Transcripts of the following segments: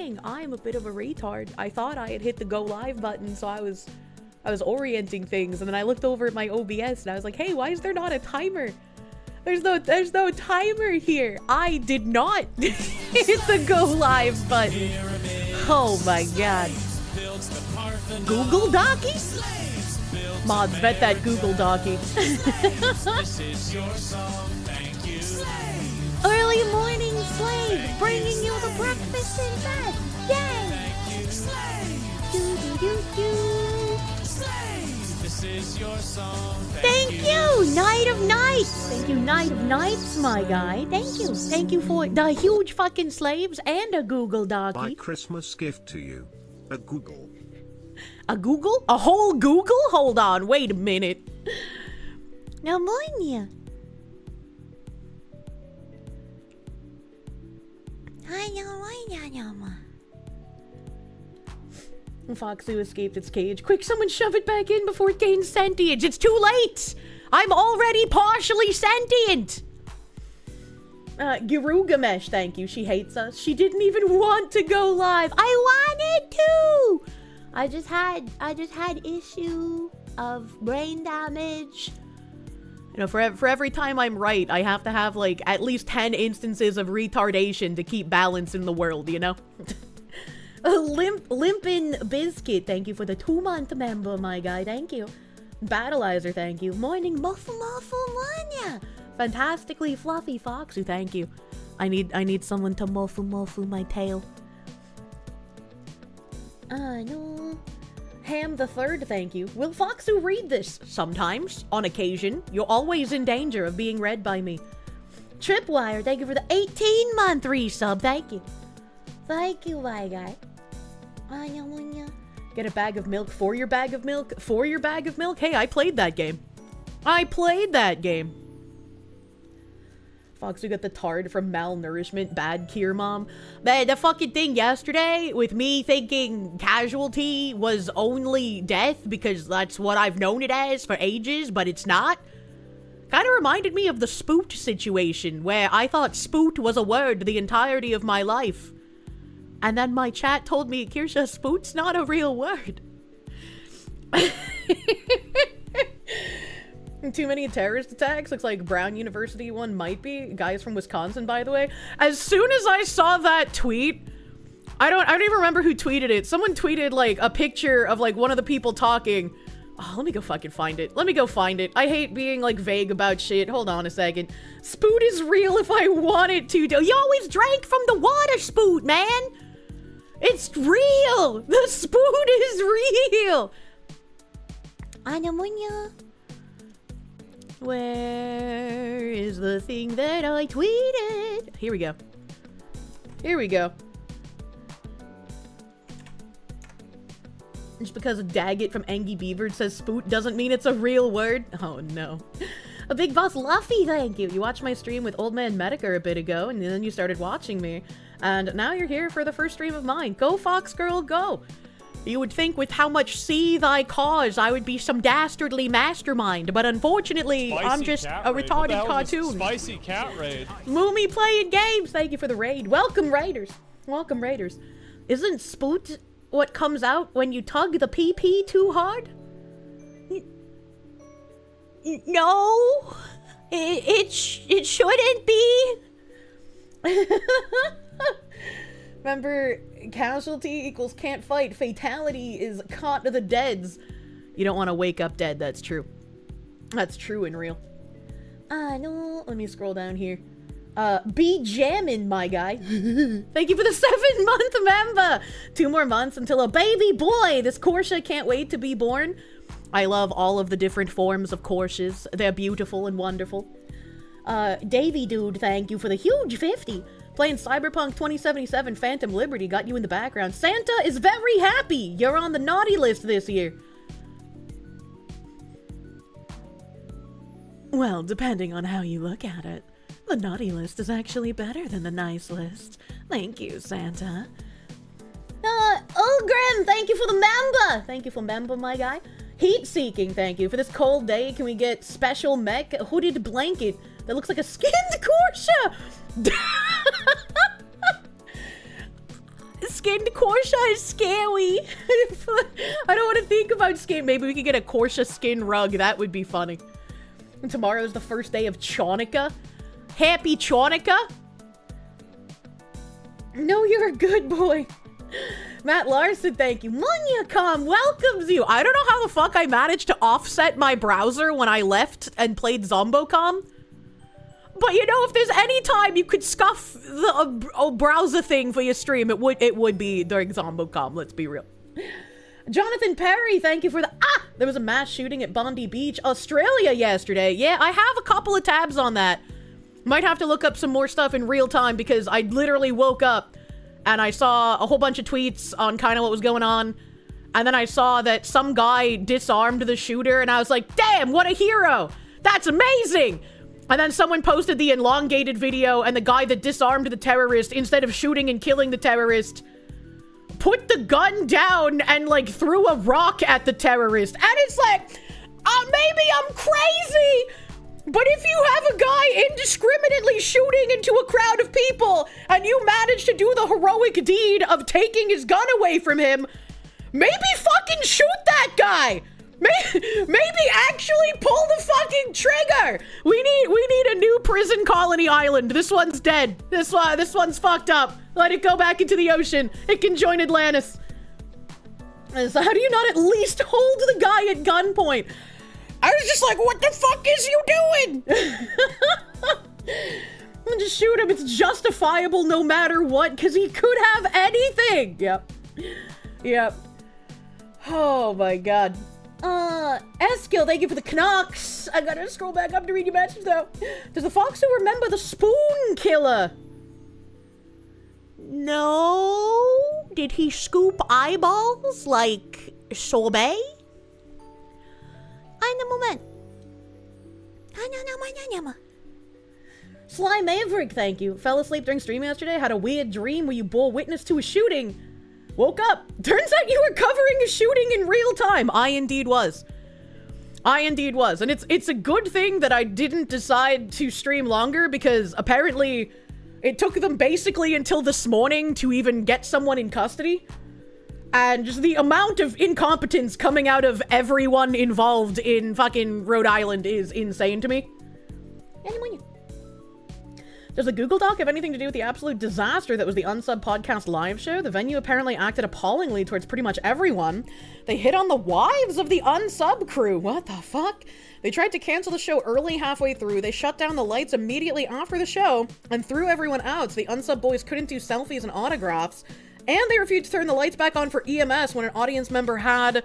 dang, I'm a bit of a retard. I thought I had hit the go live button, so I was orienting things, and then I looked over at my OBS and I was like, hey, why is there not a timer? There's no timer here. I did not hit the go live button. Oh my god. Google Docky? Mods, bet that Google Docky. Early morning slaves bringing you the breakfast in bed. Yay! This is your song. Thank you, Night of Nights. Thank you, Night of Nights, my guy. Thank you. Thank you for the huge fucking slaves and a Google Docky. My Christmas gift to you. A Google. A Google? A whole Google? Hold on, wait a minute. Now, Monia. Foxu escaped its cage. Quick, someone shove it back in before it gains sentience. It's too late! I'm already partially sentient! Girugamesh, thank you. She hates us. She didn't even want to go live. I wanted to! I just had issue of brain damage. You know, for every time I'm right, I have to have, like, at least 10 instances of retardation to keep balance in the world, you know? Limpin' Biscuit, thank you for the 2-month member, my guy, thank you. Battleizer, thank you. Morning Muffle Mania! Fantastically fluffy Foxu, thank you. I need someone to muffle my tail. No. Ham the Third, thank you. Will Foxu read this? Sometimes. On occasion. You're always in danger of being read by me. Tripwire, thank you for the 18-month resub. Thank you. Thank you, my guy. Get a bag of milk for your bag of milk? For your bag of milk? Hey, I played that game. I played that game. Foxu got the tard from malnourishment. Bad Kier mom. The fucking thing yesterday with me thinking casualty was only death because that's what I've known it as for ages, but it's not. Kind of reminded me of the spoot situation where I thought spoot was a word the entirety of my life. And then my chat told me, Kirsche, spoot's not a real word. Too many terrorist attacks. Looks like Brown University one might be. Guys from Wisconsin, by the way. As soon as I saw that tweet, I don't even remember who tweeted it. Someone tweeted like a picture of like one of the people talking. Oh, let me go fucking find it. Let me go find it. I hate being like vague about shit. Hold on a second. Spoot is real if I want it to. You always drank from the water spout, man. It's real. The spout is real. Anamunya. Where is the thing that I tweeted? Here we go. Here we go. Just because Daggett from Angie Beaver says spoot doesn't mean it's a real word. Oh no. A Big Boss Luffy, thank you. You watched my stream with Old Man Medica a bit ago, and then you started watching me. And now you're here for the first stream of mine. Go, Fox Girl, go. You would think with how much seethe I cause, I would be some dastardly mastermind, but unfortunately, spicy I'm just a retarded cartoon. Spicy cat raid. Moomy playing games, thank you for the raid. Welcome, Raiders. Welcome, Raiders. Isn't spoot what comes out when you tug the PP too hard? No, it shouldn't be. Remember, casualty equals can't fight. Fatality is caught to the deads. You don't want to wake up dead, that's true. That's true and real. No, let me scroll down here. Be jammin', my guy. Thank you for the 7-month member. 2 more months until a baby boy. This Kirsche can't wait to be born. I love all of the different forms of Kirsches. They're beautiful and wonderful. Davy Dude, thank you for the huge 50. Playing Cyberpunk 2077 Phantom Liberty got you in the background. Santa is very happy you're on the naughty list this year. Well, depending on how you look at it, the naughty list is actually better than the nice list. Thank you, Santa. Ulgrim, thank you for the member. Thank you for member, my guy. Heat seeking, thank you. For this cold day, can we get special mech hooded blanket that looks like a skinned Kirsche? skinned Kirsche is scary. I don't want to think about skin. Maybe we could get a Kirsche skin rug. That would be funny. And tomorrow's the first day of Chanukah. Happy Chanukah. No, you're a good boy. Matt Larson, thank you. Munyacom welcomes you. I don't know how the fuck I managed to offset my browser when I left and played Zombocom. But you know, if there's any time you could scuff the browser thing for your stream, it would be during Zombocom, let's be real. Jonathan Perry, thank you for the... There was a mass shooting at Bondi Beach, Australia yesterday. Yeah, I have a couple of tabs on that. Might have to look up some more stuff in real time because I literally woke up and I saw a whole bunch of tweets on kind of what was going on. And then I saw that some guy disarmed the shooter and I was like, damn, what a hero. That's amazing. And then someone posted the elongated video and the guy that disarmed the terrorist, instead of shooting and killing the terrorist, put the gun down and like threw a rock at the terrorist. And it's like, maybe I'm crazy, but if you have a guy indiscriminately shooting into a crowd of people and you manage to do the heroic deed of taking his gun away from him, maybe fucking shoot that guy. Maybe actually pull the fucking trigger. We need a new prison colony island. This one's dead. This one's fucked up. Let it go back into the ocean. It can join Atlantis. So how do you not at least hold the guy at gunpoint? I was just like, what the fuck is you doing? Just shoot him. It's justifiable no matter what, because he could have anything. Yep. Oh my god. Eskil, thank you for the Canucks. I gotta scroll back up to read your message, though. Does the Foxu remember the Spoon Killer? No. Did he scoop eyeballs like sorbet? Sly Maverick, thank you. Fell asleep during stream yesterday, had a weird dream where you bore witness to a shooting. Woke up. Turns out you were covering a shooting in real time. I indeed was. And it's a good thing that I didn't decide to stream longer, because apparently it took them basically until this morning to even get someone in custody. And just the amount of incompetence coming out of everyone involved in fucking Rhode Island is insane to me. Does the Google Doc have anything to do with the absolute disaster that was the Unsub Podcast live show? The venue apparently acted appallingly towards pretty much everyone. They hit on the wives of the Unsub crew. What the fuck? They tried to cancel the show early halfway through. They shut down the lights immediately after the show and threw everyone out, so the Unsub boys couldn't do selfies and autographs. And they refused to turn the lights back on for EMS when an audience member had,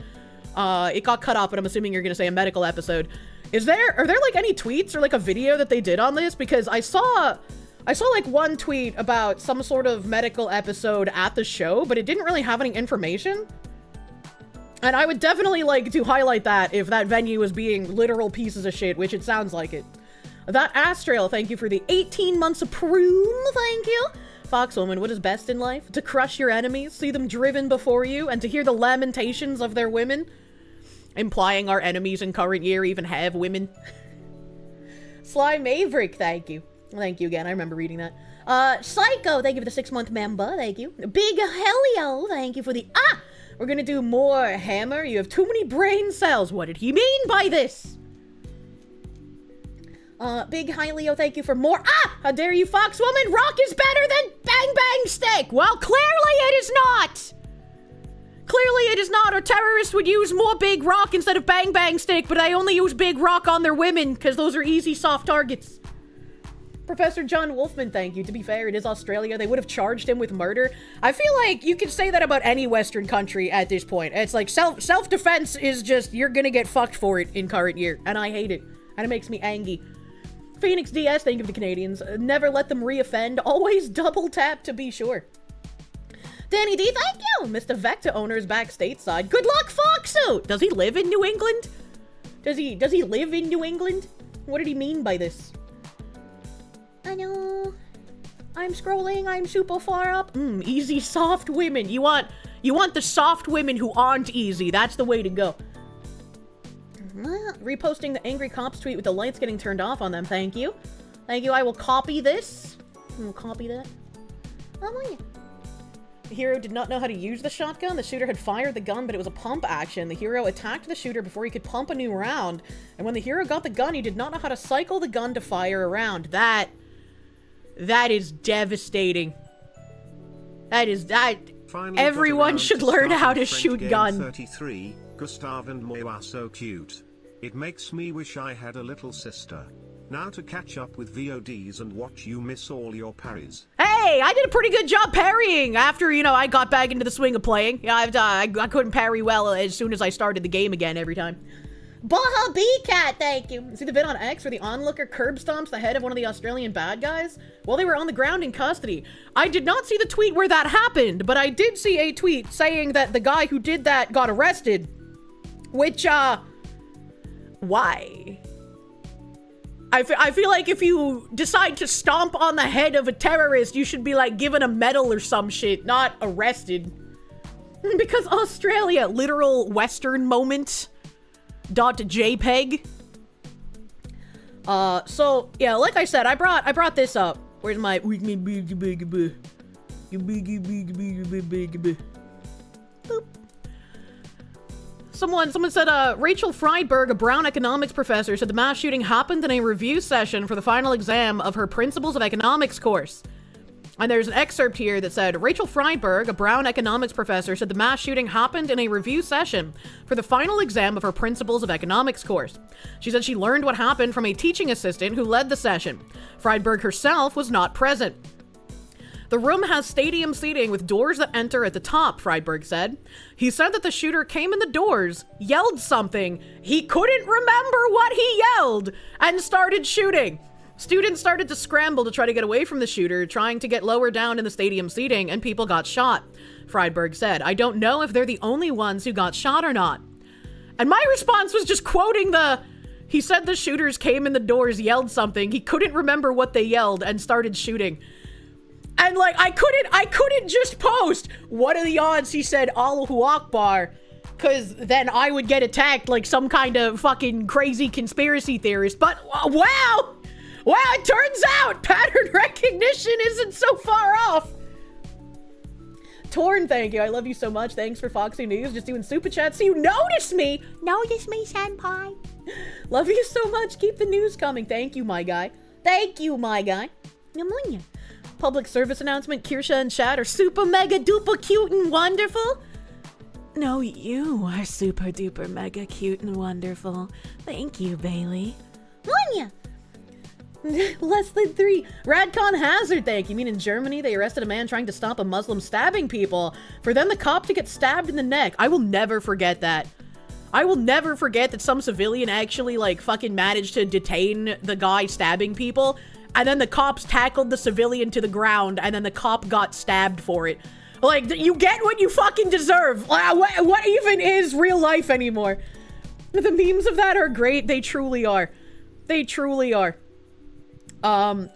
it got cut off, but I'm assuming you're gonna say a medical episode. Are there like any tweets or like a video that they did on this? Because I saw like one tweet about some sort of medical episode at the show, but it didn't really have any information. And I would definitely like to highlight that if that venue was being literal pieces of shit, which it sounds like it. That Astral, thank you for the 18 months of Proom, thank you. Foxwoman, what is best in life? To crush your enemies, see them driven before you, and to hear the lamentations of their women. Implying our enemies in current year even have women. Sly Maverick, thank you. Thank you again, I remember reading that. Psycho, thank you for the 6-month member, thank you. Big Helio, thank you for the... We're gonna do more Hammer. You have too many brain cells. What did he mean by this? Big Helio, thank you for more... How dare you, Foxwoman! Rock is better than Bang Bang Stick! Well, clearly it is not! Clearly it is not. Our terrorists would use more Big Rock instead of Bang Bang Stick, but they only use Big Rock on their women, because those are easy, soft targets. Professor John Wolfman, thank you. To be fair, it is Australia. They would have charged him with murder. I feel like you could say that about any Western country at this point. It's like self-defense is just, you're gonna get fucked for it in current year, and I hate it. And it makes me angry. Phoenix DS, thank you for the Canadians. Never let them re-offend. Always double tap to be sure. Danny D, thank you! Mr. Vector owner is back stateside. Good luck, Foxu! Does he live in New England? Does he live in New England? What did he mean by this? I know. I'm scrolling. I'm super far up. Easy, soft women. You want the soft women who aren't easy. That's the way to go. Reposting the angry cops tweet with the lights getting turned off on them. Thank you. Thank you. I will copy this. I'll copy that. Oh, The hero did not know how to use the shotgun. The shooter had fired the gun, but it was a pump action. The hero attacked the shooter before he could pump a new round. And when the hero got the gun, he did not know how to cycle the gun to fire a round. That is devastating. Finally Everyone should learn how to French shoot game gun. 33, Gustave and Moi are so cute. It makes me wish I had a little sister. Now to catch up with VODs and watch you miss all your parries. Hey, I did a pretty good job parrying after, you know, I got back into the swing of playing. Yeah, I couldn't parry well as soon as I started the game again every time. Baha B-Cat, thank you. See the vid on X where the onlooker curb stomps the head of one of the Australian bad guys while they were on the ground in custody? I did not see the tweet where that happened, but I did see a tweet saying that the guy who did that got arrested. Which, why? I feel like if you decide to stomp on the head of a terrorist, you should be, like, given a medal or some shit, not arrested. Because Australia, literal Western moment. .jpeg. So yeah, like I said, I brought this up. Where's my boop. Someone said, Rachel Friedberg, a Brown economics professor, said the mass shooting happened in a review session for the final exam of her Principles of Economics course. And there's an excerpt here that said, Rachel Friedberg, a Brown economics professor, said the mass shooting happened in a review session for the final exam of her Principles of Economics course. She said she learned what happened from a teaching assistant who led the session. Friedberg herself was not present. The room has stadium seating with doors that enter at the top, Friedberg said. He said that the shooter came in the doors, yelled something, he couldn't remember what he yelled, and started shooting. Students started to scramble to try to get away from the shooter, trying to get lower down in the stadium seating, and people got shot. Friedberg said, I don't know if they're the only ones who got shot or not. And my response was just quoting he said the shooters came in the doors, yelled something, he couldn't remember what they yelled, and started shooting. And like, I couldn't just post, what are the odds he said Allahu Akbar? Cause then I would get attacked like some kind of fucking crazy conspiracy theorist. But wow! Wow, it turns out pattern recognition isn't so far off. Torn, thank you. I love you so much. Thanks for Foxy News. Just doing super chats so you notice me. Notice me, senpai. Love you so much. Keep the news coming. Thank you, my guy. Thank you, my guy. Pneumonia. Public service announcement. Kirsche and Chad are super mega duper cute and wonderful. No, you are super duper mega cute and wonderful. Thank you, Bailey. Pneumonia. Less than 3. Radcon Hazard, thank you. You mean in Germany they arrested a man trying to stop a Muslim stabbing people for then the cop to get stabbed in the neck. I will never forget that. I will never forget that some civilian actually like fucking managed to detain the guy stabbing people, and then the cops tackled the civilian to the ground, and then the cop got stabbed for it. Like, you get what you fucking deserve. What even is real life anymore? The memes of that are great. They truly are. They truly are.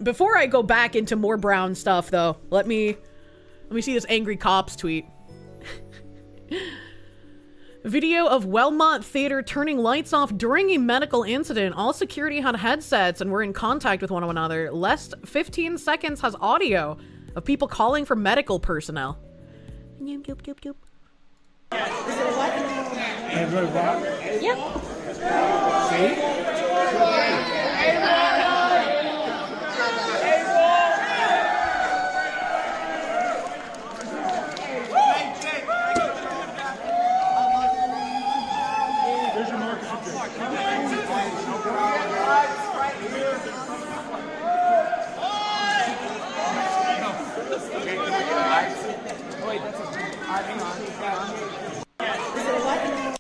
Before I go back into more brown stuff, though, let me see this angry cops tweet. Video of Wellmont Theater turning lights off during a medical incident. All security had headsets and were in contact with one another. Less 15 seconds has audio of people calling for medical personnel. Yep. See?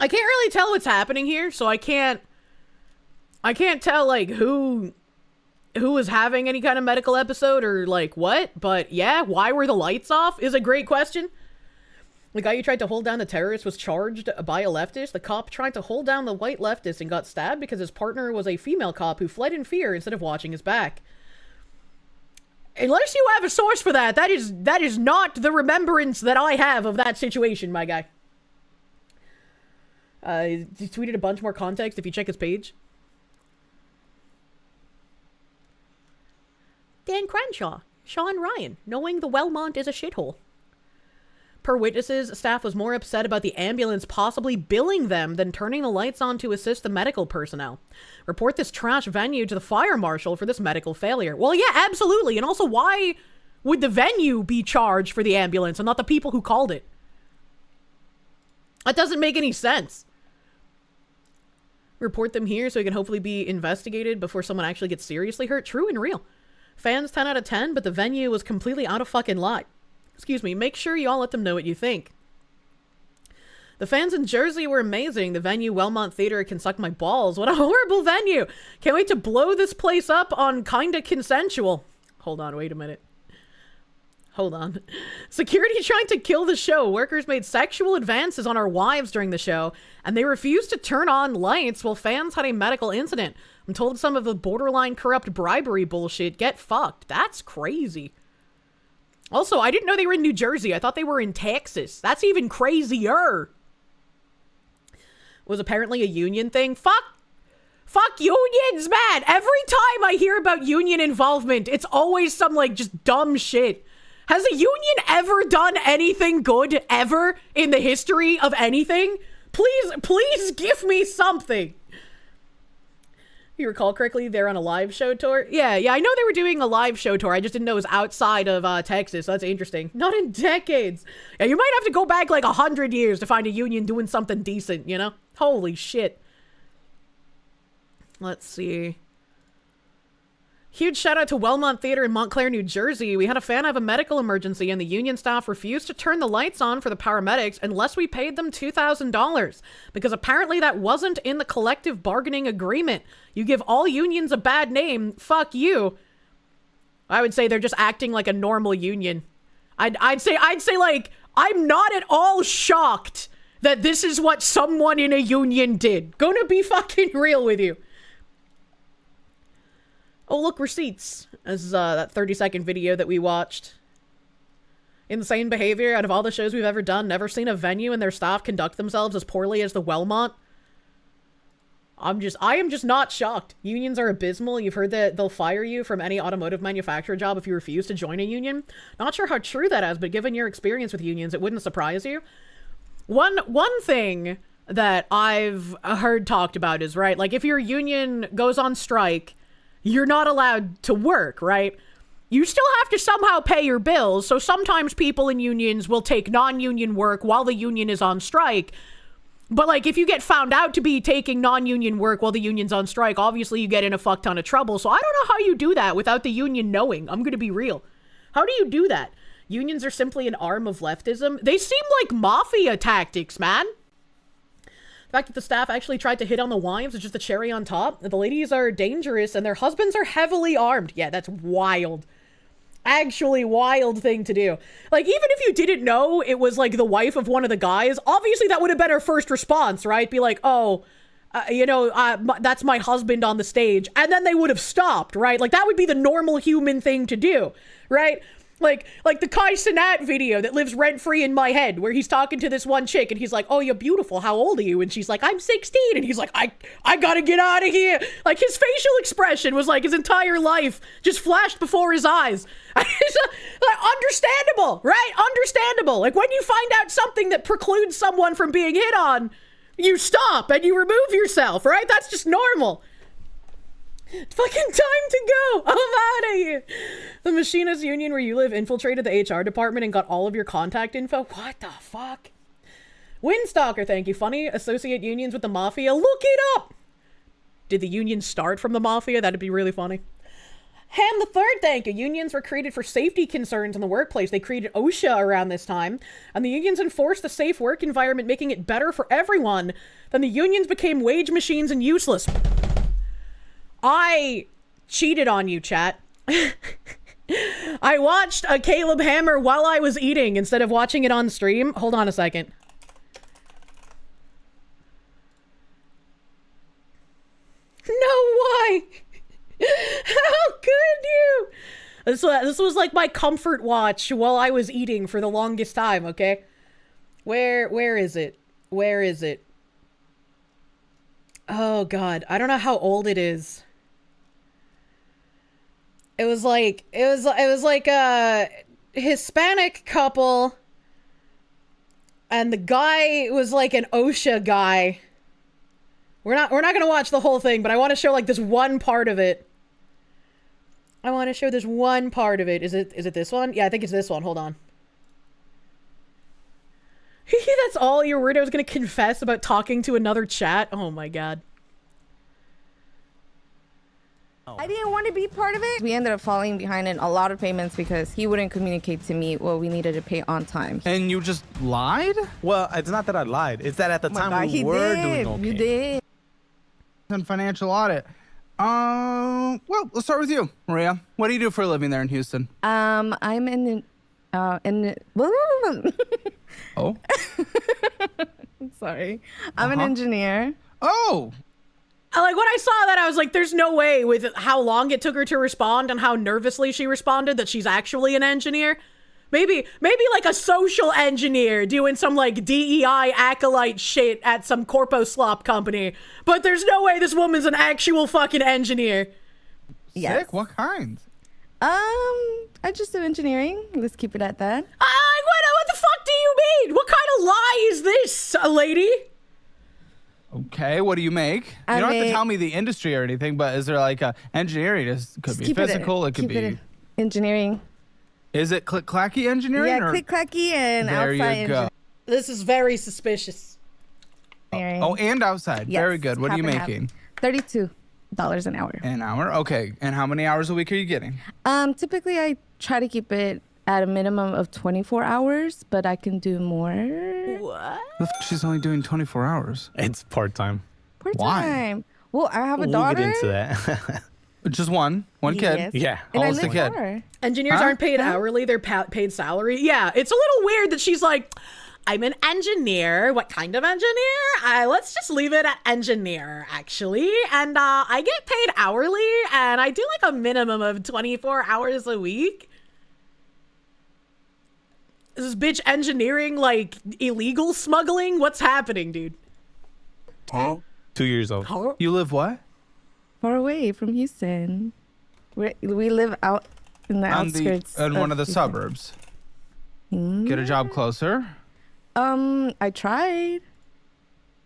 I can't really tell what's happening here, so I can't tell like who is having any kind of medical episode or like what, but yeah, why were the lights off is a great question. The guy who tried to hold down the terrorist was charged by a leftist. The cop tried to hold down the white leftist and got stabbed because his partner was a female cop who fled in fear instead of watching his back. Unless you have a source for that, that is not the remembrance that I have of that situation, my guy. He tweeted a bunch more context if you check his page. Dan Crenshaw, Sean Ryan, knowing the Wellmont is a shithole. Per witnesses, staff was more upset about the ambulance possibly billing them than turning the lights on to assist the medical personnel. Report this trash venue to the fire marshal for this medical failure. Well, yeah, absolutely. And also, why would the venue be charged for the ambulance and not the people who called it? That doesn't make any sense. Report them here so it can hopefully be investigated before someone actually gets seriously hurt. True and real. Fans 10 out of 10, but the venue was completely out of fucking line. Excuse me, make sure you all let them know what you think. The fans in Jersey were amazing. The venue, Wellmont Theater, can suck my balls. What a horrible venue. Can't wait to blow this place up on Kinda Consensual. Hold on, wait a minute. Hold on. Security trying to kill the show. Workers made sexual advances on our wives during the show, and they refused to turn on lights while fans had a medical incident. I'm told some of the borderline corrupt bribery bullshit. Get fucked. That's crazy. Also, I didn't know they were in New Jersey. I thought they were in Texas. That's even crazier. Was apparently a union thing. Fuck unions, man. Every time I hear about union involvement, it's always some like just dumb shit. Has a union ever done anything good ever in the history of anything? Please give me something. You recall correctly, they're on a live show tour? Yeah, I know they were doing a live show tour. I just didn't know it was outside of Texas. That's interesting. Not in decades. Yeah, you might have to go back like 100 years to find a union doing something decent, you know? Holy shit. Let's see. Huge shout out to Wellmont Theater in Montclair, New Jersey. We had a fan have a medical emergency and the union staff refused to turn the lights on for the paramedics unless we paid them $2,000 because apparently that wasn't in the collective bargaining agreement. You give all unions a bad name, fuck you. I would say they're just acting like a normal union. I'd say like, I'm not at all shocked that this is what someone in a union did. Gonna be fucking real with you. Oh, look, receipts. This is that 30-second video that we watched. Insane behavior. Out of all the shows we've ever done, never seen a venue and their staff conduct themselves as poorly as the Wellmont. I am just not shocked. Unions are abysmal. You've heard that they'll fire you from any automotive manufacturer job if you refuse to join a union. Not sure how true that is, but given your experience with unions, it wouldn't surprise you. One thing that I've heard talked about is, right, like if your union goes on strike, you're not allowed to work, right? You still have to somehow pay your bills, so sometimes people in unions will take non-union work while the union is on strike. But, like, if you get found out to be taking non-union work while the union's on strike, obviously you get in a fuck ton of trouble. So I don't know how you do that without the union knowing. I'm gonna be real. How do you do that? Unions are simply an arm of leftism. They seem like mafia tactics, man. The fact that the staff actually tried to hit on the wives is just the cherry on top. The ladies are dangerous and their husbands are heavily armed. Yeah, that's wild. Actually wild thing to do. Like, even if you didn't know it was like the wife of one of the guys, obviously that would have been her first response, right? Be like, oh, that's my husband on the stage. And then they would have stopped, right? Like, that would be the normal human thing to do, right? Like the Kai Cenat video that lives rent-free in my head, where he's talking to this one chick and he's like, oh, you're beautiful. How old are you? And she's like, I'm 16. And he's like, I gotta get out of here. Like, his facial expression was like his entire life just flashed before his eyes. Understandable, right? Understandable. Like, when you find out something that precludes someone from being hit on, you stop and you remove yourself, right? That's just normal. Fucking time to go. I'm out of here. The machinist union where you live infiltrated the HR department and got all of your contact info. What the fuck? Windstalker, thank you. Funny, associate unions with the mafia. Look it up. Did the union start from the mafia? That'd be really funny. Ham the third, thank you. Unions were created for safety concerns in the workplace. They created OSHA around this time, and the unions enforced the safe work environment, making it better for everyone. Then the unions became wage machines and useless. I cheated on you, chat. I watched a Caleb Hammer while I was eating instead of watching it on stream. Hold on a second. No way! How could you? This was like my comfort watch while I was eating for the longest time, okay? Where is it? Where is it? Oh god, I don't know how old it is. It was like a Hispanic couple And the guy was like an OSHA guy. We're not gonna watch the whole thing, but I want to show like this one part of it. I want to show this one part of it. Is it this one? Yeah, I think it's this one. Hold on. That's all your weirdo's gonna confess about talking to another chat? Oh my god. I didn't want to be part of it. We ended up falling behind in a lot of payments because he wouldn't communicate to me what we needed to pay on time. And you just lied? Well, it's not that I lied. It's that at the time we were doing okay. You did. And financial audit. Well, let's start with you, Maria. What do you do for a living there in Houston? I'm in Oh, sorry. I'm an engineer. oh, Like, when I saw that, I was like, there's no way with how long it took her to respond and how nervously she responded that she's actually an engineer. Maybe like a social engineer doing some like DEI acolyte shit at some corpo slop company. But there's no way this woman's an actual fucking engineer. Yes. sick. What kind? I just do engineering. Let's keep it at that. What the fuck do you mean? What kind of lie is this, lady? Okay, what do you make? You I don't have to make- tell me the industry or anything, but is there like a engineering? It could be Keep it at- physical. It could keep it be. at engineering. Is it click-clacky engineering? Yeah, or? click-clacky and There outside you go. This is very suspicious. engineering. Oh, and outside. Yes, Very good. What are you half and half. making? $32 an hour. An hour. Okay. And how many hours a week are you getting? Typically I try to keep it at a minimum of 24 hours, but I can do more. What? She's only doing 24 hours. It's part-time. Part Why? time. Well, I have a We'll daughter. get into that. Just one kid. Yes. Yeah. And How I old's the live kid? far. Engineers Huh? aren't paid hourly, they're paid salary. Yeah, it's a little weird that she's like, I'm an engineer. What kind of engineer? Let's just leave it at engineer, actually. And I get paid hourly, and I do like a minimum of 24 hours a week. Is this bitch engineering like illegal smuggling? What's happening, dude? 2 years old. You live what? Far away from Houston. We live out in the outskirts. On one of the Houston. suburbs. Get a job closer. I tried.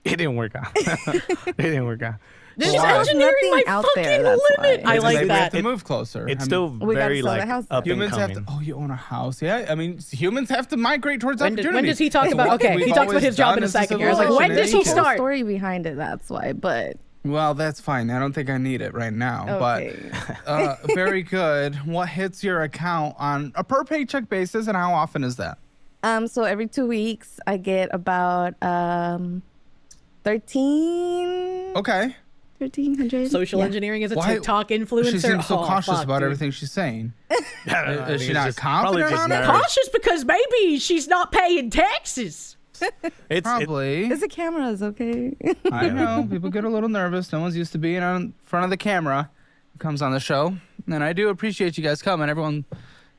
It didn't work out. It didn't work out. This is Why? engineering my Nothing out fucking there, that's limit. why. I It's like like Maybe we have that. to move closer. It's I still We gotta very sell the like house. up and humans have coming. to. Oh, you own a house. Yeah. I mean, humans have to migrate towards When opportunity. does he talk about? Okay, We've he talks about always his job done in a as second here. I was like, civilization when does he is. There's a start? story behind it, that's why. But Well, that's fine. I don't think I need it right now. okay. But very good. What hits your account on a per paycheck basis, and how often is that? So every 2 weeks I get about 13. Okay. 1,300. Social Yeah. engineering is a Why- TikTok influencer. She seems so Oh, cautious fuck, about dude. everything she's saying. I don't know, I Is think she it's not just- probably confident just on it? nervous. Cautious because maybe she's not paying taxes. Probably. It's the cameras, okay? I know. People get a little nervous. No one's used to being on front of the camera. Who comes on the show. And I do appreciate you guys coming. Everyone,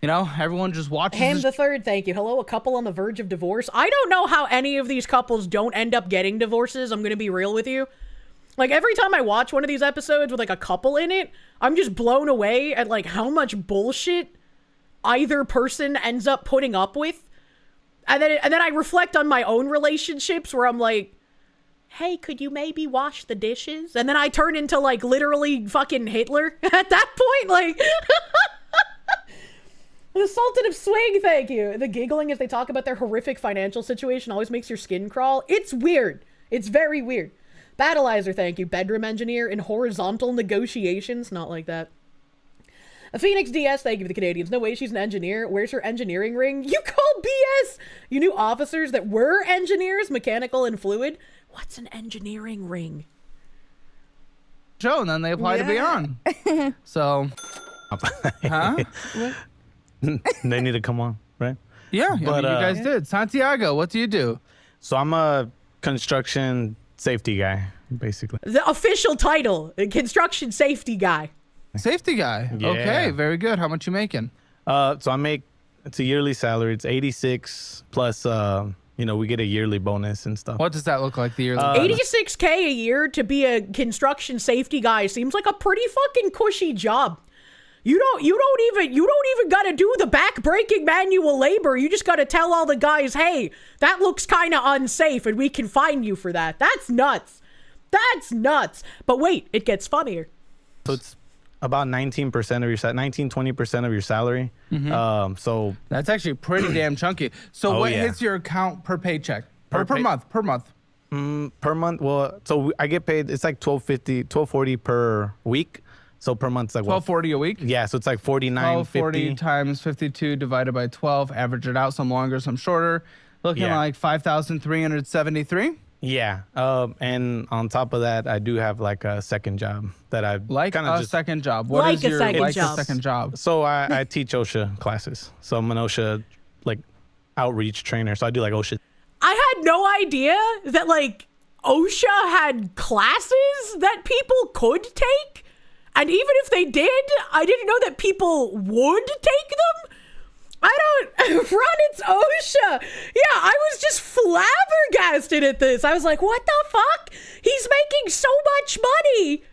everyone just watches. Ham this- the third, thank you. Hello, a couple on the verge of divorce. I don't know how any of these couples don't end up getting divorces. I'm going to be real with you. Like, every time I watch one of these episodes with, like, a couple in it, I'm just blown away at, like, how much bullshit either person ends up putting up with. And then I reflect on my own relationships where I'm like, hey, could you maybe wash the dishes? And then I turn into, like, literally fucking Hitler at that point. Like, the Sultan of Swing, thank you. The giggling as they talk about their horrific financial situation always makes your skin crawl. It's weird. It's very weird. Battleizer, thank you. Bedroom engineer in horizontal negotiations. Not like that. A Phoenix DS, thank you for the Canadians. No way she's an engineer. Where's her engineering ring? You call BS! You knew officers that were engineers, mechanical and fluid. What's an engineering ring? show, and then they apply to be on. So, huh? They need to come on, right? Yeah, But, you guys did. Santiago, what do you do? So I'm a construction safety guy, basically. The official title, the construction safety guy. Safety guy. Yeah. Okay, very good. How much you making? So I make, it's a yearly salary. It's 86 plus, we get a yearly bonus and stuff. What does that look like, the yearly? 86K a year to be a construction safety guy seems like a pretty fucking cushy job. You don't even gotta do the back-breaking manual labor. You just gotta tell all the guys, hey, that looks kind of unsafe and we can fine you for that. That's nuts. That's nuts. But wait, it gets funnier. So it's about 19% of your 20% of your salary. So That's actually pretty damn chunky. So what yeah. hits your account per paycheck? Per pay- month? Per month. per month, well, so I get paid, it's like $12.40 per week. So per month, it's like what? $12.40 a week? Yeah, so it's like $49.50 times 52 divided by 12. Average it out, some longer, some shorter. Looking Yeah. like 5,373. Yeah, and on top of that, I do have like a second job that I Like kind a of just. second job. What Like is a your second like job. a second job? So I teach OSHA classes. So I'm an OSHA like outreach trainer. So I do like OSHA. I had no idea that like OSHA had classes that people could take. And even if they did, I didn't know that people would take them. I don't run, it's OSHA. Yeah, I was just flabbergasted at this. I was like, what the fuck? He's making so much money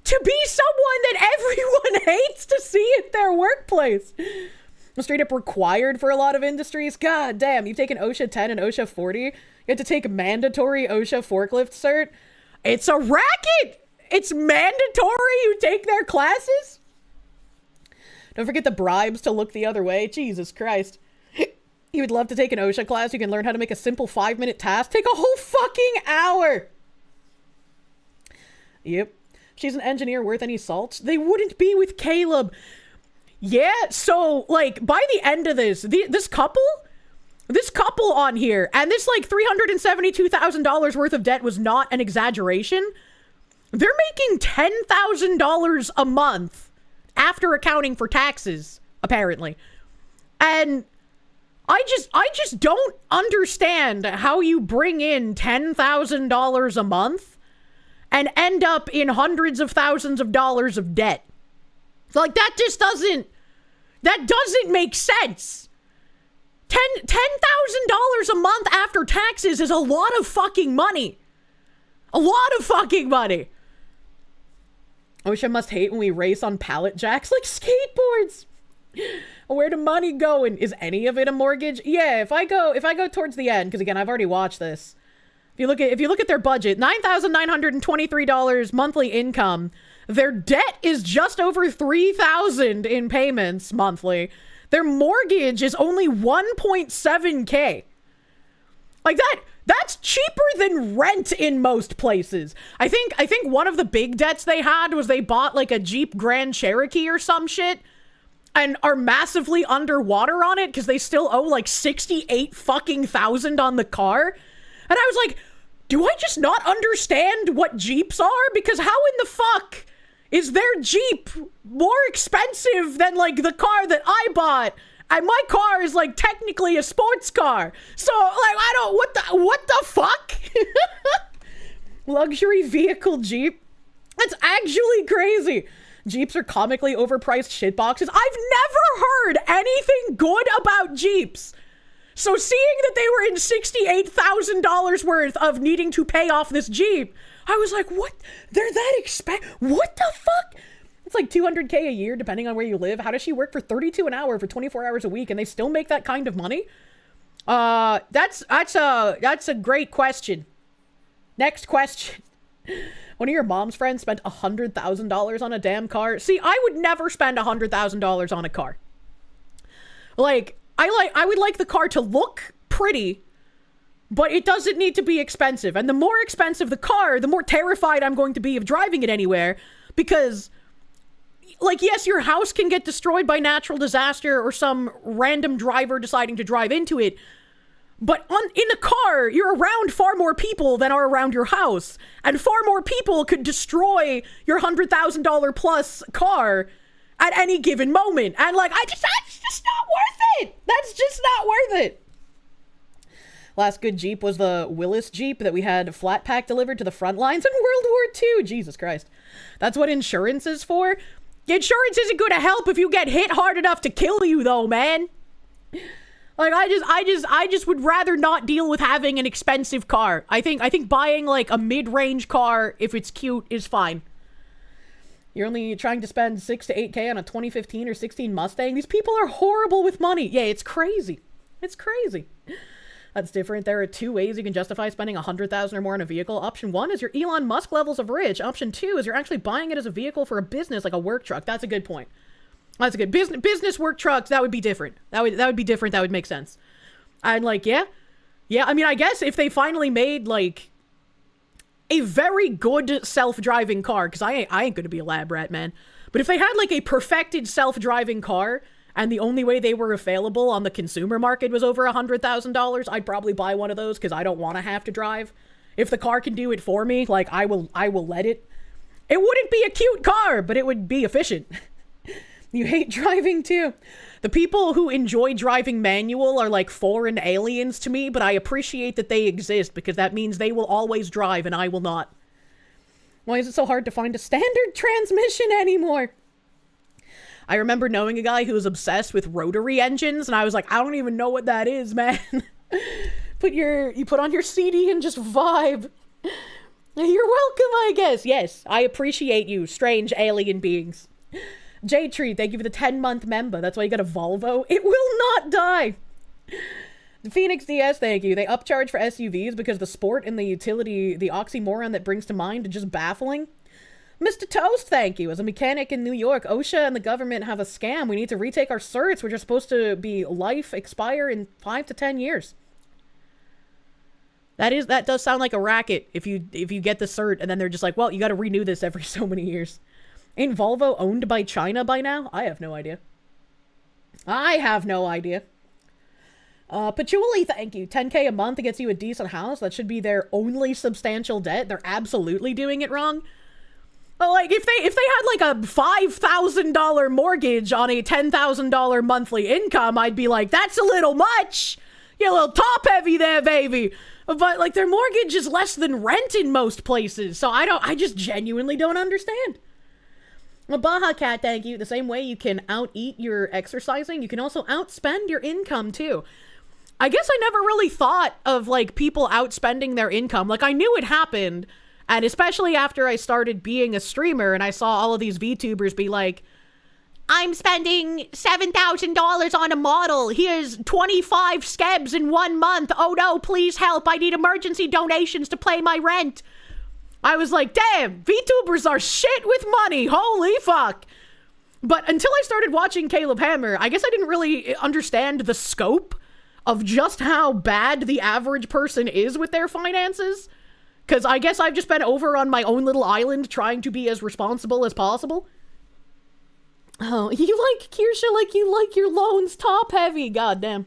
to be someone that everyone hates to see at their workplace. Straight up required for a lot of industries. God damn, you've taken OSHA 10 and OSHA 40. You have to take mandatory OSHA forklift cert. It's a racket. It's mandatory you take their classes. Don't forget the bribes to look the other way. Jesus Christ. You would love to take an OSHA class. You can learn how to make a simple 5-minute task. Take a whole fucking hour. Yep. She's an engineer worth any salt. They wouldn't be with Caleb. Yeah, so, like, by the end of this, this couple on here, and this, like, $372,000 worth of debt was not an exaggeration. They're making $10,000 a month after accounting for taxes, apparently. And I just don't understand how you bring in $10,000 a month and end up in hundreds of thousands of dollars of debt. Like, that doesn't make sense. $10,000 a month after taxes is a lot of fucking money. A lot of fucking money. OSHA must hate when we race on pallet jacks like skateboards. Where the money going? Is any of it a mortgage? Yeah, if I go towards the end, because again, I've already watched this. If you look at their budget, $9,923 monthly income. Their debt is just over $3,000 in payments monthly. Their mortgage is only $1.7K. Like that's cheaper than rent in most places. I think one of the big debts they had was they bought like a Jeep Grand Cherokee or some shit and are massively underwater on it because they still owe like $68,000 on the car. And I was like, do I just not understand what Jeeps are? Because how in the fuck is their Jeep more expensive than like the car that I bought? And my car is like technically a sports car. So like what the fuck? Luxury vehicle Jeep? That's actually crazy. Jeeps are comically overpriced shitboxes. I've never heard anything good about Jeeps. So seeing that they were in $68,000 worth of needing to pay off this Jeep, I was like, what? They're that expensive? What the fuck? It's like $200K a year, depending on where you live. How does she work for $32 an hour for 24 hours a week and they still make that kind of money? That's a great question. Next question. One of your mom's friends spent $100,000 on a damn car. See, I would never spend $100,000 on a car. Like, I would like the car to look pretty, but it doesn't need to be expensive. And the more expensive the car, the more terrified I'm going to be of driving it anywhere. Because, like, yes, your house can get destroyed by natural disaster or some random driver deciding to drive into it. But in a car, you're around far more people than are around your house. And far more people could destroy your $100,000 plus car at any given moment. And like, that's just not worth it. That's just not worth it. Last good Jeep was the Willys Jeep that we had flat pack delivered to the front lines in World War II. Jesus Christ. That's what insurance is for. Insurance isn't going to help if you get hit hard enough to kill you though, man. Like, I just would rather not deal with having an expensive car. I think buying like a mid-range car, if it's cute, is fine. You're only trying to spend 6 to 8K on a 2015 or 16 Mustang. These people are horrible with money. Yeah, it's crazy. It's crazy. That's different. There are 2 ways you can justify spending $100,000 or more on a vehicle. Option 1 is your Elon Musk levels of rich. Option 2 is you're actually buying it as a vehicle for a business, like a work truck. That's a good point. That's a good business work trucks. That would be different. That would be different. That would make sense. And like, yeah. I mean, I guess if they finally made like a very good self-driving car, because I ain't gonna be a lab rat, man. But if they had like a perfected self-driving car, and the only way they were available on the consumer market was over $100,000, I'd probably buy one of those because I don't want to have to drive. If the car can do it for me, like I will let it. It wouldn't be a cute car, but it would be efficient. You hate driving too. The people who enjoy driving manual are like foreign aliens to me, but I appreciate that they exist because that means they will always drive and I will not. Why is it so hard to find a standard transmission anymore? I remember knowing a guy who was obsessed with rotary engines, and I was like, I don't even know what that is, man. You put on your CD and just vibe. You're welcome, I guess. Yes, I appreciate you, strange alien beings. J-Tree, thank you for the 10-month member. That's why you got a Volvo. It will not die. The Phoenix DS, thank you. They upcharge for SUVs because the sport and the utility, the oxymoron that brings to mind, is just baffling. Mr. Toast, thank you. As a mechanic in New York, OSHA and the government have a scam. We need to retake our certs, which are supposed to be expire in 5 to 10 years. That does sound like a racket if you get the cert and then they're just like, well, you got to renew this every so many years. Ain't Volvo owned by China by now? I have no idea. Patchouli, thank you. 10K a month gets you a decent house. That should be their only substantial debt. They're absolutely doing it wrong. But like, if they had like a $5,000 mortgage on a $10,000 monthly income, I'd be like, that's a little much. You're a little top heavy there, baby. But like, their mortgage is less than rent in most places. So I just genuinely don't understand. Well, Baja Cat, thank you. The same way you can out-eat your exercising, you can also outspend your income too. I guess I never really thought of like people outspending their income. Like, I knew it happened. And especially after I started being a streamer and I saw all of these VTubers be like, I'm spending $7,000 on a model. Here's 25 skebs in 1 month. Oh no, please help. I need emergency donations to pay my rent. I was like, damn, VTubers are shit with money. Holy fuck. But until I started watching Caleb Hammer, I guess I didn't really understand the scope of just how bad the average person is with their finances. Because I guess I've just been over on my own little island trying to be as responsible as possible. Oh, you like Kirsche like you like your loans top heavy. Goddamn.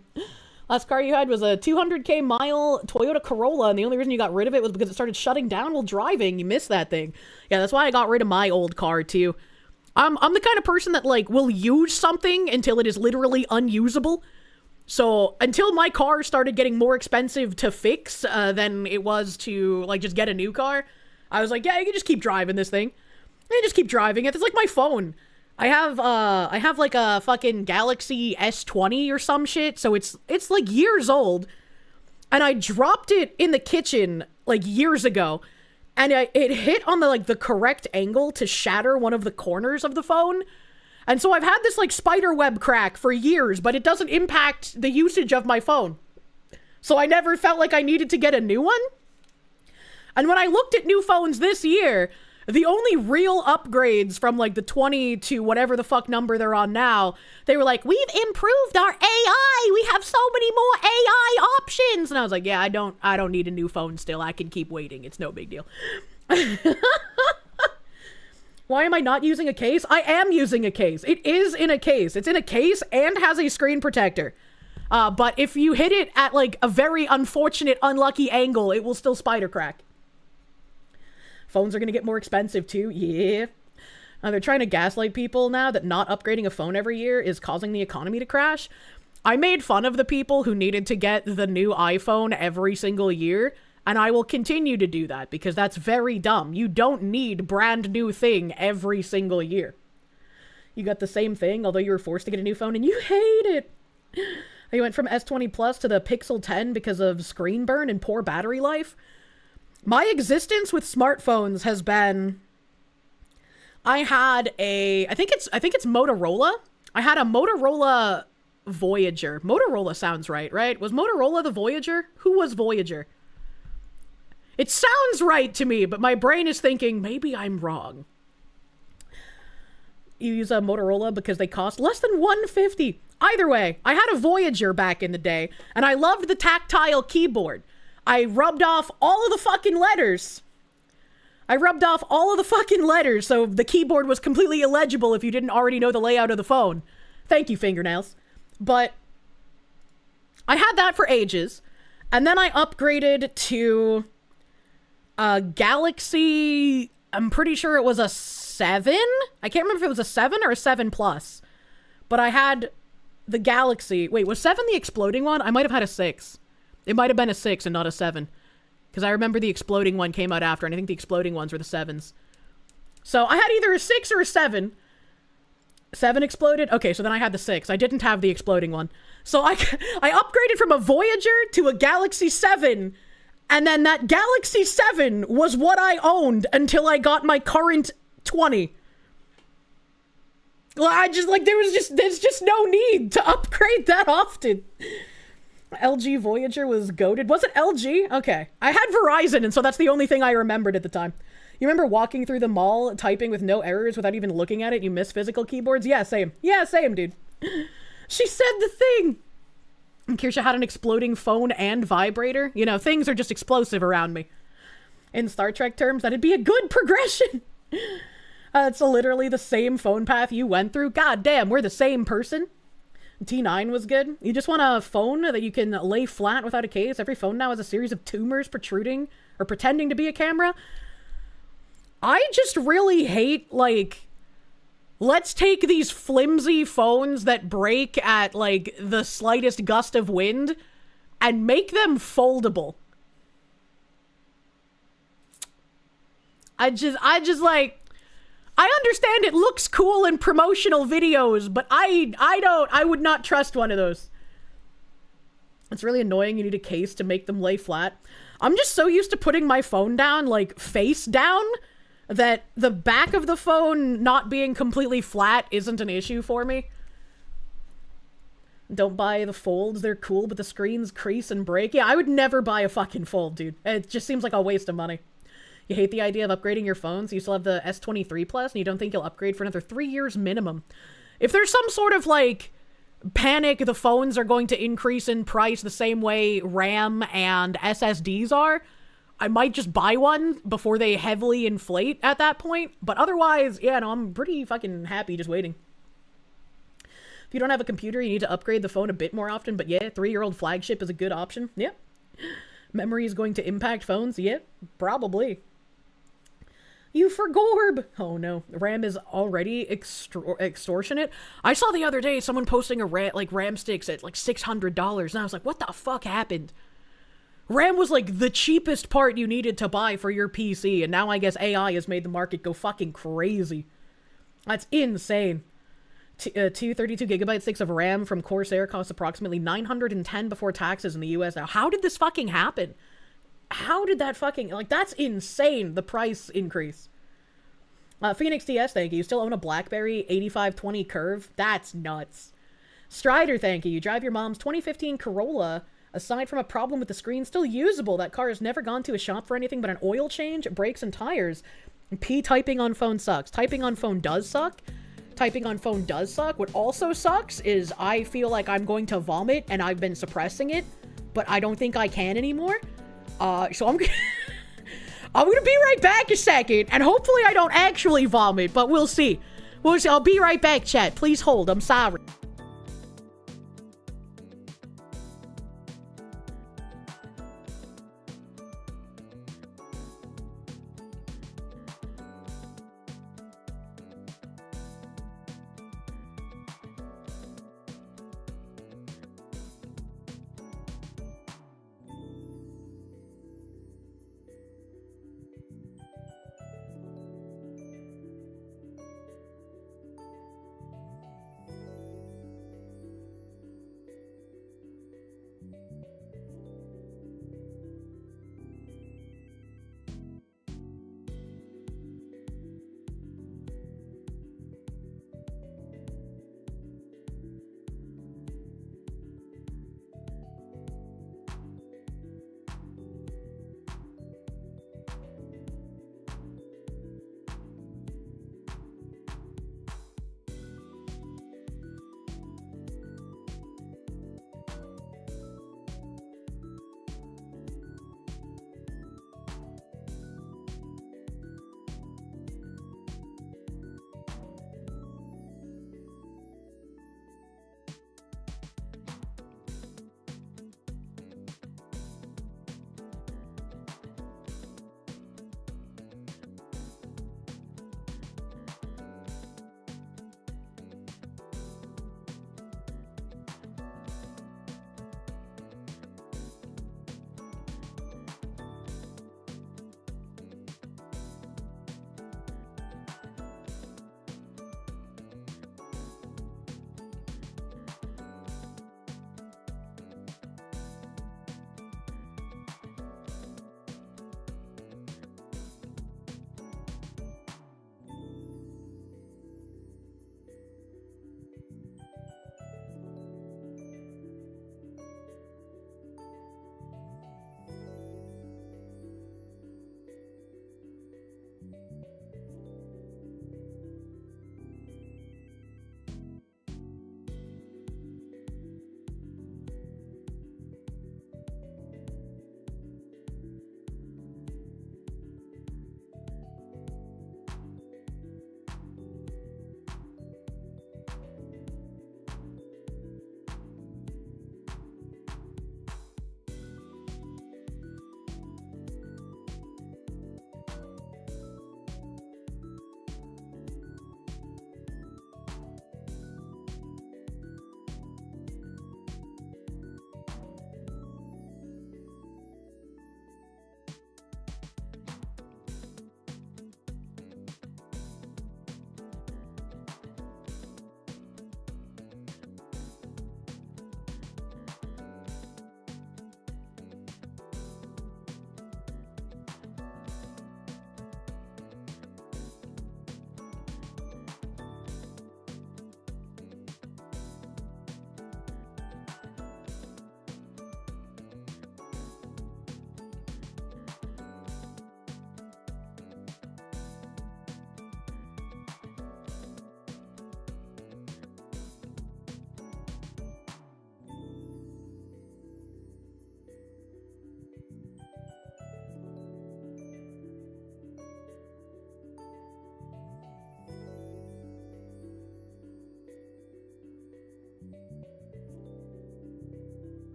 Last car you had was a 200k mile Toyota Corolla, and the only reason you got rid of it was because it started shutting down while driving. You missed that thing. Yeah, that's why I got rid of my old car, too. I'm the kind of person that, like, will use something until it is literally unusable. So, until my car started getting more expensive to fix than it was to, like, just get a new car, I was like, yeah, you can just keep driving this thing. You just keep driving it. It's like my phone. I have like a fucking Galaxy S20 or some shit, so it's like years old. And I dropped it in the kitchen, like, years ago. And it hit on the correct angle to shatter one of the corners of the phone. And so I've had this, like, spider web crack for years, but it doesn't impact the usage of my phone. So I never felt like I needed to get a new one. And when I looked at new phones this year, the only real upgrades from, like, the 20 to whatever the fuck number they're on now, they were like, we've improved our AI. We have so many more AI options. And I was like, yeah, I don't need a new phone still. I can keep waiting. It's no big deal. Why am I not using a case? I am using a case. It is in a case. It's in a case and has a screen protector. But if you hit it at, like, a very unfortunate, unlucky angle, it will still spider crack. Phones are going to get more expensive too. Yeah. They're trying to gaslight people now that not upgrading a phone every year is causing the economy to crash. I made fun of the people who needed to get the new iPhone every single year, and I will continue to do that because that's very dumb. You don't need brand new thing every single year. You got the same thing, although you were forced to get a new phone and you hate it. You went from S20 Plus to the Pixel 10 because of screen burn and poor battery life. My existence with smartphones has been I had I think it's Motorola. I had a Motorola Voyager. Motorola sounds right? Was Motorola the Voyager? Who was Voyager? It sounds right to me, but my brain is thinking maybe I'm wrong. You use a Motorola because they cost less than $150. Either way, I had a Voyager back in the day, and I loved the tactile keyboard. I rubbed off all of the fucking letters. So the keyboard was completely illegible if you didn't already know the layout of the phone. Thank you, fingernails. But I had that for ages, and then I upgraded to a Galaxy. I'm pretty sure it was a 7. I can't remember if it was a 7 or a 7 Plus. But I had the Galaxy. Wait, was 7 the exploding one? I might have had a 6. It might have been a 6 and not a 7. Because I remember the exploding one came out after, and I think the exploding ones were the 7s. So I had either a 6 or a 7. 7 exploded? Okay, so then I had the 6. I didn't have the exploding one. So I upgraded from a Voyager to a Galaxy 7. And then that Galaxy 7 was what I owned until I got my current 20. Well, there's just no need to upgrade that often. LG Voyager was goated. Was it LG? Okay. I had Verizon, and so that's the only thing I remembered at the time. You remember walking through the mall, typing with no errors without even looking at it? You miss physical keyboards? Yeah, same. Yeah, same, dude. She said the thing. And Kirsche had an exploding phone and vibrator. You know, things are just explosive around me. In Star Trek terms, that'd be a good progression. It's literally the same phone path you went through. God damn, we're the same person. T9 was good. You just want a phone that you can lay flat without a case. Every phone now has a series of tumors protruding or pretending to be a camera. I just really hate, like, let's take these flimsy phones that break at, like, the slightest gust of wind and make them foldable. I understand it looks cool in promotional videos, but I would not trust one of those. It's really annoying you need a case to make them lay flat. I'm just so used to putting my phone down, like, face down, that the back of the phone not being completely flat isn't an issue for me. Don't buy the folds, they're cool, but the screens crease and break. Yeah, I would never buy a fucking fold, dude. It just seems like a waste of money. You hate the idea of upgrading your phone, so you still have the S23 Plus, and you don't think you'll upgrade for another 3 years minimum. If there's some sort of, like, panic, the phones are going to increase in price the same way RAM and SSDs are, I might just buy one before they heavily inflate at that point. But otherwise, yeah, no, I'm pretty fucking happy just waiting. If you don't have a computer, you need to upgrade the phone a bit more often. But yeah, 3-year-old flagship is a good option. Yeah. Memory is going to impact phones. Yeah, probably. You forgorb. Oh no, RAM is already extortionate. I saw the other day someone posting a RAM sticks at like $600, and I was like, what the fuck happened? RAM was like the cheapest part you needed to buy for your PC, and now I guess AI has made the market go fucking crazy. That's insane. 232 gigabyte sticks of RAM from Corsair costs approximately $910 before taxes in the US now. How did this fucking happen? How did that fucking, like, that's insane, the price increase. Phoenix DS, thank you. You still own a BlackBerry 8520 Curve? That's nuts. Strider, thank you. You drive your mom's 2015 Corolla. Aside from a problem with the screen, still usable. That car has never gone to a shop for anything but an oil change, brakes, and tires. Typing on phone sucks. Typing on phone does suck. Typing on phone does suck. What also sucks is I feel like I'm going to vomit, and I've been suppressing it, but I don't think I can anymore. So I'm gonna be right back a second, and hopefully I don't actually vomit, but we'll see. We'll see. I'll be right back, chat. Please hold. I'm sorry.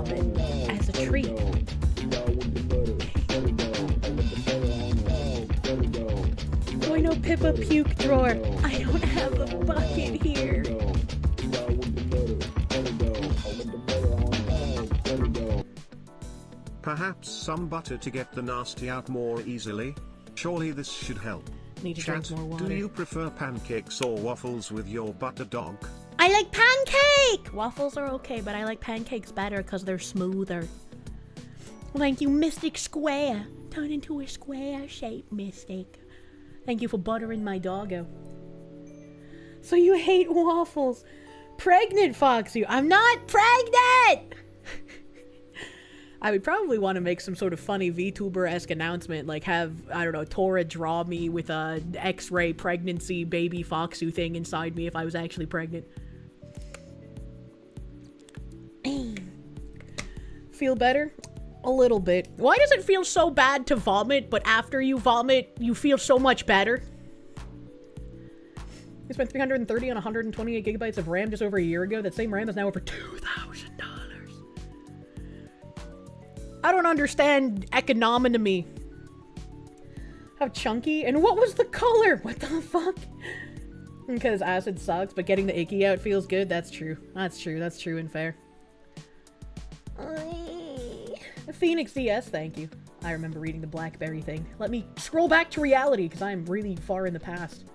vomit as a treat. Boy, no Pippa puke drawer. I don't have a bucket here. Perhaps some butter to get the nasty out more easily? Surely this should help. Need to Chat, drink more water. do you prefer pancakes or waffles with your butter dog? I like pancake! Waffles are okay, but I like pancakes better because they're smoother. Thank you, Mystic Square. Turn into a square shape, Mystic. Thank you for buttering my doggo. So you hate waffles. Pregnant, Foxy. I'm not pregnant! I would probably want to make some sort of funny VTuber-esque announcement, like have, I don't know, Tora draw me with a X-ray pregnancy baby Foxu thing inside me if I was actually pregnant. Feel better? A little bit. Why does it feel so bad to vomit, but after you vomit, you feel so much better? You spent $330 on 128 gigabytes of RAM just over a year ago. That same RAM is now over $2,000. I don't understand economy. How chunky? And what was the color? What the fuck? Because acid sucks, but getting the icky out feels good. That's true. That's true. That's true and fair. Phoenix DS, thank you. I remember reading the BlackBerry thing. Let me scroll back to reality, because I'm really far in the past.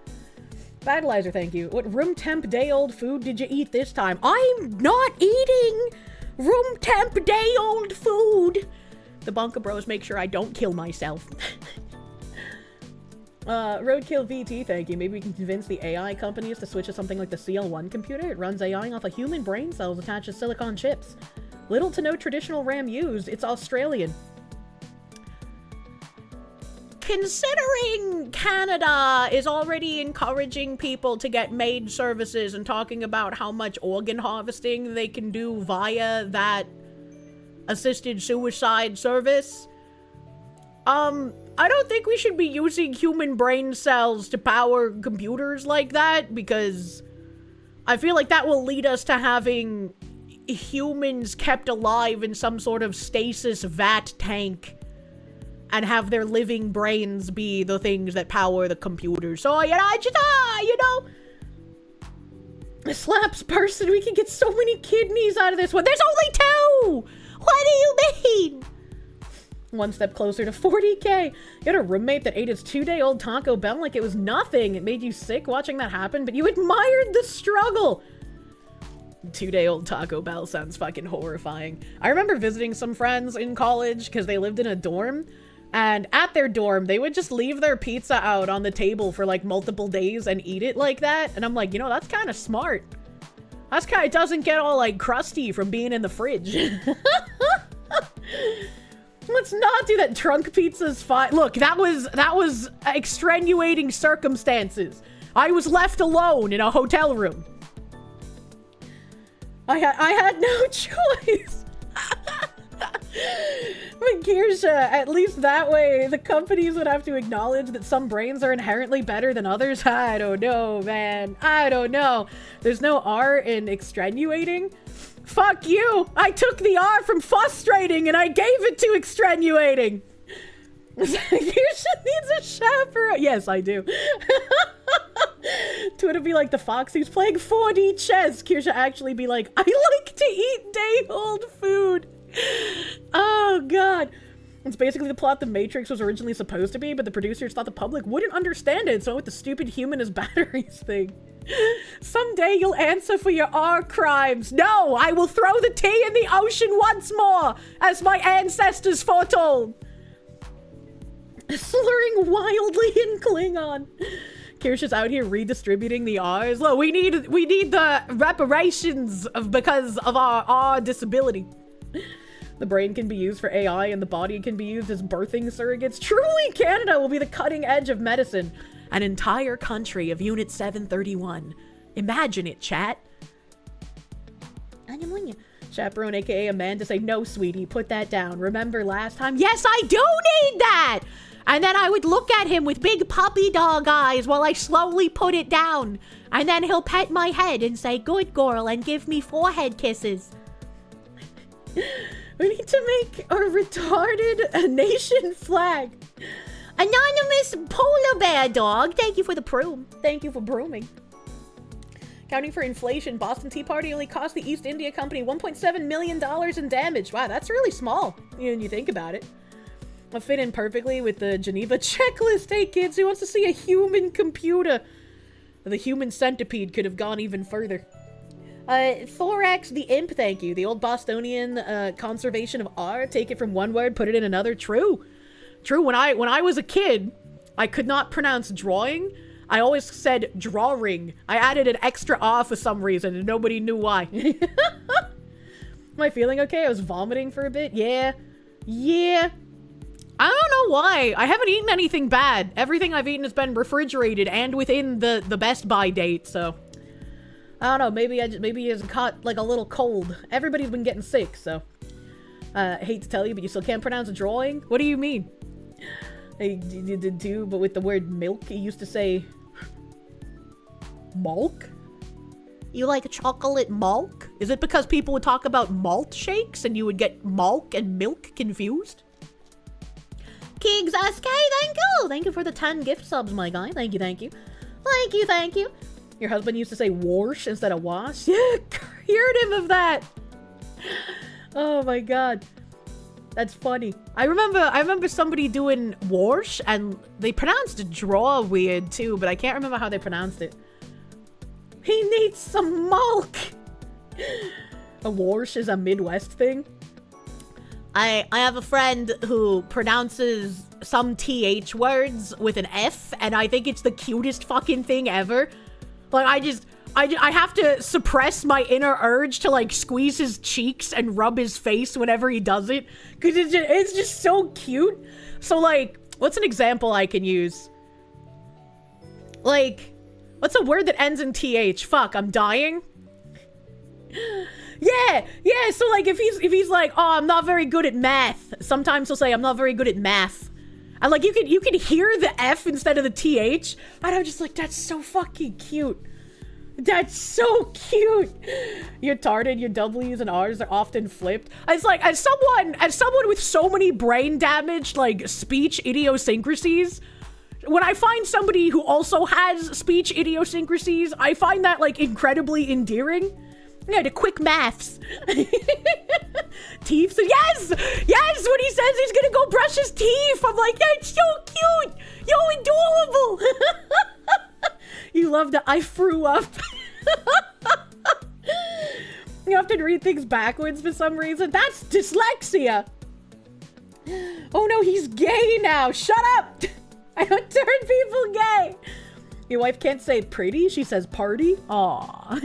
Battleizer, thank you. What room temp day-old food did you eat this time? I'm not eating room temp day-old food! The Bunker Bros make sure I don't kill myself. Roadkill VT, thank you. Maybe we can convince the AI companies to switch to something like the CL1 computer. It runs AI off of human brain cells attached to silicon chips. Little to no traditional RAM used. It's Australian. Considering Canada is already encouraging people to get maid services and talking about how much organ harvesting they can do via that assisted suicide service, I don't think we should be using human brain cells to power computers like that, because I feel like that will lead us to having humans kept alive in some sort of stasis vat tank and have their living brains be the things that power the computer. So, you know, I just, you know, slaps person, we can get so many kidneys out of this one. There's only 2! What do you mean? One step closer to 40K. You had a roommate that ate his 2-day-old Taco Bell like it was nothing. It made you sick watching that happen, but you admired the struggle. 2-day-old Taco Bell sounds fucking horrifying. I remember visiting some friends in college because they lived in a dorm, and at their dorm, they would just leave their pizza out on the table for like multiple days and eat it like that. And I'm like, you know, that's kind of smart. That's kind of, it doesn't get all like crusty from being in the fridge. Let's not do that. Trunk pizza's fine. Look, that was extenuating circumstances. I was left alone in a hotel room. I had no choice. But Kirsche, at least that way, the companies would have to acknowledge that some brains are inherently better than others. I don't know, man. I don't know. There's no R in extenuating. Fuck you! I took the R from frustrating and I gave it to extenuating! Kirsche needs a chaperone! Yes, I do. Twitter be like the fox who's playing 4D chess. Kirsche actually be like, I like to eat day-old food! Oh, God. It's basically the plot The Matrix was originally supposed to be, but the producers thought the public wouldn't understand it, so with the stupid human as batteries thing. Someday you'll answer for your R crimes. No, I will throw the tea in the ocean once more, as my ancestors foretold. Slurring wildly in Klingon. Kirsch's out here redistributing the R's. Look, we need the reparations because of our disability. The brain can be used for AI and the body can be used as birthing surrogates. Truly, Canada will be the cutting edge of medicine. An entire country of Unit 731. Imagine it, chat. Chaperone, aka Amanda, say, no, sweetie, put that down. Remember last time? Yes, I do need that! And then I would look at him with big puppy dog eyes while I slowly put it down. And then he'll pet my head and say, good girl, and give me forehead kisses. We need to make a retarded nation flag. Anonymous polar bear dog. Thank you for the broom. Thank you for brooming. Counting for inflation, Boston Tea Party only cost the East India Company $1.7 million in damage. Wow, that's really small when you think about it. I'll fit in perfectly with the Geneva checklist. Hey kids, who wants to see a human computer? The human centipede could have gone even further. Thorax the Imp, thank you. The old Bostonian conservation of R. Take it from one word, put it in another. True. True, when I was a kid, I could not pronounce drawing. I always said drawing. I added an extra R for some reason, and nobody knew why. Am I feeling okay? I was vomiting for a bit. Yeah. Yeah. I don't know why. I haven't eaten anything bad. Everything I've eaten has been refrigerated and within the Best Buy date, so... I don't know, maybe I just caught, like, a little cold. Everybody's been getting sick, so... I hate to tell you, but you still can't pronounce a drawing? What do you mean? I did too, but with the word milk, you used to say... Malk? You like chocolate malk? Is it because people would talk about malt shakes and you would get malk and milk confused? Kigs SK, thank you! Thank you for the 10 gift subs, my guy. Thank you, thank you. Thank you, thank you. Your husband used to say wash instead of wash? Yeah, cured him of that! Oh my god. That's funny. I remember somebody doing wash and they pronounced draw weird too, but I can't remember how they pronounced it. He needs some milk! A wash is a Midwest thing. I have a friend who pronounces some TH words with an F, and I think it's the cutest fucking thing ever. Like, I have to suppress my inner urge to, like, squeeze his cheeks and rub his face whenever he does it. Because it's just so cute. So, like, what's an example I can use? Like, what's a word that ends in TH? Fuck, I'm dying? Yeah, so, like, if he's like, oh, I'm not very good at math. Sometimes he'll say, I'm not very good at math. And, like, you can hear the F instead of the TH. And I'm just like, that's so fucking cute. That's so cute. You're retarded. Your W's and R's are often flipped. It's like, as someone with so many brain damaged, like, speech idiosyncrasies, when I find somebody who also has speech idiosyncrasies, I find that, like, incredibly endearing. Yeah, the quick maths. Teeth. Yes, when he says he's gonna go brush his teeth, I'm like, that's so cute. You're adorable. You love that I threw up. You often read things backwards for some reason. That's dyslexia. Oh no, he's gay now. Shut up. I don't turn people gay. Your wife can't say pretty, she says party. Aw.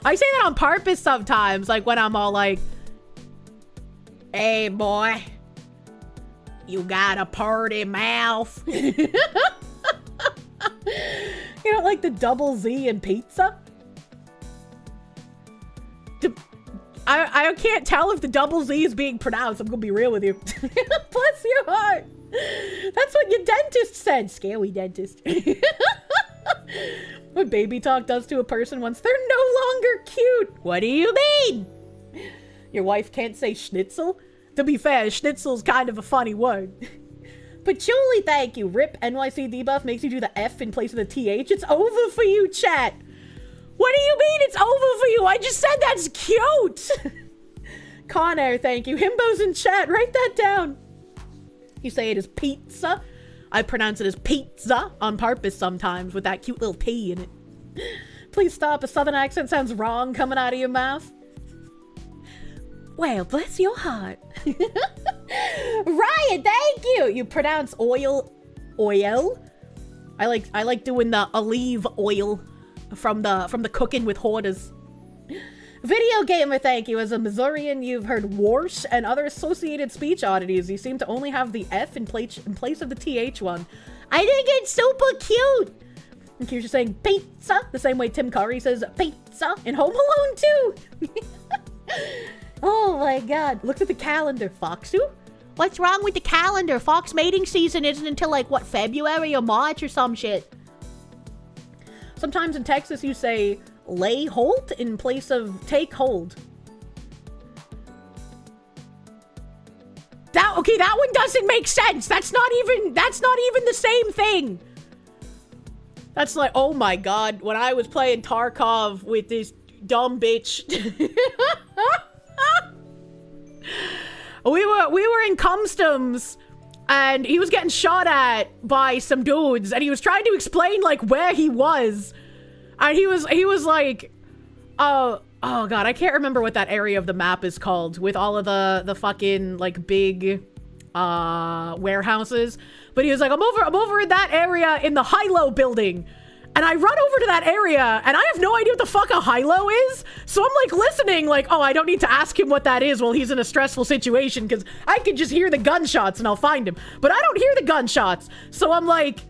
I say that on purpose sometimes, like when I'm all like, hey boy, you got a party mouth. You don't like the double Z in pizza? I can't tell if the double Z is being pronounced, I'm gonna be real with you. Bless your heart. That's what your dentist said. Scary dentist. What baby talk does to a person once they're no longer cute. What do you mean? Your wife can't say schnitzel? To be fair, schnitzel's kind of a funny word. Patchouli, thank you. Rip NYC debuff makes you do the F in place of the TH. It's over for you, chat. What do you mean it's over for you? I just said that's cute. Con Air, thank you. Himbo's in chat. Write that down. You say it as pizza. I pronounce it as pizza on purpose sometimes with that cute little T in it. Please stop. A southern accent sounds wrong coming out of your mouth. Well, bless your heart. Ryan, thank you. You pronounce oil. I like doing the olive oil from the cooking with hoarders. Video Gamer, thank you. As a Missourian, you've heard warsh and other associated speech oddities. You seem to only have the F in place of the TH one. I think it's super cute. And Kirsche saying pizza, the same way Tim Curry says pizza in Home Alone too. Oh my god. Look at the calendar, Foxu. What's wrong with the calendar? Fox mating season isn't until like, what, February or March or some shit. Sometimes in Texas you say lay hold in place of take hold. Okay, that one doesn't make sense. That's not even the same thing. That's like, oh my god, when I was playing Tarkov with this dumb bitch. we were in customs, and he was getting shot at by some dudes, and he was trying to explain like where he was, and he was like, oh god, I can't remember what that area of the map is called with all of the fucking like big warehouses. But he was like, I'm over in that area in the high-low building. And I run over to that area, and I have no idea what the fuck a high-low is. So I'm like listening, like, oh, I don't need to ask him what that is while he's in a stressful situation, because I can just hear the gunshots and I'll find him. But I don't hear the gunshots. So I'm like,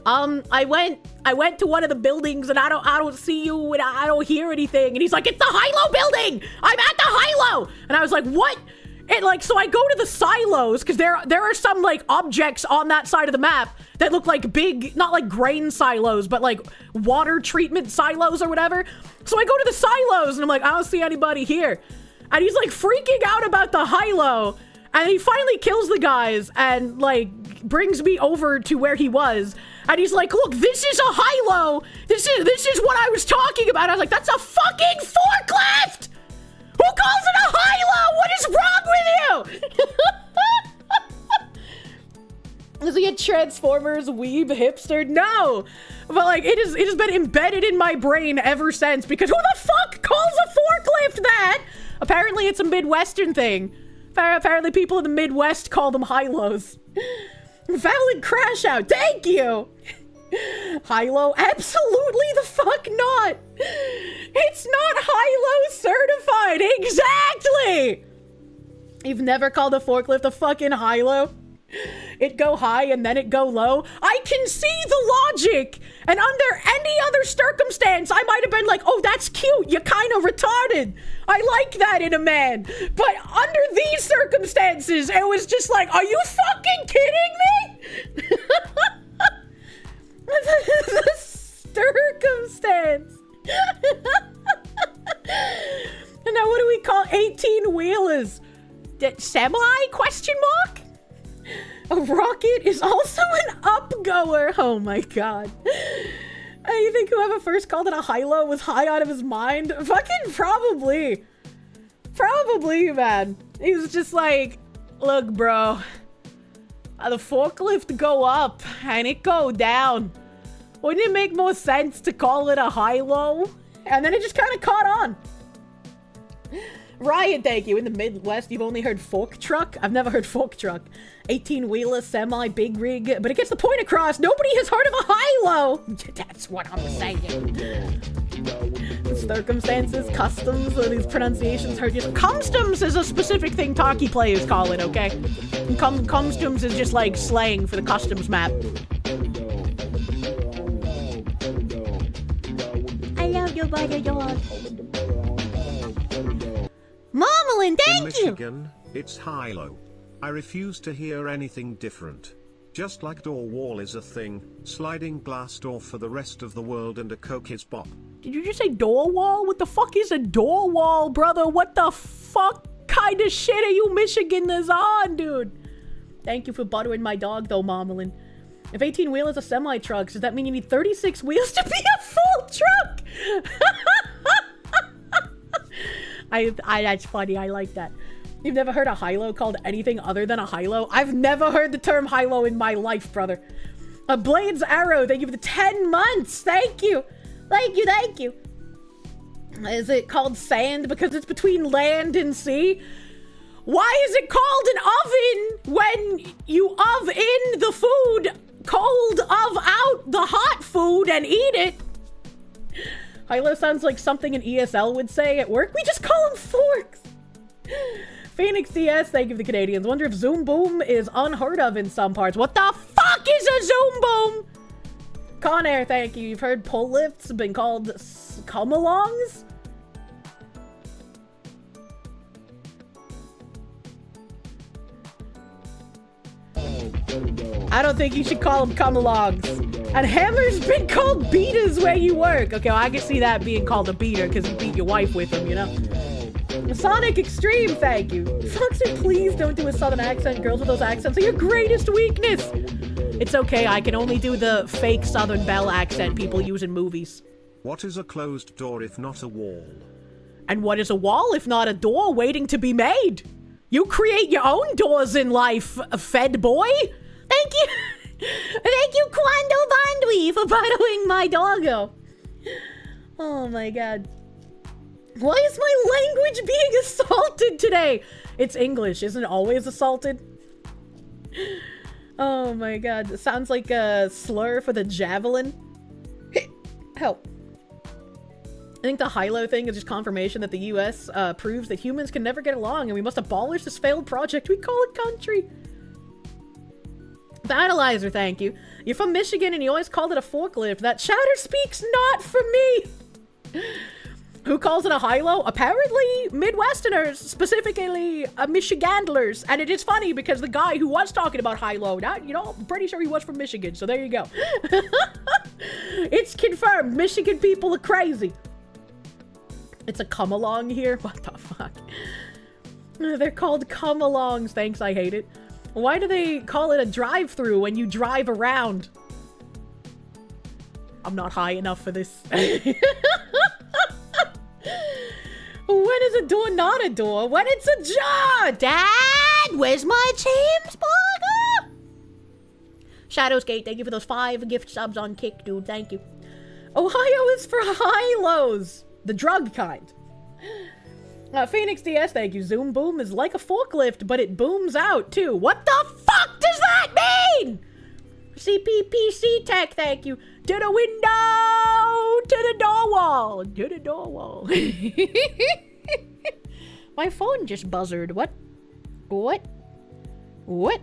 I went to one of the buildings, and I don't see you, and I don't hear anything. And he's like, it's the high-low building! I'm at the high-low! And I was like, what? And like, so I go to the silos, because there are some like objects on that side of the map that look like big, not like grain silos, but like water treatment silos or whatever. So I go to the silos, and I'm like, I don't see anybody here. And he's like freaking out about the high-low, and he finally kills the guys and like brings me over to where he was. And he's like, look, this is a high-low. This is what I was talking about. I was like, that's a fucking forklift! Who calls it a high-low? What is wrong with you? Is he a Transformers weeb hipster? No. But like, it has been embedded in my brain ever since, because who the fuck calls a forklift that? Apparently it's a Midwestern thing. Apparently people in the Midwest call them high-lows. Valid crash out. Thank you. High-low? Absolutely the fuck not. It's not high-low certified. Exactly. You've never called a forklift a fucking high-low? It go high and then it go low? I can see the logic. And under any other circumstance, I might have been like, oh, that's cute. You're kind of retarded. I like that in a man. But under these circumstances, it was just like, are you fucking kidding me? The circumstance. And now what do we call 18-wheelers? Semi? Question mark? A rocket is also an upgoer. Oh my god. You think whoever first called it a high-low was high out of his mind? Fucking probably. Probably, man. He was just like, look, bro. The forklift go up and it go down. Wouldn't it make more sense to call it a high-low? And then it just kind of caught on. Ryan, thank you. In the Midwest, you've only heard fork truck? I've never heard fork truck. 18-wheeler, semi, big rig. But it gets the point across. Nobody has heard of a high-low. That's what I'm saying. The circumstances, customs, these pronunciations hurt you. Customs is a specific thing Talkie players call it, okay? Customs is just like slang for the customs map. I love you, butter dog. Marmalin, thank In you! Michigan, it's high-low. I refuse to hear anything different. Just like door wall is a thing, sliding glass door for the rest of the world and a Coke is bop. Did you just say door wall? What the fuck is a door wall, brother? What the fuck kind of shit are you Michiganers on, dude? Thank you for buttering my dog, though, Marmalin. If 18-wheel is a semi-truck, does that mean you need 36 wheels to be a full truck? That's funny. I like that. You've never heard a high-low called anything other than a high-low? I've never heard the term high-low in my life, brother. A Blades Arrow, thank you for the 10 months. Thank you. Thank you, thank you. Is it called sand because it's between land and sea? Why is it called an oven when you in the food, cold out the hot food and eat it? High-low sounds like something an ESL would say at work. We just call them forks. Phoenix CS, thank you for the Canadians. Wonder if Zoom Boom is unheard of in some parts. What the fuck is a Zoom Boom? Conair, thank you. You've heard pull lifts been called come-alongs? I don't think you should call them come-alongs. And hammer's been called beaters where you work. Okay, well, I can see that being called a beater because you beat your wife with them, you know? Sonic Extreme, thank you. Foxy, please don't do a southern accent. Girls with those accents are your greatest weakness. It's okay, I can only do the fake Southern Belle accent people use in movies. What is a closed door if not a wall? And what is a wall if not a door waiting to be made? You create your own doors in life, Fed boy. Thank you. Thank you, Quando Bandwi, for borrowing my doggo. Oh my god. Why is my language being assaulted today? It's English, isn't it always assaulted? Oh my god. It sounds like a slur for the javelin. Help. I think the Hilo thing is just confirmation that the US proves that humans can never get along and we must abolish this failed project we call it country. Battleizer, thank you. You're from Michigan and you always called it a forklift. That chatter speaks not for me. Who calls it a high-low? Apparently, Midwesterners, specifically Michigandlers. And it is funny because the guy who was talking about high-low, I'm pretty sure he was from Michigan, so there you go. It's confirmed. Michigan people are crazy. It's a come-along here? What the fuck? They're called come-alongs. Thanks, I hate it. Why do they call it a drive-through when you drive around? I'm not high enough for this. When is a door not a door? When it's a jar! Dad, where's my cheeseburger? Shadowsgate, thank you for those 5 gift subs on Kick, dude. Thank you. Ohio is for high-lows. The drug kind. Phoenix DS, thank you. Zoom boom is like a forklift, but it booms out, too. What the fuck does that mean? CPPC Tech, thank you. To the window! To the door wall! To the door wall. My phone just buzzed. What? What? What?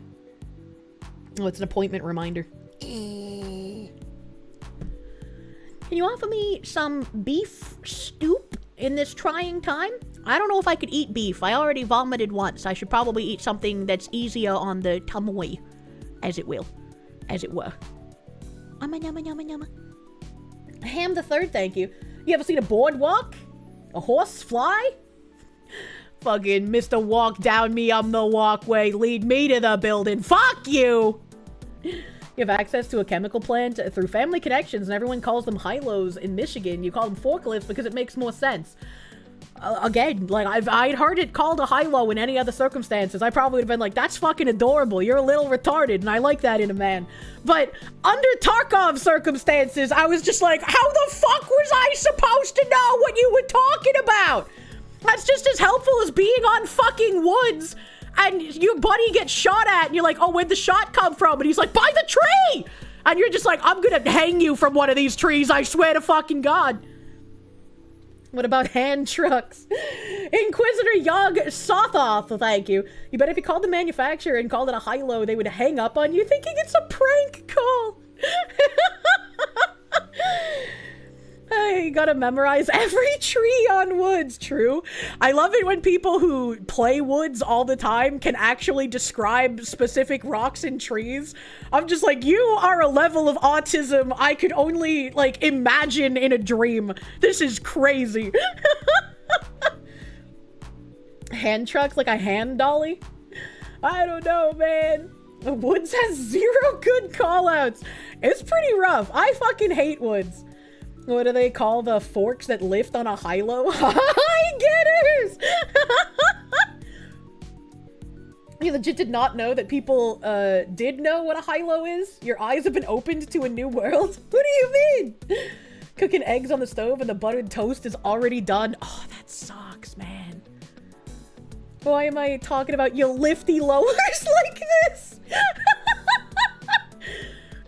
Oh, it's an appointment reminder. Can you offer me some beef soup in this trying time? I don't know if I could eat beef. I already vomited once. I should probably eat something that's easier on the tummy, as it will. As it were. Ham the Third, thank you. You ever seen a boardwalk? A horse fly? Fucking Mr. Walk Down Me, I'm the walkway. Lead me to the building. Fuck you! You have access to a chemical plant through family connections, and everyone calls them high-lows in Michigan. You call them forklifts because it makes more sense. Again, like, I'd heard it called a high-low in any other circumstances. I probably would have been like, that's fucking adorable. You're a little retarded, and I like that in a man. But under Tarkov circumstances, I was just like, how the fuck was I supposed to know what you were talking about? That's just as helpful as being on fucking woods, and your buddy gets shot at, and you're like, oh, where'd the shot come from? And he's like, by the tree! And you're just like, I'm gonna hang you from one of these trees, I swear to fucking God. What about hand trucks? Inquisitor Yog Sothoth, thank you. You bet if you called the manufacturer and called it a high-low, they would hang up on you thinking it's a prank call. I gotta memorize every tree on woods, true. I love it when people who play woods all the time can actually describe specific rocks and trees. I'm just like, you are a level of autism I could only, like, imagine in a dream. This is crazy. Hand trucks, like a hand dolly? I don't know, man. Woods has 0 good callouts. It's pretty rough. I fucking hate woods. What do they call the forks that lift on a high-low? High-getters! You legit did not know that people did know what a high-low is? Your eyes have been opened to a new world? What do you mean? Cooking eggs on the stove and the buttered toast is already done. Oh, that sucks, man. Why am I talking about you lifty lowers like this?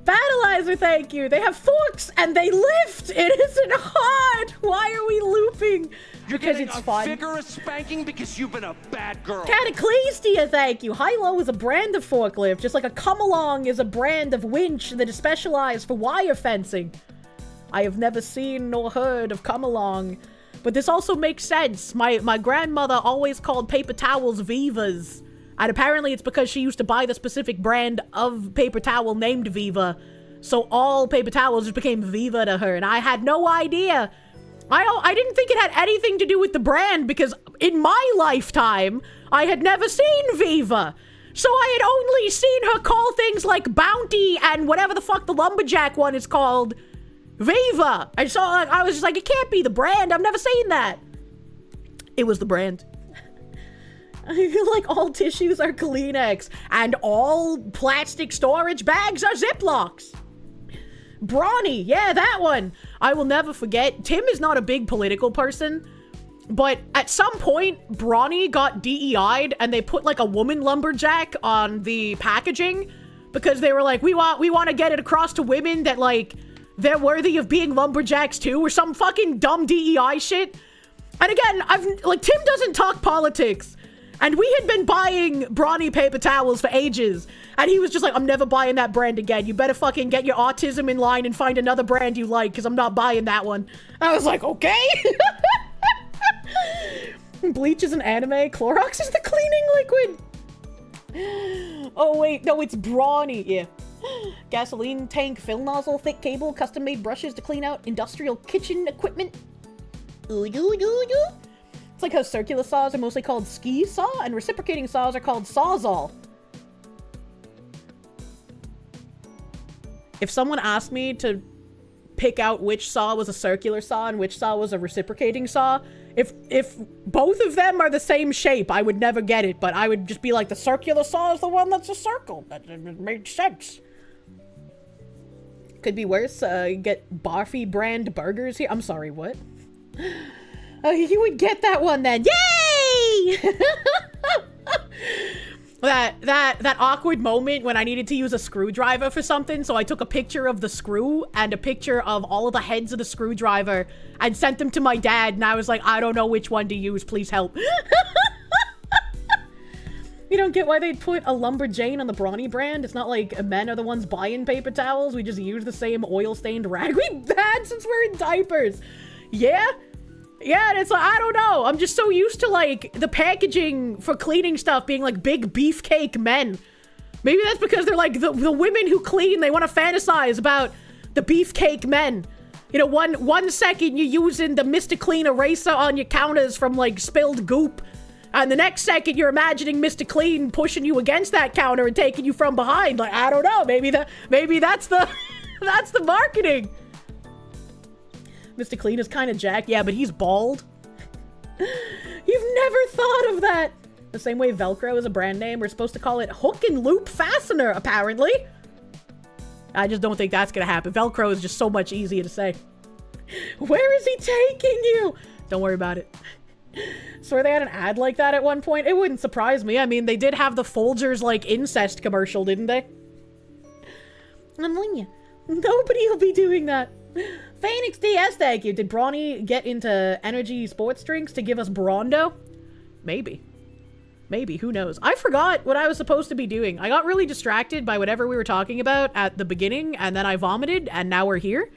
Battleizer, thank you. They have forks and they lift. It isn't hard. Why are we looping? Because it's fun. You're getting a vigorous spanking because you've been a bad girl. Cataclystia, thank you. High-low is a brand of forklift, just like a come-along is a brand of winch that is specialized for wire fencing. I have never seen nor heard of come-along, but this also makes sense. My grandmother always called paper towels Vivas. And apparently it's because she used to buy the specific brand of paper towel named Viva. So all paper towels just became Viva to her. And I had no idea I didn't think it had anything to do with the brand because in my lifetime, I had never seen Viva. So I had only seen her call things like Bounty and whatever the fuck the lumberjack one is called, Viva. And so I was just like, it can't be the brand. I've never seen that. It was the brand. I feel like all tissues are Kleenex and all plastic storage bags are Ziplocs. Brawny, yeah, that one. I will never forget. Tim is not a big political person, but at some point, Brawny got DEI'd and they put like a woman lumberjack on the packaging because they were like, we want to get it across to women that like they're worthy of being lumberjacks too, or some fucking dumb DEI shit. And again, Tim doesn't talk politics. And we had been buying Brawny paper towels for ages. And he was just like, I'm never buying that brand again. You better fucking get your autism in line and find another brand you like, because I'm not buying that one. I was like, okay. Bleach is an anime. Clorox is the cleaning liquid. Oh, wait. No, it's Brawny. Yeah. Gasoline tank, fill nozzle, thick cable, custom-made brushes to clean out industrial kitchen equipment. It's like how circular saws are mostly called ski saw and reciprocating saws are called sawzall. If someone asked me to pick out which saw was a circular saw and which saw was a reciprocating saw, if both of them are the same shape, I would never get it, but I would just be like, the circular saw is the one that's a circle. That made sense. Could be worse. Get Barfy brand burgers here. I'm sorry, what? You would get that one then. Yay! that awkward moment when I needed to use a screwdriver for something, so I took a picture of the screw and a picture of all of the heads of the screwdriver and sent them to my dad, and I was like, I don't know which one to use, please help. You don't get why they'd put a Lumberjane on the Brawny brand? It's not like men are the ones buying paper towels. We just use the same oil-stained rag we've had since we're in diapers. Yeah? Yeah, and it's like, I don't know. I'm just so used to, like, the packaging for cleaning stuff being, like, big beefcake men. Maybe that's because they're, like, the women who clean, they want to fantasize about the beefcake men. You know, one second you're using the Mr. Clean eraser on your counters from, like, spilled goop. And the next second, you're imagining Mr. Clean pushing you against that counter and taking you from behind. Like, I don't know. Maybe that's the that's the marketing. Mr. Clean is kind of jacked. Yeah, but he's bald. You've never thought of that. The same way Velcro is a brand name, we're supposed to call it hook and loop fastener, apparently. I just don't think that's gonna happen. Velcro is just so much easier to say. Where is he taking you? Don't worry about it. Swear they had an ad like that at one point. It wouldn't surprise me. I mean, they did have the Folgers, like, incest commercial, didn't they? I'm telling you, nobody will be doing that. Phoenix DS, thank you. Did Brawny get into energy sports drinks to give us Brondo? Maybe. Maybe, who knows? I forgot what I was supposed to be doing. I got really distracted by whatever we were talking about at the beginning, and then I vomited, and now we're here.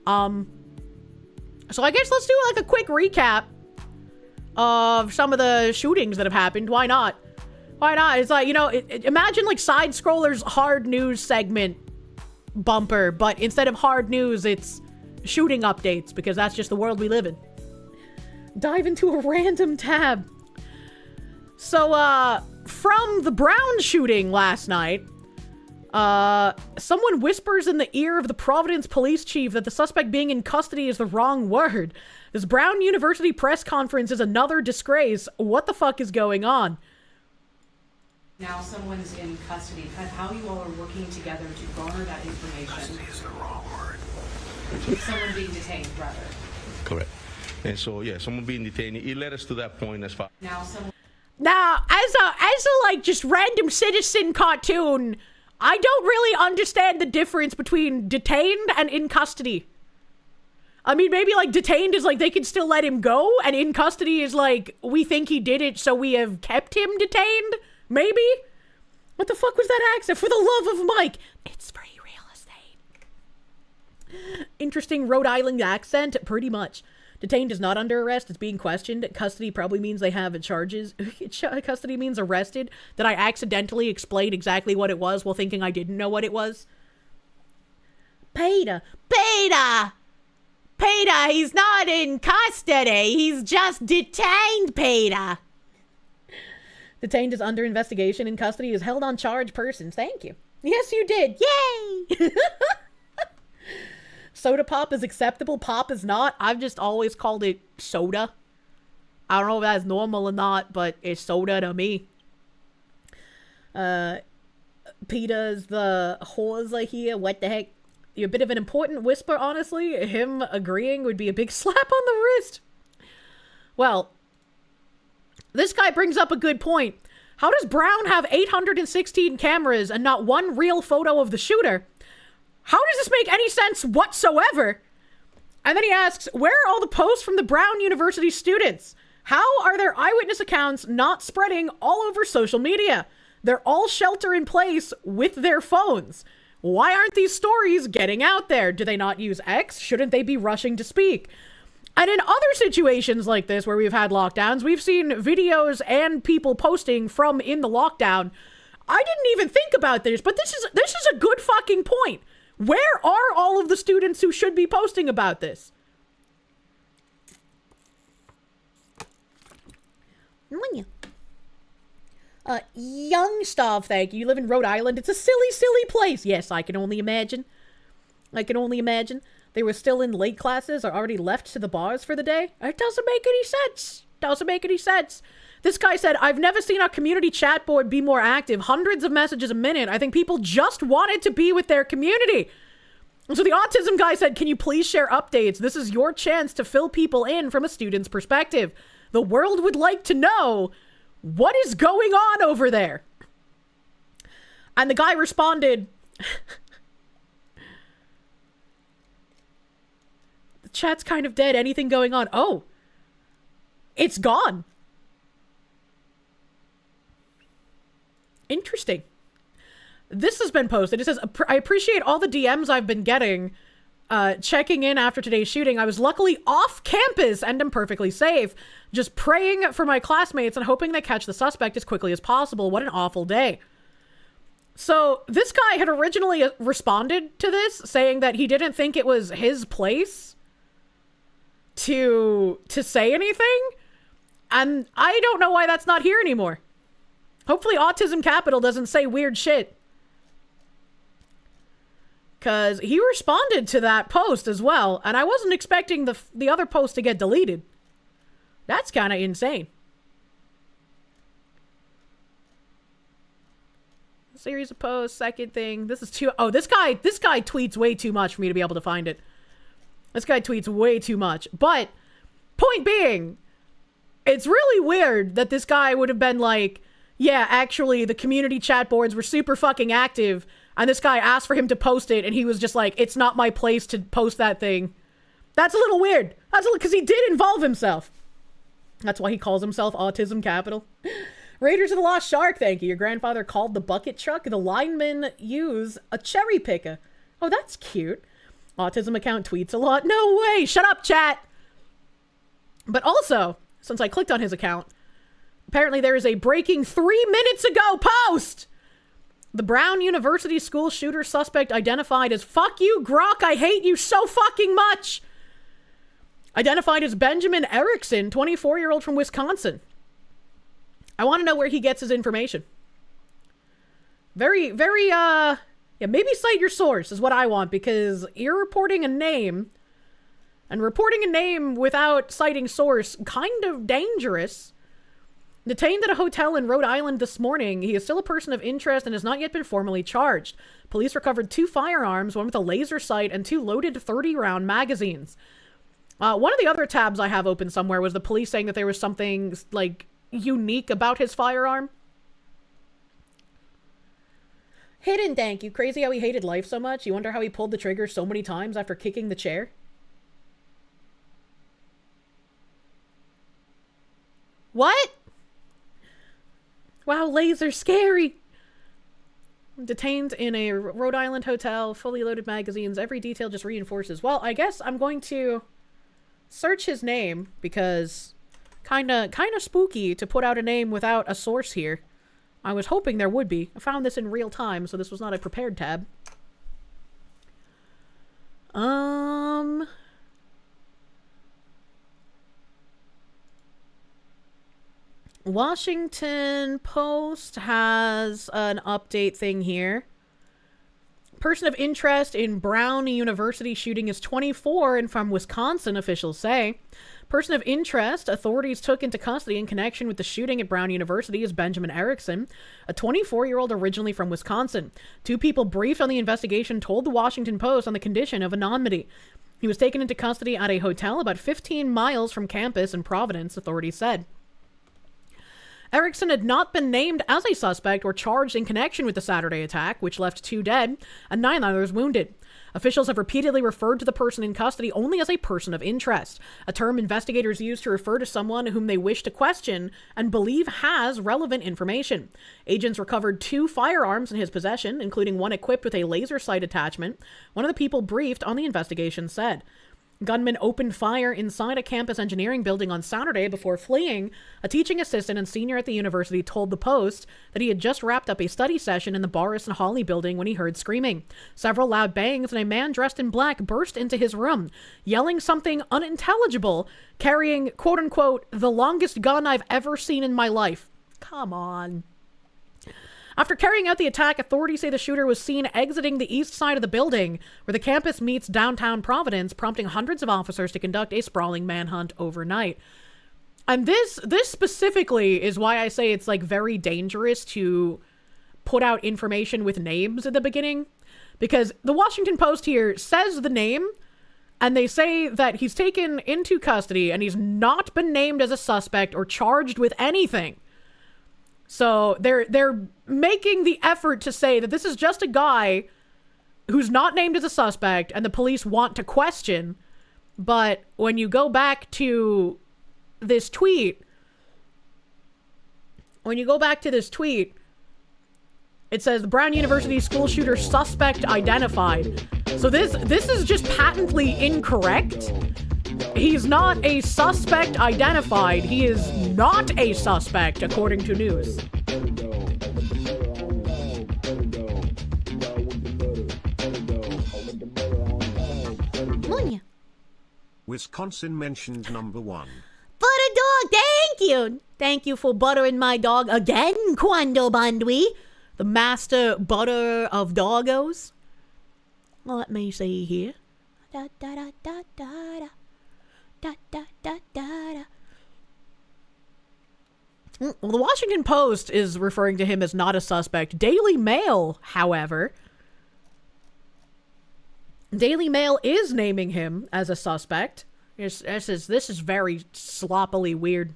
So I guess let's do, like, a quick recap of some of the shootings that have happened. Why not? Why not? It's like, you know, imagine, like, Side Scroller's hard news segment bumper, but instead of hard news, it's shooting updates, because that's just the world we live in. Dive into a random tab. So, from the Brown shooting last night, someone whispers in the ear of the Providence police chief that the suspect being in custody is the wrong word. This Brown University press conference is another disgrace. What the fuck is going on? Now someone's in custody. How you all are working together to garner that information. Custody is the wrong word. Someone being detained, rather. Correct. And so, yeah, someone being detained, it led us to that point as far. Now, as a like just random citizen cartoon, I don't really understand the difference between detained and in custody. I mean, maybe like detained is like they can still let him go, and in custody is like we think he did it, so we have kept him detained. Maybe? What the fuck was that accent? For the love of Mike, it's free real estate. Interesting Rhode Island accent, pretty much. Detained is not under arrest, it's being questioned. Custody probably means they have charges. Custody means arrested. Did I accidentally explain exactly what it was while thinking I didn't know what it was? Peter! Peter, he's not in custody. He's just detained, Peter. Detained is under investigation. In custody is held on charged persons. Thank you. Yes, you did. Yay! Soda pop is acceptable. Pop is not. I've just always called it soda. I don't know if that's normal or not, but it's soda to me. Peter's the whores I hear. What the heck? You're a bit of an important whisper, honestly. Him agreeing would be a big slap on the wrist. Well, this guy brings up a good point. How does Brown have 816 cameras and not one real photo of the shooter? How does this make any sense whatsoever? And then he asks, where are all the posts from the Brown University students? How are their eyewitness accounts not spreading all over social media? They're all shelter in place with their phones. Why aren't these stories getting out there? Do they not use X? Shouldn't they be rushing to speak? And in other situations like this where we've had lockdowns, we've seen videos and people posting from in the lockdown. I didn't even think about this, but this is a good fucking point. Where are all of the students who should be posting about this? Young Stav, thank you. You live in Rhode Island. It's a silly, silly place. Yes, I can only imagine. I can only imagine. They were still in late classes or already left to the bars for the day. It doesn't make any sense. Doesn't make any sense. This guy said, I've never seen our community chat board be more active. Hundreds of messages a minute. I think people just wanted to be with their community. And so the autism guy said, can you please share updates? This is your chance to fill people in from a student's perspective. The world would like to know what is going on over there. And the guy responded, the chat's kind of dead. Anything going on? Oh, it's gone. Interesting. This has been posted. It says, I appreciate all the DMs I've been getting, checking in after today's shooting. I was luckily off campus and am perfectly safe. Just praying for my classmates and hoping they catch the suspect as quickly as possible. What an awful day. So this guy had originally responded to this saying that he didn't think it was his place to say anything. And I don't know why that's not here anymore. Hopefully Autism Capital doesn't say weird shit. Because he responded to that post as well, and I wasn't expecting the other post to get deleted. That's kind of insane. Series of posts, second thing. This is too... Oh, this guy tweets way too much for me to be able to find it. This guy tweets way too much. But, point being, it's really weird that this guy would have been like, yeah, actually, the community chat boards were super fucking active, and this guy asked for him to post it, and he was just like, it's not my place to post that thing. That's a little weird. That's a little... Because he did involve himself. That's why he calls himself Autism Capital. Raiders of the Lost Shark, thank you. Your grandfather called the bucket truck. The linemen use a cherry picker. Oh, that's cute. Autism account tweets a lot. No way. Shut up, chat. But also, since I clicked on his account, apparently there is a breaking 3 minutes ago post. The Brown University school shooter suspect identified as fuck you, Grok, I hate you so fucking much. Identified as Benjamin Erickson, 24-year-old from Wisconsin. I want to know where he gets his information. Very, yeah, maybe cite your source is what I want, because you're reporting a name, and reporting a name without citing source, kind of dangerous. Detained at a hotel in Rhode Island this morning, he is still a person of interest and has not yet been formally charged. Police recovered 2 firearms, one with a laser sight and 2 loaded 30-round magazines. One of the other tabs I have open somewhere was the police saying that there was something, like, unique about his firearm. Hidden, thank you. Crazy how he hated life so much. You wonder how he pulled the trigger so many times after kicking the chair? What? Wow, laser scary. Detained in a Rhode Island hotel, fully loaded magazines. Every detail just reinforces. Well, I guess I'm going to search his name, because kind of spooky to put out a name without a source here. I was hoping there would be. I found this in real time, so this was not a prepared tab. Washington Post has an update thing here. Person of interest in Brown University shooting is 24 and from Wisconsin, officials say. Person of interest authorities took into custody in connection with the shooting at Brown University is Benjamin Erickson, a 24-year-old originally from Wisconsin. 2 people briefed on the investigation told the Washington Post on the condition of anonymity. He was taken into custody at a hotel about 15 miles from campus in Providence, authorities said. Erickson had not been named as a suspect or charged in connection with the Saturday attack, which left 2 dead and 9 others wounded. Officials have repeatedly referred to the person in custody only as a person of interest, a term investigators use to refer to someone whom they wish to question and believe has relevant information. Agents recovered 2 firearms in his possession, including one equipped with a laser sight attachment. One of the people briefed on the investigation said. Gunmen opened fire inside a campus engineering building on Saturday before fleeing. A teaching assistant and senior at the university told the Post that he had just wrapped up a study session in the Boris and Hawley building when he heard screaming. Several loud bangs and a man dressed in black burst into his room, yelling something unintelligible, carrying, quote-unquote, the longest gun I've ever seen in my life. Come on. After carrying out the attack, authorities say the shooter was seen exiting the east side of the building, where the campus meets downtown Providence, prompting hundreds of officers to conduct a sprawling manhunt overnight. And this specifically is why I say it's like very dangerous to put out information with names at the beginning, because the Washington Post here says the name, and they say that he's taken into custody and he's not been named as a suspect or charged with anything. So they're making the effort to say that this is just a guy who's not named as a suspect and the police want to question. But when you go back to this tweet, it says the Brown University school shooter suspect identified. So this is just patently incorrect. He's not a suspect identified. He is not a suspect, according to news. Wisconsin mentioned number 1. Butter dog, thank you. Thank you for buttering my dog again, Quando Bandwi, the master butter of doggos. Let me see here. Da da da da da da. Da, da, da, da, da. Well, the Washington Post is referring to him as not a suspect. Daily Mail, however, Daily Mail is naming him as a suspect. This is very sloppily weird.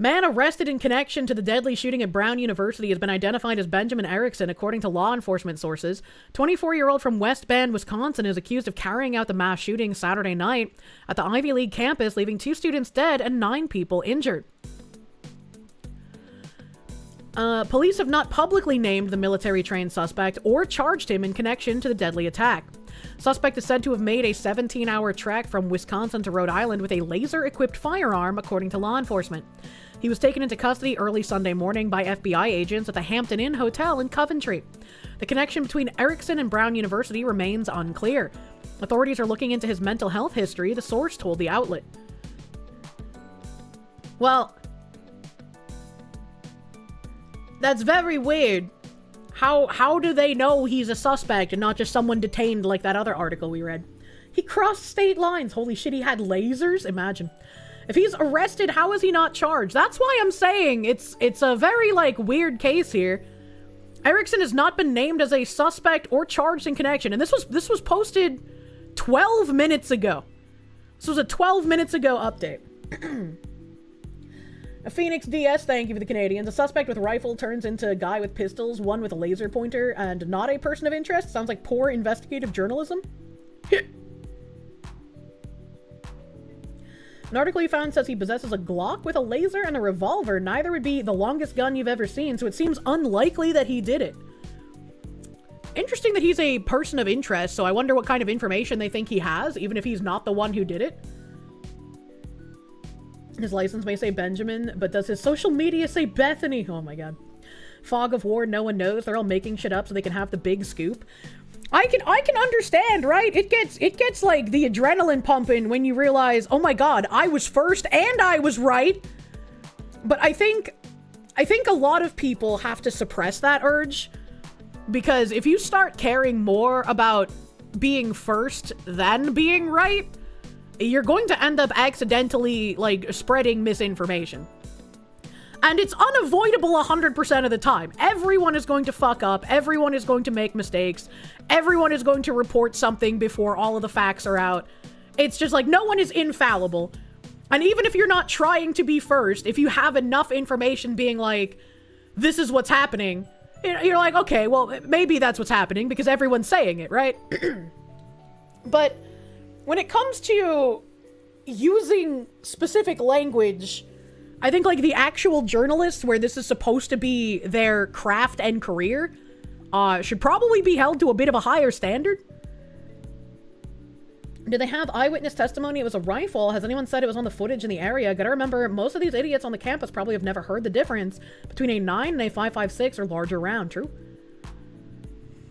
Man arrested in connection to the deadly shooting at Brown University has been identified as Benjamin Erickson, according to law enforcement sources. 24-year-old from West Bend, Wisconsin, is accused of carrying out the mass shooting Saturday night at the Ivy League campus, leaving 2 students dead and 9 people injured. Police have not publicly named the military-trained suspect or charged him in connection to the deadly attack. Suspect is said to have made a 17-hour trek from Wisconsin to Rhode Island with a laser-equipped firearm, according to law enforcement. He was taken into custody early Sunday morning by FBI agents at the Hampton Inn Hotel in Coventry. The connection between Erickson and Brown University remains unclear. Authorities are looking into his mental health history, the source told the outlet. Well, that's very weird. How do they know he's a suspect and not just someone detained like that other article we read? He crossed state lines. Holy shit, he had lasers? Imagine. If he's arrested, how is he not charged? That's why I'm saying it's a very, like, weird case here. Erickson has not been named as a suspect or charged in connection. And this was posted 12 minutes ago. This was a 12 minutes ago update. A Phoenix DS, thank you for the Canadians. A suspect with rifle turns into a guy with pistols, one with a laser pointer, and not a person of interest. Sounds like poor investigative journalism. An article he found says he possesses a Glock with a laser and a revolver. Neither would be the longest gun you've ever seen, so it seems unlikely that he did it. Interesting that he's a person of interest, so I wonder what kind of information they think he has, even if he's not the one who did it. His license may say Benjamin, but does his social media say Bethany? Oh my god. Fog of war, no one knows. They're all making shit up so they can have the big scoop. I can understand, right? It gets like the adrenaline pumping when you realize, oh my god, I was first and I was right. But I think a lot of people have to suppress that urge, because if you start caring more about being first than being right, you're going to end up accidentally, like, spreading misinformation. And it's unavoidable 100% of the time. Everyone is going to fuck up. Everyone is going to make mistakes. Everyone is going to report something before all of the facts are out. It's just like, no one is infallible. And even if you're not trying to be first, if you have enough information being like, this is what's happening, you're like, okay, well, maybe that's what's happening because everyone's saying it, right? But when it comes to using specific language, I think, like, the actual journalists, where this is supposed to be their craft and career, should probably be held to a bit of a higher standard. Do they have eyewitness testimony? It was a rifle. Has anyone said it was on the footage in the area? Gotta remember, most of these idiots on the campus probably have never heard the difference between a 9 and a 5.56 or larger round. True.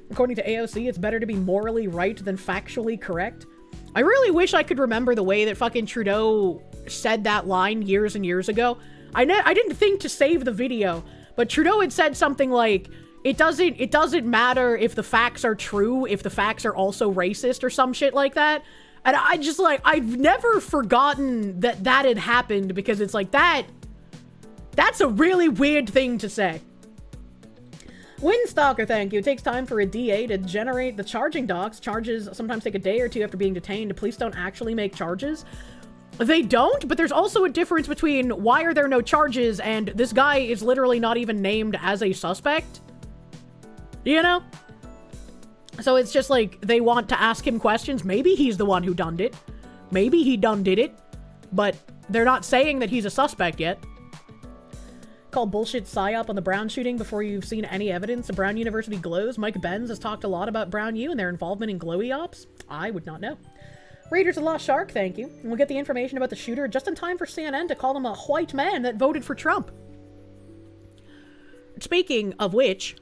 According to AOC, it's better to be morally right than factually correct. I really wish I could remember the way that fucking Trudeau said that line years and years ago. I didn't think to save the video, but Trudeau had said something like, it doesn't matter if the facts are true, if the facts are also racist or some shit like that. And I just, like, I've never forgotten that had happened, because it's like, that's a really weird thing to say. Windstalker, thank you. It takes time for a DA to generate the charging docs. Charges sometimes take a day or two after being detained. Police don't actually make charges. They don't, but there's also a difference between why are there no charges and this guy is literally not even named as a suspect. You know? So it's just like, they want to ask him questions. Maybe he's the one who done it. Maybe he done did it. But they're not saying that he's a suspect yet. Call bullshit psyop on the Brown shooting before you've seen any evidence. The Brown University glows. Mike Benz has talked a lot about Brown U and their involvement in glowy ops. I would not know. Raiders of the Lost Shark, thank you. And we'll get the information about the shooter just in time for CNN to call him a white man that voted for Trump. Speaking of which,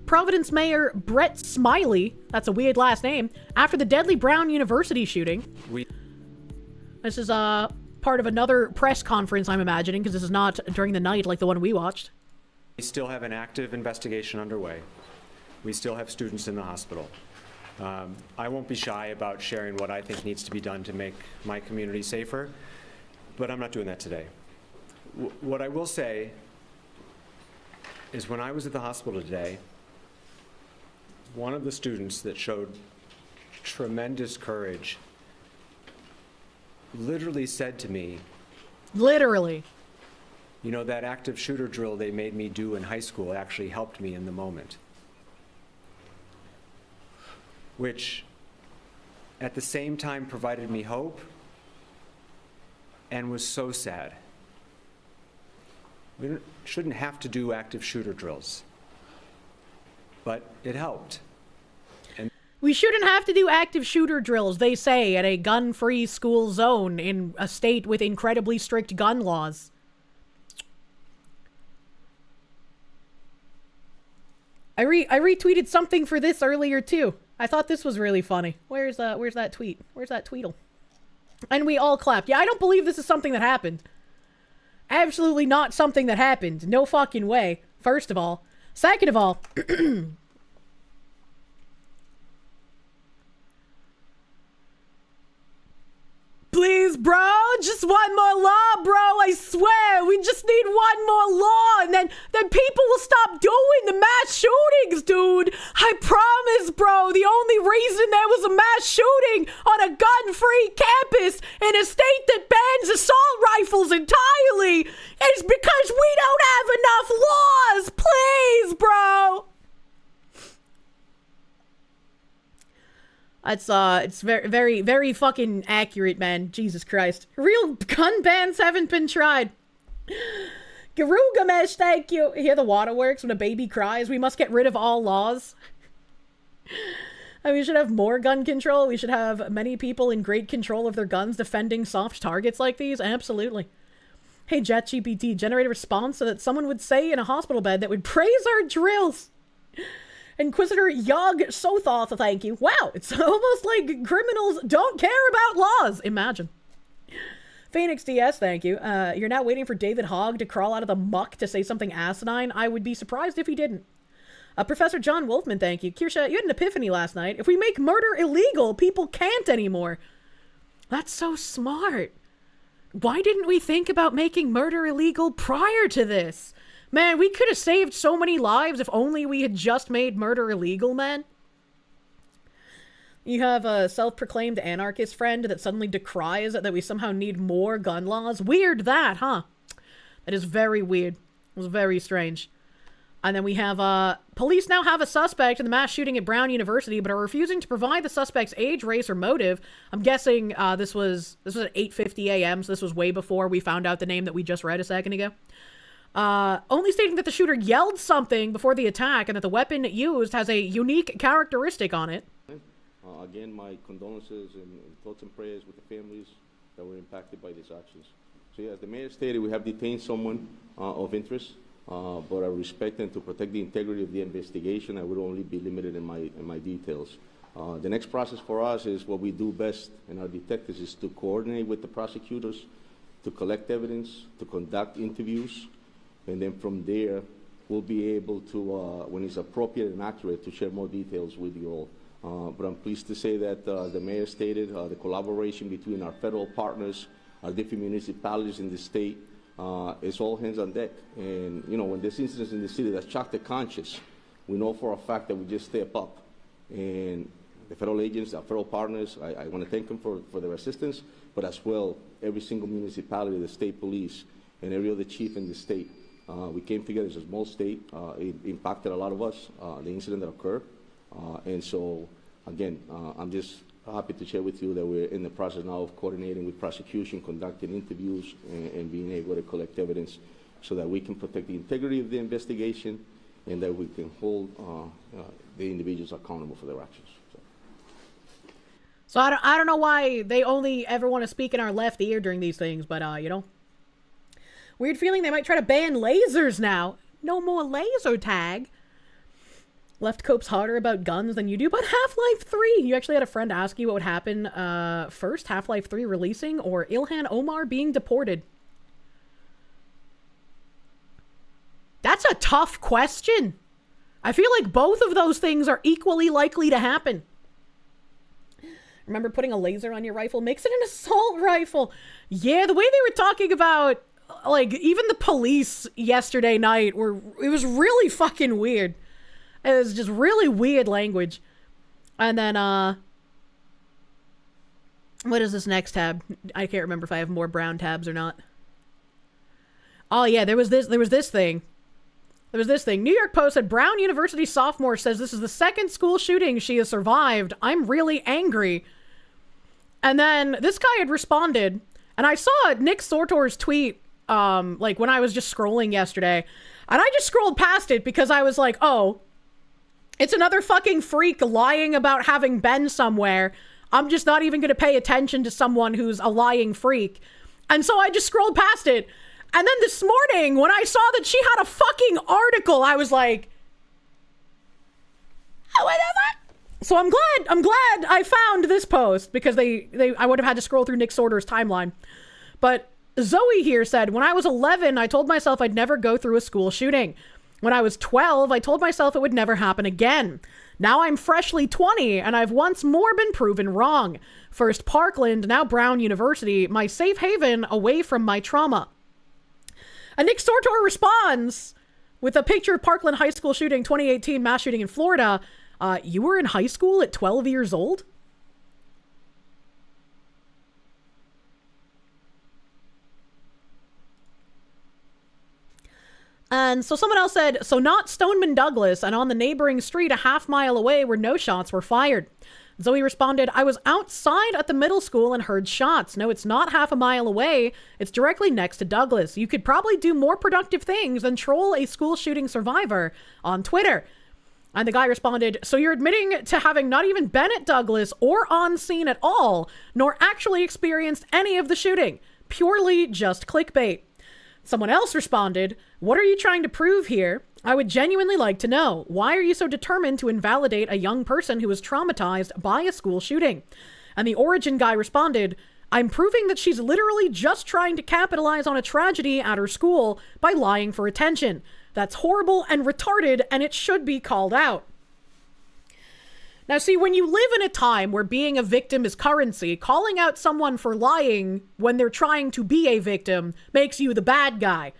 Providence Mayor Brett Smiley, that's a weird last name, after the deadly Brown University shooting. This is part of another press conference, I'm imagining, because this is not during the night like the one we watched. We still have an active investigation underway. We still have students in the hospital. I won't be shy about sharing what I think needs to be done to make my community safer, but I'm not doing that today. What I will say is, when I was at the hospital today, one of the students that showed tremendous courage literally said to me, literally, you know, that active shooter drill they made me do in high school actually helped me in the moment. Which at the same time provided me hope and was so sad. We shouldn't have to do active shooter drills, but it helped. And we shouldn't have to do active shooter drills, they say, at a gun-free school zone in a state with incredibly strict gun laws. I retweeted something for this earlier too. I thought this was really funny. Where's that tweet? Where's that tweetle? And we all clapped. Yeah, I don't believe this is something that happened. Absolutely not something that happened. No fucking way. First of all. Second of all, please, bro, just one more law, bro, I swear, we just need one more law, and then people will stop doing the mass shootings, dude. I promise, bro, the only reason there was a mass shooting on a gun-free campus in a state that bans assault rifles entirely is because we don't have enough laws. Please, bro. It's very, very, very fucking accurate, man. Jesus Christ. Real gun bans haven't been tried. Garugamesh, thank you. Hear the waterworks when a baby cries. We must get rid of all laws. And we should have more gun control. We should have many people in great control of their guns defending soft targets like these. Absolutely. Hey, ChatGPT, generate a response so that someone would say in a hospital bed that would praise our drills. Inquisitor Yog Sothoth, thank you. Wow, it's almost like criminals don't care about laws. Imagine. Phoenix DS, thank you. You're now waiting for David Hogg to crawl out of the muck to say something asinine. I would be surprised if he didn't. Professor John Wolfman, thank you. Kirsche, you had an epiphany last night. If we make murder illegal, people can't anymore. That's so smart. Why didn't we think about making murder illegal prior to this? Man, we could have saved so many lives if only we had just made murder illegal, man. You have a self-proclaimed anarchist friend that suddenly decries that we somehow need more gun laws. Weird that, huh? That is very weird. It was very strange. And then we have, police now have a suspect in the mass shooting at Brown University, but are refusing to provide the suspect's age, race, or motive. I'm guessing, this was at 8:50 a.m., so this was way before we found out the name that we just read a second ago. Only stating that the shooter yelled something before the attack and that the weapon used has a unique characteristic on it. Again, my condolences and thoughts and prayers with the families that were impacted by these actions. So yeah, as the mayor stated, we have detained someone of interest. But I respect and to protect the integrity of the investigation, I would only be limited in my details. The next process for us is what we do best, and our detectives is to coordinate with the prosecutors, to collect evidence, to conduct interviews, and then from there, we'll be able to, when it's appropriate and accurate, to share more details with you all. But I'm pleased to say that the mayor stated the collaboration between our federal partners, our different municipalities in the state, it's all hands on deck. And, you know, when there's incidents in the city that shock the conscience, we know for a fact that we just step up. And the federal agents, our federal partners, I want to thank them for their assistance, but as well, every single municipality, the state police, and every other chief in the state. We came together as a small state. It impacted a lot of us, the incident that occurred. And so, again, I'm just happy to share with you that we're in the process now of coordinating with prosecution, conducting interviews, and being able to collect evidence so that we can protect the integrity of the investigation and that we can hold the individuals accountable for their actions. So I don't know why they only ever want to speak in our left ear during these things, but, you know. Weird feeling they might try to ban lasers now. No more laser tag. Left copes harder about guns than you do, but Half-Life 3. You actually had a friend ask you what would happen first, Half-Life 3 releasing or Ilhan Omar being deported. That's a tough question. I feel like both of those things are equally likely to happen. Remember putting a laser on your rifle? Makes it an assault rifle. Yeah, the way they were talking about, like, even the police yesterday night, it was really fucking weird. It was just really weird language. And then, what is this next tab? I can't remember if I have more brown tabs or not. Oh yeah, there was this thing. New York Post said Brown University sophomore says this is the second school shooting she has survived. I'm really angry. And then this guy had responded, and I saw Nick Sortor's tweet, like when I was just scrolling yesterday, and I just scrolled past it because I was like, oh, it's another fucking freak lying about having been somewhere. I'm just not even going to pay attention to someone who's a lying freak. And so I just scrolled past it. And then this morning, when I saw that she had a fucking article, I was like, oh, whatever. So I'm glad I found this post because I would have had to scroll through Nick Sorter's timeline. But Zoe here said, when I was 11, I told myself I'd never go through a school shooting. When I was 12, I told myself it would never happen again. Now I'm freshly 20, and I've once more been proven wrong. First Parkland, now Brown University, my safe haven away from my trauma. And Nick Sortor responds with a picture of Parkland High School shooting, 2018 mass shooting in Florida. You were in high school at 12 years old? And so someone else said, so not Stoneman Douglas, and on the neighboring street a half-mile away where no shots were fired. Zoe responded, I was outside at the middle school and heard shots. No, it's not half a mile away. It's directly next to Douglas. You could probably do more productive things than troll a school shooting survivor on Twitter. And the guy responded, so you're admitting to having not even been at Douglas or on scene at all, nor actually experienced any of the shooting. Purely just clickbait. Someone else responded, what are you trying to prove here? I would genuinely like to know, why are you so determined to invalidate a young person who was traumatized by a school shooting? And the Origin guy responded, I'm proving that she's literally just trying to capitalize on a tragedy at her school by lying for attention. That's horrible and retarded, and it should be called out. Now, see, when you live in a time where being a victim is currency, calling out someone for lying when they're trying to be a victim makes you the bad guy.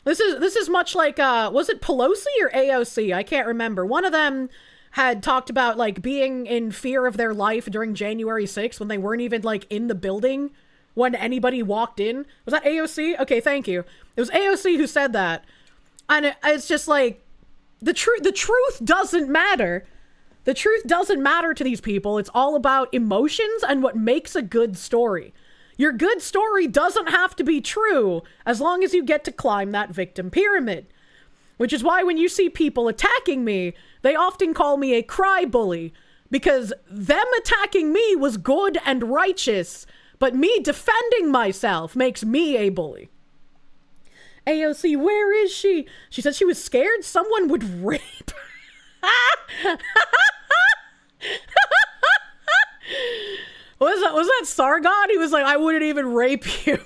This is much like, was it Pelosi or AOC? I can't remember. One of them had talked about, like, being in fear of their life during January 6th when they weren't even, like, in the building when anybody walked in. Was that AOC? Okay, thank you. It was AOC who said that. And it's just like, the truth doesn't matter. The truth doesn't matter to these people. It's all about emotions and what makes a good story. Your good story doesn't have to be true as long as you get to climb that victim pyramid. Which is why when you see people attacking me, they often call me a cry bully, because them attacking me was good and righteous, but me defending myself makes me a bully. AOC, where is she? She said she was scared someone would rape her. Was that Sargon? He was like, I wouldn't even rape you.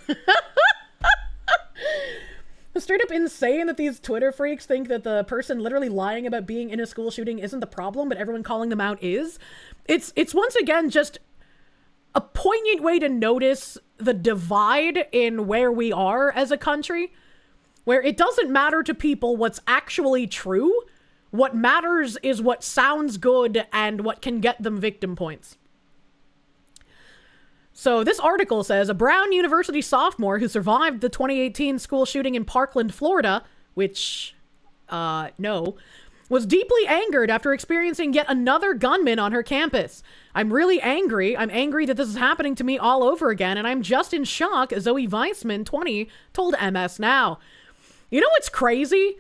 It's straight up insane that these Twitter freaks think that the person literally lying about being in a school shooting isn't the problem, but everyone calling them out is. It's once again just a poignant way to notice the divide in where we are as a country, where it doesn't matter to people what's actually true. What matters is what sounds good and what can get them victim points. So this article says, a Brown University sophomore who survived the 2018 school shooting in Parkland, Florida, which, no, was deeply angered after experiencing yet another gunman on her campus. I'm really angry. I'm angry that this is happening to me all over again, and I'm just in shock, Zoe Weissman, 20, told MS Now. You know what's crazy?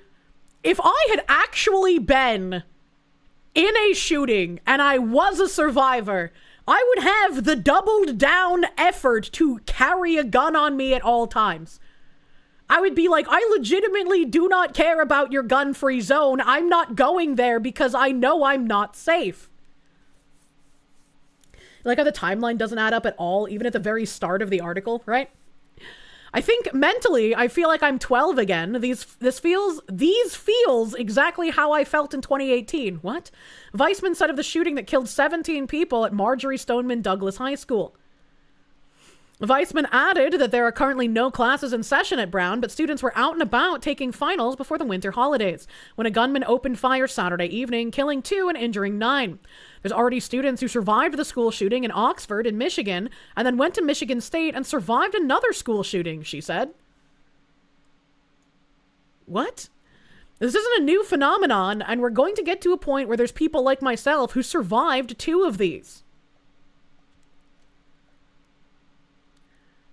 If I had actually been in a shooting and I was a survivor, I would have the doubled down effort to carry a gun on me at all times. I would be like, I legitimately do not care about your gun-free zone. I'm not going there because I know I'm not safe. Like how the timeline doesn't add up at all, even at the very start of the article, right? I think mentally, I feel like I'm 12 again. These feels exactly how I felt in 2018. What? Weissman said of the shooting that killed 17 people at Marjorie Stoneman Douglas High School. Weissman added that there are currently no classes in session at Brown, but students were out and about taking finals before the winter holidays when a gunman opened fire Saturday evening, killing 2 and injuring 9. There's already students who survived the school shooting in Oxford in Michigan and then went to Michigan State and survived another school shooting, she said. What? This isn't a new phenomenon, and we're going to get to a point where there's people like myself who survived 2 of these.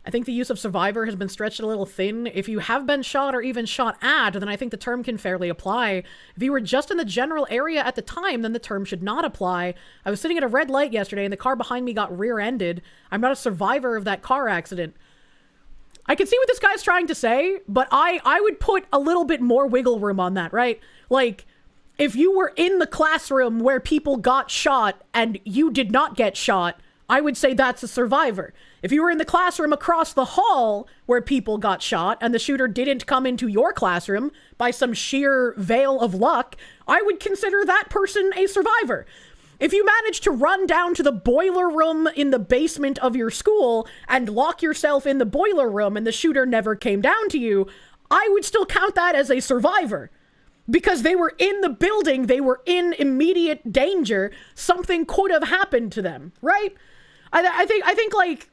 I think the use of survivor has been stretched a little thin. If you have been shot or even shot at, then I think the term can fairly apply. If you were just in the general area at the time, then the term should not apply. I was sitting at a red light yesterday and the car behind me got rear-ended. I'm not a survivor of that car accident. I can see what this guy's trying to say, but I would put a little bit more wiggle room on that, right? Like, if you were in the classroom where people got shot and you did not get shot, I would say that's a survivor. If you were in the classroom across the hall where people got shot and the shooter didn't come into your classroom by some sheer veil of luck, I would consider that person a survivor. If you managed to run down to the boiler room in the basement of your school and lock yourself in the boiler room and the shooter never came down to you, I would still count that as a survivor. Because they were in the building, they were in immediate danger, something could have happened to them, right? I think like,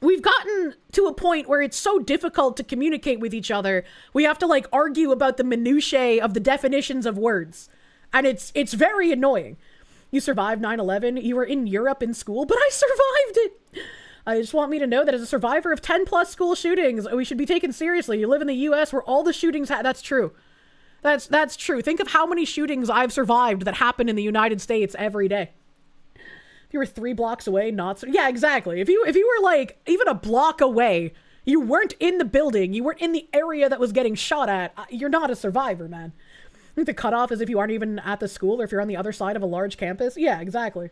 we've gotten to a point where it's so difficult to communicate with each other. We have to like argue about the minutiae of the definitions of words. And it's very annoying. You survived 9/11, you were in Europe in school, but I survived it. I just want me to know that as a survivor of 10 plus school shootings, we should be taken seriously. You live in the US where all the shootings, that's true. That's true. Think of how many shootings I've survived that happen in the United States every day. If you were 3 blocks away, yeah, exactly. If you were like even a block away, you weren't in the building, you weren't in the area that was getting shot at, you're not a survivor, man. The cutoff is if you aren't even at the school or if you're on the other side of a large campus. Yeah, exactly.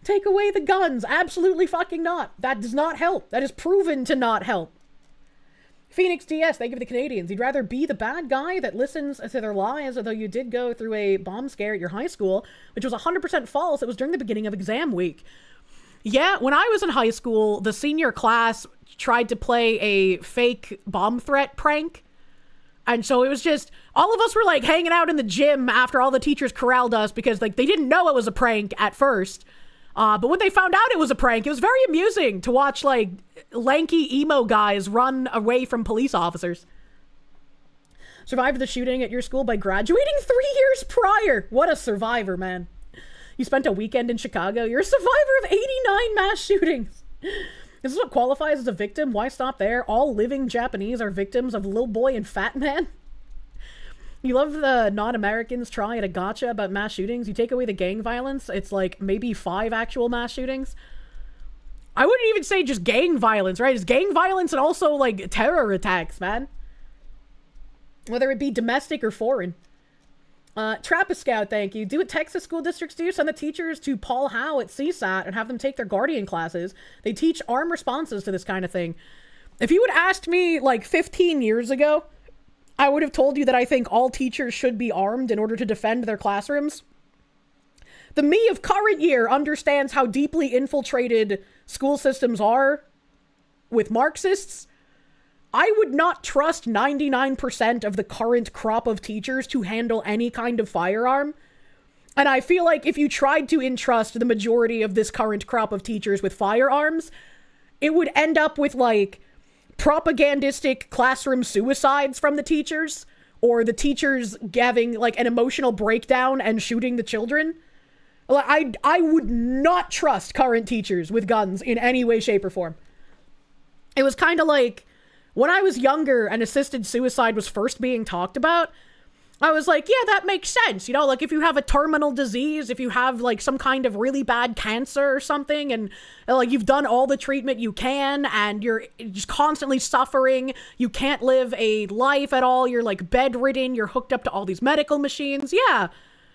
Take away the guns. Absolutely fucking not. That does not help. That is proven to not help. Phoenix DS, thank you for the Canadians. You'd rather be the bad guy that listens to their lies, although you did go through a bomb scare at your high school, which was 100% false. It was during the beginning of exam week. Yeah, when I was in high school, the senior class tried to play a fake bomb threat prank. And so it was just, all of us were like hanging out in the gym after all the teachers corralled us because like they didn't know it was a prank at first. But when they found out it was a prank, it was very amusing to watch like lanky emo guys run away from police officers. Survived the shooting at your school by graduating 3 years prior. What a survivor, man. You spent a weekend in Chicago. You're a survivor of 89 mass shootings. This is what qualifies as a victim. Why stop there? All living Japanese are victims of Lil Boy and Fat Man. You love the non-Americans try at a gotcha about mass shootings. You take away the gang violence, it's like maybe 5 actual mass shootings. I wouldn't even say just gang violence, right? It's gang violence and also like terror attacks, man. Whether it be domestic or foreign. Trappist Scout, thank you. Do what Texas school districts do. Send the teachers to Paul Howe at CSAT and have them take their Guardian classes. They teach armed responses to this kind of thing. If you would asked me like 15 years ago, I would have told you that I think all teachers should be armed in order to defend their classrooms. The me of current year understands how deeply infiltrated school systems are with Marxists. I would not trust 99% of the current crop of teachers to handle any kind of firearm. And I feel like if you tried to entrust the majority of this current crop of teachers with firearms, it would end up with like propagandistic classroom suicides from the teachers, or the teachers having like an emotional breakdown and shooting the children. I would not trust current teachers with guns in any way, shape, or form. It was kind of like when I was younger and assisted suicide was first being talked about, I was like, yeah, that makes sense. You know, like if you have a terminal disease, if you have like some kind of really bad cancer or something, and like you've done all the treatment you can and you're just constantly suffering, you can't live a life at all, you're like bedridden, you're hooked up to all these medical machines. Yeah,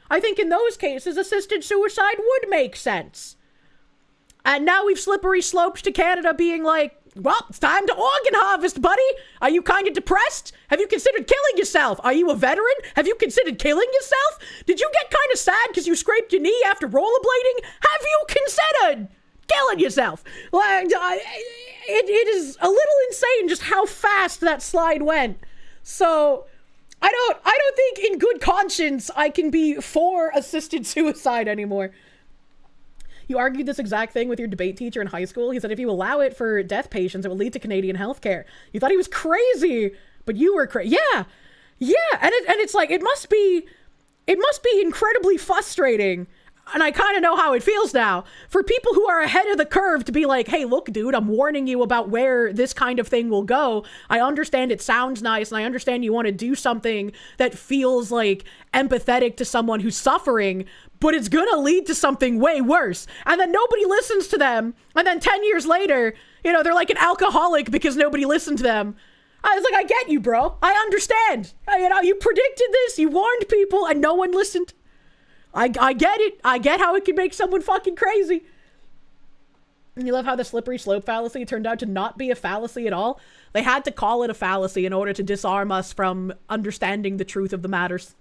I think in those cases, assisted suicide would make sense. And now we've slippery sloped to Canada being like, well, it's time to organ harvest, buddy. Are you kind of depressed? Have you considered killing yourself? Are you a veteran? Have you considered killing yourself? Did you get kind of sad because you scraped your knee after rollerblading? Have you considered killing yourself? Like, it is a little insane just how fast that slide went. So I don't think in good conscience I can be for assisted suicide anymore. You argued this exact thing with your debate teacher in high school. He said if you allow it for death patients, it will lead to Canadian healthcare. You thought he was crazy, but you were crazy. Yeah, and it's like it must be incredibly frustrating. And I kind of know how it feels now for people who are ahead of the curve to be like, hey, look, dude, I'm warning you about where this kind of thing will go. I understand it sounds nice, and I understand you want to do something that feels like empathetic to someone who's suffering, but it's going to lead to something way worse. And then nobody listens to them. And then 10 years later, you know, they're like an alcoholic because nobody listened to them. I was like, I get you, bro. I understand. You know, you predicted this. You warned people and no one listened. I get it. I get how it can make someone fucking crazy. And you love how the slippery slope fallacy turned out to not be a fallacy at all. They had to call it a fallacy in order to disarm us from understanding the truth of the matters.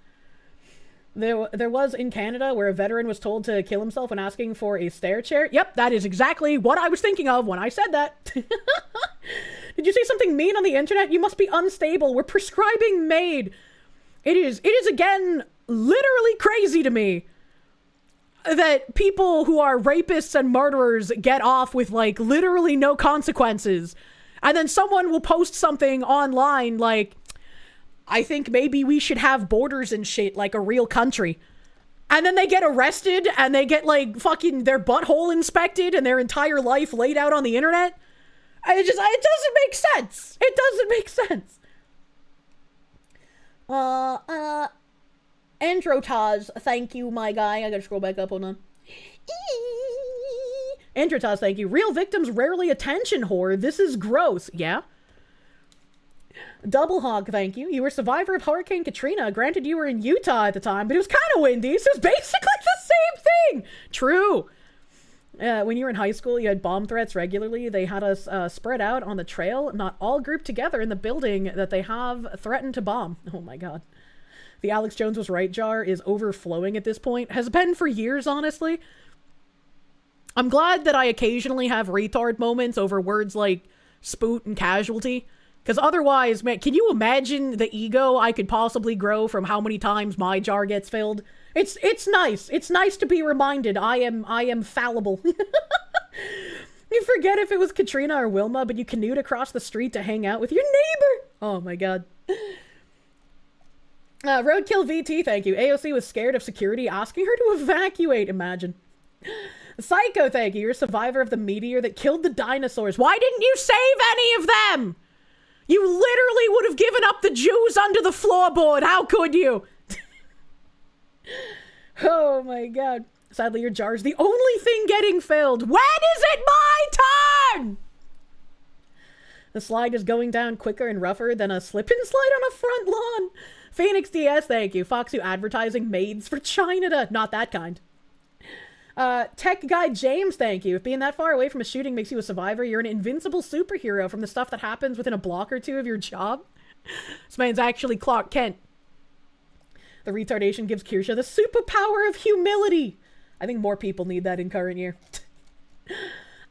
There was in Canada where a veteran was told to kill himself when asking for a stair chair. Yep, that is exactly what I was thinking of when I said that. Did you say something mean on the internet? You must be unstable. We're prescribing MAID. It is again literally crazy to me that people who are rapists and murderers get off with like literally no consequences. And then someone will post something online like, I think maybe we should have borders and shit like a real country. And then they get arrested and they get like fucking their butthole inspected and their entire life laid out on the internet. It doesn't make sense. It doesn't make sense. Androtaz, thank you, my guy. I gotta scroll back up, hold on. Androtaz, thank you. Real victims rarely attention whore. This is gross. Yeah? Double hog, thank you. You were a survivor of Hurricane Katrina. Granted, you were in Utah at the time, but it was kind of windy, so it's basically the same thing. True. When you were in high school, you had bomb threats regularly. They had us spread out on the trail, not all grouped together in the building that they have threatened to bomb. Oh my god. The Alex Jones was right jar is overflowing at this point. Has been for years, honestly. I'm glad that I occasionally have retard moments over words like spoot and casualty. Because otherwise, man, can you imagine the ego I could possibly grow from how many times my jar gets filled? It's nice. It's nice to be reminded I am fallible. You forget if it was Katrina or Wilma, but you canoed across the street to hang out with your neighbor. Oh my god. Roadkill VT, thank you. AOC was scared of security asking her to evacuate. Imagine. Psycho, thank you. You're a survivor of the meteor that killed the dinosaurs. Why didn't you save any of them? You literally would have given up the Jews under the floorboard. How could you? Oh my god. Sadly, your jar's the only thing getting filled. When is it my turn? The slide is going down quicker and rougher than a slip and slide on a front lawn. Phoenix DS, thank you. Foxu advertising maids for China. Not that kind. Tech guy James, thank you. If being that far away from a shooting makes you a survivor, you're an invincible superhero from the stuff that happens within a block or two of your job. This man's actually Clark Kent. The retardation gives Kirsche the superpower of humility. I think more people need that in current year.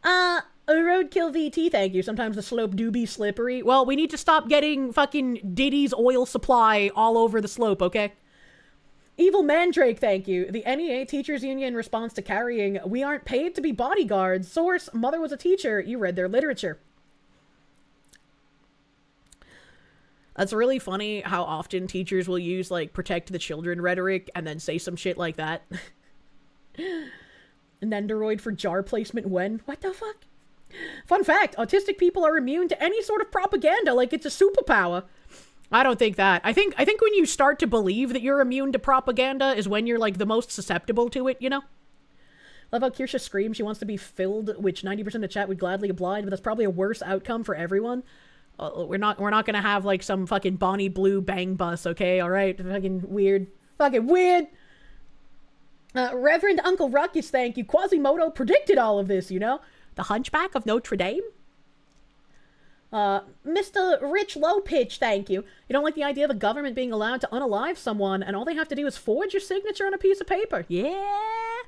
Roadkill VT, thank you. Sometimes the slope do be slippery. Well, we need to stop getting fucking Diddy's oil supply all over the slope, okay? Evil Mandrake, thank you. The NEA Teachers Union response to carrying, we aren't paid to be bodyguards. Source, mother was a teacher. You read their literature. That's really funny how often teachers will use, like, protect the children rhetoric and then say some shit like that. Nendoroid for jar placement when? What the fuck? Fun fact, autistic people are immune to any sort of propaganda like it's a superpower. I don't think that. I think when you start to believe that you're immune to propaganda is when you're, like, the most susceptible to it, you know? Love how Kirsche screams she wants to be filled, which 90% of chat would gladly oblige, but that's probably a worse outcome for everyone. We're not gonna have, like, some fucking Bonnie Blue bang bus, okay? Alright? Fucking weird. Fucking weird! Reverend Uncle Ruckus, thank you. Quasimodo predicted all of this, you know? The Hunchback of Notre Dame? Mr. Rich Lowpitch, thank you. You don't like the idea of the government being allowed to unalive someone and all they have to do is forge your signature on a piece of paper. Yeah?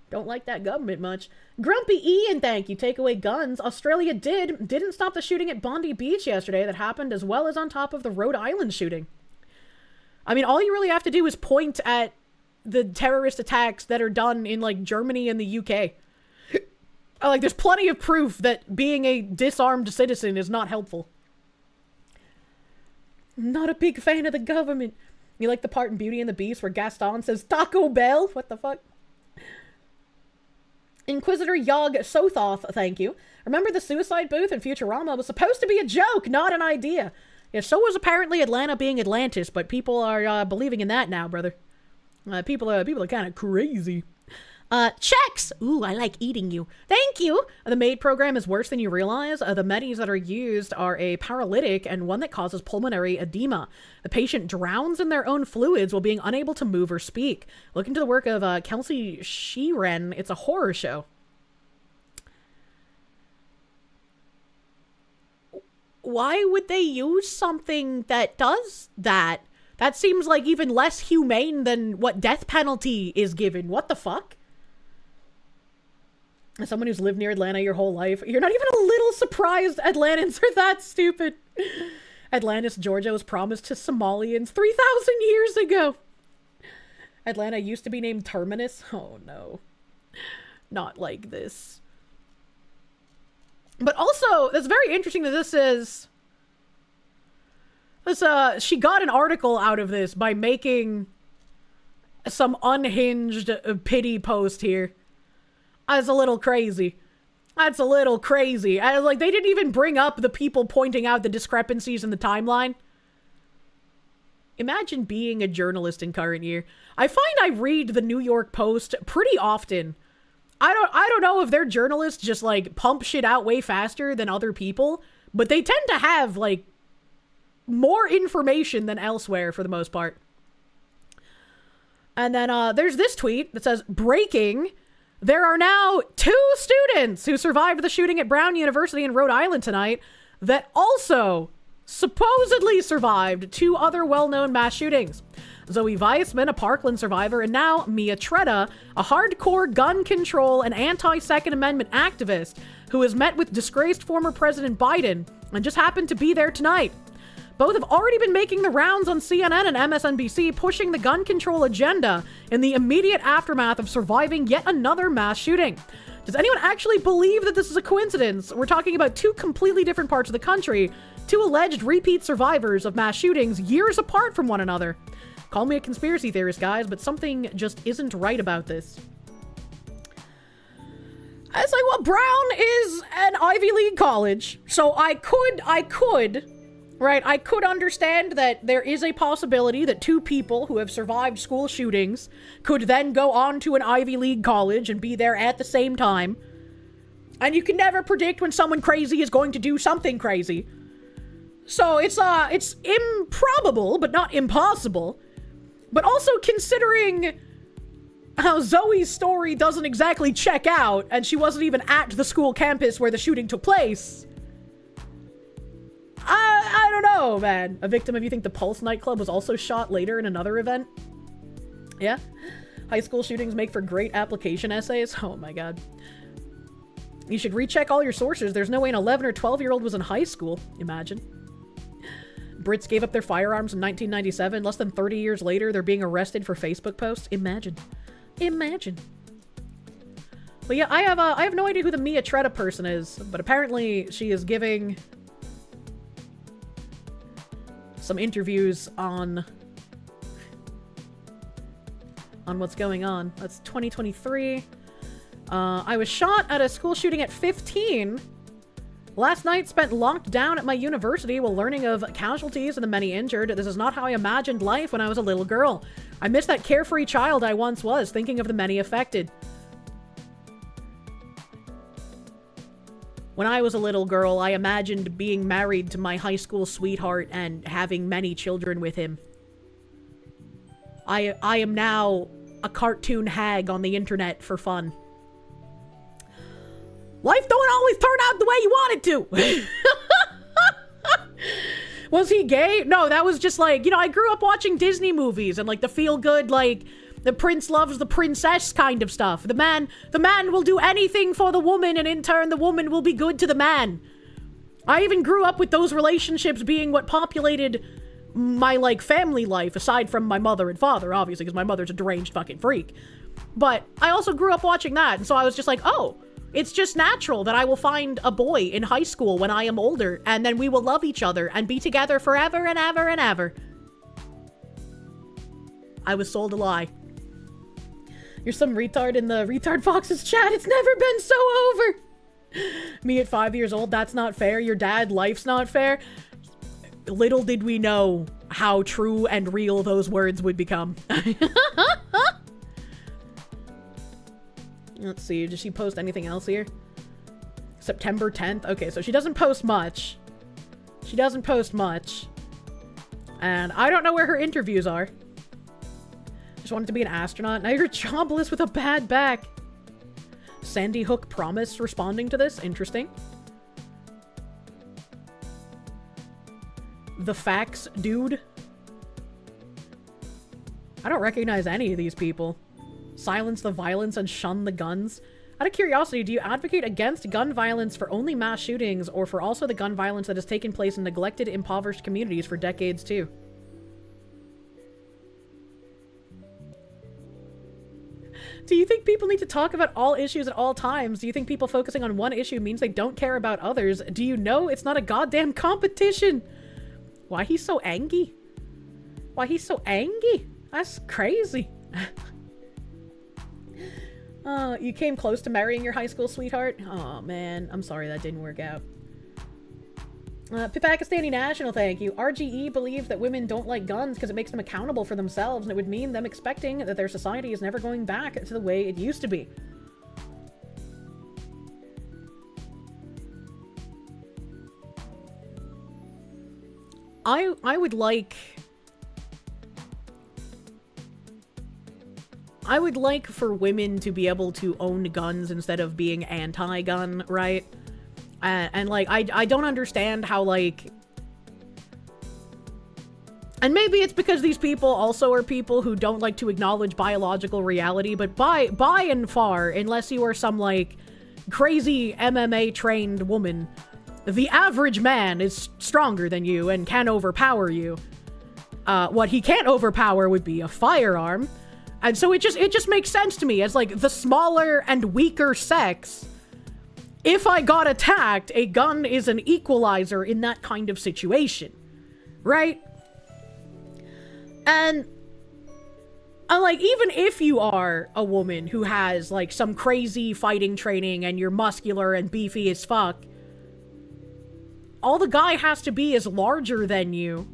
Don't like that government much. Grumpy Ian, thank you. Take away guns. Australia didn't stop the shooting at Bondi Beach yesterday that happened as well as on top of the Rhode Island shooting. I mean, all you really have to do is point at the terrorist attacks that are done in, like, Germany and the UK. Like, there's plenty of proof that being a disarmed citizen is not helpful. Not a big fan of the government. You like the part in Beauty and the Beast where Gaston says Taco Bell? What the fuck? Inquisitor Yog Sothoth, thank you. Remember the suicide booth in Futurama was supposed to be a joke, not an idea. Yeah, so was apparently Atlanta being Atlantis, but people are believing in that now, brother. People are kind of crazy. Checks! Ooh, I like eating you. Thank you! The MAID program is worse than you realize. The medis that are used are a paralytic and one that causes pulmonary edema. The patient drowns in their own fluids while being unable to move or speak. Look into the work of Kelsey Sheeran. It's a horror show. Why would they use something that does that? That seems like even less humane than what death penalty is given. What the fuck? As someone who's lived near Atlanta your whole life, you're not even a little surprised Atlantans are that stupid. Atlantis, Georgia was promised to Somalians 3,000 years ago. Atlanta used to be named Terminus. Oh no. Not like this. But also, it's very interesting that this is... she got an article out of this by making some unhinged pity post here. That's a little crazy. That's a little crazy. I was like, they didn't even bring up the people pointing out the discrepancies in the timeline. Imagine being a journalist in current year. I find I read the New York Post pretty often. I don't know if their journalists just, like, pump shit out way faster than other people, but they tend to have, like, more information than elsewhere for the most part. And then there's this tweet that says, breaking, there are now 2 students who survived the shooting at Brown University in Rhode Island tonight that also supposedly survived 2 other well-known mass shootings. Zoe Weissman, a Parkland survivor, and now Mia Tretta, a hardcore gun control and anti-Second Amendment activist who has met with disgraced former President Biden and just happened to be there tonight. Both have already been making the rounds on CNN and MSNBC, pushing the gun control agenda in the immediate aftermath of surviving yet another mass shooting. Does anyone actually believe that this is a coincidence? We're talking about 2 completely different parts of the country, 2 alleged repeat survivors of mass shootings years apart from one another. Call me a conspiracy theorist, guys, but something just isn't right about this. I was like, well, Brown is an Ivy League college, so I could understand that there is a possibility that 2 people who have survived school shootings could then go on to an Ivy League college and be there at the same time. And you can never predict when someone crazy is going to do something crazy. So it's improbable, but not impossible. But also considering how Zoe's story doesn't exactly check out, and she wasn't even at the school campus where the shooting took place. I don't know, man. A victim of You Think the Pulse nightclub was also shot later in another event. Yeah? High school shootings make for great application essays. Oh my god. You should recheck all your sources. There's no way an 11 or 12-year-old was in high school. Imagine. Brits gave up their firearms in 1997. Less than 30 years later, they're being arrested for Facebook posts. Imagine. Imagine. But yeah, I have no idea who the Mia Tretta person is, but apparently she is giving some interviews on what's going on. That's 2023. I was shot at a school shooting at 15. Last night spent locked down at my university while learning of casualties and the many injured. This is not how I imagined life when I was a little girl. I miss that carefree child I once was, thinking of the many affected. When I was a little girl, I imagined being married to my high school sweetheart and having many children with him. I am now a cartoon hag on the internet for fun. Life don't always turn out the way you want it to. Was he gay? No, that was just like, you know, I grew up watching Disney movies and like the feel-good, like, the prince loves the princess kind of stuff. The man will do anything for the woman, and in turn the woman will be good to the man. I even grew up with those relationships being what populated my, like, family life, aside from my mother and father, obviously, because my mother's a deranged fucking freak. But I also grew up watching that, and so I was just like, oh, it's just natural that I will find a boy in high school when I am older, and then we will love each other and be together forever and ever and ever. I was sold a lie. You're some retard in the retard fox's chat. It's never been so over. Me at 5 years old, that's not fair. Your dad, life's not fair. Little did we know how true and real those words would become. Let's see, did she post anything else here? September 10th? Okay, so she doesn't post much. She doesn't post much. And I don't know where her interviews are. Just wanted to be an astronaut. Now you're jobless with a bad back. Sandy Hook Promise responding to this. Interesting. The Facts Dude. I don't recognize any of these people. Silence the violence and shun the guns. Out of curiosity, do you advocate against gun violence for only mass shootings, or for also the gun violence that has taken place in neglected, impoverished communities for decades too? Do you think people need to talk about all issues at all times? Do you think people focusing on one issue means they don't care about others? Do you know it's not a goddamn competition? Why he's so angry? Why he's so angry? That's crazy. You came close to marrying your high school sweetheart? Oh man, I'm sorry that didn't work out. Pakistani National, thank you. RGE believes that women don't like guns because it makes them accountable for themselves, and it would mean them expecting that their society is never going back to the way it used to be. I would like for women to be able to own guns instead of being anti-gun, right? And like, I don't understand how, like... And maybe it's because these people also are people who don't like to acknowledge biological reality, but by and far, unless you are some, like, crazy MMA-trained woman, the average man is stronger than you and can overpower you. What he can't overpower would be a firearm. And so it just makes sense to me as, like, the smaller and weaker sex. If I got attacked, a gun is an equalizer in that kind of situation. Right? And like, even if you are a woman who has, like, some crazy fighting training and you're muscular and beefy as fuck, all the guy has to be is larger than you.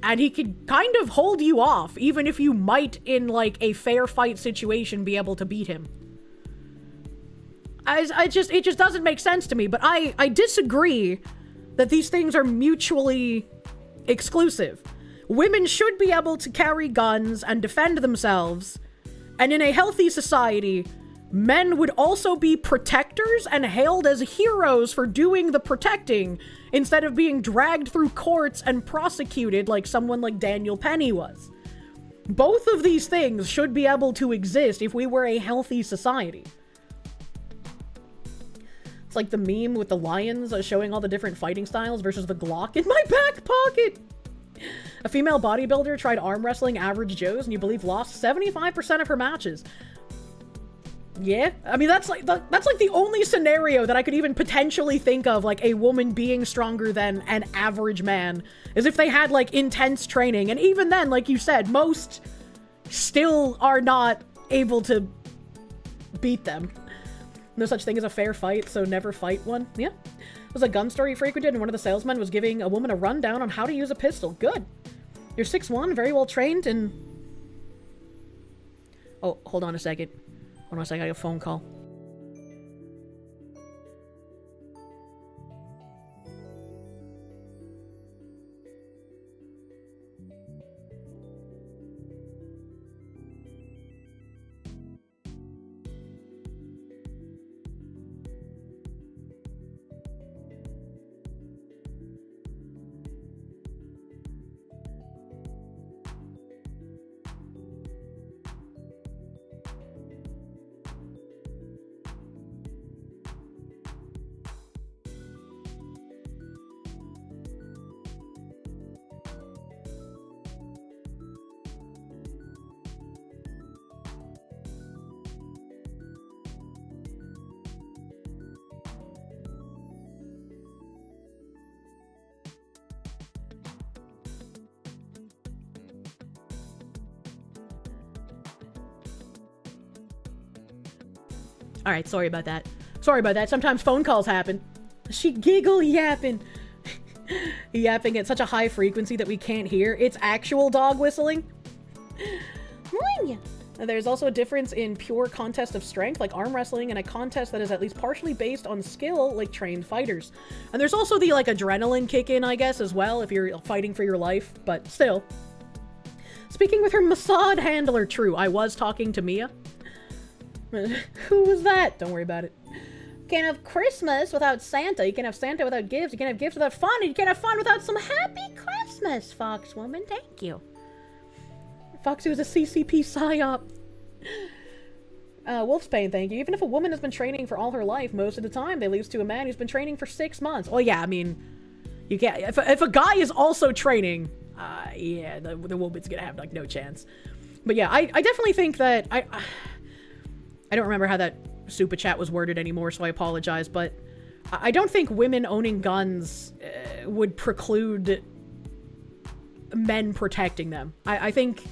And he could kind of hold you off, even if you might, in, like, a fair fight situation, be able to beat him. It just doesn't make sense to me, but I disagree that these things are mutually exclusive. Women should be able to carry guns and defend themselves, and in a healthy society, men would also be protectors and hailed as heroes for doing the protecting, instead of being dragged through courts and prosecuted like someone like Daniel Penny was. Both of these things should be able to exist if we were a healthy society. It's like the meme with the lions showing all the different fighting styles versus the Glock in my back pocket. A female bodybuilder tried arm wrestling average Joes and you believe lost 75% of her matches. Yeah, I mean, that's like the only scenario that I could even potentially think of, like, a woman being stronger than an average man, is if they had, like, intense training. And even then, like you said, most still are not able to beat them. No such thing as a fair fight, so never fight one. Yeah. It was a gun store he frequented, and one of the salesmen was giving a woman a rundown on how to use a pistol. Good. You're 6'1", very well trained, and... Oh, hold on a second. Hold on a second, I got a phone call. Alright, sorry about that. Sorry about that. Sometimes phone calls happen. She giggle yapping. Yapping at such a high frequency that we can't hear. It's actual dog whistling. There's also a difference in pure contest of strength, like arm wrestling, and a contest that is at least partially based on skill, like trained fighters. And there's also the, like, adrenaline kick in, I guess, as well, if you're fighting for your life, but still. Speaking with her Mossad handler, true. I was talking to Mia. Who was that? Don't worry about it. You can't have Christmas without Santa. You can't have Santa without gifts. You can't have gifts without fun. And you can't have fun without some happy Christmas, Foxwoman. Thank you. Foxy was a CCP psyop. Wolfsbane, thank you. Even if a woman has been training for all her life, most of the time they lose to a man who's been training for 6 months. Oh yeah, I mean, you can't. If a guy is also training, yeah, the woman's gonna have, like, no chance. But yeah, I definitely think that I don't remember how that super chat was worded anymore, so I apologize, but I don't think women owning guns would preclude men protecting them. I think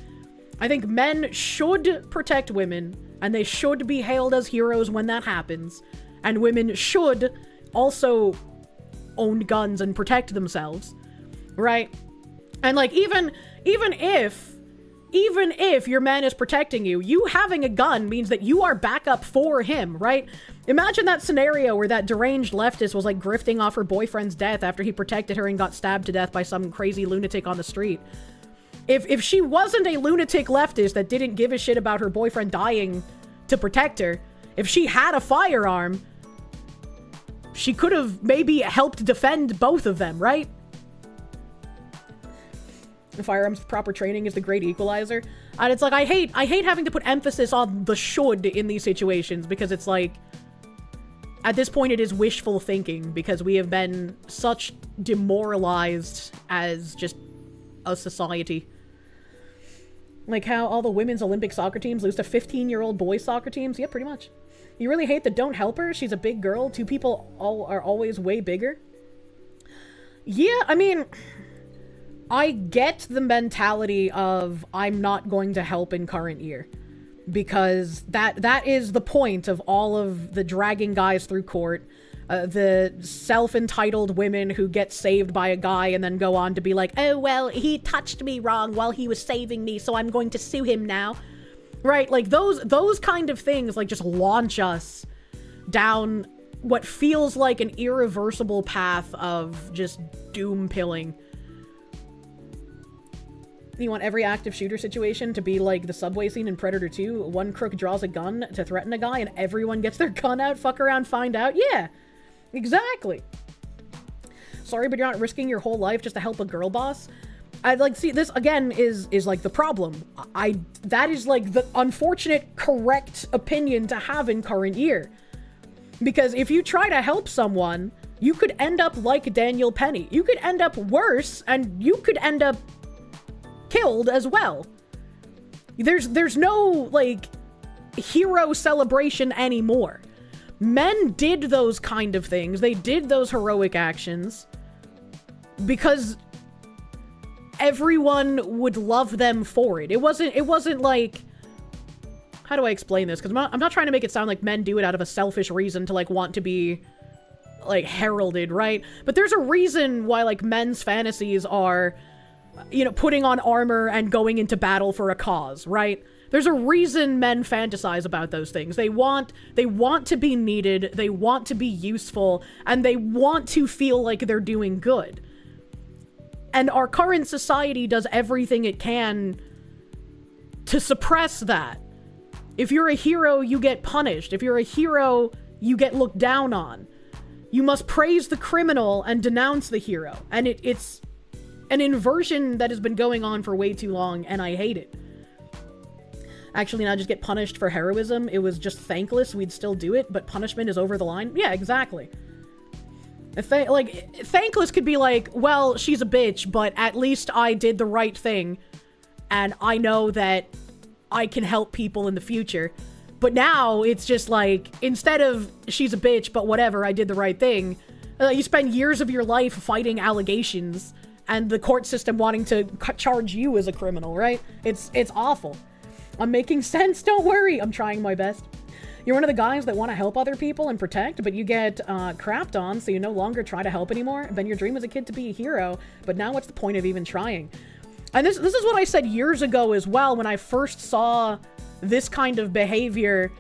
men should protect women, and they should be hailed as heroes when that happens, and women should also own guns and protect themselves, right? And, like, even if even if your man is protecting you, you having a gun means that you are backup for him, right? Imagine that scenario where that deranged leftist was like grifting off her boyfriend's death after he protected her and got stabbed to death by some crazy lunatic on the street. If she wasn't a lunatic leftist that didn't give a shit about her boyfriend dying to protect her, if she had a firearm, she could have maybe helped defend both of them, right? The firearms proper training is the great equalizer. And it's like, I hate having to put emphasis on the should in these situations, because it's like, at this point it is wishful thinking, because we have been such demoralized as just a society. Like how all the women's Olympic soccer teams lose to 15-year-old boys soccer teams. Yeah, pretty much. You really hate the don't help her? She's a big girl. Two people are always way bigger. Yeah, I mean, I get the mentality of I'm not going to help in current year. Because that is the point of all of the dragging guys through court. The self-entitled women who get saved by a guy and then go on to be like, oh, well, he touched me wrong while he was saving me, so I'm going to sue him now. Right? Like, those kind of things, like, just launch us down what feels like an irreversible path of just doom-pilling. You want every active shooter situation to be like the subway scene in Predator 2. One crook draws a gun to threaten a guy and everyone gets their gun out, fuck around, find out. Yeah. Exactly. Sorry, but you're not risking your whole life just to help a girl boss. I'd like, see, this again is like the problem. That is like the unfortunate correct opinion to have in current year. Because if you try to help someone, you could end up like Daniel Penny. You could end up worse, and you could end up killed as well. There's no like hero celebration anymore. Men did those kind of things. They did those heroic actions because everyone would love them for it. It wasn't like, how do I explain this? Because I'm not trying to make it sound like men do it out of a selfish reason to like want to be like heralded, right? But there's a reason why like men's fantasies are, you know, putting on armor and going into battle for a cause, right? There's a reason men fantasize about those things. They want to be needed, they want to be useful, and they want to feel like they're doing good. And our current society does everything it can to suppress that. If you're a hero, you get punished. If you're a hero, you get looked down on. You must praise the criminal and denounce the hero. And it's an inversion that has been going on for way too long, and I hate it. Actually, not just get punished for heroism. It was just thankless. We'd still do it, but punishment is over the line. Yeah, exactly. Thankless could be like, well, she's a bitch, but at least I did the right thing, and I know that I can help people in the future. But now it's just like, instead of she's a bitch, but whatever, I did the right thing, you spend years of your life fighting allegations and the court system wanting to charge you as a criminal, right? It's awful. I'm making sense, don't worry. I'm trying my best. You're one of the guys that want to help other people and protect, but you get crapped on, so you no longer try to help anymore. Then your dream as a kid to be a hero, but now what's the point of even trying? And this is what I said years ago as well when I first saw this kind of behavior.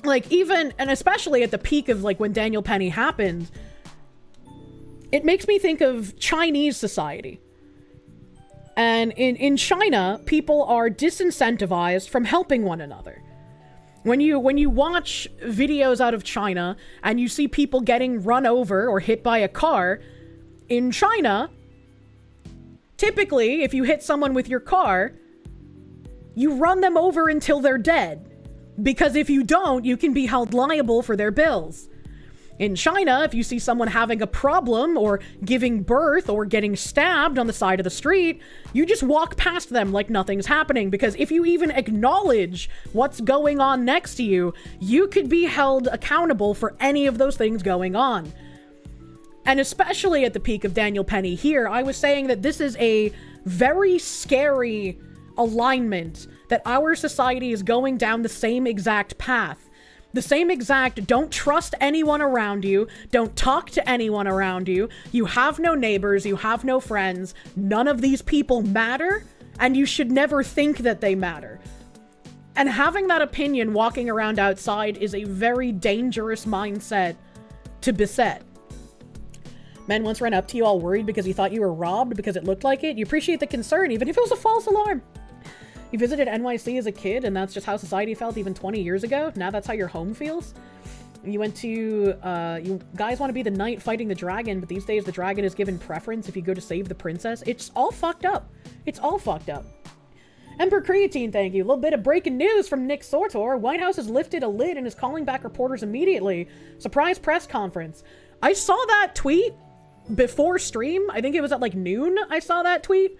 Like, even, and especially at the peak of like when Daniel Penny happened, it makes me think of Chinese society. And in China, people are disincentivized from helping one another. When you watch videos out of China and you see people getting run over or hit by a car, in China, typically, if you hit someone with your car, you run them over until they're dead. Because if you don't, you can be held liable for their bills. In China, if you see someone having a problem or giving birth or getting stabbed on the side of the street, you just walk past them like nothing's happening, because if you even acknowledge what's going on next to you, you could be held accountable for any of those things going on. And especially at the peak of Daniel Penny here, I was saying that this is a very scary alignment, that our society is going down the same exact path. The same exact, don't trust anyone around you, don't talk to anyone around you, you have no neighbors, you have no friends, none of these people matter, And you should never think that they matter. And having that opinion walking around outside is a very dangerous mindset to beset. Men once ran up to you all worried because you thought you were robbed because it looked like it. You appreciate the concern, even if it was a false alarm. You visited NYC as a kid, and that's just how society felt even 20 years ago. Now that's how your home feels. You went to, you guys want to be the knight fighting the dragon, but these days the dragon is given preference if you go to save the princess. It's all fucked up. It's all fucked up. Emperor Creatine, thank you. A little bit of breaking news from Nick Sortor. White House has lifted a lid and is calling back reporters immediately. Surprise press conference. I saw that tweet before stream. I think it was at like noon I saw that tweet.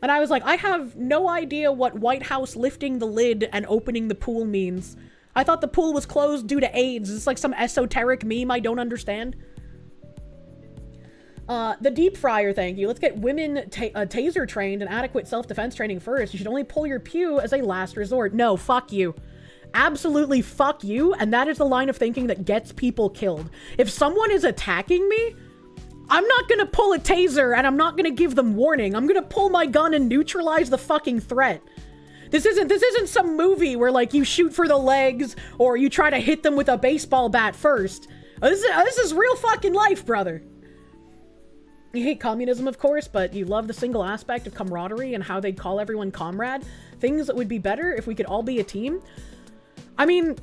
And I was like, I have no idea what White House lifting the lid and opening the pool means. I thought the pool was closed due to AIDS. Is this like some esoteric meme I don't understand? The deep fryer, thank you. Let's get women taser trained and adequate self-defense training first. You should only pull your pew as a last resort. No, fuck you. Absolutely fuck you. And that is the line of thinking that gets people killed. If someone is attacking me, I'm not gonna pull a taser and I'm not gonna give them warning. I'm gonna pull my gun and neutralize the fucking threat. This isn't some movie where like you shoot for the legs or you try to hit them with a baseball bat first. This is real fucking life, brother. You hate communism, of course, but you love the single aspect of camaraderie and how they'd call everyone comrade. Things that would be better if we could all be a team. I mean,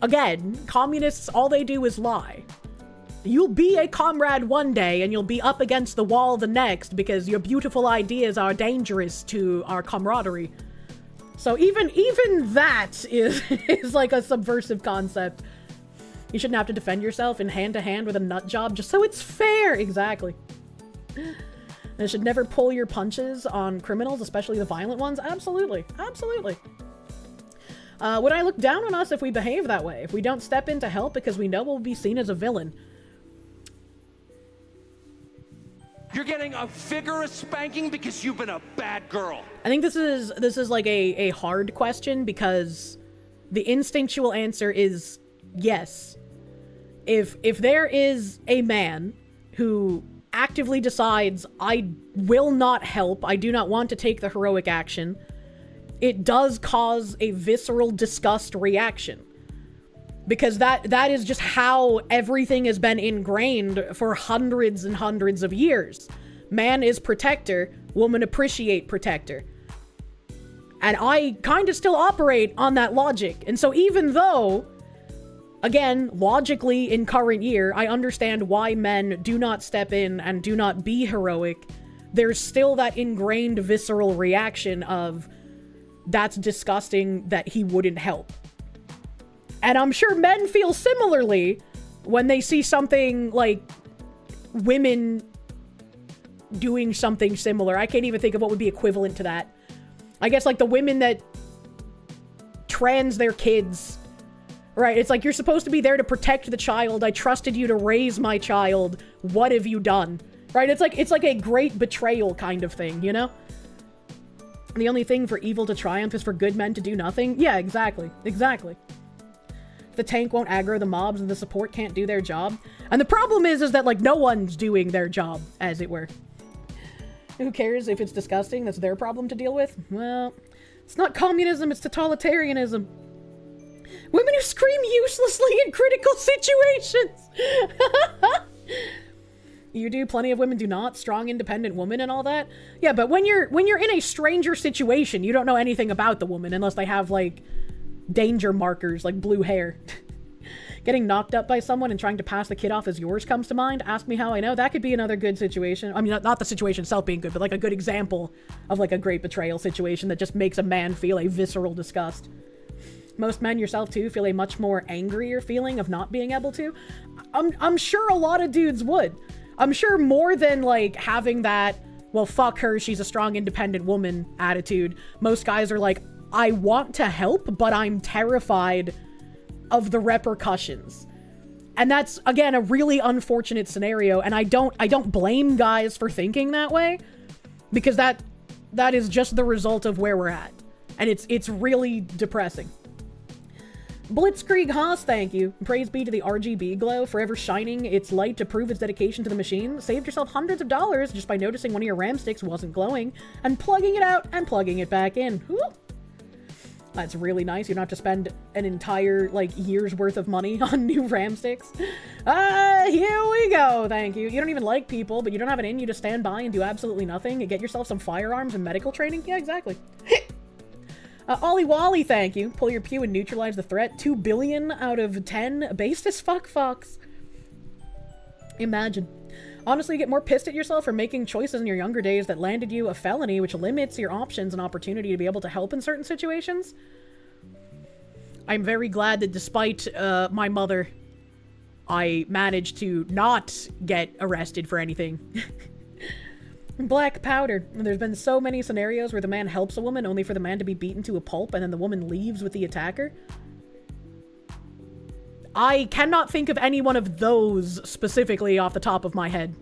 again, communists, all they do is lie. You'll be a comrade one day and you'll be up against the wall the next because your beautiful ideas are dangerous to our camaraderie. So even that is like a subversive concept. You shouldn't have to defend yourself in hand-to-hand with a nut job just so it's fair. Exactly. And should never pull your punches on criminals, especially the violent ones. Absolutely. Absolutely. Would I look down on us if we behave that way? If we don't step in to help because we know we'll be seen as a villain? You're getting a vigorous spanking because you've been a bad girl. I think this is like a hard question because the instinctual answer is yes. If there is a man who actively decides, I will not help, I do not want to take the heroic action, it does cause a visceral disgust reaction. Because that is just how everything has been ingrained for hundreds and hundreds of years. Man is protector, woman appreciate protector. And I kind of still operate on that logic. And so even though, again, logically in current year, I understand why men do not step in and do not be heroic, there's still that ingrained visceral reaction of, that's disgusting that he wouldn't help. And I'm sure men feel similarly when they see something like women doing something similar. I can't even think of what would be equivalent to that. I guess like the women that trans their kids. Right, it's like you're supposed to be there to protect the child. I trusted you to raise my child. What have you done? Right, it's like a great betrayal kind of thing, you know? The only thing for evil to triumph is for good men to do nothing? Yeah, exactly. Exactly. The tank won't aggro the mobs and the support can't do their job. And the problem is that like no one's doing their job, as it were. Who cares if it's disgusting? That's their problem to deal with. Well, it's not communism, it's totalitarianism. Women who scream uselessly in critical situations. You do, plenty of women do not. Strong, independent woman and all that. Yeah, but when you're in a stranger situation, you don't know anything about the woman unless they have like danger markers like blue hair. Getting knocked up by someone and trying to pass the kid off as yours comes to mind. Ask me how I know. That could be another good situation. I mean, not the situation itself being good, but like a good example of like a great betrayal situation that just makes a man feel a visceral disgust. Most men, yourself too, feel a much more angrier feeling of not being able to. I'm sure a lot of dudes would. I'm sure more than like having that, well, fuck her, she's a strong, independent woman attitude. Most guys are like, I want to help, but I'm terrified of the repercussions. And that's, again, a really unfortunate scenario. And I don't blame guys for thinking that way, because that is just the result of where we're at. And it's really depressing. Blitzkrieg Haas, thank you. Praise be to the RGB glow, forever shining its light to prove its dedication to the machine. Saved yourself hundreds of dollars just by noticing one of your RAM sticks wasn't glowing and plugging it out and plugging it back in. Woo! That's really nice. You don't have to spend an entire, like, year's worth of money on new RAM sticks. Here we go, thank you. You don't even like people, but you don't have it in you to stand by and do absolutely nothing and get yourself some firearms and medical training? Yeah, exactly. Ollie Wally, thank you. Pull your pew and neutralize the threat. 2 billion out of 10. Based as fuck, Fox. Imagine. Honestly, you get more pissed at yourself for making choices in your younger days that landed you a felony, which limits your options and opportunity to be able to help in certain situations. I'm very glad that despite my mother, I managed to not get arrested for anything. Black powder. There's been so many scenarios where the man helps a woman only for the man to be beaten to a pulp and then the woman leaves with the attacker. I cannot think of any one of those specifically off the top of my head.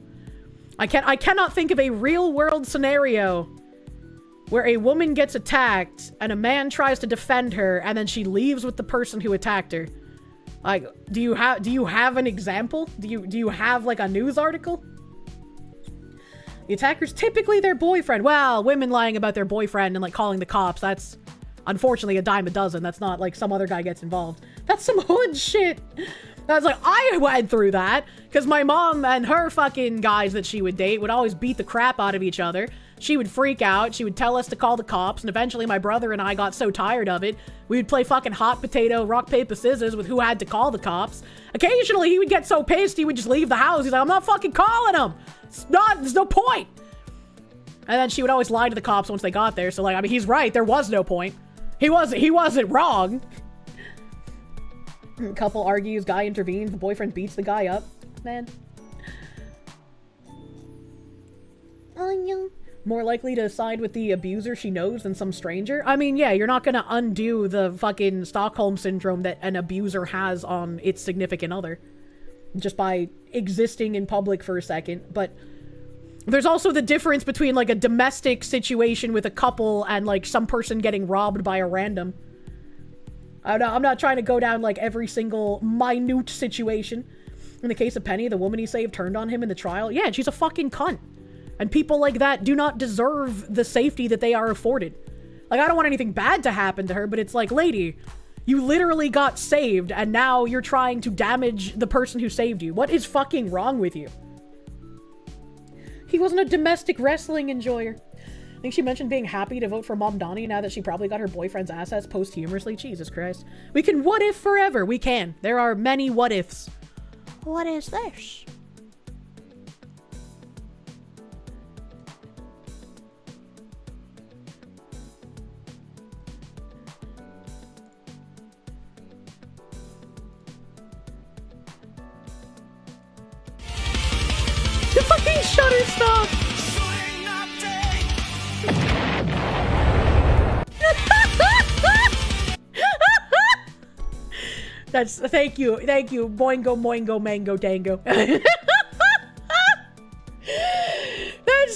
I cannot think of a real-world scenario where a woman gets attacked and a man tries to defend her and then she leaves with the person who attacked her. Like, do you have an example? Do you have like a news article? The attacker's typically their boyfriend. Well, women lying about their boyfriend and like calling the cops, that's unfortunately a dime a dozen. That's not like some other guy gets involved. That's some hood shit. I was like, I went through that because my mom and her fucking guys that she would date would always beat the crap out of each other. She would freak out. She would tell us to call the cops. And eventually my brother and I got so tired of it, we would play fucking hot potato, rock, paper, scissors with who had to call the cops. Occasionally he would get so pissed he would just leave the house. He's like, I'm not fucking calling them. There's no point. And then she would always lie to the cops once they got there. So like, I mean, he's right. There was no point. He wasn't wrong. Couple argues, guy intervenes, the boyfriend beats the guy up. Man. Oh, yeah. More likely to side with the abuser she knows than some stranger? I mean, yeah, you're not gonna undo the fucking Stockholm syndrome that an abuser has on its significant other just by existing in public for a second, but there's also the difference between like a domestic situation with a couple and like some person getting robbed by a random. I'm not trying to go down like every single minute situation. In the case of Penny, the woman he saved turned on him in the trial. Yeah, and she's a fucking cunt. And people like that do not deserve the safety that they are afforded. Like, I don't want anything bad to happen to her, but it's like, lady, you literally got saved and now you're trying to damage the person who saved you. What is fucking wrong with you? He wasn't a domestic wrestling enjoyer. I think she mentioned being happy to vote for Mom Donnie now that she probably got her boyfriend's assets posthumously. Jesus Christ. We can what if forever. We can. There are many what ifs. What is this? The fucking Shutterstock! That's thank you, boingo moingo mango dango. That's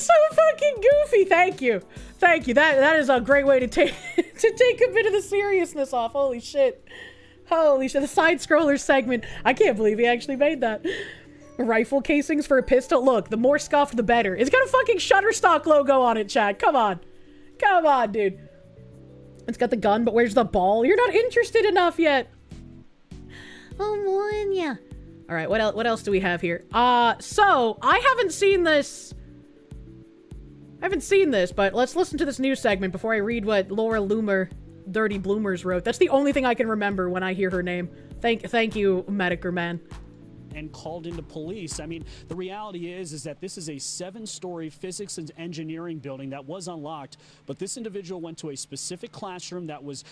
so fucking goofy. Thank you. That is a great way to take a bit of the seriousness off. Holy shit. The side scroller segment. I can't believe he actually made that. Rifle casings for a pistol. Look, the more scuffed the better. It's got a fucking Shutterstock logo on it, Chad. Come on, dude. It's got the gun, but where's the ball? You're not interested enough yet. Oh, yeah. All right, what else do we have here? So I haven't seen this, but let's listen to this news segment before I read what Laura Loomer, Dirty Bloomers wrote. That's the only thing I can remember when I hear her name. Thank you, Medicker man. And called into police. I mean, the reality is that this is a 7-story physics and engineering building that was unlocked, but this individual went to a specific classroom that was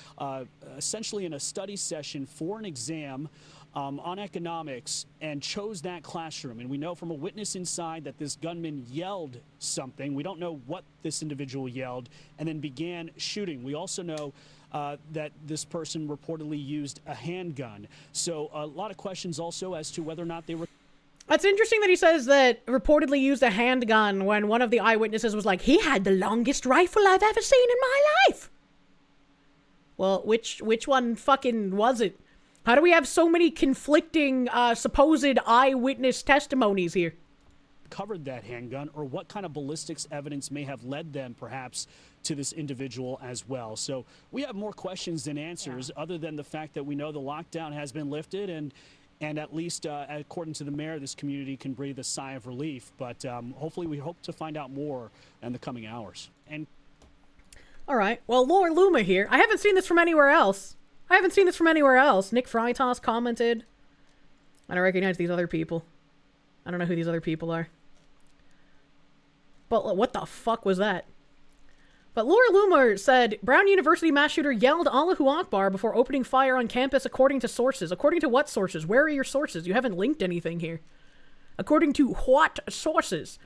essentially in a study session for an exam on economics and chose that classroom. And we know from a witness inside that this gunman yelled something. We don't know what this individual yelled and then began shooting. We also know that this person reportedly used a handgun. So a lot of questions also as to whether or not they were... It's interesting that he says that reportedly used a handgun when one of the eyewitnesses was like, he had the longest rifle I've ever seen in my life. Well, which one fucking was it? How do we have so many conflicting supposed eyewitness testimonies here? Covered that handgun, or what kind of ballistics evidence may have led them perhaps to this individual as well. So we have more questions than answers, other than the fact that we know the lockdown has been lifted, and at least according to the mayor, this community can breathe a sigh of relief. But hopefully we hope to find out more in the coming hours. And all right, well, Laura Luma here. I haven't seen this from anywhere else. Nick Freitas commented. I don't recognize these other people. I don't know who these other people are. But what the fuck was that? But Laura Loomer said, Brown University mass shooter yelled Allahu Akbar before opening fire on campus according to sources. According to what sources? Where are your sources? You haven't linked anything here. According to what sources?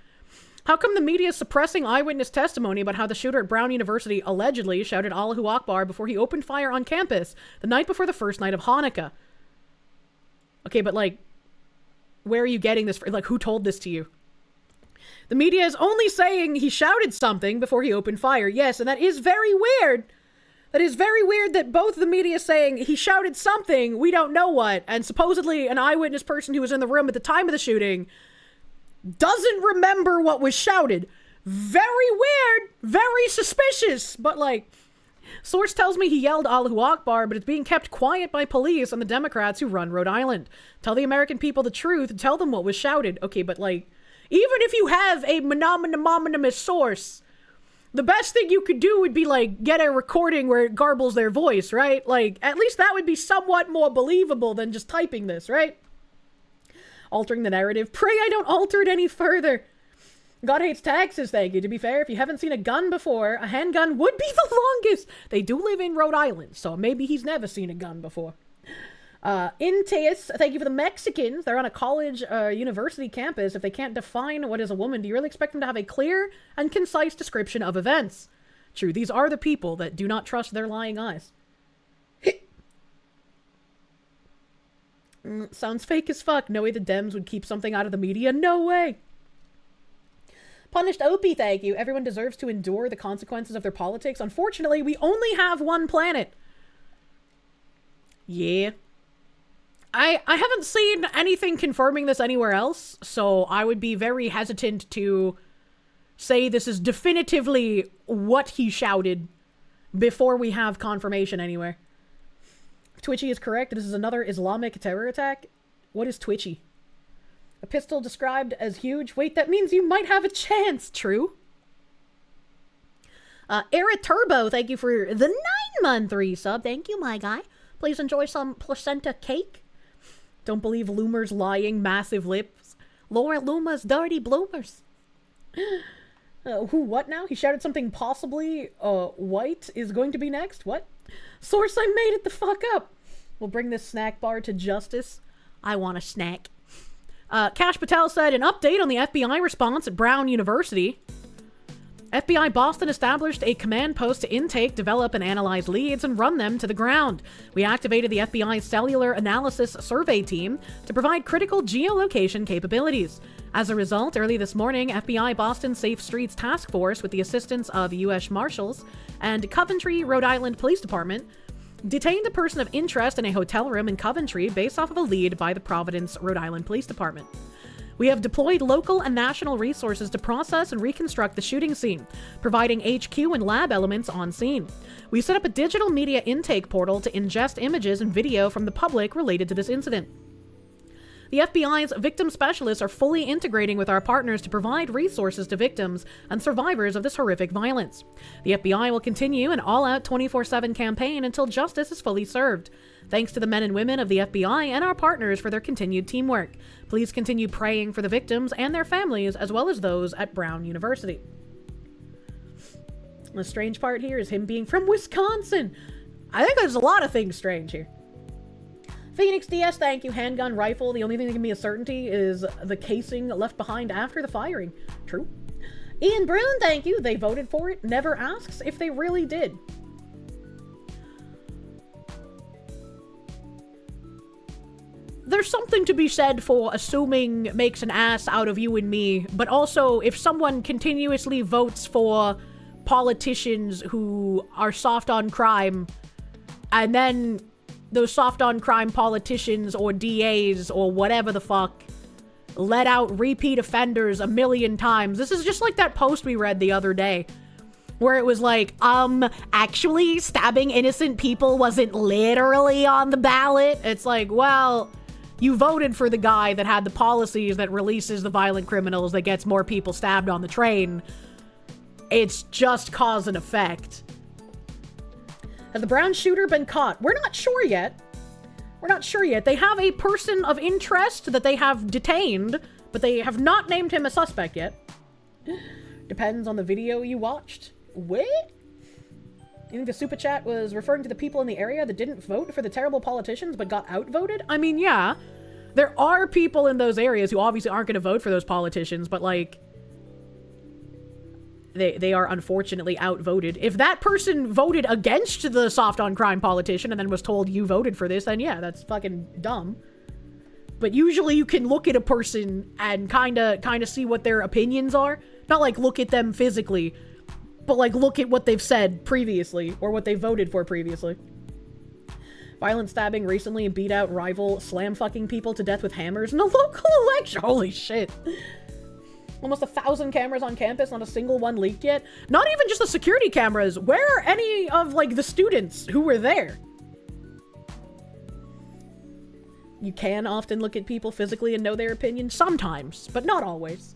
How come the media is suppressing eyewitness testimony about how the shooter at Brown University allegedly shouted Allahu Akbar before he opened fire on campus the night before the first night of Hanukkah? Okay, but like, where are you getting this from? Like, who told this to you? The media is only saying he shouted something before he opened fire. Yes, and that is very weird. That is very weird that both the media saying he shouted something, we don't know what, and supposedly an eyewitness person who was in the room at the time of the shooting doesn't remember what was shouted. Very weird, very suspicious, but like, source tells me he yelled Allahu Akbar, but it's being kept quiet by police and the Democrats who run Rhode Island. Tell the American people the truth, tell them what was shouted. Okay, but like, even if you have a anonymous source, the best thing you could do would be like get a recording where it garbles their voice, right? Like, at least that would be somewhat more believable than just typing this, right? Altering the narrative. Pray I don't alter it any further. God hates taxes, thank you. To be fair, if you haven't seen a gun before, a handgun would be the longest. They do live in Rhode Island, so maybe he's never seen a gun before. Inteus, thank you for the Mexicans. They're on a college, university campus. If they can't define what is a woman, do you really expect them to have a clear and concise description of events? True, these are the people that do not trust their lying eyes. Sounds fake as fuck. No way the Dems would keep something out of the media. No way. Punished Opie, thank you. Everyone deserves to endure the consequences of their politics. Unfortunately, we only have one planet. Yeah. I haven't seen anything confirming this anywhere else, so I would be very hesitant to say this is definitively what he shouted before we have confirmation anywhere. Twitchy is correct. This is another Islamic terror attack. What is Twitchy? A pistol described as huge. Wait, that means you might have a chance. True. Era Turbo, thank you for the 9-month resub. Thank you, my guy. Please enjoy some placenta cake. Don't believe Loomer's lying massive lips. Laura Loomer's dirty bloomers. What now? He shouted something possibly, white is going to be next? What? Source, I made it the fuck up. We'll bring this snack bar to justice. I want a snack. Cash Patel said, an update on the FBI response at Brown University. FBI Boston established a command post to intake, develop, and analyze leads and run them to the ground. We activated the FBI's Cellular Analysis Survey Team to provide critical geolocation capabilities. As a result, early this morning, FBI Boston Safe Streets Task Force, with the assistance of U.S. Marshals and Coventry, Rhode Island Police Department, detained a person of interest in a hotel room in Coventry based off of a lead by the Providence, Rhode Island Police Department. We have deployed local and national resources to process and reconstruct the shooting scene, providing HQ and lab elements on scene. We set up a digital media intake portal to ingest images and video from the public related to this incident. The FBI's victim specialists are fully integrating with our partners to provide resources to victims and survivors of this horrific violence. The FBI will continue an all-out 24/7 campaign until justice is fully served. Thanks to the men and women of the FBI and our partners for their continued teamwork. Please continue praying for the victims and their families, as well as those at Brown University. The strange part here is him being from Wisconsin. I think there's a lot of things strange here. Phoenix DS, thank you. Handgun, rifle. The only thing that can be a certainty is the casing left behind after the firing. True. Ian Bruin, thank you. They voted for it. Never asks if they really did. There's something to be said for assuming makes an ass out of you and me, but also if someone continuously votes for politicians who are soft on crime, and then those soft on crime politicians or DAs or whatever the fuck let out repeat offenders a million times. This is just like that post we read the other day where it was like, actually stabbing innocent people wasn't literally on the ballot. It's like, well, you voted for the guy that had the policies that releases the violent criminals, that gets more people stabbed on the train. It's just cause and effect. Has the brown shooter been caught? We're not sure yet. We're not sure yet. They have a person of interest that they have detained, but they have not named him a suspect yet. Depends on the video you watched. What? You think the super chat was referring to the people in the area that didn't vote for the terrible politicians but got outvoted? I mean, yeah. There are people in those areas who obviously aren't going to vote for those politicians, but like, they are unfortunately outvoted. If that person voted against the soft on crime politician and then was told you voted for this, then yeah, that's fucking dumb. But usually you can look at a person and kind of see what their opinions are. Not like look at them physically, but like look at what they've said previously or what they voted for previously. Violent stabbing recently, beat out rival, slam fucking people to death with hammers in a local election. Holy shit. Almost 1,000 cameras on campus, not a single one leaked yet. Not even just the security cameras. Where are any of like the students who were there? You can often look at people physically and know their opinion sometimes, but not always.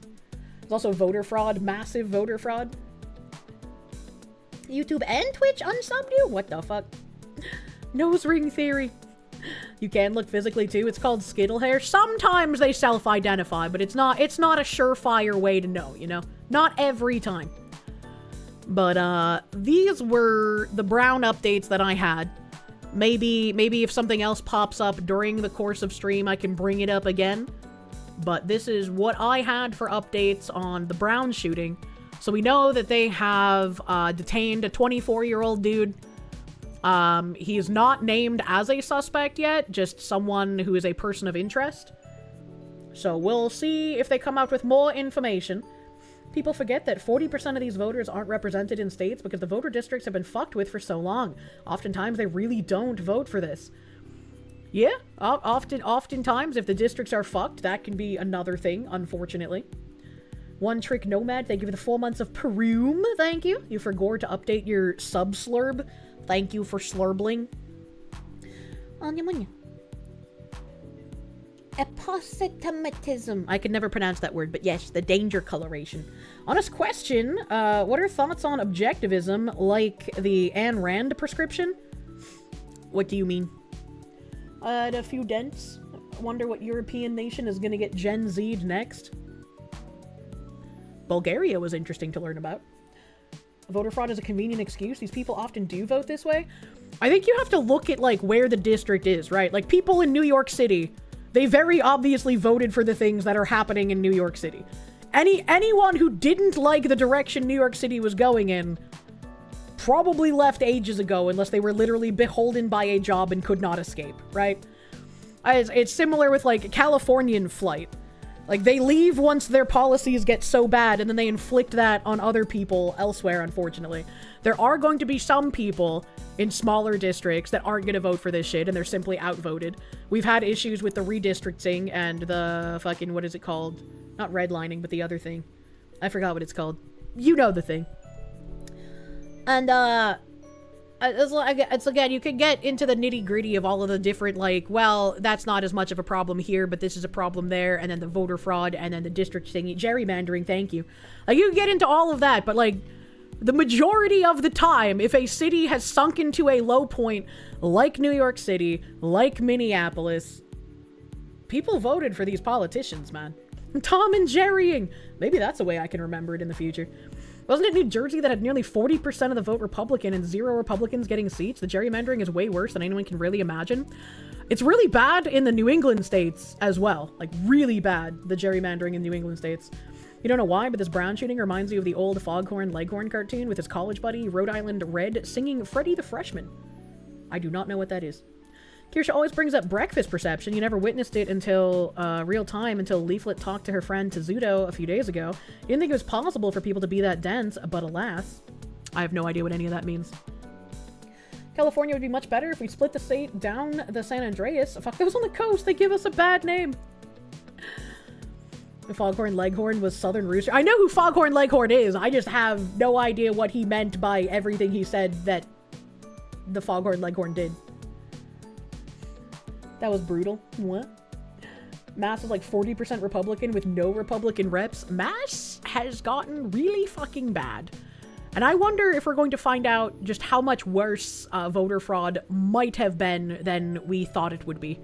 There's also voter fraud, massive voter fraud. YouTube and Twitch unsubbed you? What the fuck? Nose ring theory. You can look physically too. It's called skittle hair. Sometimes they self-identify, but it's not a surefire way to know, you know? Not every time. But these were the brown updates that I had. Maybe if something else pops up during the course of stream, I can bring it up again. But this is what I had for updates on the brown shooting. So we know that they have detained a 24-year-old dude. He is not named as a suspect yet, just someone who is a person of interest. So we'll see if they come out with more information. People forget that 40% of these voters aren't represented in states because the voter districts have been fucked with for so long. Oftentimes, they really don't vote for this. Yeah, oftentimes, if the districts are fucked, that can be another thing, unfortunately. One Trick Nomad, thank you for the 4 months of Perum, thank you. You forgot to update your sub-slurb. Thank you for slurbling. Aposematism. I could never pronounce that word, but yes, the danger coloration. Honest question, what are thoughts on objectivism, like the Ayn Rand prescription? What do you mean? I had a few dents. I wonder what European nation is gonna get Gen Z'd next. Bulgaria was interesting to learn about. Voter fraud is a convenient excuse. These people often do vote this way. I think you have to look at, like, where the district is, right? Like, people in New York City, they very obviously voted for the things that are happening in New York City. Anyone who didn't like the direction New York City was going in probably left ages ago, unless they were literally beholden by a job and could not escape, right? It's similar with, like, Californian flight. Like, they leave once their policies get so bad, and then they inflict that on other people elsewhere, unfortunately. There are going to be some people in smaller districts that aren't going to vote for this shit, and they're simply outvoted. We've had issues with the redistricting and the fucking, what is it called? Not redlining, but the other thing. I forgot what it's called. You know the thing. And, it's again, you can get into the nitty-gritty of all of the different, like, well, that's not as much of a problem here, but this is a problem there, and then the voter fraud, and then the district thingy, gerrymandering, thank you. Like, you can get into all of that, but, like, the majority of the time, if a city has sunk into a low point, like New York City, like Minneapolis, people voted for these politicians, man. Tom and Jerrying! Maybe that's a way I can remember it in the future. Wasn't it New Jersey that had nearly 40% of the vote Republican and 0 Republicans getting seats? The gerrymandering is way worse than anyone can really imagine. It's really bad in the New England states as well. Like, really bad, the gerrymandering in New England states. You don't know why, but this brown shooting reminds you of the old Foghorn Leghorn cartoon with his college buddy, Rhode Island Red, singing Freddy the Freshman. I do not know what that is. Kirsche always brings up breakfast perception. You never witnessed it until real time until Leaflet talked to her friend Tezudo a few days ago. You didn't think it was possible for people to be that dense, but alas. I have no idea what any of that means. California would be much better if we split the state down the San Andreas. Fuck those on the coast, they give us a bad name. The Foghorn Leghorn was Southern Rooster. I know who Foghorn Leghorn is, I just have no idea what he meant by everything he said that the Foghorn Leghorn did. That was brutal. What? Mass is like 40% Republican with no Republican reps. Mass has gotten really fucking bad. And I wonder if we're going to find out just how much worse voter fraud might have been than we thought it would be.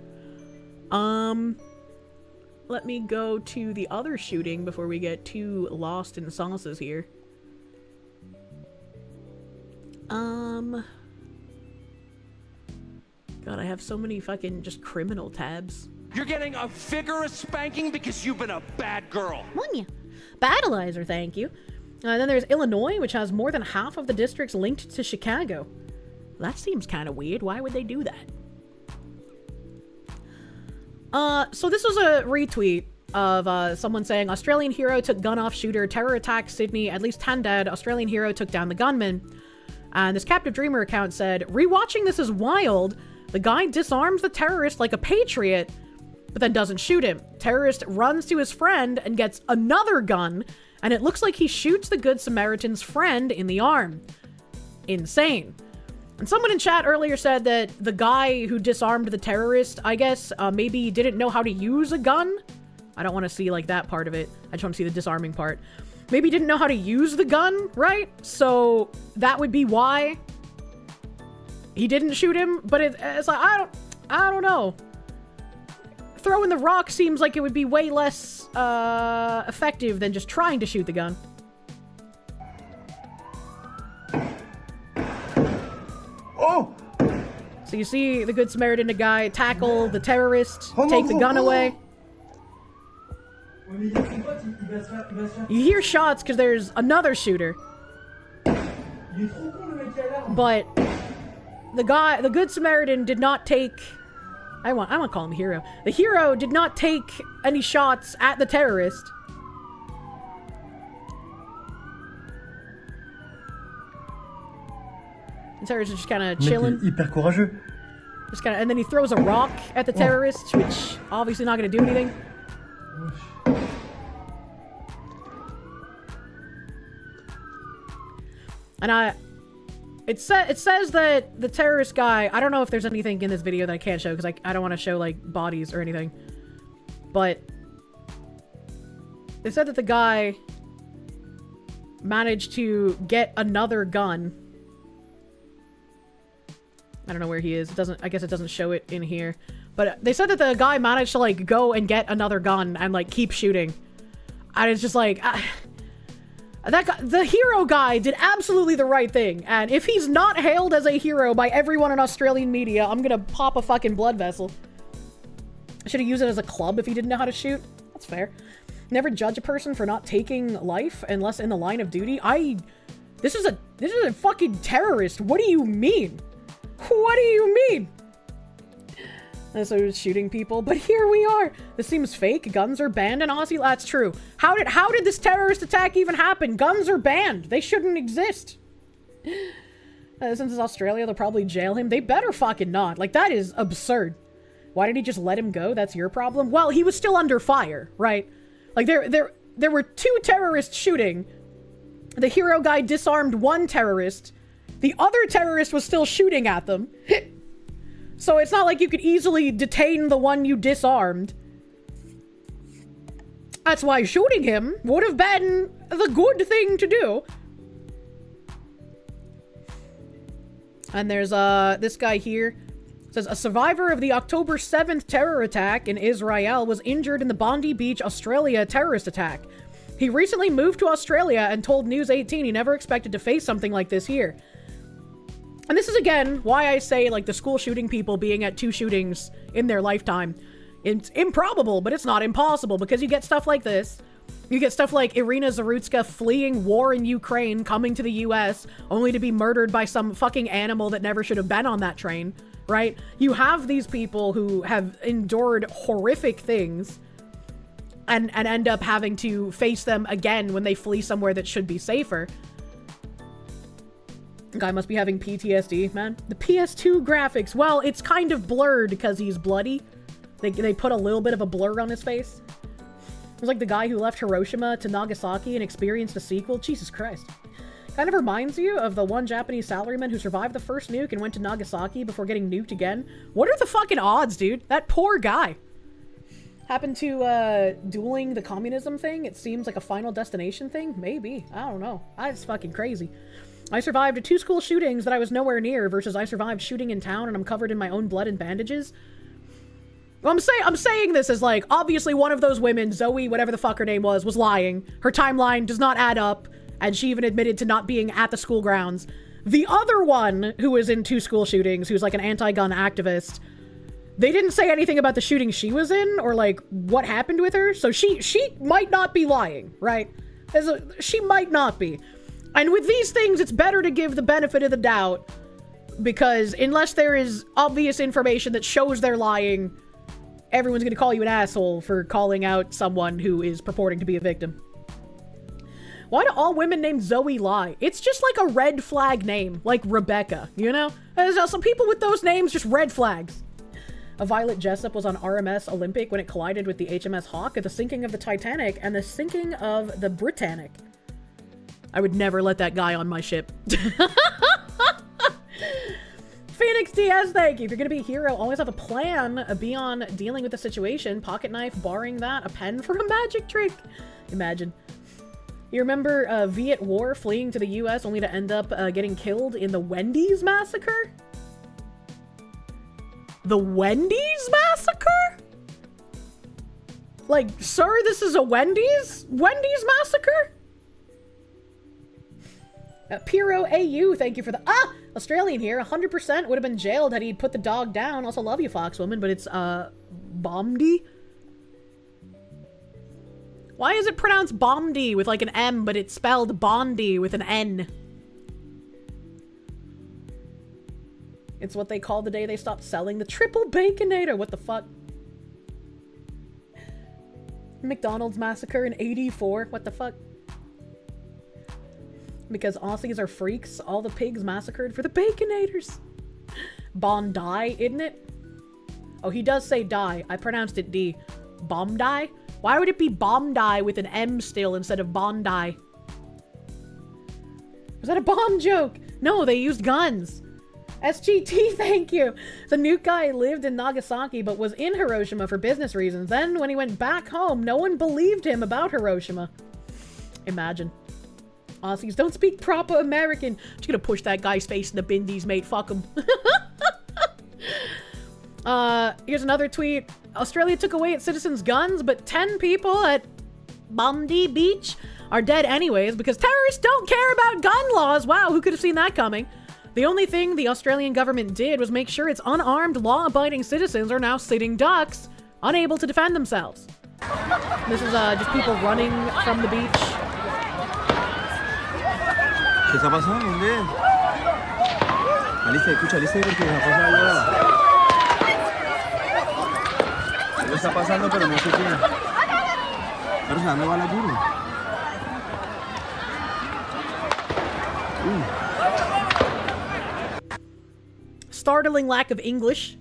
Let me go to the other shooting before we get too lost in sauces here. God, I have so many fucking just criminal tabs. You're getting a vigorous spanking because you've been a bad girl. Money. Battleizer, thank you. Then there's Illinois, which has more than half of the districts linked to Chicago. That seems kind of weird. Why would they do that? So this was a retweet of someone saying, Australian hero took gun off shooter, terror attack Sydney, at least 10 dead, Australian hero took down the gunman. And this Captive Dreamer account said, rewatching this is wild. The guy disarms the terrorist like a patriot, but then doesn't shoot him. Terrorist runs to his friend and gets another gun, and it looks like he shoots the Good Samaritan's friend in the arm. Insane. And someone in chat earlier said that the guy who disarmed the terrorist, I guess, maybe didn't know how to use a gun. I don't want to see, like, that part of it. I just want to see the disarming part. Maybe didn't know how to use the gun, right? So that would be why he didn't shoot him. But it's like, I don't know. Throwing the rock seems like it would be way less effective than just trying to shoot the gun. Oh! So you see the Good Samaritan guy tackle the terrorist, take the gun away. You hear shots because there's another shooter. But the Good Samaritan did not take... I want to call him hero. The hero did not take any shots at the terrorist. The terrorist is just kind of chilling. Hyper courageux. Just kind of, and then he throws a rock at the terrorist, which obviously not going to do anything. And it says that the terrorist guy, I don't know if there's anything in this video that I can't show because I don't want to show like bodies or anything. But it said that the guy managed to get another gun. I don't know where he is. I guess it doesn't show it in here. But they said that the guy managed to like go and get another gun and like keep shooting. And it's just like that guy, the hero guy did absolutely the right thing. And if he's not hailed as a hero by everyone in Australian media, I'm gonna pop a fucking blood vessel. I should have used it as a club if he didn't know how to shoot. That's fair. Never judge a person for not taking life unless in the line of duty. This is a fucking terrorist. What do you mean? What do you mean? So he was shooting people, but here we are. This seems fake. Guns are banned in Aussie. That's true. How did this terrorist attack even happen? Guns are banned. They shouldn't exist. Since it's Australia, they'll probably jail him. They better fucking not. Like, that is absurd. Why did he just let him go? That's your problem. Well, he was still under fire, right? Like, there were two terrorists shooting. The hero guy disarmed one terrorist. The other terrorist was still shooting at them. So it's not like you could easily detain the one you disarmed. That's why shooting him would have been the good thing to do. And there's this guy here. It says, a survivor of the October 7th terror attack in Israel was injured in the Bondi Beach, Australia terrorist attack. He recently moved to Australia and told News 18 he never expected to face something like this here. And this is, again, why I say, like, the school shooting people being at 2 shootings in their lifetime. It's improbable, but it's not impossible, because you get stuff like this. You get stuff like Irina Zarutska fleeing war in Ukraine, coming to the US, only to be murdered by some fucking animal that never should have been on that train, right? You have these people who have endured horrific things and end up having to face them again when they flee somewhere that should be safer. Guy must be having PTSD, man. The PS2 graphics, well, it's kind of blurred because he's bloody. They put a little bit of a blur on his face. It was like the guy who left Hiroshima to Nagasaki and experienced a sequel. Jesus Christ. Kind of reminds you of the one Japanese salaryman who survived the first nuke and went to Nagasaki before getting nuked again. What are the fucking odds, dude? That poor guy. Happened to, dueling the communism thing? It seems like a Final Destination thing? Maybe. I don't know. That's fucking crazy. I survived 2 school shootings that I was nowhere near versus I survived shooting in town and I'm covered in my own blood and bandages. Well, I'm saying this as like, obviously one of those women, Zoe, whatever the fuck her name was lying. Her timeline does not add up, and she even admitted to not being at the school grounds. The other one, who was in 2 school shootings, who's like an anti-gun activist, they didn't say anything about the shooting she was in, or like, what happened with her, so she might not be lying, right? She might not be. And with these things, it's better to give the benefit of the doubt, because unless there is obvious information that shows they're lying, everyone's gonna call you an asshole for calling out someone who is purporting to be a victim. Why do all women named Zoe lie? It's just like a red flag name, like Rebecca, you know? There's some people with those names, just red flags. A Violet Jessup was on RMS Olympic when it collided with the HMS Hawk at the sinking of the Titanic and the sinking of the Britannic. I would never let that guy on my ship. Phoenix DS, thank you. If you're gonna be a hero, always have a plan beyond dealing with the situation. Pocket knife, barring that, a pen for a magic trick. Imagine. You remember Viet War fleeing to the US only to end up getting killed in the Wendy's massacre? The Wendy's massacre? Like, sir, this is a Wendy's massacre? Piro AU, thank you for the Australian here, 100% would have been jailed had he put the dog down. Also love you, Foxwoman, but it's Bomdy. Why is it pronounced Bomdy with like an M, but it's spelled Bondi with an N? It's what they called the day they stopped selling the triple baconator. What the fuck? McDonald's massacre in 84. What the fuck? Because Aussies are freaks, all the pigs massacred for the baconators. Bondi, isn't it? Oh, he does say die. I pronounced it D. Bondi? Why would it be Bondi with an M still instead of Bondi? Was that a bomb joke? No, they used guns. SGT, thank you. The nuke guy lived in Nagasaki but was in Hiroshima for business reasons. Then when he went back home, no one believed him about Hiroshima. Imagine. Aussies don't speak proper American. Just gonna push that guy's face in the bindies, mate. Fuck him. Here's another tweet. Australia took away its citizens' guns, but 10 people at Bondi Beach are dead anyways because terrorists don't care about gun laws. Wow, who could have seen that coming? The only thing the Australian government did was make sure its unarmed, law-abiding citizens are now sitting ducks, unable to defend themselves. This is just people running from the beach. ¿Qué está pasando? ¿Dónde? Alicia, escucha, Alicia, porque me pasa algo. Algo está pasando, pero no sé qué. Pero ¿dónde va la duro? Startling lack of English.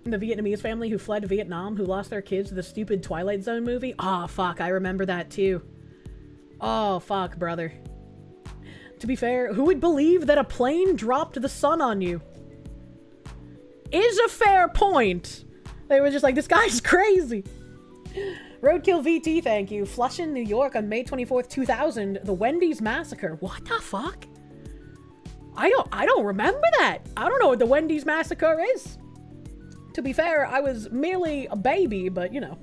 The Vietnamese family who fled Vietnam, who lost their kids to the stupid Twilight Zone movie. Oh, fuck, I remember that too. Oh, fuck, brother. To be fair, who would believe that a plane dropped the sun on you? Is a fair point. They were just like, this guy's crazy. Roadkill VT, thank you. Flushing, New York on May 24th, 2000. The Wendy's massacre. What the fuck? I don't remember that. I don't know what the Wendy's massacre is. To be fair, I was merely a baby, but you know.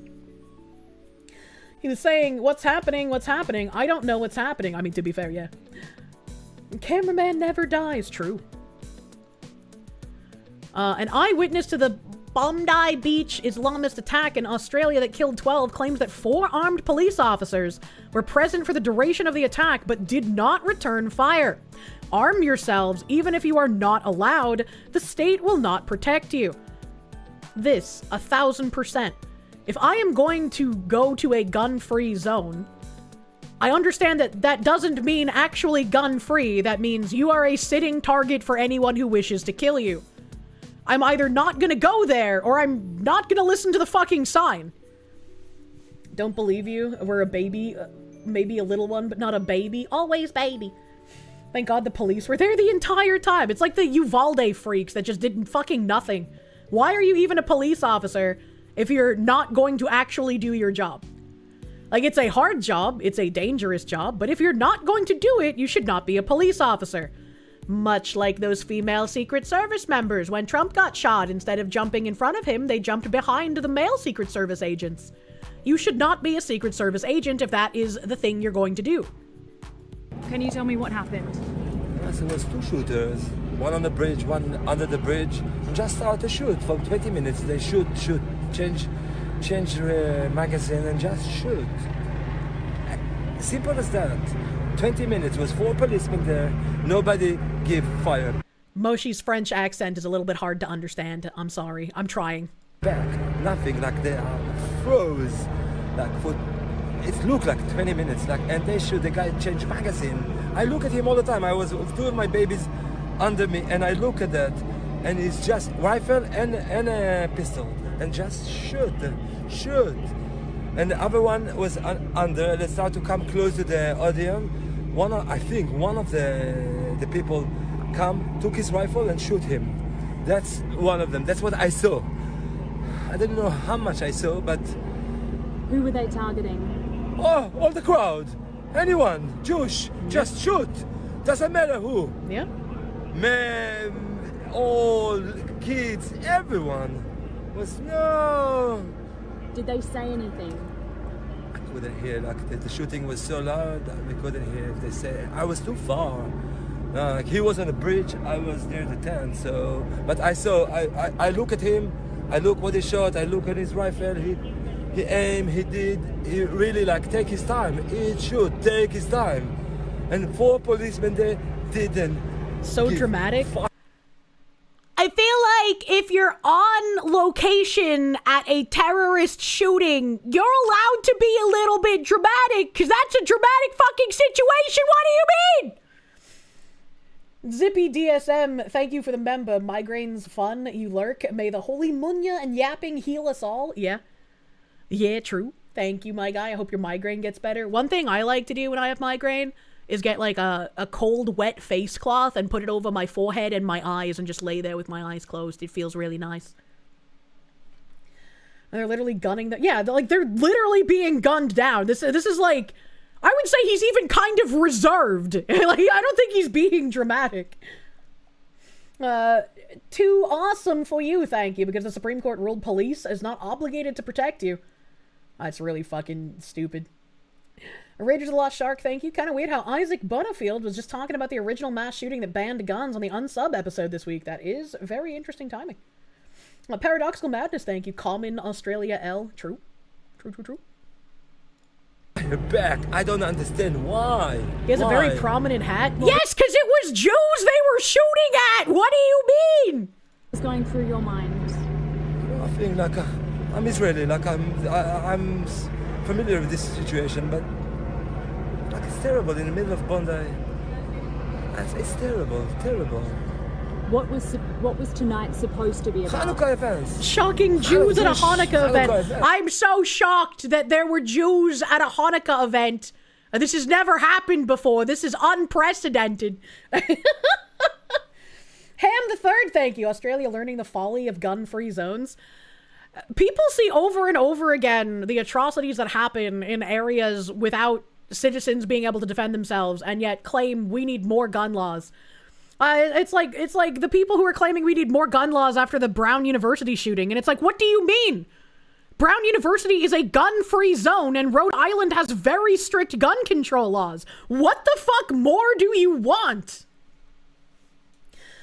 He was saying, what's happening? What's happening? I don't know what's happening. I mean, to be fair, yeah. Cameraman never dies. True. An eyewitness to the Bondi Beach Islamist attack in Australia that killed 12 claims that 4 armed police officers were present for the duration of the attack but did not return fire. Arm yourselves, even if you are not allowed. The state will not protect you. This, 1000%. If I am going to go to a gun-free zone, I understand that that doesn't mean actually gun-free. That means you are a sitting target for anyone who wishes to kill you. I'm either not gonna go there, or I'm not gonna listen to the fucking sign. Don't believe you. We're a baby. Maybe a little one, but not a baby. Always baby. Thank God the police were there the entire time. It's like the Uvalde freaks that just did fucking nothing. Why are you even a police officer if you're not going to actually do your job? Like, it's a hard job, it's a dangerous job, but if you're not going to do it, you should not be a police officer. Much like those female Secret Service members when Trump got shot. Instead of jumping in front of him, they jumped behind the male Secret Service agents. You should not be a Secret Service agent if that is the thing you're going to do. Can you tell me what happened? Yes, there was 2 shooters. One on the bridge, one under the bridge. And just started to shoot for 20 minutes. They shoot, change magazine and just shoot. Simple as that. 20 minutes was 4 policemen there. Nobody gave fire. Moshi's French accent is a little bit hard to understand. I'm sorry. I'm trying. Back, nothing, like they are froze. Like for, it looked like 20 minutes, like, and they shoot, the guy changed magazine. I look at him all the time. I was 2 of my babies under me, and I look at that, and it's just rifle and a pistol, and just shoot. And the other one was under. They start to come close to the audience. I think one of the people took his rifle and shoot him. That's one of them. That's what I saw. I didn't know how much I saw, but... Who were they targeting? Oh, all the crowd. Anyone. Jewish. Just shoot. Doesn't matter who. Yeah. Men, all, kids, everyone. No. Did they say anything? I couldn't hear. Like the shooting was so loud that we couldn't hear if they said. I was too far. He was on the bridge. I was near the tent. So, but I saw. I look at him. I look what he shot. I look at his rifle. He aimed. He did. He really take his time. He should take his time. And 4 policemen there didn't. So dramatic. I feel like if you're on location at a terrorist shooting, you're allowed to be a little bit dramatic, because that's a dramatic fucking situation. What do you mean? Zippy DSM, thank you for the member. Migraines fun, you lurk. May the holy munya and yapping heal us all. Yeah. Yeah, true. Thank you, my guy. I hope your migraine gets better. One thing I like to do when I have migraine is get like a cold, wet face cloth and put it over my forehead and my eyes and just lay there with my eyes closed. It feels really nice. And they're literally gunning them. Yeah, they're literally being gunned down. This is like, I would say he's even kind of reserved. Like, I don't think he's being dramatic. Too awesome for you, thank you, because the Supreme Court ruled police is not obligated to protect you. That's really fucking stupid. Raiders of the Lost Shark, thank you. Kind of weird how Isaac Butterfield was just talking about the original mass shooting that banned guns on the Unsub episode this week. That is very interesting timing. Paradoxical Madness, thank you. Common Australia L. True. True. You're back. I don't understand why. He has a very prominent hat. Yes, because it was Jews they were shooting at! What do you mean? What's going through your mind? I think like I'm Israeli, like I'm familiar with this situation, but like it's terrible in the middle of Bondi. It's terrible. What was tonight supposed to be about? Hanukkah events. Shocking Jews at a Hanukkah event. I'm so shocked that there were Jews at a Hanukkah event. This has never happened before. This is unprecedented. Ham the Third, thank you. Australia learning the folly of gun-free zones. People see over and over again the atrocities that happen in areas without citizens being able to defend themselves, and yet claim we need more gun laws. It's like the people who are claiming we need more gun laws after the Brown University shooting, and it's like, what do you mean? Brown University is a gun-free zone, and Rhode Island has very strict gun control laws. What the fuck more do you want?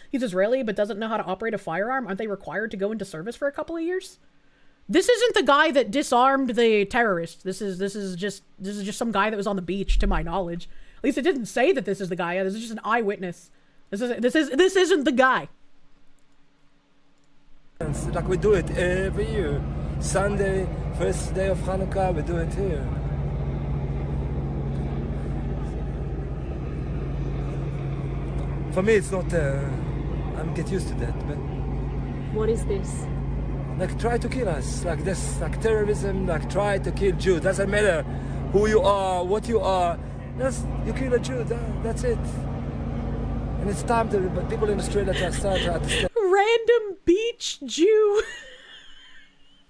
He's Israeli, but doesn't know how to operate a firearm. Aren't they required to go into service for a couple of years? This isn't the guy that disarmed the terrorist. This is just some guy that was on the beach, to my knowledge. At least it didn't say that this is the guy. This is just an eyewitness. This isn't the guy. It's like we do it every year. Sunday, first day of Hanukkah, we do it here. For me, it's not. I'm get used to that. But What is this? like, try to kill us, like this, like terrorism, like try to kill Jews. Doesn't matter who you are, what you are. You kill a Jew. That's it. And it's time to people in Australia to start to understand. Random beach Jew.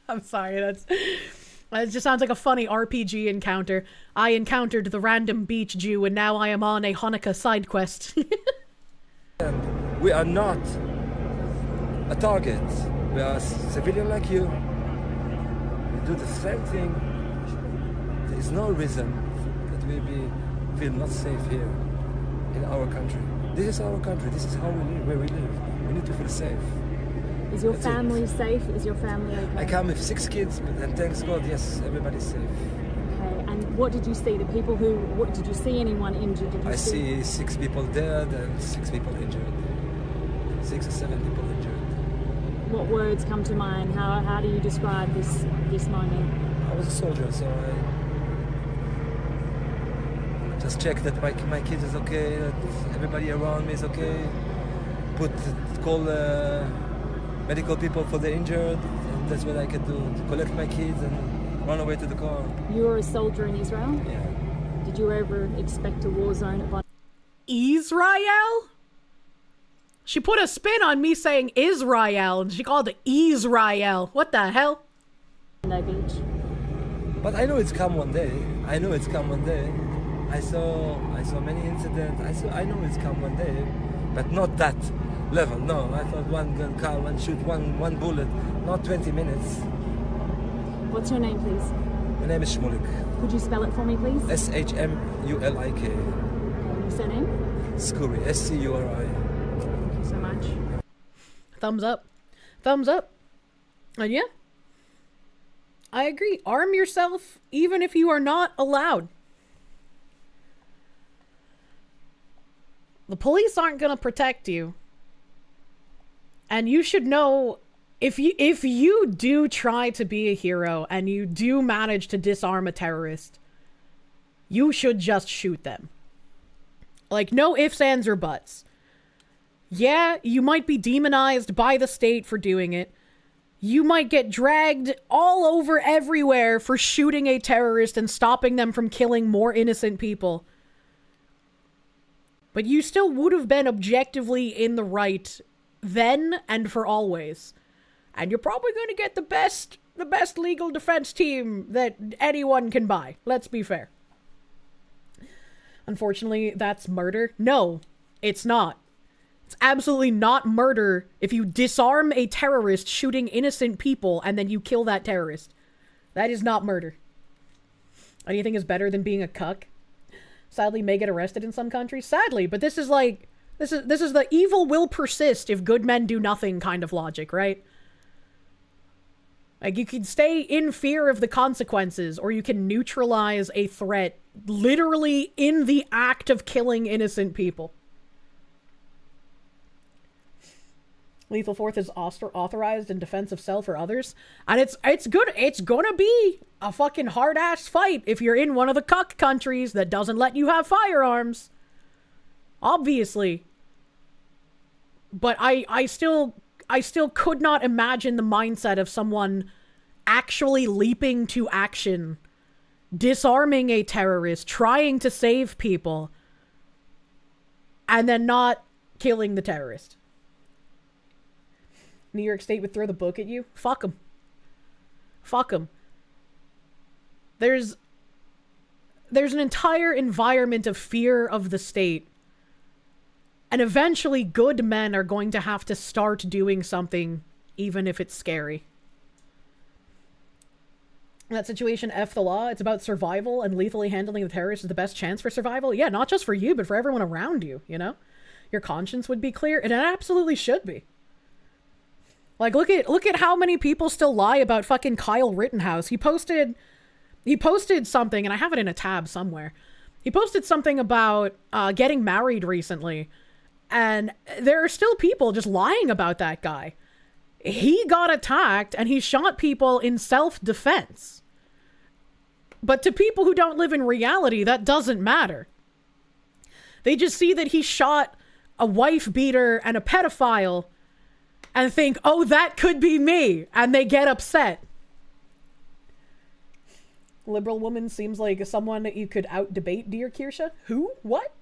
I'm sorry, it just sounds like a funny RPG encounter. I encountered the random beach Jew and now I am on a Hanukkah side quest. We are not a target. We are civilian like you. We do the same thing. There is no reason that we feel not safe here in our country. This is our country. This is how we live, where we live. We need to feel safe. Is your family safe? Is your family okay? I come with 6 kids, and thanks God, yes, everybody's safe. Okay, and what did you see? Did you see anyone injured? Did you I see 6 people dead and 6 people injured. 6 or 7 people injured. What words come to mind? How do you describe this moment? I was a soldier, so I just checked that my kid is okay, that everybody around me is okay. Call medical people for the injured, and that's what I could do, to collect my kids and run away to the car. You were a soldier in Israel? Yeah. Did you ever expect a war zone at Israel? She put a spin on me saying Israel, and she called it Israel. What the hell? Beach. But I know it's come one day. I know it's come one day. I saw many incidents. I know it's come one day, but not that level. No, I thought one gun car, one shoot, one bullet, not 20 minutes. What's your name, please? My name is Shmulik. Could you spell it for me, please? SHMULIK. Your surname? Scuri. SCURI. Thank you so much. Thumbs up. Thumbs up. And yeah, I agree. Arm yourself even if you are not allowed. The police aren't going to protect you. And you should know, if you do try to be a hero and you do manage to disarm a terrorist, you should just shoot them. Like, no ifs, ands, or buts. Yeah, you might be demonized by the state for doing it. You might get dragged all over everywhere for shooting a terrorist and stopping them from killing more innocent people. But you still would have been objectively in the right then and for always. And you're probably going to get the best legal defense team that anyone can buy. Let's be fair. Unfortunately, that's murder. No, it's not. It's absolutely not murder if you disarm a terrorist shooting innocent people and then you kill that terrorist. That is not murder. Anything is better than being a cuck. Sadly, may get arrested in some countries. Sadly, but this is like, this is the evil will persist if good men do nothing kind of logic, right? Like, you can stay in fear of the consequences, or you can neutralize a threat literally in the act of killing innocent people. Lethal force is authorized in defense of self or others. And it's good. It's gonna be a fucking hard-ass fight if you're in one of the cuck countries that doesn't let you have firearms. Obviously. But I still could not imagine the mindset of someone actually leaping to action, disarming a terrorist, trying to save people, and then not killing the terrorist. New York State would throw the book at you? Fuck them. Fuck them. There's an entire environment of fear of the state. And eventually good men are going to have to start doing something, even if it's scary. In that situation, F the law. It's about survival, and lethally handling the terrorist is the best chance for survival. Yeah, not just for you, but for everyone around you, you know? Your conscience would be clear, and it absolutely should be. Like, look at how many people still lie about fucking Kyle Rittenhouse. He posted something, and I have it in a tab somewhere. He posted something about getting married recently, and there are still people just lying about that guy. He got attacked, and he shot people in self-defense. But to people who don't live in reality, that doesn't matter. They just see that he shot a wife beater and a pedophile and think, oh, that could be me, and they get upset. Liberal woman seems like someone that you could out-debate, dear Kirsche. Who? What?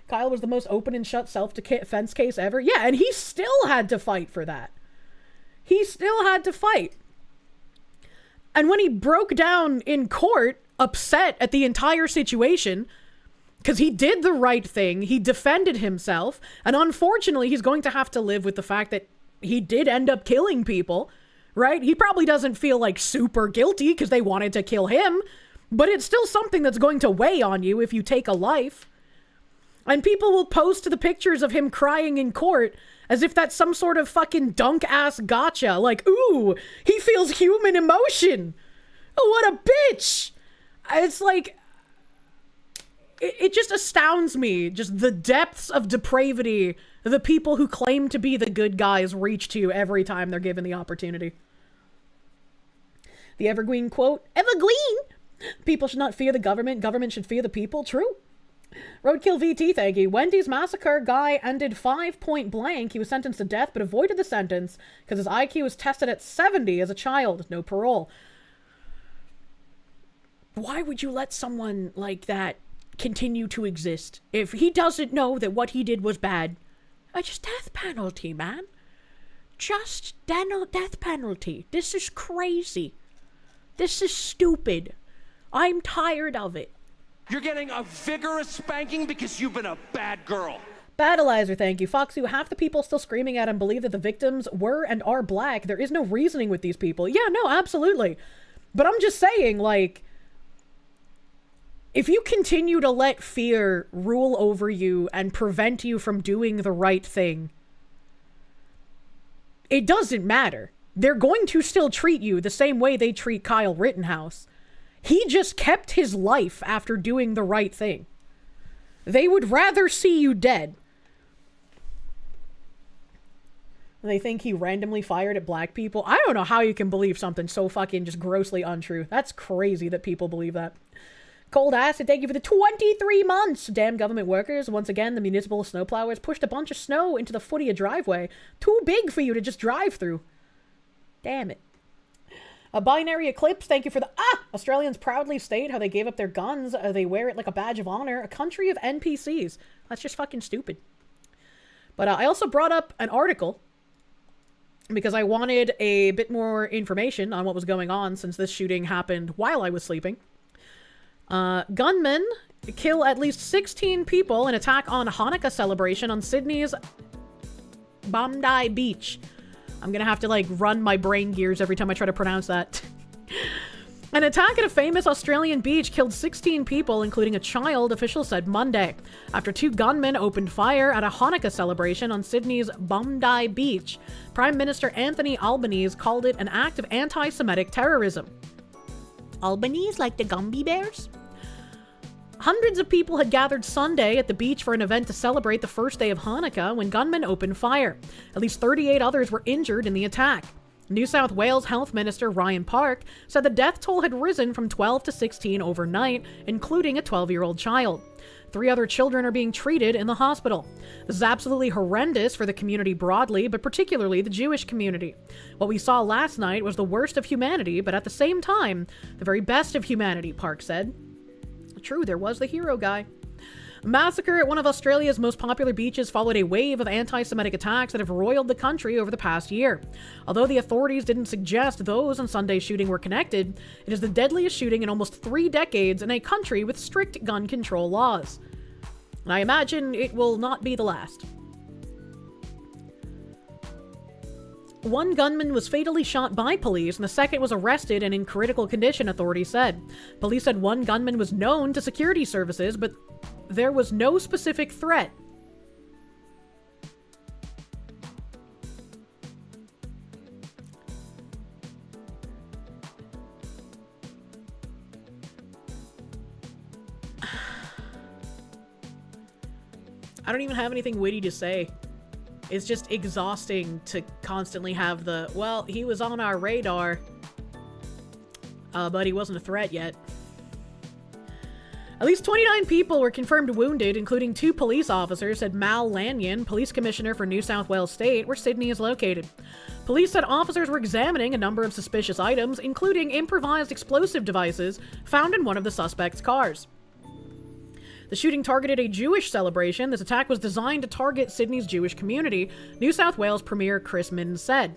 Kyle was the most open and shut self-defense case ever. Yeah, and he still had to fight for that. He still had to fight. And when he broke down in court, upset at the entire situation, because he did the right thing, he defended himself, and unfortunately he's going to have to live with the fact that he did end up killing people, right? He probably doesn't feel like super guilty because they wanted to kill him, but it's still something that's going to weigh on you if you take a life. And people will post the pictures of him crying in court as if that's some sort of fucking dunk-ass gotcha. Like, ooh, he feels human emotion. Oh, what a bitch. It's like, it just astounds me, just the depths of depravity the people who claim to be the good guys reach to every time they're given the opportunity. The Evergreen quote, Evergreen! People should not fear the government. Government should fear the people. True. Roadkill VT, thank you. Wendy's massacre guy ended 5 point blank. He was sentenced to death but avoided the sentence because his IQ was tested at 70 as a child. No parole. Why would you let someone like that continue to exist if he doesn't know that what he did was bad? Just death penalty, man. Just death penalty. This is crazy. This is stupid. I'm tired of it. You're getting a vigorous spanking because you've been a bad girl. Battleizer, thank you. Foxu, half the people still screaming at him believe that the victims were and are black. There is no reasoning with these people. Yeah, no, absolutely. But I'm just saying, like, if you continue to let fear rule over you and prevent you from doing the right thing, it doesn't matter. They're going to still treat you the same way they treat Kyle Rittenhouse. He just kept his life after doing the right thing. They would rather see you dead. They think he randomly fired at black people. I don't know how you can believe something so fucking just grossly untrue. That's crazy that people believe that. Cold Acid, thank you for the 23 months. Damn government workers. Once again, the municipal snowplowers pushed a bunch of snow into the foot of your driveway. Too big for you to just drive through. Damn it. A Binary Eclipse, thank you for the... Australians proudly state how they gave up their guns. They wear it like a badge of honor. A country of NPCs. That's just fucking stupid. But I also brought up an article because I wanted a bit more information on what was going on since this shooting happened while I was sleeping. Gunmen kill at least 16 people in attack on Hanukkah celebration on Sydney's Bondi Beach. I'm gonna have to, like, run my brain gears every time I try to pronounce that. An attack at a famous Australian beach killed 16 people, including a child, officials said Monday, after 2 gunmen opened fire at a Hanukkah celebration on Sydney's Bondi Beach. Prime Minister Anthony Albanese called it an act of anti-Semitic terrorism. Albanese like the Gumby Bears? Hundreds of people had gathered Sunday at the beach for an event to celebrate the first day of Hanukkah when gunmen opened fire. At least 38 others were injured in the attack. New South Wales Health Minister Ryan Park said the death toll had risen from 12 to 16 overnight, including a 12-year-old child. 3 other children are being treated in the hospital. This is absolutely horrendous for the community broadly, but particularly the Jewish community. What we saw last night was the worst of humanity, but at the same time, the very best of humanity, Park said. True, there was the hero guy. A massacre at one of Australia's most popular beaches followed a wave of anti-Semitic attacks that have roiled the country over the past year. Although the authorities didn't suggest those in Sunday's shooting were connected, it is the deadliest shooting in almost 3 decades in a country with strict gun control laws. And I imagine it will not be the last. One gunman was fatally shot by police, and the second was arrested and in critical condition, authorities said. Police said one gunman was known to security services, but there was no specific threat. I don't even have anything witty to say. It's just exhausting to constantly have the, well, he was on our radar, but he wasn't a threat yet. At least 29 people were confirmed wounded, including 2 police officers, said Mal Lanyon, police commissioner for New South Wales State, where Sydney is located. Police said officers were examining a number of suspicious items, including improvised explosive devices found in one of the suspects' cars. The shooting targeted a Jewish celebration. This attack was designed to target Sydney's Jewish community, New South Wales Premier Chris Minns said.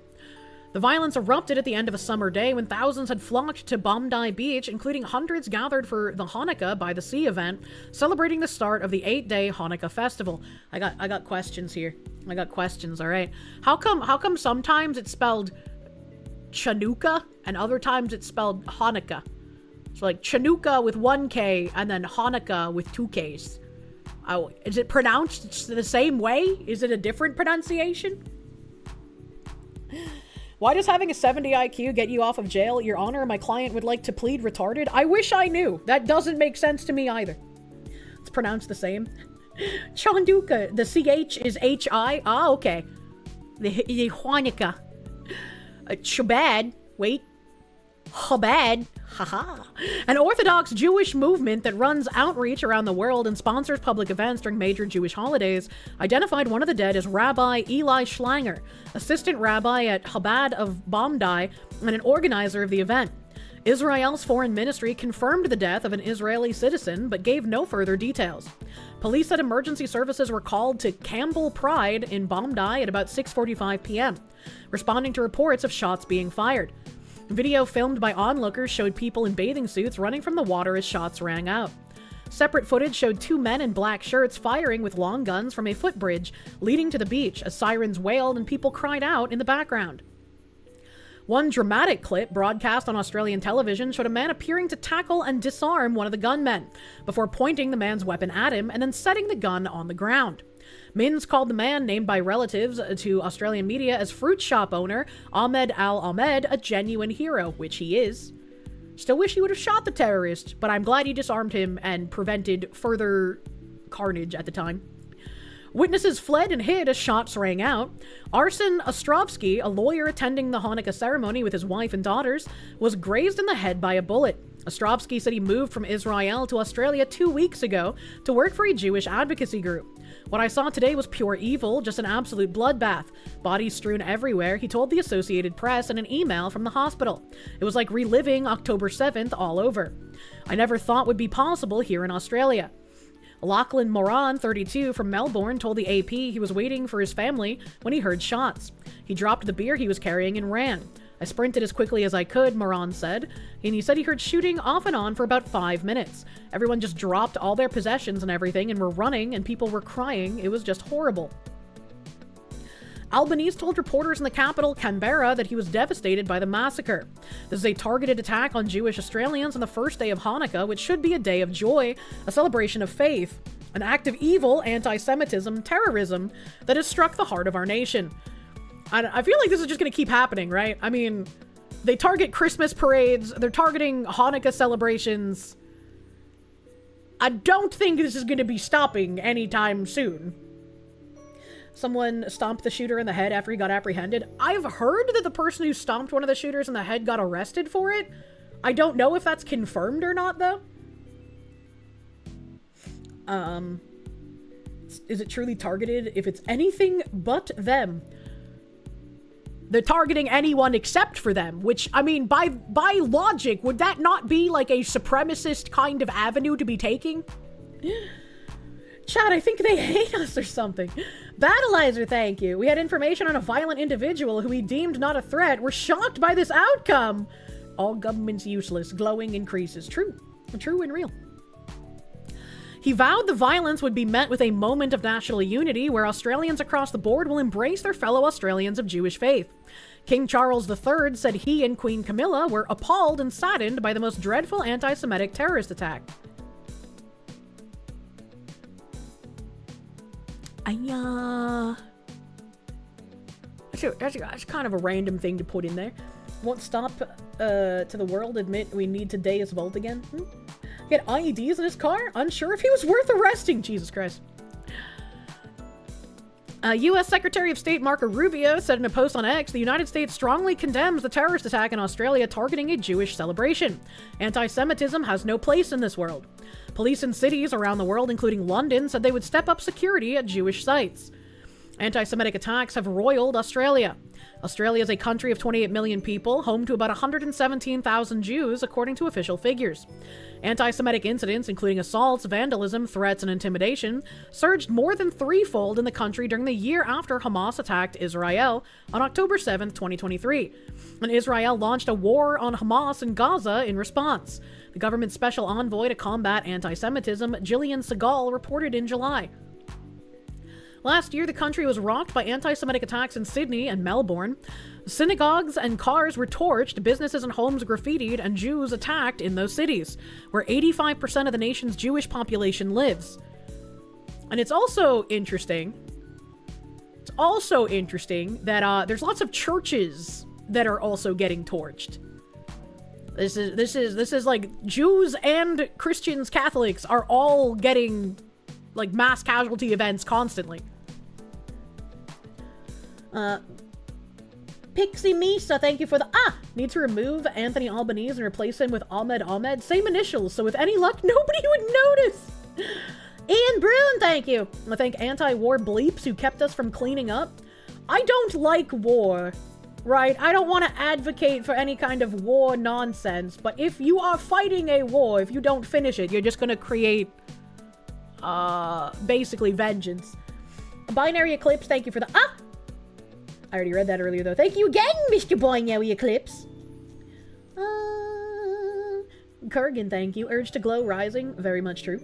The violence erupted at the end of a summer day when thousands had flocked to Bondi Beach, including hundreds gathered for the Hanukkah by the Sea event, celebrating the start of the 8-day Hanukkah festival. I got questions here. I got questions, all right. How come sometimes it's spelled Chanukah and other times it's spelled Hanukkah? So like Chanukah with 1 K and then Hanukkah with 2 Ks. Oh, is it pronounced the same way? Is it a different pronunciation? Why does having a 70 IQ get you off of jail? Your Honor, my client would like to plead retarded. I wish I knew. That doesn't make sense to me either. It's pronounced the same. Chanduka. The CH is HI. Ah, okay. The Hanukkah. Shabbat. Wait. Chabad. Haha. An Orthodox Jewish movement that runs outreach around the world and sponsors public events during major Jewish holidays identified one of the dead as Rabbi Eli Schlanger, assistant rabbi at Chabad of Bondi and an organizer of the event. Israel's foreign ministry confirmed the death of an Israeli citizen but gave no further details. Police said emergency services were called to Campbell Pride in Bondi at about 6:45 p.m., responding to reports of shots being fired. Video filmed by onlookers showed people in bathing suits running from the water as shots rang out. Separate footage showed 2 men in black shirts firing with long guns from a footbridge leading to the beach as sirens wailed and people cried out in the background. One dramatic clip broadcast on Australian television showed a man appearing to tackle and disarm one of the gunmen before pointing the man's weapon at him and then setting the gun on the ground. Minns called the man, named by relatives to Australian media as fruit shop owner Ahmed Al-Ahmed, a genuine hero, which he is. Still wish he would have shot the terrorist, but I'm glad he disarmed him and prevented further carnage at the time. Witnesses fled and hid as shots rang out. Arsen Ostrovsky, a lawyer attending the Hanukkah ceremony with his wife and daughters, was grazed in the head by a bullet. Ostrovsky said he moved from Israel to Australia 2 weeks ago to work for a Jewish advocacy group. What I saw today was pure evil, just an absolute bloodbath. Bodies strewn everywhere, he told the Associated Press in an email from the hospital. It was like reliving October 7th all over. I never thought would be possible here in Australia. Lachlan Moran, 32, from Melbourne, told the AP he was waiting for his family when he heard shots. He dropped the beer he was carrying and ran. I sprinted as quickly as I could, Moran said, and he said he heard shooting off and on for about 5 minutes. Everyone just dropped all their possessions and everything and were running, and people were crying. It was just horrible. Albanese told reporters in the capital, Canberra, that he was devastated by the massacre. This is a targeted attack on Jewish Australians on the first day of Hanukkah, which should be a day of joy, a celebration of faith, an act of evil, anti-Semitism, terrorism that has struck the heart of our nation. I feel like this is just going to keep happening, right? I mean, they target Christmas parades, they're targeting Hanukkah celebrations. I don't think this is going to be stopping anytime soon. Someone stomped the shooter in the head after he got apprehended. I've heard that the person who stomped one of the shooters in the head got arrested for it. I don't know if that's confirmed or not, though. Is it truly targeted? If it's anything but them, they're targeting anyone except for them, which, I mean, by logic, would that not be like a supremacist kind of avenue to be taking? Chad, I think they hate us or something. Battleizer, thank you. We had information on a violent individual who we deemed not a threat. We're shocked by this outcome. All government's useless. Glowing increases. True. True and real. He vowed the violence would be met with a moment of national unity where Australians across the board will embrace their fellow Australians of Jewish faith. King Charles III said he and Queen Camilla were appalled and saddened by the most dreadful anti-Semitic terrorist attack. That's kind of a random thing to put in there. Won't stop to the world admit we need to Deus Vult again. He had IEDs in his car? Unsure if he was worth arresting. Jesus Christ. U.S. Secretary of State Marco Rubio said in a post on X, the United States strongly condemns the terrorist attack in Australia targeting a Jewish celebration. Anti-Semitism has no place in this world. Police in cities around the world, including London, said they would step up security at Jewish sites. Anti-Semitic attacks have roiled Australia. Australia is a country of 28 million people, home to about 117,000 Jews, according to official figures. Anti-Semitic incidents, including assaults, vandalism, threats, and intimidation, surged more than threefold in the country during the year after Hamas attacked Israel on October 7, 2023. And Israel launched a war on Hamas in Gaza in response. The government's special envoy to combat anti-Semitism, Gillian Segal, reported in July. Last year, the country was rocked by anti-Semitic attacks in Sydney and Melbourne. Synagogues and cars were torched, businesses and homes graffitied, and Jews attacked in those cities, where 85% of the nation's Jewish population lives. And it's also interesting that there's lots of churches that are also getting torched. This is like Jews and Christians, Catholics are all getting like mass casualty events constantly. Pixie Misa, thank you for the need to remove Anthony Albanese and replace him with Ahmed. Same initials, so with any luck, nobody would notice. Ian Bruin, thank you. I thank anti-war bleeps who kept us from cleaning up. I don't like war, right? I don't want to advocate for any kind of war nonsense, but if you are fighting a war, if you don't finish it, you're just gonna create basically vengeance. Binary Eclipse, thank you for the I already read that earlier though. Thank you again, Mr. Binary Eclipse. Kurgan, thank you. Urge to Glow Rising, very much true.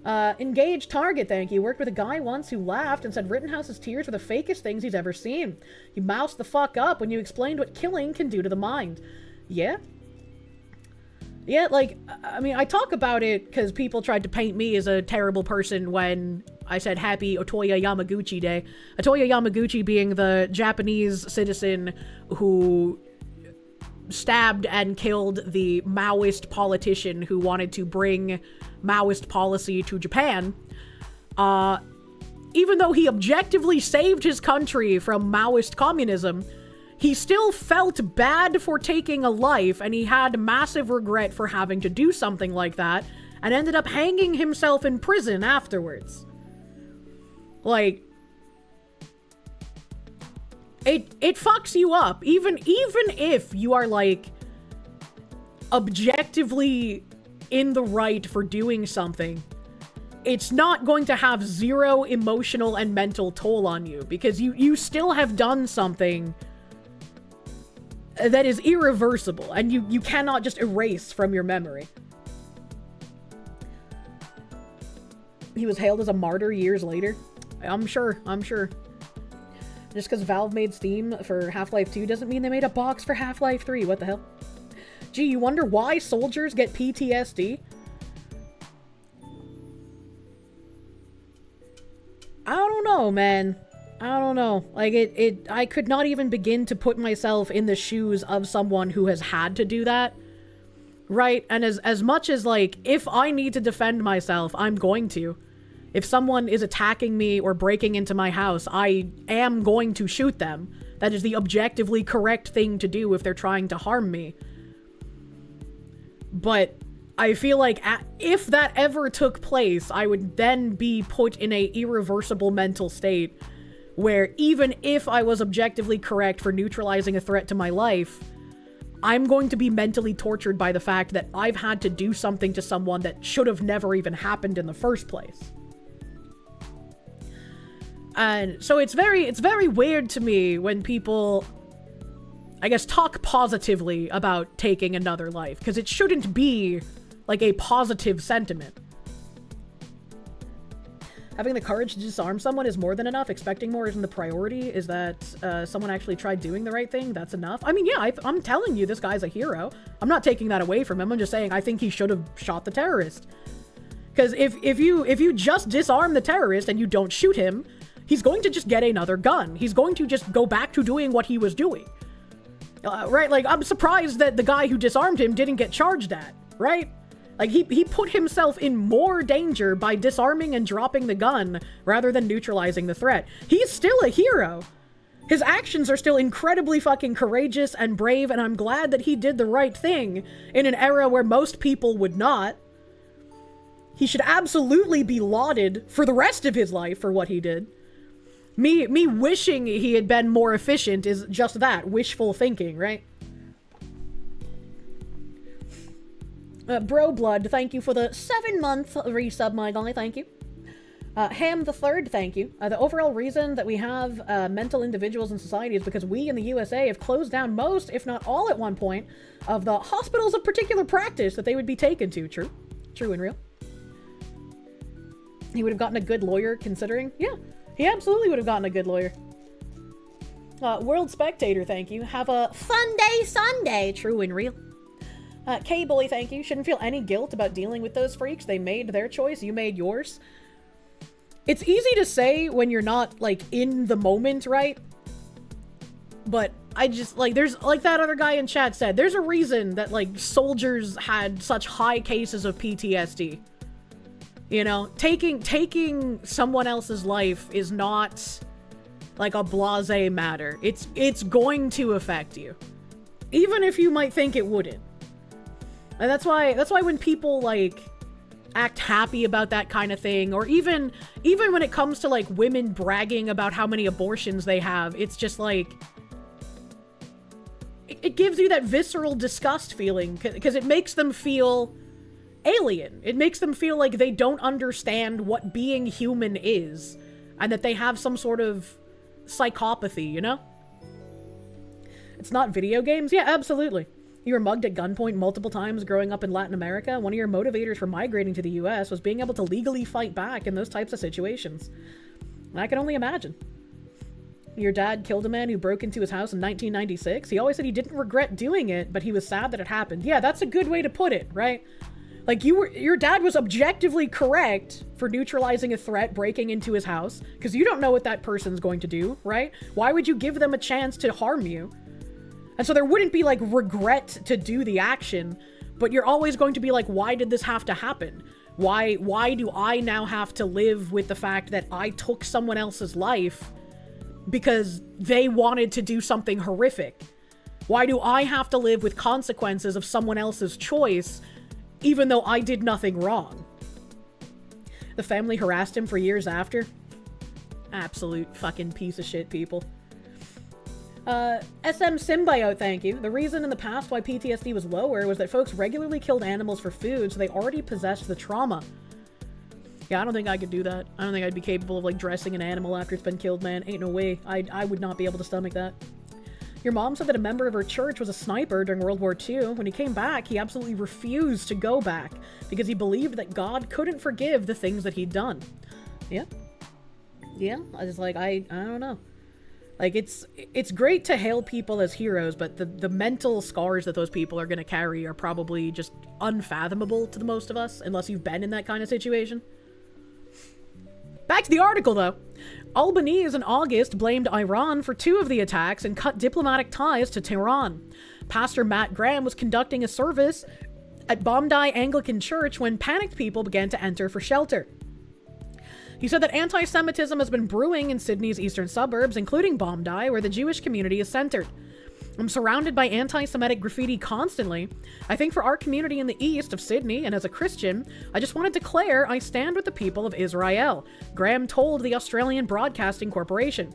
Engage Target, thank you. Worked with a guy once who laughed and said Rittenhouse's tears were the fakest things he's ever seen. You moused the fuck up when you explained what killing can do to the mind. Yeah? Yeah, like, I mean, I talk about it because people tried to paint me as a terrible person when I said happy Otoya Yamaguchi Day. Otoya Yamaguchi being the Japanese citizen who stabbed and killed the Maoist politician who wanted to bring Maoist policy to Japan. Even though he objectively saved his country from Maoist communism, he still felt bad for taking a life, and he had massive regret for having to do something like that, and ended up hanging himself in prison afterwards. Like, it fucks you up, even if you are, like, objectively in the right for doing something. It's not going to have zero emotional and mental toll on you, because you still have done something that is irreversible, and you cannot just erase from your memory. He was hailed as a martyr years later. I'm sure. Just because Valve made Steam for Half-Life 2 doesn't mean they made a box for Half-Life 3. What the hell? Gee, you wonder why soldiers get PTSD? I don't know, man. I don't know. Like, I could not even begin to put myself in the shoes of someone who has had to do that. Right? And as much as, like, if I need to defend myself, I'm going to. If someone is attacking me or breaking into my house, I am going to shoot them. That is the objectively correct thing to do if they're trying to harm me. But I feel like if that ever took place, I would then be put in a irreversible mental state where even if I was objectively correct for neutralizing a threat to my life, I'm going to be mentally tortured by the fact that I've had to do something to someone that should have never even happened in the first place. And so it's very weird to me when people, I guess, talk positively about taking another life, because it shouldn't be like a positive sentiment. Having the courage to disarm someone is more than enough. Expecting more isn't the priority. Is that someone actually tried doing the right thing? That's enough. I mean, yeah, I'm telling you this guy's a hero. I'm not taking that away from him. I'm just saying I think he should have shot the terrorist. Because if you just disarm the terrorist and you don't shoot him, he's going to just get another gun. He's going to just go back to doing what he was doing. Right? Like, I'm surprised that the guy who disarmed him didn't get charged at, right? Like, he put himself in more danger by disarming and dropping the gun rather than neutralizing the threat. He's still a hero. His actions are still incredibly fucking courageous and brave, and I'm glad that he did the right thing in an era where most people would not. He should absolutely be lauded for the rest of his life for what he did. Me wishing he had been more efficient is just that, wishful thinking, right? Bro Blood, thank you for the 7-month resub, my guy, thank you. Ham the Third, thank you. The overall reason that we have mental individuals in society is because we in the USA have closed down most, if not all at one point, of the hospitals of particular practice that they would be taken to. True. True and real. He would have gotten a good lawyer, considering. Yeah, he absolutely would have gotten a good lawyer. World Spectator, thank you. Have a fun day Sunday. True and real. K-Boy, thank you. Shouldn't feel any guilt about dealing with those freaks. They made their choice. You made yours. It's easy to say when you're not, like, in the moment, right? But I just, like, there's, like that other guy in chat said, there's a reason that, like, soldiers had such high cases of PTSD. You know, taking someone else's life is not, like, a blasé matter. It's going to affect you. Even if you might think it wouldn't. And that's why when people, like, act happy about that kind of thing, or even when it comes to, like, women bragging about how many abortions they have, it's just like, it gives you that visceral disgust feeling, because it makes them feel alien. It makes them feel like they don't understand what being human is, and that they have some sort of psychopathy, you know? It's not video games? Yeah, absolutely. You were mugged at gunpoint multiple times growing up in Latin America. One of your motivators for migrating to the US was being able to legally fight back in those types of situations. And I can only imagine. Your dad killed a man who broke into his house in 1996. He always said he didn't regret doing it, but he was sad that it happened. Yeah, that's a good way to put it, right? Like, your dad was objectively correct for neutralizing a threat breaking into his house, because you don't know what that person's going to do, right? Why would you give them a chance to harm you? And so there wouldn't be, like, regret to do the action, but you're always going to be like, why did this have to happen? Why do I now have to live with the fact that I took someone else's life because they wanted to do something horrific? Why do I have to live with consequences of someone else's choice, even though I did nothing wrong? The family harassed him for years after. Absolute fucking piece of shit, people. SM Symbiote, thank you. The reason in the past why PTSD was lower was that folks regularly killed animals for food, so they already possessed the trauma. Yeah, I don't think I could do that. I don't think I'd be capable of, like, dressing an animal after it's been killed, man. Ain't no way. I would not be able to stomach that. Your mom said that a member of her church was a sniper during World War II. When he came back, he absolutely refused to go back because he believed that God couldn't forgive the things that he'd done. Yeah. Yeah, I was like, I don't know. Like, it's great to hail people as heroes, but the mental scars that those people are going to carry are probably just unfathomable to the most of us, unless you've been in that kind of situation. Back to the article, though. Albanese in August blamed Iran for 2 of the attacks and cut diplomatic ties to Tehran. Pastor Matt Graham was conducting a service at Bondi Anglican Church when panicked people began to enter for shelter. He said that anti-Semitism has been brewing in Sydney's eastern suburbs, including Bondi, where the Jewish community is centered. I'm surrounded by anti-Semitic graffiti constantly. I think for our community in the east of Sydney, and as a Christian, I just want to declare I stand with the people of Israel, Graham told the Australian Broadcasting Corporation.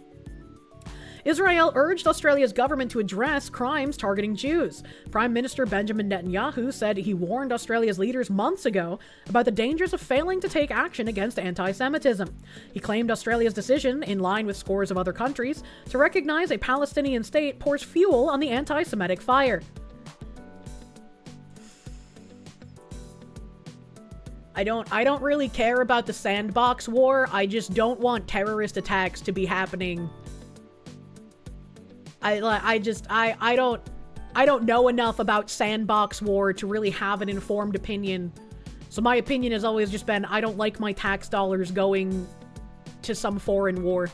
Israel urged Australia's government to address crimes targeting Jews. Prime Minister Benjamin Netanyahu said he warned Australia's leaders months ago about the dangers of failing to take action against anti-Semitism. He claimed Australia's decision, in line with scores of other countries, to recognize a Palestinian state pours fuel on the anti-Semitic fire. I don't really care about the sandbox war. I just don't want terrorist attacks to be happening. I don't know enough about sandbox war to really have an informed opinion. So my opinion has always just been, I don't like my tax dollars going to some foreign war.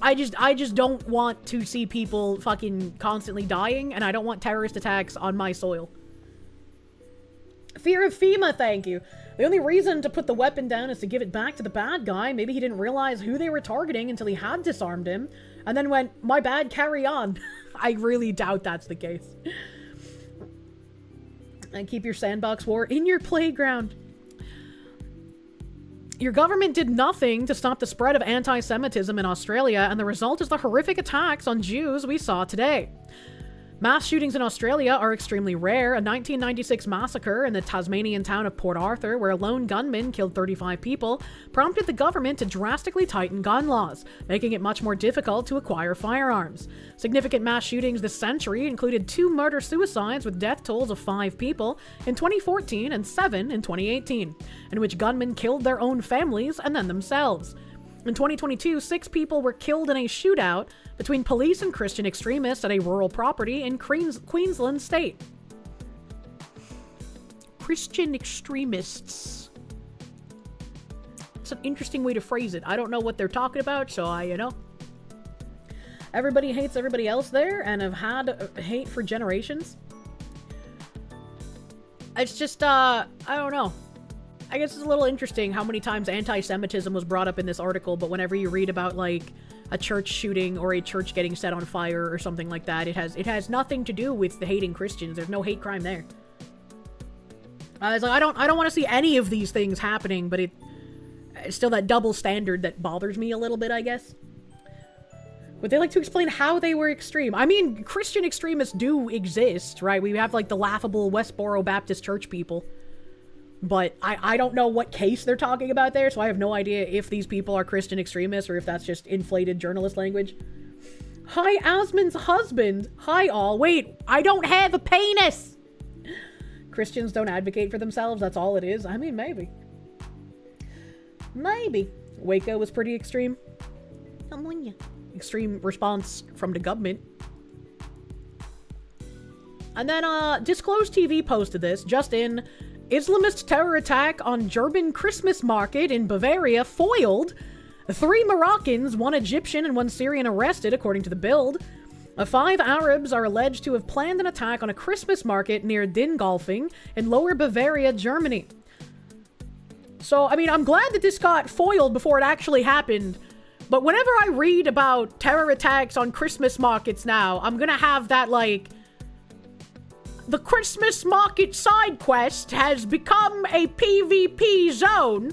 I just don't want to see people fucking constantly dying, and I don't want terrorist attacks on my soil. Fear of FEMA, thank you. The only reason to put the weapon down is to give it back to the bad guy. Maybe he didn't realize who they were targeting until he had disarmed him, and then went, my bad, carry on. I really doubt that's the case. And keep your sandbox war in your playground. Your government did nothing to stop the spread of anti-Semitism in Australia, and the result is the horrific attacks on Jews we saw today. Mass shootings in Australia are extremely rare. A 1996 massacre in the Tasmanian town of Port Arthur, where a lone gunman killed 35 people, prompted the government to drastically tighten gun laws, making it much more difficult to acquire firearms. Significant mass shootings this century included 2 murder-suicides with death tolls of 5 people in 2014 and 7 in 2018, in which gunmen killed their own families and then themselves. In 2022, 6 people were killed in a shootout between police and Christian extremists at a rural property in Queensland state. Christian extremists. It's an interesting way to phrase it. I don't know what they're talking about, so everybody hates everybody else there and have had hate for generations. It's just, I don't know. I guess it's a little interesting how many times anti-Semitism was brought up in this article, but whenever you read about, like, a church shooting or a church getting set on fire or something like that, it has nothing to do with the hating Christians. There's no hate crime there. It's like, I don't want to see any of these things happening, but it's still that double standard that bothers me a little bit, I guess. But they like to explain how they were extreme. I mean, Christian extremists do exist, right? We have, like, the laughable Westboro Baptist Church people. But I don't know what case they're talking about there, so I have no idea if these people are Christian extremists or if that's just inflated journalist language. Hi, Asmon's husband. Hi, all. Wait, I don't have a penis! Christians don't advocate for themselves, that's all it is? I mean, maybe. Maybe. Waco was pretty extreme. I'm on ya. Extreme response from the government. And then, Disclosed TV posted this, just in... Islamist terror attack on German Christmas market in Bavaria foiled. 3 Moroccans, 1 Egyptian, and 1 Syrian arrested, according to the Bild. 5 Arabs are alleged to have planned an attack on a Christmas market near Dingolfing in Lower Bavaria, Germany. So, I mean, I'm glad that this got foiled before it actually happened. But whenever I read about terror attacks on Christmas markets now, I'm gonna have that, like... The Christmas market side quest has become a PvP zone.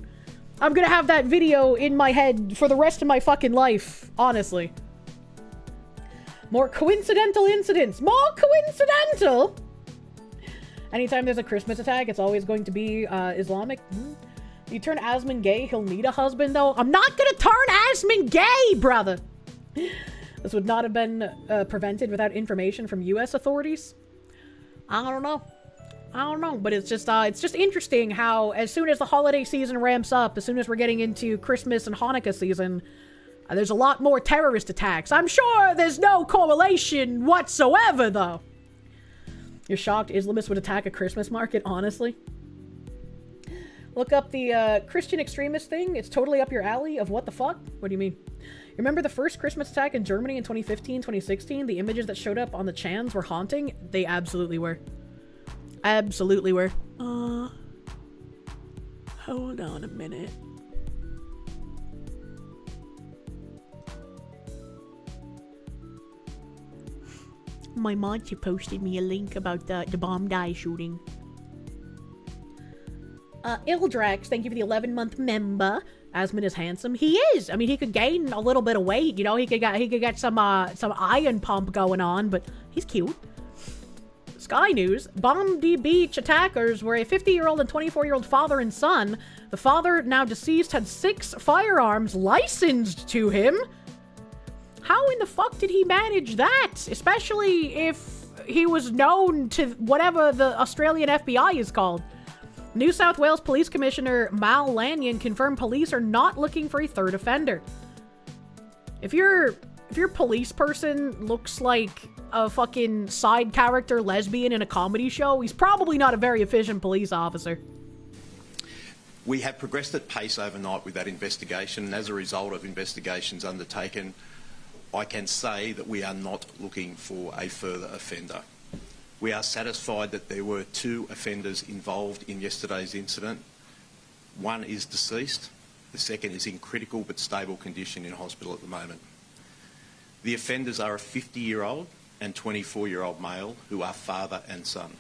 I'm gonna have that video in my head for the rest of my fucking life, honestly. More coincidental incidents. More coincidental! Anytime there's a Christmas attack, it's always going to be Islamic. You turn Asmon gay, he'll need a husband, though. I'm not gonna turn Asmon gay, brother! This would not have been prevented without information from US authorities. I don't know, but it's just interesting how as soon as the holiday season ramps up, as soon as we're getting into Christmas and Hanukkah season, there's a lot more terrorist attacks. I'm sure there's no correlation whatsoever, though. You're shocked Islamists would attack a Christmas market, honestly? Look up the Christian extremist thing. It's totally up your alley of what the fuck? What do you mean? Remember the first Christmas attack in Germany in 2015, 2016? The images that showed up on the chans were haunting? They absolutely were. Absolutely were. Hold on a minute. My mod, she posted me a link about the bomb die shooting. Ildrax, thank you for the 11-month member. Asmon is handsome. He is. I mean, he could gain a little bit of weight. You know, he could get some iron pump going on, but he's cute. Sky News. Bondi Beach attackers were a 50-year-old and 24-year-old father and son. The father, now deceased, had 6 firearms licensed to him. How in the fuck did he manage that? Especially if he was known to whatever the Australian FBI is called. New South Wales Police Commissioner Mal Lanyon confirmed police are not looking for a 3rd offender. If your police person looks like a fucking side character lesbian in a comedy show, he's probably not a very efficient police officer. We have progressed at pace overnight with that investigation, and as a result of investigations undertaken, I can say that we are not looking for a further offender. We are satisfied that there were 2 offenders involved in yesterday's incident. One is deceased. The second is in critical but stable condition in hospital at the moment. The offenders are a 50-year-old and 24-year-old male who are father and son.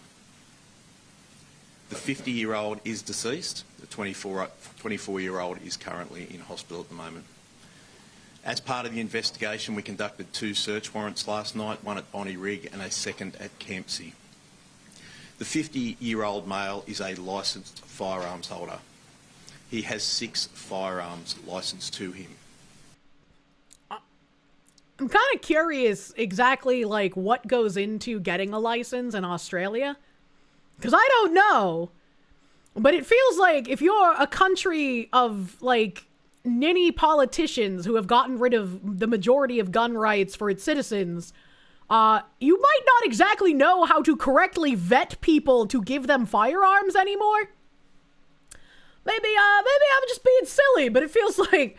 The 50-year-old is deceased. The 24-year-old is currently in hospital at the moment. As part of the investigation, we conducted 2 search warrants last night, one at Bonnie Rig and a second at Kempsey. The 50-year-old male is a licensed firearms holder. He has 6 firearms licensed to him. I'm kind of curious exactly, like, what goes into getting a license in Australia. Because I don't know. But it feels like if you're a country of, like, ninny politicians who have gotten rid of the majority of gun rights for its citizens, you might not exactly know how to correctly vet people to give them firearms anymore. Maybe I'm just being silly, but it feels like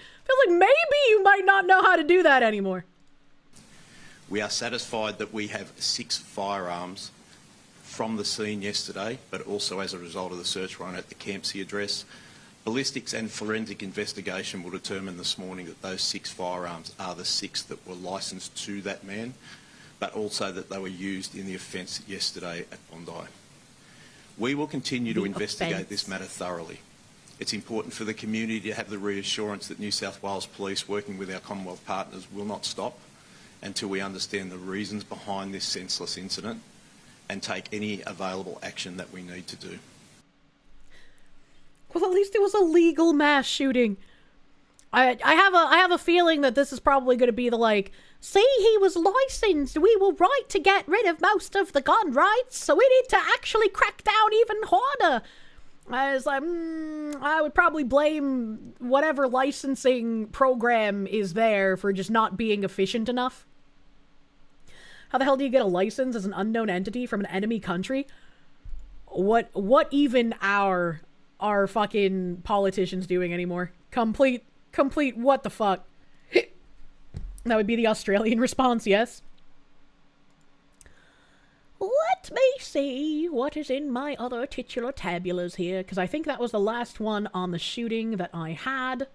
maybe you might not know how to do that anymore. We are satisfied that we have 6 firearms from the scene yesterday, but also as a result of the search warrant at the Kempsey address. Ballistics and forensic investigation will determine this morning that those 6 firearms are the 6 that were licensed to that man, but also that they were used in the offence yesterday at Bondi. We will continue to investigate this matter thoroughly. It's important for the community to have the reassurance that New South Wales Police, working with our Commonwealth partners, will not stop until we understand the reasons behind this senseless incident and take any available action that we need to do. Well, at least it was a legal mass shooting. I have a feeling that this is probably going to be the, like, see, he was licensed. We were right to get rid of most of the gun rights, so we need to actually crack down even harder. I was like, I would probably blame whatever licensing program is there for just not being efficient enough. How the hell do you get a license as an unknown entity from an enemy country? What even are fucking politicians doing anymore? Complete what the fuck? That would be the Australian response, yes? Let me see what is in my other titular tabulas here, because I think that was the last one on the shooting that I had.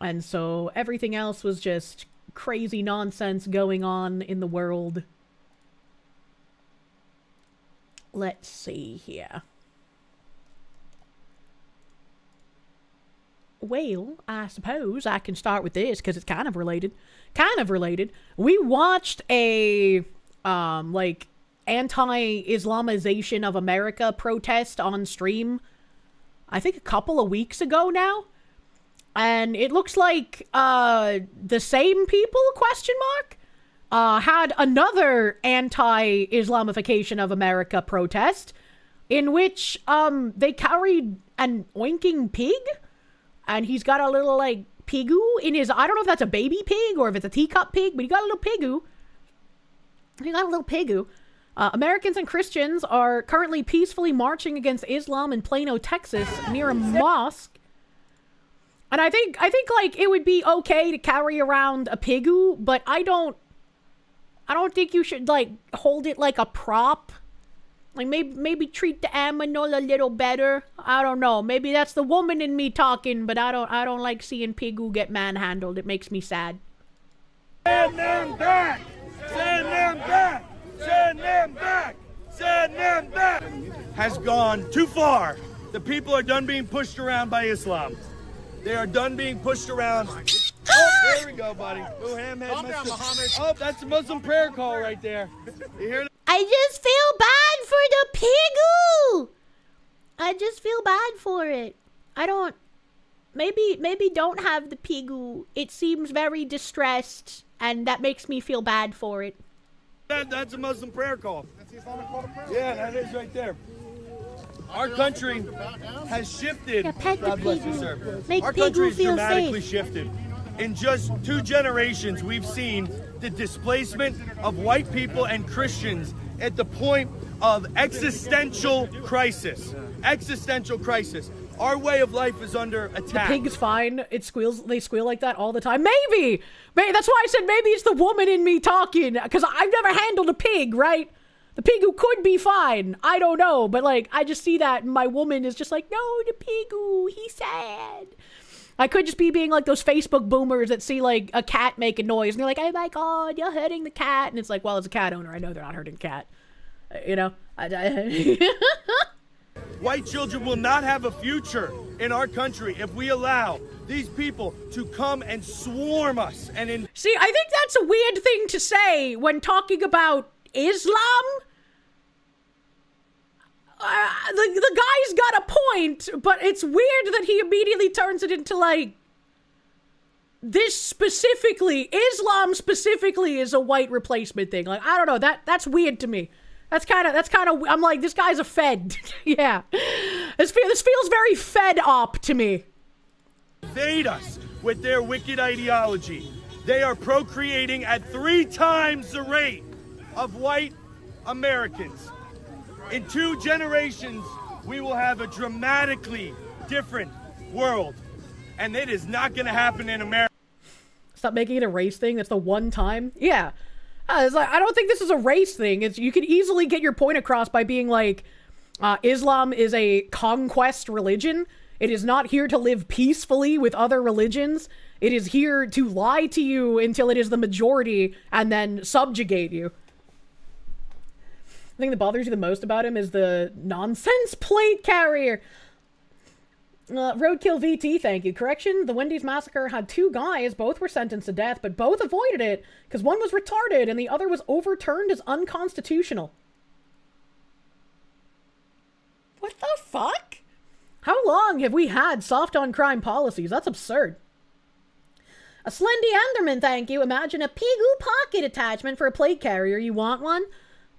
And so everything else was just crazy nonsense going on in the world. Let's see here. Well, I suppose I can start with this, because it's kind of related. We watched a, like, anti-Islamization of America protest on stream, I think a couple of weeks ago now. And it looks like, the same people, had another anti-Islamification of America protest, in which, they carried an oinking pig, and he's got a little, like, pigoo in his, I don't know if that's a baby pig or if it's a teacup pig, but he got a little pigoo. Americans and Christians are currently peacefully marching against Islam in Plano, Texas, near a mosque. And I think like it would be okay to carry around a pigoo, but I don't think you should like hold it like a prop. Like maybe treat the animal a little better. I don't know. Maybe that's the woman in me talking, but I don't like seeing pigoo get manhandled. It makes me sad. Send them back! Send them back! Send them back! Send them back! Has gone too far. The people are done being pushed around by Islam. They are done being pushed around. Oh, there we go, buddy. Oh, hamhead. Oh, that's a Muslim prayer call right there. You hear that? I just feel bad for the pigoo. I just feel bad for it. I don't. Maybe don't have the pigoo. It seems very distressed, and that makes me feel bad for it. That's a Muslim prayer call. That's the Islamic call to prayer? Yeah, that is right there. Our country has shifted. Yeah, pet God the bless you, pigoo. sir. Make Our pigoo country has feel dramatically safe. shifted. In just 2 generations, we've seen the displacement of white people and Christians at the point of existential crisis. Existential crisis. Our way of life is under attack. The pig's fine. It squeals. They squeal like that all the time. Maybe that's why I said maybe it's the woman in me talking, because I've never handled a pig, right? The Pigu could be fine. I don't know. But, like, I just see that and my woman is just like, no, the Pigu, he's sad. I could just be being like those Facebook boomers that see, like, a cat make a noise. And they're like, oh, my God, you're hurting the cat. And it's like, well, as a cat owner, I know they're not hurting the cat. You know? White children will not have a future in our country if we allow these people to come and swarm us. See, I think that's a weird thing to say when talking about Islam. The guy's got a point, but it's weird that he immediately turns it into, like, this specifically, Islam specifically is a white replacement thing. Like, I don't know, that's weird to me. That's kind of, I'm like, this guy's a Fed. Yeah. This feels very Fed op to me. Invade us with their wicked ideology. They are procreating at 3 times the rate of white Americans. In 2 generations, we will have a dramatically different world. And it is not going to happen in America. Stop making it a race thing. That's the one time. Yeah. It's like, I don't think this is a race thing. You can easily get your point across by being like, Islam is a conquest religion. It is not here to live peacefully with other religions. It is here to lie to you until it is the majority and then subjugate you. The thing that bothers you the most about him is the nonsense plate carrier. Roadkill VT, thank you. Correction, the Wendy's massacre had 2 guys. Both were sentenced to death, but both avoided it because one was retarded and the other was overturned as unconstitutional. What the fuck? How long have we had soft on crime policies? That's absurd. A Slendy Enderman, thank you. Imagine a Pigu pocket attachment for a plate carrier. You want one?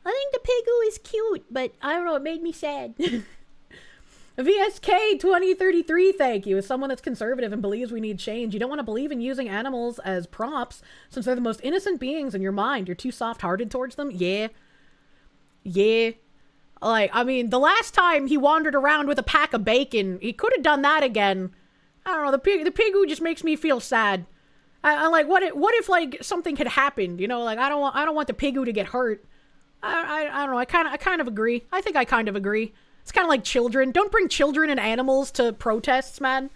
I think the Pigu is cute, but I don't know, it made me sad. VSK 2033, thank you. As someone that's conservative and believes we need change, you don't want to believe in using animals as props since they're the most innocent beings in your mind. You're too soft-hearted towards them? Yeah. Yeah. Like, I mean, the last time he wandered around with a pack of bacon, he could have done that again. I don't know, the Pigu just makes me feel sad. I'm like, what if like something had happened? You know, like I don't want the Pigu to get hurt. I don't know. I kind of agree. I think I kind of agree. It's kind of like children. Don't bring children and animals to protests, man.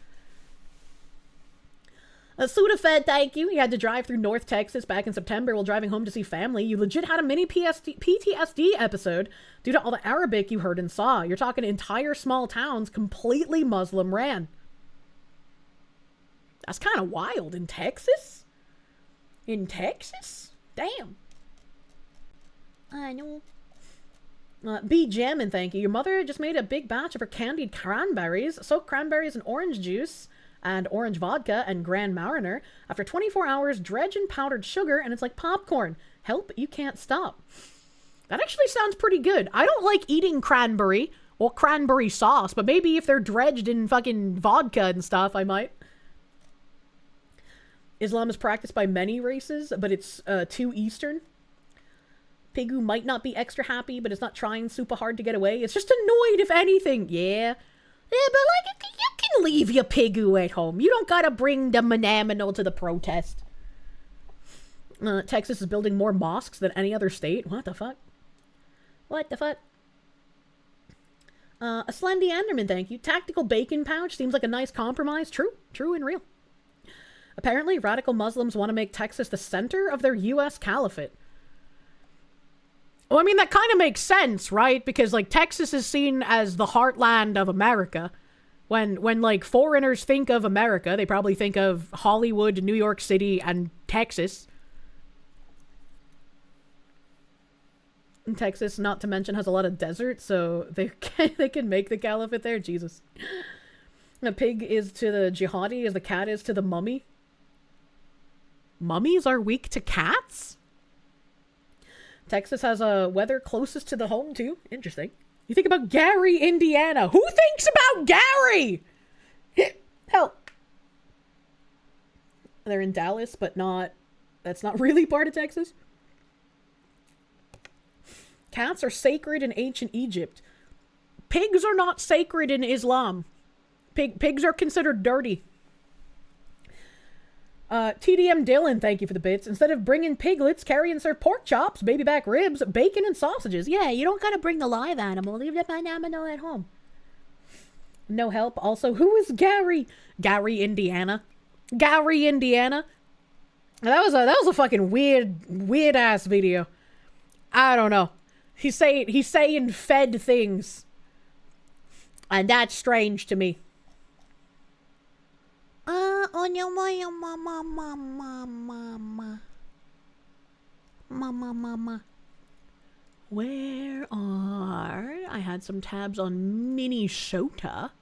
Sudafed, thank you. You had to drive through North Texas back in September while driving home to see family. You legit had a mini PTSD episode due to all the Arabic you heard and saw. You're talking entire small towns completely Muslim ran. That's kind of wild. In Texas? In Texas? Damn. I know. B Jammin', thank you. Your mother just made a big batch of her candied cranberries. Soak cranberries in orange juice and orange vodka and Grand Mariner. After 24 hours, dredge in powdered sugar, and it's like popcorn. Help, you can't stop. That actually sounds pretty good. I don't like eating cranberry or cranberry sauce, but maybe if they're dredged in fucking vodka and stuff, I might. Islam is practiced by many races, but it's too Eastern. Pigu might not be extra happy, but it's not trying super hard to get away. It's just annoyed, if anything. Yeah. Yeah, but like, you can leave your Pigu at home. You don't gotta bring the Manamimal to the protest. Texas is building more mosques than any other state. What the fuck? What the fuck? A Slendy Enderman, thank you. Tactical bacon pouch seems like a nice compromise. True. True and real. Apparently, radical Muslims want to make Texas the center of their U.S. caliphate. Well, I mean, that kind of makes sense, right? Because, like, Texas is seen as the heartland of America. When like, foreigners think of America, they probably think of Hollywood, New York City, and Texas. And Texas, not to mention, has a lot of desert, so they can make the caliphate there. Jesus. The pig is to the jihadi as the cat is to the mummy. Mummies are weak to cats? Texas has a weather closest to the home, too. Interesting. You think about Gary, Indiana. Who thinks about Gary? Hell. They're in Dallas, but not... That's not really part of Texas. Cats are sacred in ancient Egypt. Pigs are not sacred in Islam. Pigs are considered dirty. TDM Dylan, thank you for the bits. Instead of bringing piglets, carry and serve pork chops, baby back ribs, bacon, and sausages. Yeah, you don't gotta bring the live animal. Leave the animal at home. No help. Also, who is Gary? Gary, Indiana. Gary, Indiana. That was a fucking weird ass video. I don't know. He's saying fed things. And that's strange to me. Mama. Where are... I had some tabs on Minnesota.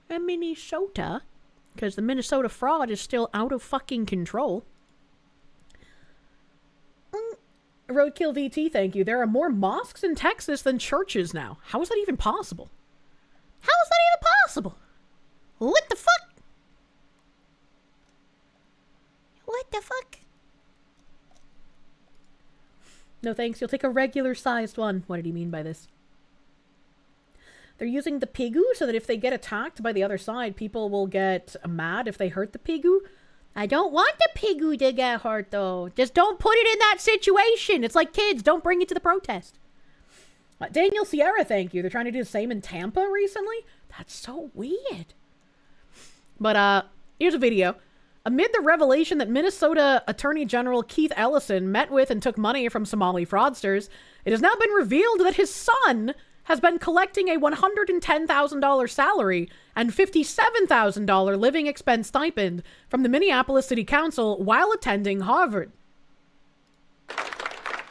Minnesota. Because the Minnesota fraud is still out of fucking control. Roadkill VT, thank you. There are more mosques in Texas than churches now. How is that even possible? How is that even possible? What the fuck? What the fuck? No thanks, you'll take a regular sized one. What did he mean by this? They're using the pigu so that if they get attacked by the other side, people will get mad if they hurt the pigu. I don't want the pigu to get hurt, though. Just don't put it in that situation. It's like kids. Don't bring it to the protest. Daniel Sierra, thank you. They're trying to do the same in Tampa recently. That's so weird. But, here's a video. Amid the revelation that Minnesota Attorney General Keith Ellison met with and took money from Somali fraudsters, it has now been revealed that his son has been collecting a $110,000 salary and $57,000 living expense stipend from the Minneapolis City Council while attending Harvard.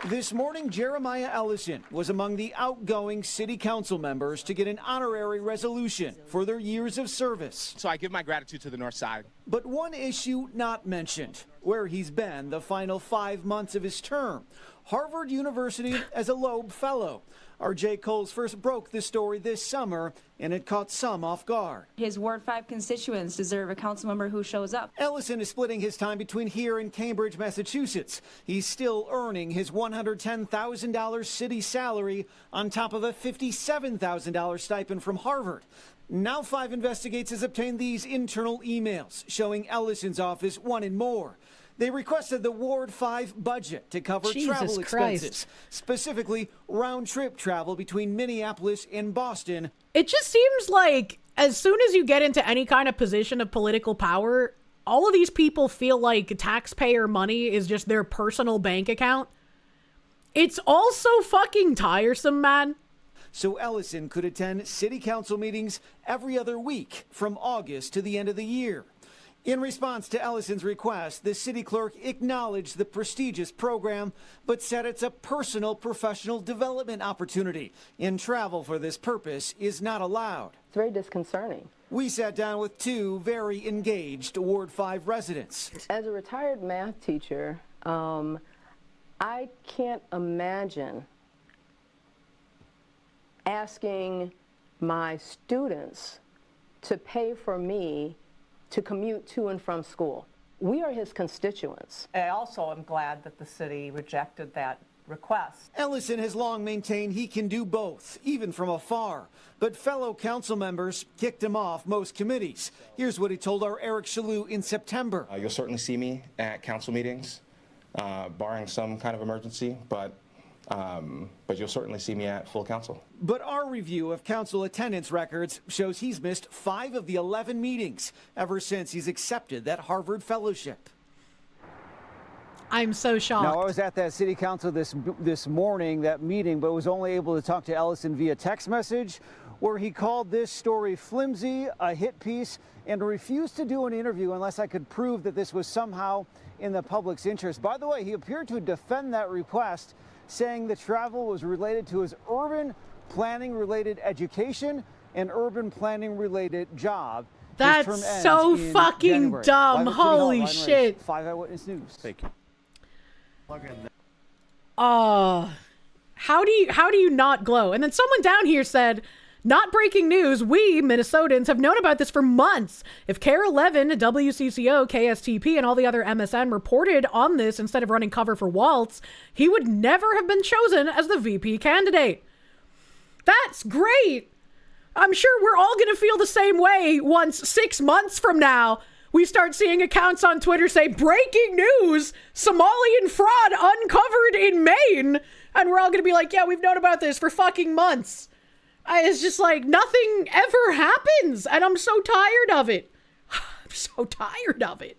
This morning, Jeremiah Ellison was among the outgoing city council members to get an honorary resolution for their years of service. So I give my gratitude to the North Side. But one issue not mentioned, where he's been the final 5 months of his term. Harvard University as a Loeb Fellow. Our Jay Coles first broke this story this summer, and it caught some off guard. His Ward 5 constituents deserve a council member who shows up. Ellison is splitting his time between here and Cambridge, Massachusetts. He's still earning his $110,000 city salary on top of a $57,000 stipend from Harvard. Now 5 Investigates has obtained these internal emails showing Ellison's office wanted more. They requested the Ward 5 budget to cover travel expenses, specifically round-trip travel between Minneapolis and Boston. It just seems like as soon as you get into any kind of position of political power, all of these people feel like taxpayer money is just their personal bank account. It's all so fucking tiresome, man. So Ellison could attend city council meetings every other week from August to the end of the year. In response to Ellison's request, the city clerk acknowledged the prestigious program, but said it's a personal professional development opportunity, and travel for this purpose is not allowed. It's very disconcerting. We sat down with 2 very engaged Ward 5 residents. As a retired math teacher, I can't imagine asking my students to pay for me to commute to and from school. We are his constituents. I also am glad that the city rejected that request. Ellison has long maintained he can do both, even from afar. But fellow council members kicked him off most committees. Here's what he told our Eric Shalou in September. You'll certainly see me at council meetings, barring some kind of emergency, but you'll certainly see me at full council. But our review of council attendance records shows he's missed 5 of the 11 meetings ever since he's accepted that Harvard fellowship. I'm so shocked. Now, I was at that city council this morning, that meeting, but was only able to talk to Ellison via text message, where he called this story flimsy, a hit piece, and refused to do an interview unless I could prove that this was somehow in the public's interest. By the way, he appeared to defend that request, saying the travel was related to his urban planning related education and urban planning relaed job. That's so fucking dumb. Holy shit. 5 Eyewitness News. Thank you. How do you not glow? And then someone down here said, not breaking news, we Minnesotans have known about this for months. If KARE 11, WCCO, KSTP, and all the other MSN reported on this instead of running cover for Waltz, he would never have been chosen as the VP candidate. That's great. I'm sure we're all going to feel the same way once 6 months from now we start seeing accounts on Twitter say, breaking news, Somalian fraud uncovered in Maine. And we're all going to be like, yeah, we've known about this for fucking months. It's just like, nothing ever happens. And I'm so tired of it. I'm so tired of it.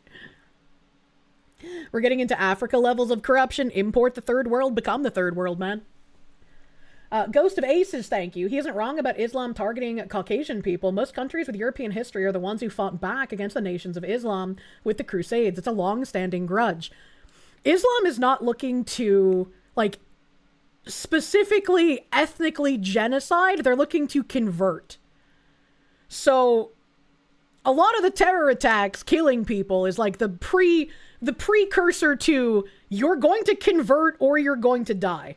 We're getting into Africa levels of corruption. Import the third world, become the third world, man. Ghost of Aces, thank you. He isn't wrong about Islam targeting Caucasian people. Most countries with European history are the ones who fought back against the nations of Islam with the Crusades. It's a long-standing grudge. Islam is not looking to, like, specifically ethnically genocide. They're looking to convert. So, a lot of the terror attacks, killing people, is like the precursor to you're going to convert or you're going to die.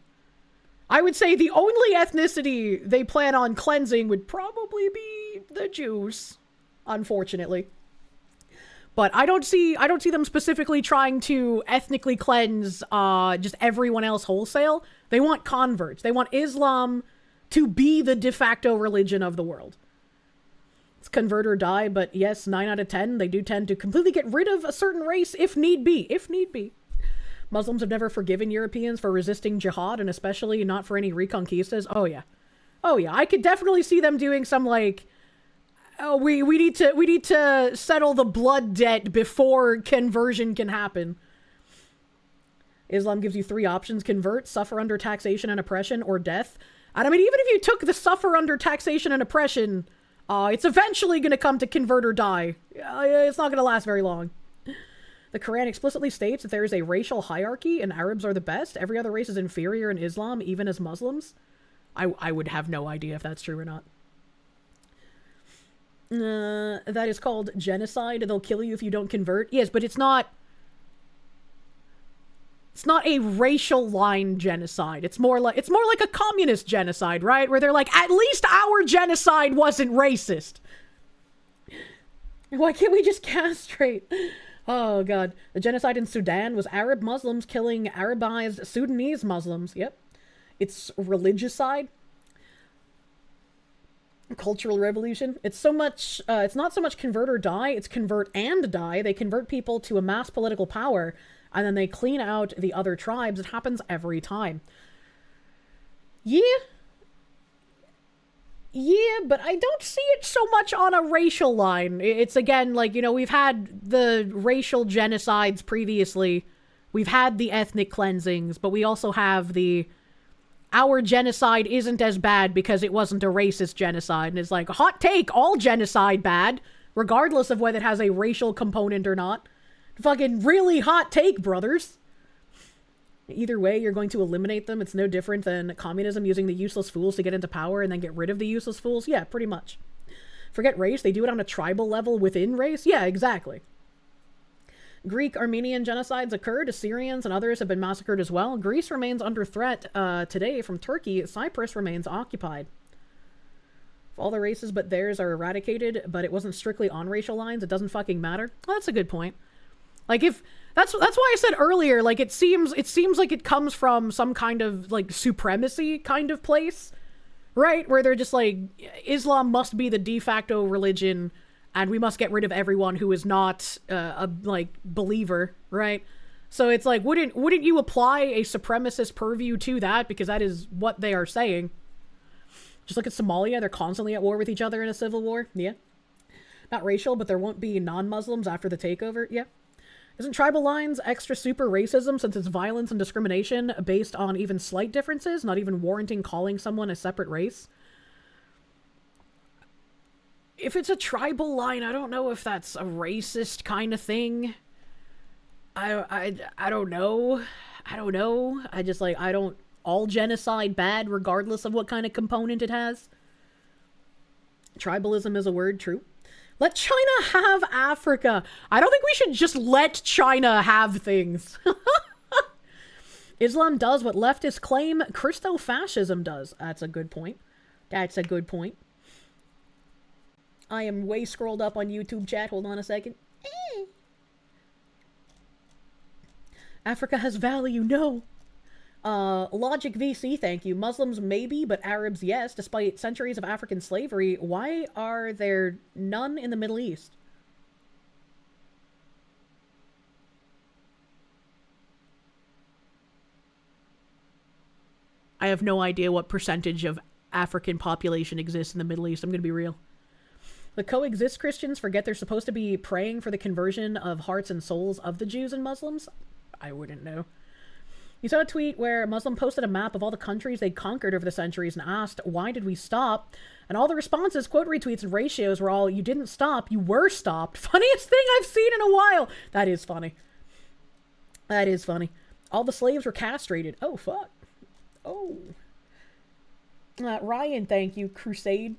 I would say the only ethnicity they plan on cleansing would probably be the Jews, unfortunately. But I don't see them specifically trying to ethnically cleanse just everyone else wholesale. They want converts. They want Islam to be the de facto religion of the world. It's convert or die, but yes, 9 out of 10, they do tend to completely get rid of a certain race if need be. If need be. Muslims have never forgiven Europeans for resisting jihad, and especially not for any reconquistas. Oh yeah. Oh yeah, I could definitely see them doing some like, oh, we need to settle the blood debt before conversion can happen. Islam gives you 3 options: convert, suffer under taxation and oppression, or death. And I mean, even if you took the suffer under taxation and oppression, it's eventually going to come to convert or die. It's not going to last very long. The Quran explicitly states that there is a racial hierarchy and Arabs are the best. Every other race is inferior in Islam, even as Muslims. I would have no idea if that's true or not. That is called genocide. They'll kill you if you don't convert. Yes, but it's not a racial line genocide. It's more like a communist genocide, right? Where they're like, at least our genocide wasn't racist. Why can't we just castrate? Oh, God. The genocide in Sudan was Arab Muslims killing Arabized Sudanese Muslims. Yep. It's religicide. Cultural revolution. It's not so much convert or die, it's convert and die. They convert people to amass political power, and then they clean out the other tribes. It happens every time. Yeah, but I don't see it so much on a racial line. It's again, like, you know, we've had the racial genocides previously. We've had the ethnic cleansings, but we also have our genocide isn't as bad because it wasn't a racist genocide. And it's like, hot take, all genocide bad, regardless of whether it has a racial component or not. Fucking really hot take, brothers. Either way, you're going to eliminate them. It's no different than communism using the useless fools to get into power and then get rid of the useless fools. Yeah, pretty much. Forget race, they do it on a tribal level within race. Yeah, exactly. Greek Armenian genocides occurred. Assyrians and others have been massacred as well. Greece remains under threat today from Turkey. Cyprus remains occupied. If all the races but theirs are eradicated, but it wasn't strictly on racial lines, it doesn't fucking matter. Well, that's a good point. Like, if that's why I said earlier, like, it seems like it comes from some kind of like supremacy kind of place, right? Where they're just like, Islam must be the de facto religion, and we must get rid of everyone who is not a like believer, right? So it's like, wouldn't you apply a supremacist purview to that, because that is what they are saying? Just look at Somalia; they're constantly at war with each other in a civil war. Yeah, not racial, but there won't be non-Muslims after the takeover. Yeah. Isn't tribal lines extra super racism since it's violence and discrimination based on even slight differences, not even warranting calling someone a separate race? If it's a tribal line, I don't know if that's a racist kind of thing. I don't know. I don't know. I just like, I don't, all genocide bad regardless of what kind of component it has. Tribalism is a word, true. Let China have Africa. I don't think we should just let China have things. Islam does what leftists claim Christo-fascism does. That's a good point. That's a good point. I am way scrolled up on YouTube chat. Hold on a second. Africa has value. No. Logic VC, thank you. Muslims maybe, but Arabs yes. Despite centuries of African slavery, why are there none in the Middle East? I have no idea what percentage of African population exists in the Middle East. I'm going to be real. The coexist Christians forget they're supposed to be praying for the conversion of hearts and souls of the Jews and Muslims? I wouldn't know. You saw a tweet where a Muslim posted a map of all the countries they'd conquered over the centuries and asked, why did we stop? And all the responses, quote retweets, and ratios were all, you didn't stop, you were stopped. Funniest thing I've seen in a while. That is funny. That is funny. All the slaves were castrated. Oh, fuck. Oh. Ryan, thank you. Crusade.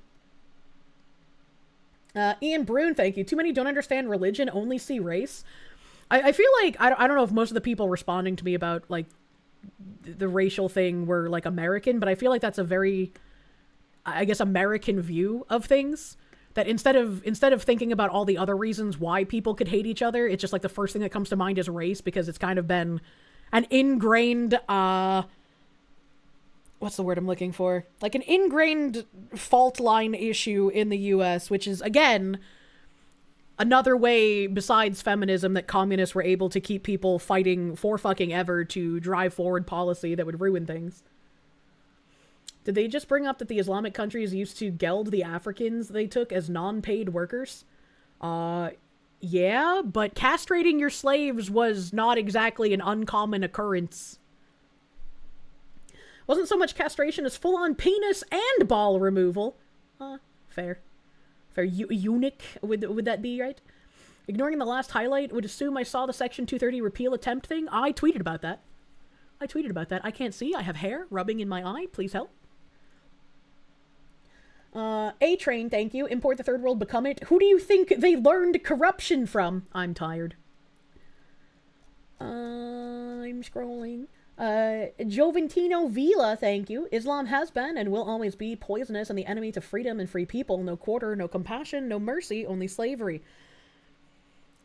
Ian Brune, thank you. Too many don't understand religion, only see race. I feel like, I don't know if most of the people responding to me about, like, the racial thing were, like, American, but I feel like that's a very, I guess, American view of things. That instead of thinking about all the other reasons why people could hate each other, it's just, like, the first thing that comes to mind is race, because it's kind of been an ingrained, what's the word I'm looking for? Like, an ingrained fault line issue in the US, which is, again, another way besides feminism that communists were able to keep people fighting for fucking ever to drive forward policy that would ruin things. Did they just bring up that the Islamic countries used to geld the Africans they took as non-paid workers? Yeah, but castrating your slaves was not exactly an uncommon occurrence. Wasn't so much castration as full-on penis and ball removal. Fair. Fair. Eunuch, would that be right? Ignoring the last highlight, would assume I saw the Section 230 repeal attempt thing. I tweeted about that. I can't see. I have hair rubbing in my eye. Please help. A-Train, thank you. Import the third world, become it. Who do you think they learned corruption from? I'm tired. I'm scrolling. Joventino Vila, thank you. Islam has been and will always be poisonous and the enemy to freedom and free people. No quarter, no compassion, no mercy, only slavery.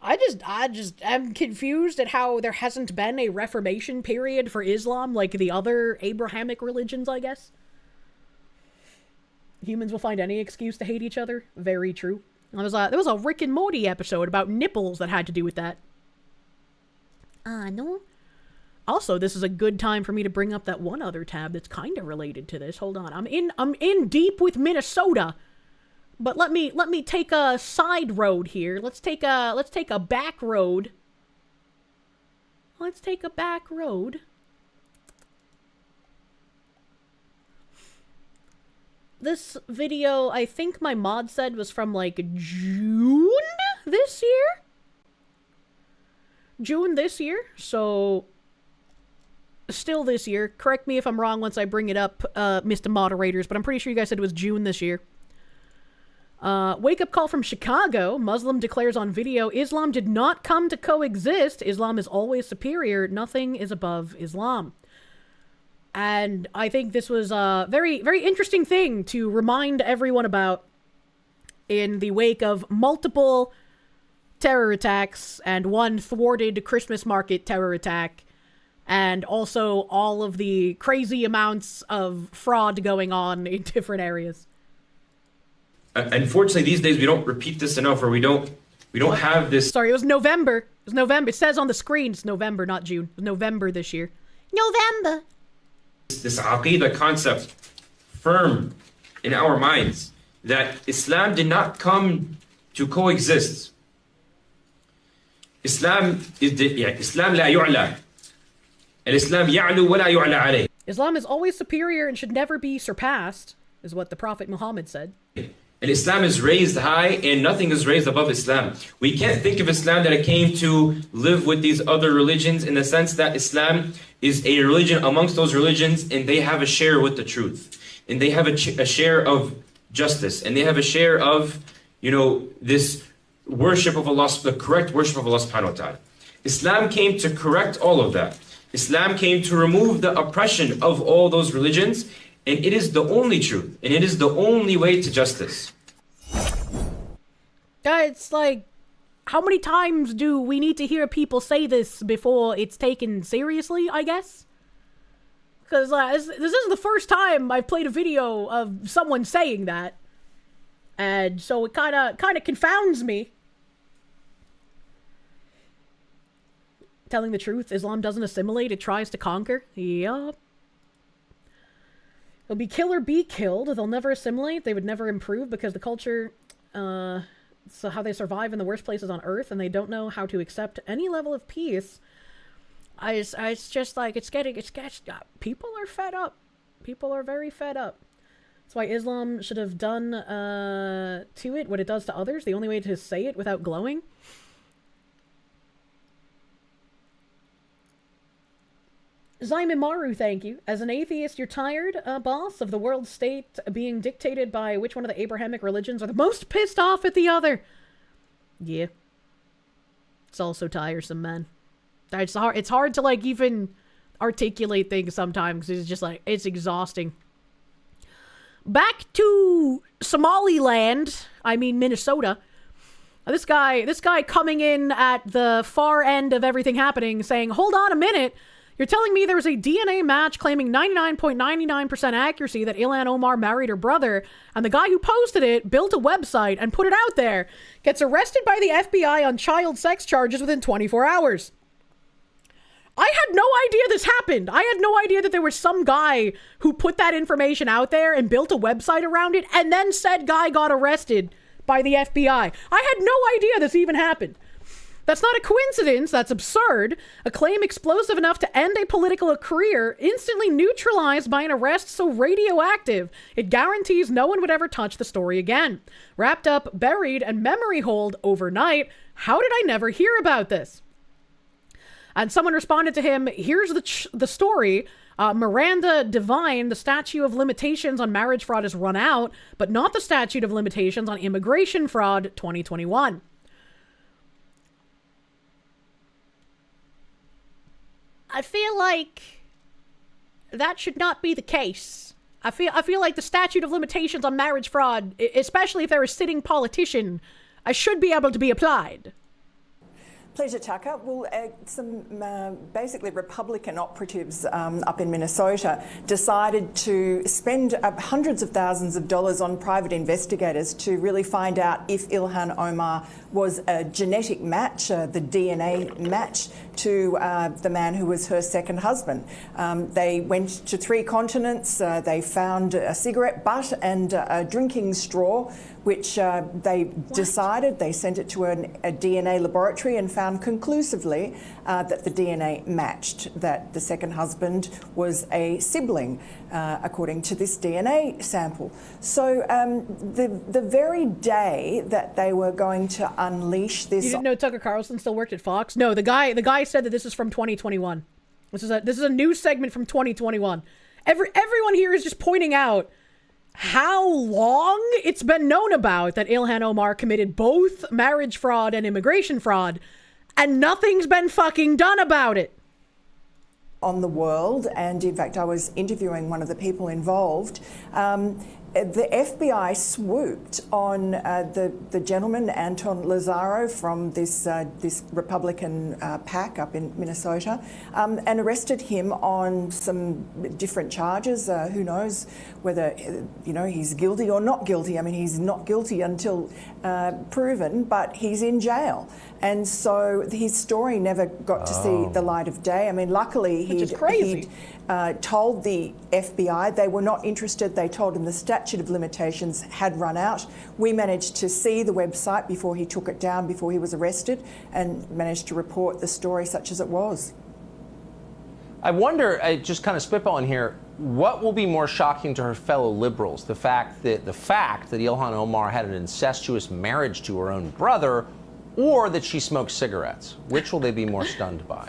I just am confused at how there hasn't been a reformation period for Islam like the other Abrahamic religions, I guess. Humans will find any excuse to hate each other. Very true. There was a Rick and Morty episode about nipples that had to do with that. No. Also, this is a good time for me to bring up that one other tab that's kind of related to this. Hold on. I'm in deep with Minnesota. But let me take a side road here. Let's take a back road. Let's take a back road. This video, I think my mod said, was from, like, June this year? June this year? So, still this year. Correct me if I'm wrong once I bring it up, Mr. Moderators, but I'm pretty sure you guys said it was June this year. Wake up call from Chicago. Muslim declares on video, Islam did not come to coexist. Islam is always superior. Nothing is above Islam. And I think this was a very, very interesting thing to remind everyone about in the wake of multiple terror attacks and one thwarted Christmas market terror attack, and also all of the crazy amounts of fraud going on in different areas. Unfortunately, these days we don't repeat this enough, or we don't have this. Sorry, it was November. It was November. It says on the screen it's November, not June. It was November this year. November. This aqidah concept firm in our minds that Islam did not come to coexist. Islam لا يعلى. الإسلام يعلو ولا يعلى عليه. Islam is always superior and should never be surpassed, is what the Prophet Muhammad said. And Islam is raised high and nothing is raised above Islam. We can't think of Islam that it came to live with these other religions in the sense that Islam is a religion amongst those religions and they have a share with the truth. And they have a share of justice. And they have a share of, this worship of Allah, the correct worship of Allah subhanahu wa ta'ala. Islam came to correct all of that. Islam came to remove the oppression of all those religions. And it is the only truth. And it is the only way to justice. It's like, how many times do we need to hear people say this before it's taken seriously, I guess? Because this is the first time I've played a video of someone saying that. And so it kind of confounds me. Telling the truth, Islam doesn't assimilate, it tries to conquer. Yup. They'll be kill or be killed. They'll never assimilate. They would never improve because the culture, so how they survive in the worst places on Earth, and they don't know how to accept any level of peace. It's just like, people are fed up. People are very fed up. That's why Islam should have done to it what it does to others. The only way to say it without glowing. Zaimaru, thank you. As an atheist, you're tired, boss, of the world state being dictated by which one of the Abrahamic religions are the most pissed off at the other. Yeah. It's also tiresome, man. It's hard to, like, even articulate things sometimes. It's just, like, it's exhausting. Back to Somaliland. I mean, Minnesota. This guy coming in at the far end of everything happening saying, hold on a minute. You're telling me there was a DNA match claiming 99.99% accuracy that Ilhan Omar married her brother, and the guy who posted it built a website and put it out there, gets arrested by the FBI on child sex charges within 24 hours. I had no idea this happened. I had no idea that there was some guy who put that information out there and built a website around it, and then said guy got arrested by the FBI. I had no idea this even happened. That's not a coincidence. That's absurd. A claim explosive enough to end a political career, instantly neutralized by an arrest so radioactive, it guarantees no one would ever touch the story again. Wrapped up, buried, and memory hold overnight. How did I never hear about this? And someone responded to him, here's the story. Miranda Devine, the statute of limitations on marriage fraud has run out, but not the statute of limitations on immigration fraud 2021. I feel like that should not be the case. I feel like the statute of limitations on marriage fraud, especially if they're a sitting politician, should be able to be applied. Pleasure, Tucker. Well, some basically Republican operatives up in Minnesota decided to spend hundreds of thousands of dollars on private investigators to really find out if Ilhan Omar was a genetic match, the DNA match, to the man who was her second husband. They went to 3 continents. They found a cigarette butt and a drinking straw, which they decided, they sent it to a DNA laboratory and found conclusively that the DNA matched, that the second husband was a sibling, according to this DNA sample. So the very day that they were going to unleash this... You didn't know Tucker Carlson still worked at Fox? No, the guy said that this is from 2021. This is a news segment from 2021. Everyone here is just pointing out how long it's been known about that Ilhan Omar committed both marriage fraud and immigration fraud, and nothing's been fucking done about it. On the world, and in fact I was interviewing one of the people involved. The FBI swooped on the gentleman, Anton Lazaro, from this Republican PAC up in Minnesota, and arrested him on some different charges. Who knows whether he's guilty or not guilty. I mean, he's not guilty until proven, but he's in jail. And so his story never got to see the light of day. I mean, luckily he'd told the FBI they were not interested. They told him the statute of limitations had run out. We managed to see the website before he took it down, before he was arrested, and managed to report the story such as it was. I wonder, just kind of spitballing here, what will be more shocking to her fellow liberals? The fact that Ilhan Omar had an incestuous marriage to her own brother, or that she smokes cigarettes? Which will they be more stunned by?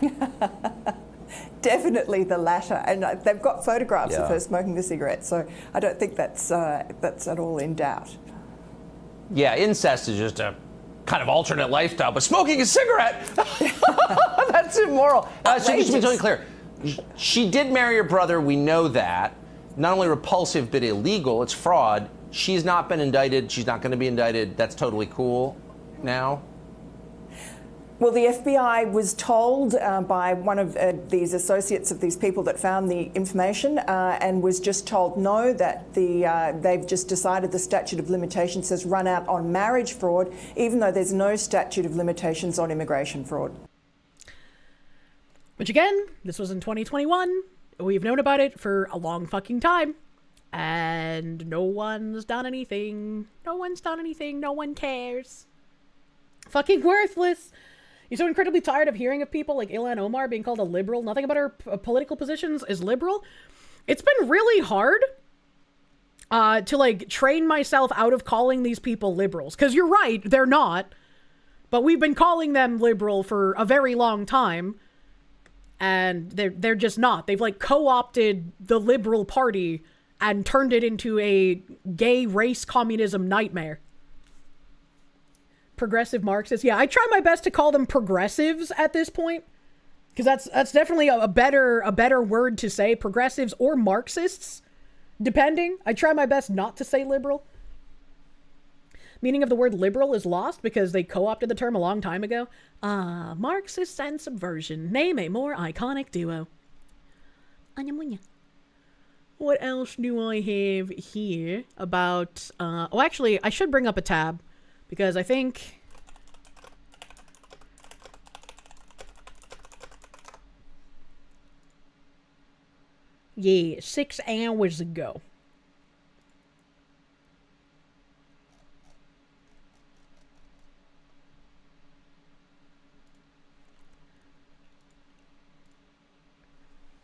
Definitely the latter, and they've got photographs of her smoking the cigarette, so I don't think that's at all in doubt. Yeah, incest is just a kind of alternate lifestyle, but smoking a cigarette, that's immoral. So just to be totally clear, she did marry her brother, we know that. Not only repulsive, but illegal, it's fraud. She's not been indicted, she's not going to be indicted, that's totally cool now? Well, the FBI was told by one of these associates of these people that found the information and was just told no, that they've just decided the statute of limitations has run out on marriage fraud, even though there's no statute of limitations on immigration fraud. Which again, this was in 2021. We've known about it for a long fucking time. And no one's done anything. No one's done anything. No one cares. Fucking worthless. You're so incredibly tired of hearing of people like Ilhan Omar being called a liberal. Nothing about her political positions is liberal. It's been really hard to like train myself out of calling these people liberals. Because you're right, they're not. But we've been calling them liberal for a very long time. And they're just not. They've like co-opted the Liberal Party and turned it into a gay race communism nightmare. Progressive Marxists. Yeah, I try my best to call them progressives at this point. Because that's definitely a better word to say. Progressives or Marxists, depending. I try my best not to say liberal. Meaning of the word liberal is lost because they co-opted the term a long time ago. Marxists and subversion. Name a more iconic duo. What else do I have here about... oh, actually, I should bring up a tab. Because I think... yeah, 6 hours ago.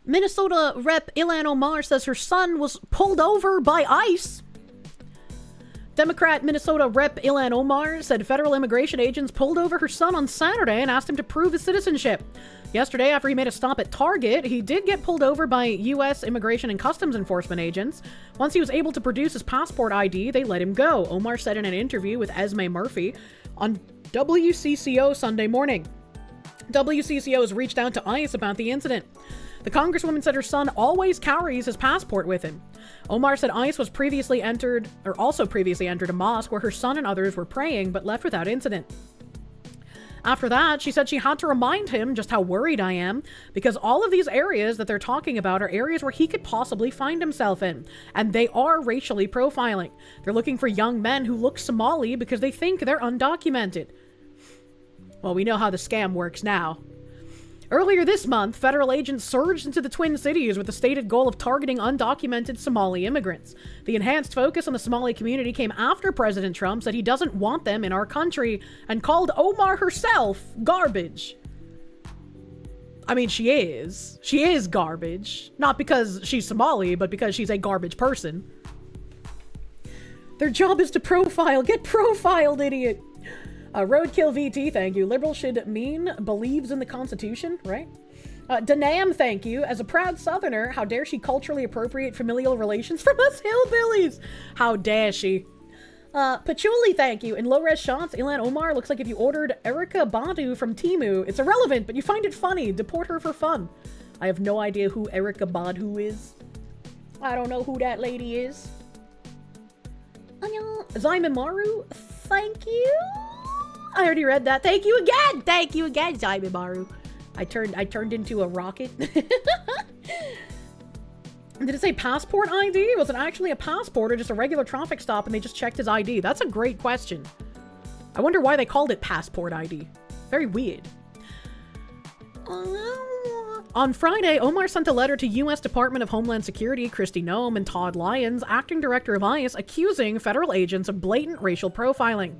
Minnesota Rep. Ilhan Omar says her son was pulled over by ICE. Democrat Minnesota Rep. Ilhan Omar said federal immigration agents pulled over her son on Saturday and asked him to prove his citizenship. Yesterday, after he made a stop at Target, he did get pulled over by U.S. Immigration and Customs Enforcement agents. Once he was able to produce his passport ID, they let him go, Omar said in an interview with Esme Murphy on WCCO Sunday morning. WCCO has reached out to ICE about the incident. The congresswoman said her son always carries his passport with him. Omar said ICE was also previously entered a mosque where her son and others were praying, but left without incident. After that, she said she had to remind him just how worried I am, because all of these areas that they're talking about are areas where he could possibly find himself in, and they are racially profiling. They're looking for young men who look Somali because they think they're undocumented. Well, we know how the scam works now. Earlier this month, federal agents surged into the Twin Cities with the stated goal of targeting undocumented Somali immigrants. The enhanced focus on the Somali community came after President Trump said he doesn't want them in our country and called Omar herself garbage. I mean, she is. She is garbage. Not because she's Somali, but because she's a garbage person. Their job is to profile. Get profiled, idiot. Roadkill VT, thank you. Liberal should mean believes in the Constitution, right? Danam, thank you. As a proud Southerner, how dare she culturally appropriate familial relations from us hillbillies? How dare she? Patchouli, thank you. In low-res shots, Ilhan Omar looks like if you ordered Erykah Badu from Temu. It's irrelevant, but you find it funny. Deport her for fun. I have no idea who Erykah Badu is. I don't know who that lady is. Zaimaru, thank you. I already read that. Thank you again. Thank you again, Zaimaru. I turned into a rocket. Did it say passport ID? Was it actually a passport or just a regular traffic stop and they just checked his ID? That's a great question. I wonder why they called it passport ID. Very weird. On Friday, Omar sent a letter to U.S. Department of Homeland Security Kristi Noem and Todd Lyons, acting director of ICE, accusing federal agents of blatant racial profiling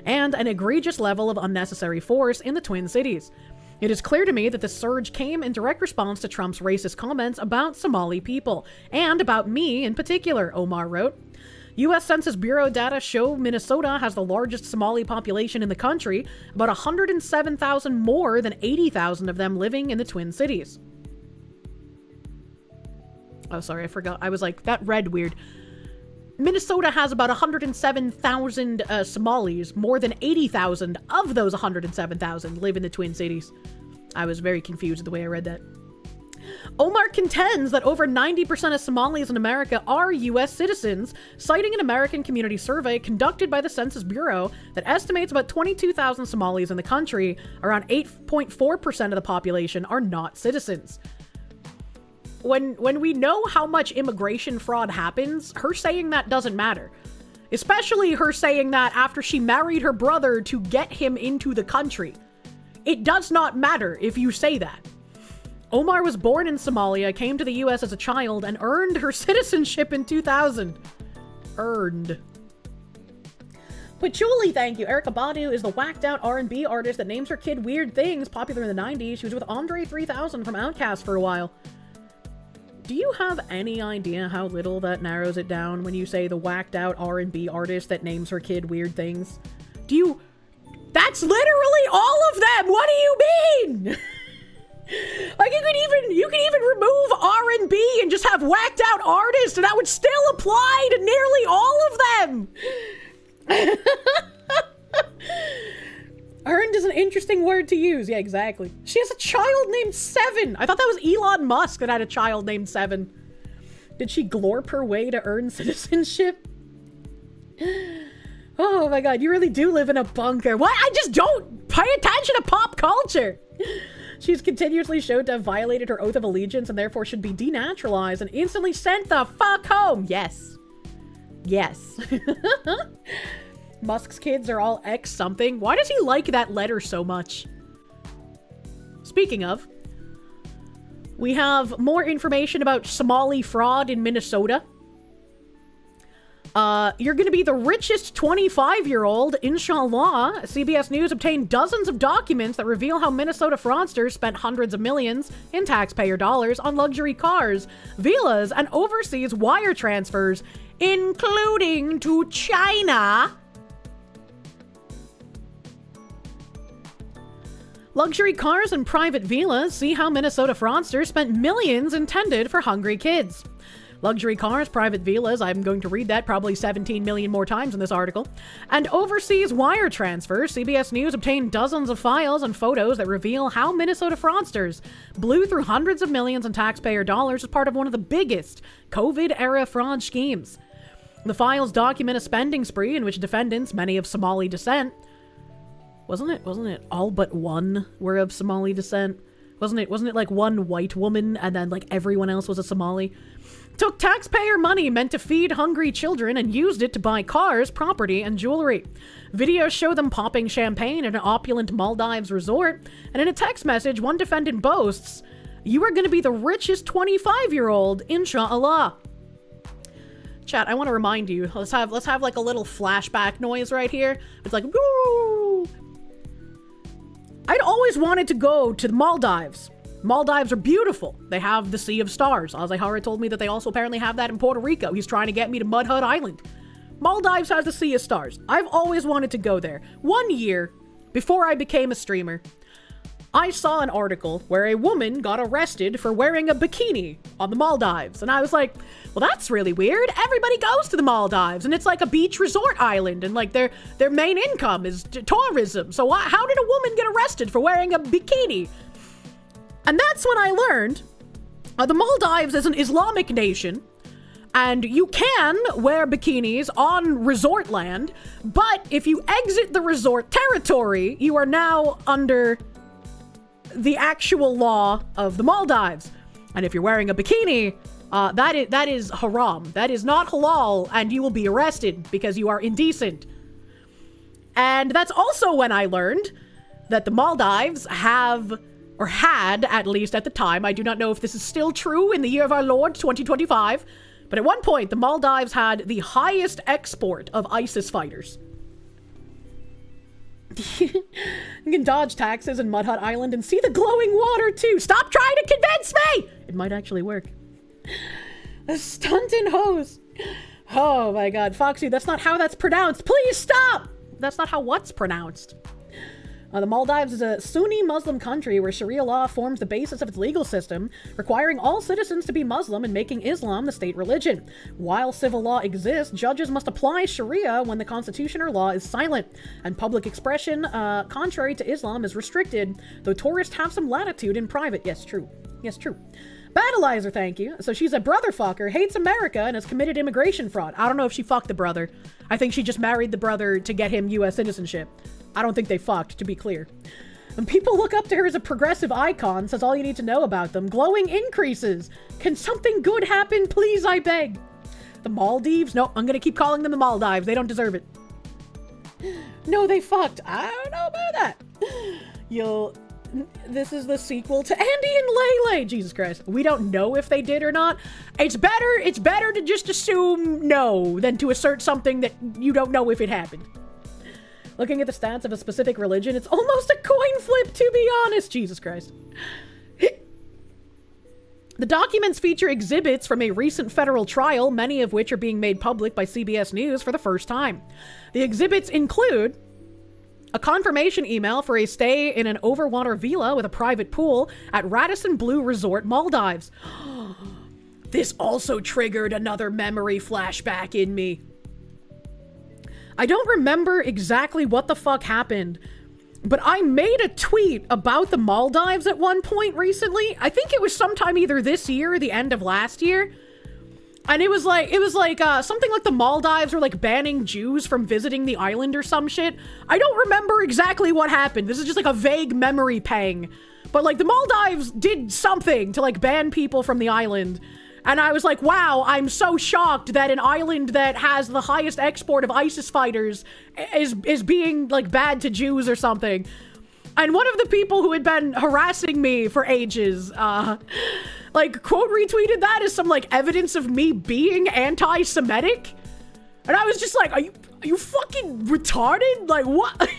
and an egregious level of unnecessary force in the Twin Cities. It is clear to me that the surge came in direct response to Trump's racist comments about Somali people, and about me in particular, Omar wrote. U.S. Census Bureau data show Minnesota has the largest Somali population in the country, about 107,000 more than 80,000 of them living in the Twin Cities. Oh, sorry, I forgot. I was like, that read weird. Minnesota has about 107,000 Somalis. More than 80,000 of those 107,000 live in the Twin Cities. I was very confused with the way I read that. Omar contends that over 90% of Somalis in America are U.S. citizens, citing an American community survey conducted by the Census Bureau that estimates about 22,000 Somalis in the country. Around 8.4% of the population are not citizens. When we know how much immigration fraud happens, her saying that doesn't matter. Especially her saying that after she married her brother to get him into the country. It does not matter if you say that. Omar was born in Somalia, came to the US as a child, and earned her citizenship in 2000. Earned. Patchouli, thank you. Erykah Badu is the whacked-out R&B artist that names her kid weird things, popular in the 90s. She was with Andre 3000 from Outkast for a while. Do you have any idea how little that narrows it down when you say the whacked-out R&B artist that names her kid weird things? Do you... That's literally all of them! What do you mean? Like, you could even remove R&B and just have whacked-out artists, and that would still apply to nearly all of them! Earned is an interesting word to use. Yeah, exactly. She has a child named Seven. I thought that was Elon Musk that had a child named Seven. Did she glorp her way to earn citizenship? Oh my god, you really do live in a bunker. What? I just don't pay attention to pop culture. She's continuously showed to have violated her oath of allegiance and therefore should be denaturalized and instantly sent the fuck home. Yes. Yes. Musk's kids are all X something. Why does he like that letter so much? Speaking of, we have more information about Somali fraud in Minnesota. You're gonna be the richest 25-year-old, inshallah. CBS News obtained dozens of documents that reveal how Minnesota fraudsters spent hundreds of millions in taxpayer dollars on luxury cars, villas, and overseas wire transfers, including to China. Luxury cars and private villas see how Minnesota fraudsters spent millions intended for hungry kids. Luxury cars, private villas, I'm going to read that probably 17 million more times in this article, and overseas wire transfers. CBS News obtained dozens of files and photos that reveal how Minnesota fraudsters blew through hundreds of millions in taxpayer dollars as part of one of the biggest COVID-era fraud schemes. The files document a spending spree in which defendants, many of Somali descent, wasn't it all but one were of Somali descent? Wasn't it like one white woman and then like everyone else was a Somali? Took taxpayer money meant to feed hungry children and used it to buy cars, property, and jewelry. Videos show them popping champagne at an opulent Maldives resort, and in a text message, one defendant boasts, "You are going to be the richest 25-year-old, inshallah." Chat, I want to remind you, let's have like a little flashback noise right here. It's like, woo! I'd always wanted to go to the Maldives. Maldives are beautiful. They have the Sea of Stars. Azahara told me that they also apparently have that in Puerto Rico. He's trying to get me to Mud Hut Island. Maldives has the Sea of Stars. I've always wanted to go there. 1 year before I became a streamer, I saw an article where a woman got arrested for wearing a bikini on the Maldives. And I was like, well, that's really weird. Everybody goes to the Maldives and it's like a beach resort island and like their main income is tourism. So how did a woman get arrested for wearing a bikini? And that's when I learned the Maldives is an Islamic nation and you can wear bikinis on resort land, but if you exit the resort territory, you are now under the actual law of the Maldives. And if you're wearing a bikini, that is haram. That is not halal, and you will be arrested because you are indecent. And that's also when I learned that the Maldives have, or had, at least at the time, I do not know if this is still true in the year of our Lord, 2025, but at one point, the Maldives had the highest export of ISIS fighters. You can dodge taxes in Mud Hut Island and see the glowing water too. Stop trying to convince me! It might actually work. A stunted hose. Oh my god, Foxy, that's not how that's pronounced. Please stop! That's not how what's pronounced. The Maldives is a Sunni Muslim country where Sharia law forms the basis of its legal system, requiring all citizens to be Muslim and making Islam the state religion. While civil law exists, judges must apply Sharia when the constitution or law is silent, and public expression, contrary to Islam, is restricted, though tourists have some latitude in private. Yes, true. Yes, true. Battleizer, thank you. So she's a brother fucker, hates America, and has committed immigration fraud. I don't know if she fucked the brother. I think she just married the brother to get him U.S. citizenship. I don't think they fucked, to be clear. And people look up to her as a progressive icon, says all you need to know about them. Glowing increases. Can something good happen? Please, I beg. The Maldives? No, I'm gonna keep calling them the Maldives. They don't deserve it. No, they fucked. I don't know about that. this is the sequel to Andy and Lele. Jesus Christ. We don't know if they did or not. It's better to just assume no than to assert something that you don't know if it happened. Looking at the stats of a specific religion, it's almost a coin flip, to be honest. Jesus Christ. The documents feature exhibits from a recent federal trial, many of which are being made public by CBS News for the first time. The exhibits include a confirmation email for a stay in an overwater villa with a private pool at Radisson Blu Resort, Maldives. This also triggered another memory flashback in me. I don't remember exactly what the fuck happened, but I made a tweet about the Maldives at one point recently. I think it was sometime either this year or the end of last year. And it was like something like the Maldives were like banning Jews from visiting the island or some shit. I don't remember exactly what happened. This is just like a vague memory pang. But like the Maldives did something to like ban people from the island. And I was like, wow, I'm so shocked that an island that has the highest export of ISIS fighters is being like bad to Jews or something. And one of the people who had been harassing me for ages, like quote retweeted that as some like evidence of me being anti-Semitic. And I was just like, are you fucking retarded? Like what?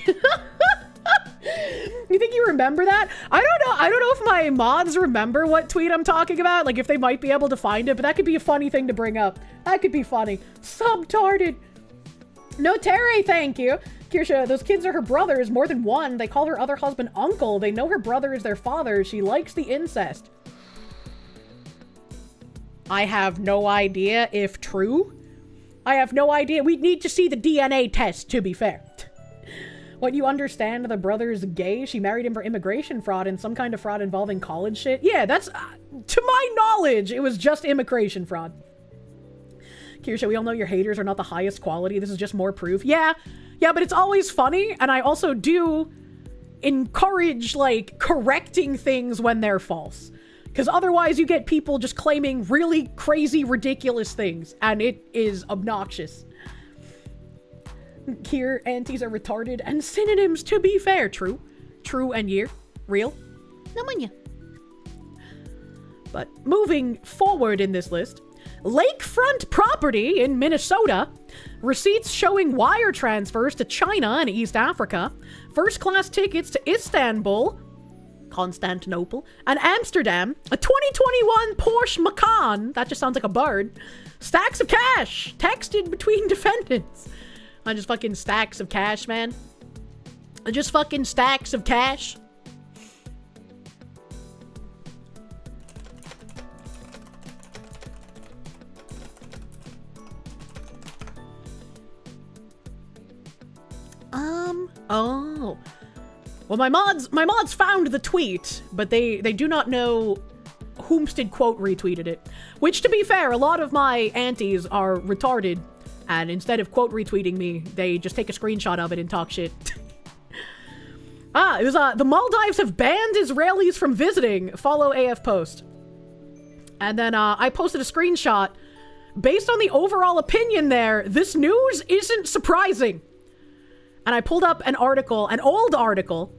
You think you remember that? I don't know if my mods remember what tweet I'm talking about, like if they might be able to find it, but that could be a funny thing to bring up. That could be funny. Subtarded. No Terry, thank you. Kirsche, those kids are her brothers, more than one. They call her other husband uncle. They know her brother is their father. She likes the incest. I have no idea if true. I have no idea. We need to see the DNA test, to be fair. What, you understand the brother is gay? She married him for immigration fraud and some kind of fraud involving college shit? Yeah, that's, to my knowledge, it was just immigration fraud. Kirsche, we all know your haters are not the highest quality. This is just more proof. Yeah, but it's always funny, and I also do encourage, like, correcting things when they're false. Because otherwise you get people just claiming really crazy, ridiculous things, and it is obnoxious. Here, aunties are retarded, and synonyms, to be fair. True. True and year. Real. No manya. But moving forward in this list, lakefront property in Minnesota, receipts showing wire transfers to China and East Africa, first-class tickets to Istanbul, Constantinople, and Amsterdam, a 2021 Porsche Macan, that just sounds like a bird, stacks of cash, texted between defendants. Just fucking stacks of cash, man. Just fucking stacks of cash. Oh. Well, my mods found the tweet, but they do not know whomst quote retweeted it. Which, to be fair, a lot of my aunties are retarded. And instead of quote retweeting me, they just take a screenshot of it and talk shit. It was, the Maldives have banned Israelis from visiting. Follow AF post. And then, I posted a screenshot. Based on the overall opinion there, this news isn't surprising. And I pulled up an article, an old article,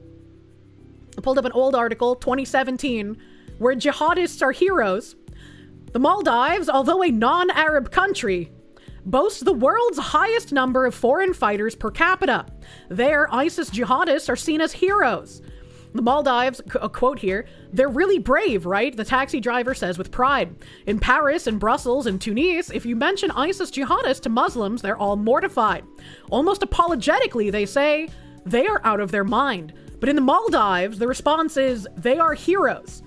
2017, where jihadists are heroes. The Maldives, although a non-Arab country, boasts the world's highest number of foreign fighters per capita. There, ISIS jihadists are seen as heroes. The Maldives, a quote here, they're really brave, right? The taxi driver says with pride. In Paris and Brussels and Tunis, if you mention ISIS jihadists to Muslims, they're all mortified. Almost apologetically, they say they are out of their mind. But in the Maldives, the response is they are heroes.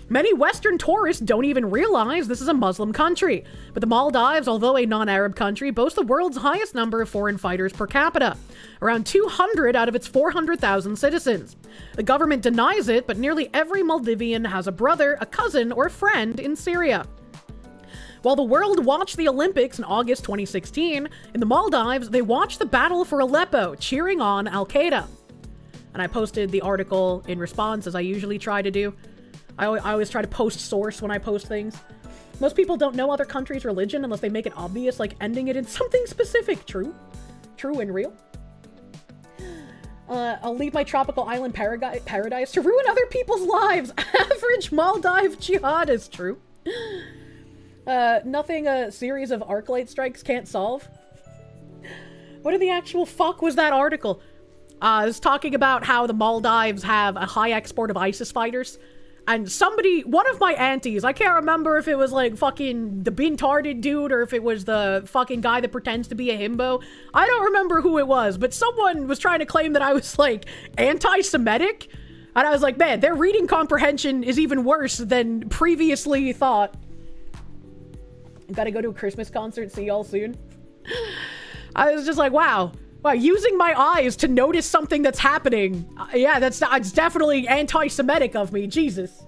Many Western tourists don't even realize this is a Muslim country. But the Maldives, although a non-Arab country, boasts the world's highest number of foreign fighters per capita. Around 200 out of its 400,000 citizens. The government denies it, but nearly every Maldivian has a brother, a cousin, or a friend in Syria. While the world watched the Olympics in August 2016, in the Maldives, they watched the Battle for Aleppo, cheering on Al-Qaeda. And I posted the article in response, as I usually try to do. I always try to post source when I post things. Most people don't know other countries' religion unless they make it obvious, like ending it in something specific. True. True and real. I'll leave my tropical island paradise to ruin other people's lives. Average Maldive jihadist. True. Nothing a series of arc-light strikes can't solve. What in the actual fuck was that article? It was talking about how the Maldives have a high export of ISIS fighters. And one of my aunties, I can't remember if it was like fucking the bintarded dude or if it was the fucking guy that pretends to be a himbo. I don't remember who it was, but someone was trying to claim that I was like anti-Semitic. And I was like, man, their reading comprehension is even worse than previously thought. Gotta go to a Christmas concert, see y'all soon. I was just like, wow, using my eyes to notice something that's happening. Yeah, that's definitely anti-Semitic of me, Jesus.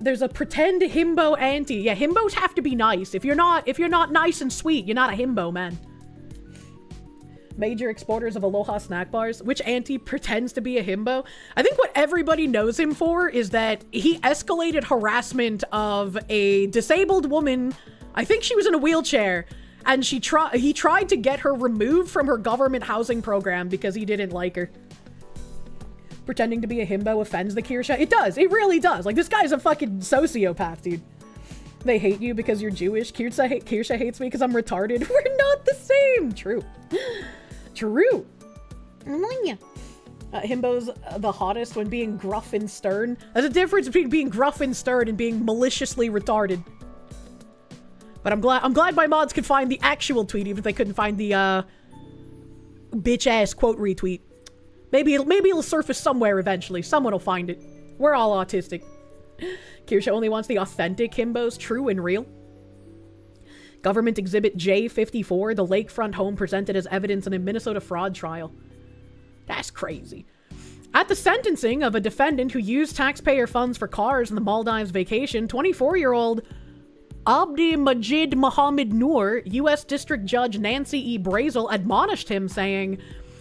There's a pretend himbo auntie. Yeah, himbos have to be nice. If you're not nice and sweet, you're not a himbo, man. Major exporters of Aloha snack bars. Which auntie pretends to be a himbo? I think what everybody knows him for is that he escalated harassment of a disabled woman. I think she was in a wheelchair. And he tried to get her removed from her government housing program because he didn't like her. Pretending to be a himbo offends the Kirsche. It does. It really does. Like, this guy's a fucking sociopath, dude. They hate you because you're Jewish. Kirsche hates me because I'm retarded. We're not the same. True. True. Himbo's the hottest when being gruff and stern. There's a difference between being gruff and stern and being maliciously retarded. But I'm glad my mods could find the actual tweet, even if they couldn't find the bitch-ass quote retweet. Maybe it'll surface somewhere eventually. Someone will find it. We're all autistic. Kirsche only wants the authentic himbos, true and real. Government Exhibit J54, the lakefront home presented as evidence in a Minnesota fraud trial. That's crazy. At the sentencing of a defendant who used taxpayer funds for cars in the Maldives vacation, 24-year-old Abdi Majid Mohammed Noor, U.S. District Judge Nancy E. Brazel admonished him, saying,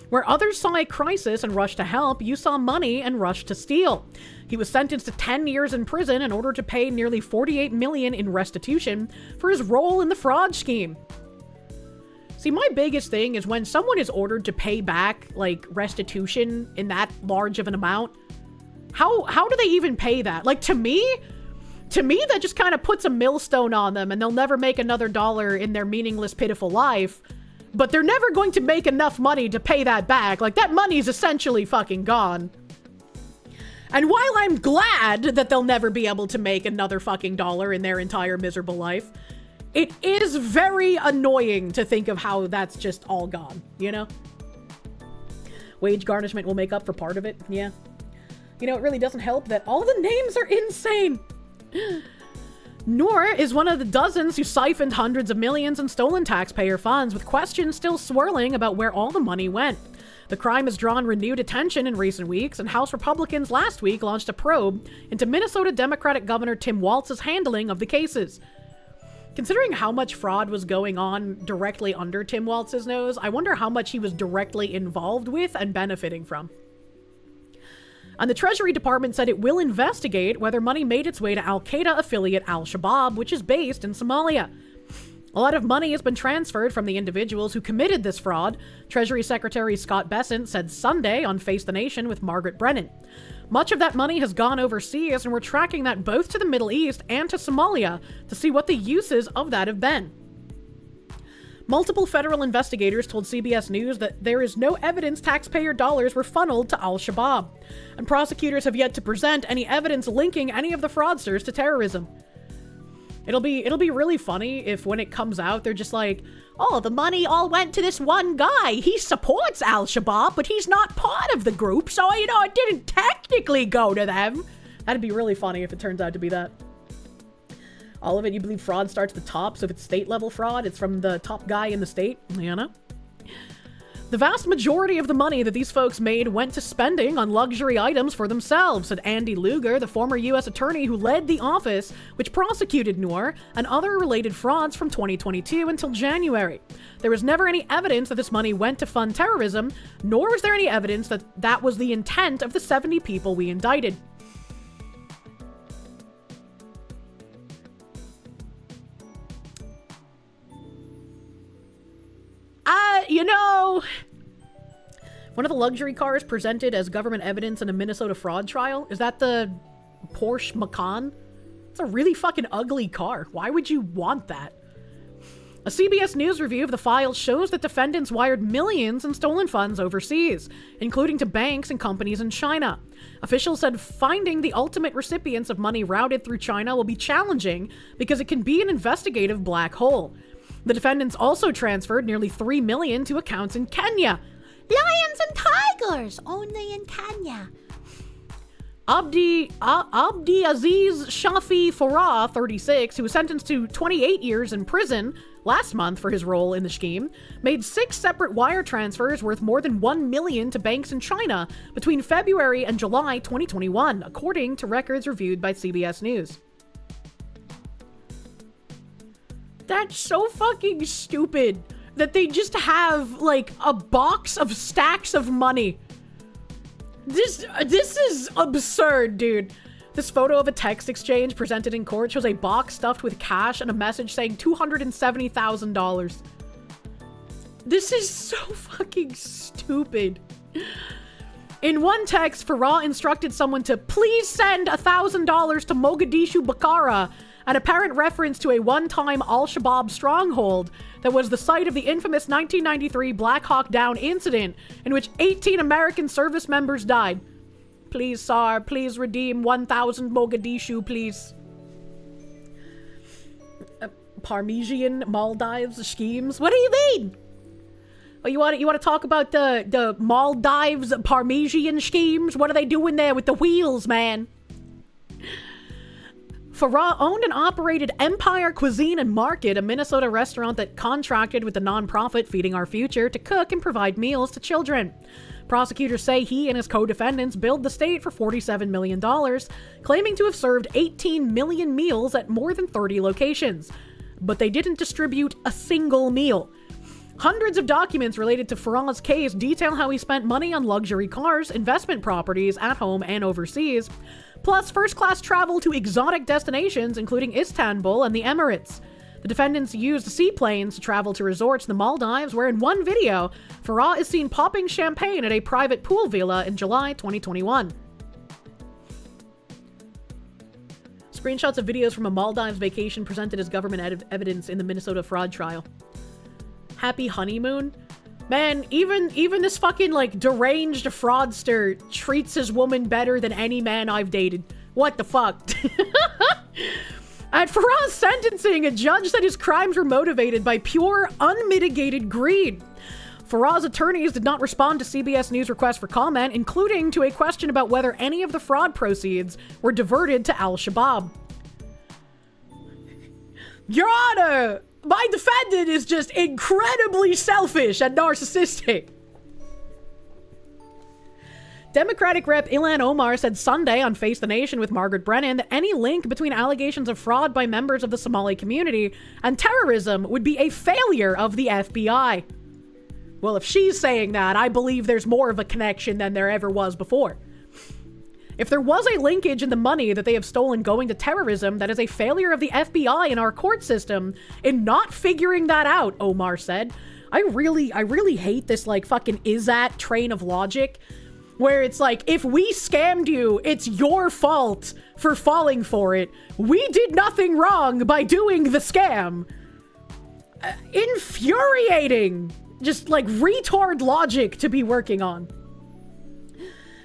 "Where others saw a crisis and rushed to help, you saw money and rushed to steal." He was sentenced to 10 years in prison in order to pay nearly $48 million in restitution for his role in the fraud scheme. See, my biggest thing is when someone is ordered to pay back, like, restitution in that large of an amount, how do they even pay that? Like, to me, that just kind of puts a millstone on them and they'll never make another dollar in their meaningless, pitiful life. But they're never going to make enough money to pay that back. Like, that money's essentially fucking gone. And while I'm glad that they'll never be able to make another fucking dollar in their entire miserable life, it is very annoying to think of how that's just all gone, you know? Wage garnishment will make up for part of it, yeah. You know, it really doesn't help that all the names are insane. Noor is one of the dozens who siphoned hundreds of millions in stolen taxpayer funds, with questions still swirling about where all the money went. The crime has drawn renewed attention in recent weeks, and House Republicans last week launched a probe into Minnesota Democratic Governor Tim Walz's handling of the cases. Considering how much fraud was going on directly under Tim Walz's nose, I wonder how much he was directly involved with and benefiting from. And the Treasury Department said it will investigate whether money made its way to Al-Qaeda affiliate Al-Shabaab, which is based in Somalia. A lot of money has been transferred from the individuals who committed this fraud, Treasury Secretary Scott Bessent said Sunday on Face the Nation with Margaret Brennan. Much of that money has gone overseas, and we're tracking that both to the Middle East and to Somalia to see what the uses of that have been. Multiple federal investigators told CBS News that there is no evidence taxpayer dollars were funneled to Al-Shabaab, and prosecutors have yet to present any evidence linking any of the fraudsters to terrorism. It'll be really funny if when it comes out, they're just like, oh, the money all went to this one guy. He supports Al-Shabaab, but he's not part of the group, so, you know, it didn't technically go to them. That'd be really funny if it turns out to be that. All of it, you believe fraud starts at the top, so if it's state-level fraud, it's from the top guy in the state, you know? The vast majority of the money that these folks made went to spending on luxury items for themselves, said Andy Luger, the former U.S. attorney who led the office which prosecuted Noor and other related frauds from 2022 until January. There was never any evidence that this money went to fund terrorism, nor was there any evidence that that was the intent of the 70 people we indicted. You know, One of the luxury cars presented as government evidence in a Minnesota fraud trial. Is that the Porsche Macan? It's a really fucking ugly car. Why would you want that? A CBS News review of the files shows that defendants wired millions in stolen funds overseas, including to banks and companies in China. Officials said finding the ultimate recipients of money routed through China will be challenging because it can be an investigative black hole. The defendants also transferred nearly $3 million to accounts in Kenya. Lions and tigers, only in Kenya. Abdi Aziz Shafi Farah, 36, who was sentenced to 28 years in prison last month for his role in the scheme, made 6 separate wire transfers worth more than $1 million to banks in China between February and July 2021, according to records reviewed by CBS News. That's so fucking stupid that they just have, like, a box of stacks of money. This is absurd, dude. This photo of a text exchange presented in court shows a box stuffed with cash and a message saying $270,000. This is so fucking stupid. In one text, Farah instructed someone to please send $1,000 to Mogadishu, Bukhara, an apparent reference to a one-time Al-Shabaab stronghold that was the site of the infamous 1993 Black Hawk Down incident in which 18 American service members died. Please, Sar, please redeem 1,000 Mogadishu, please. Parmesan Maldives schemes? What do you mean? Oh, you want to talk about the Maldives Parmesan schemes? What are they doing there with the wheels, man? Farah owned and operated Empire Cuisine and Market, a Minnesota restaurant that contracted with the nonprofit Feeding Our Future to cook and provide meals to children. Prosecutors say he and his co-defendants billed the state for $47 million, claiming to have served 18 million meals at more than 30 locations. But they didn't distribute a single meal. Hundreds of documents related to Farah's case detail how he spent money on luxury cars, investment properties at home and overseas, plus first-class travel to exotic destinations including Istanbul and the Emirates. The defendants used seaplanes to travel to resorts in the Maldives, where in one video, Farah is seen popping champagne at a private pool villa in July 2021. Screenshots of videos from a Maldives vacation presented as government evidence in the Minnesota fraud trial. Happy honeymoon? Man, even this fucking, like, deranged fraudster treats his woman better than any man I've dated. What the fuck? At Farah's sentencing, a judge said his crimes were motivated by pure, unmitigated greed. Farah's attorneys did not respond to CBS News requests for comment, including to a question about whether any of the fraud proceeds were diverted to Al-Shabaab. Your Honor, my defendant is just incredibly selfish and narcissistic. Democratic Rep Ilhan Omar said Sunday on Face the Nation with Margaret Brennan that any link between allegations of fraud by members of the Somali community and terrorism would be a failure of the FBI. Well, if she's saying that, I believe there's more of a connection than there ever was before. If there was a linkage in the money that they have stolen going to terrorism, that is a failure of the FBI and our court system in not figuring that out, Omar said. I really hate this, like, fucking is-that train of logic, where it's like, if we scammed you, it's your fault for falling for it. We did nothing wrong by doing the scam. Infuriating. Just, like, retard logic to be working on.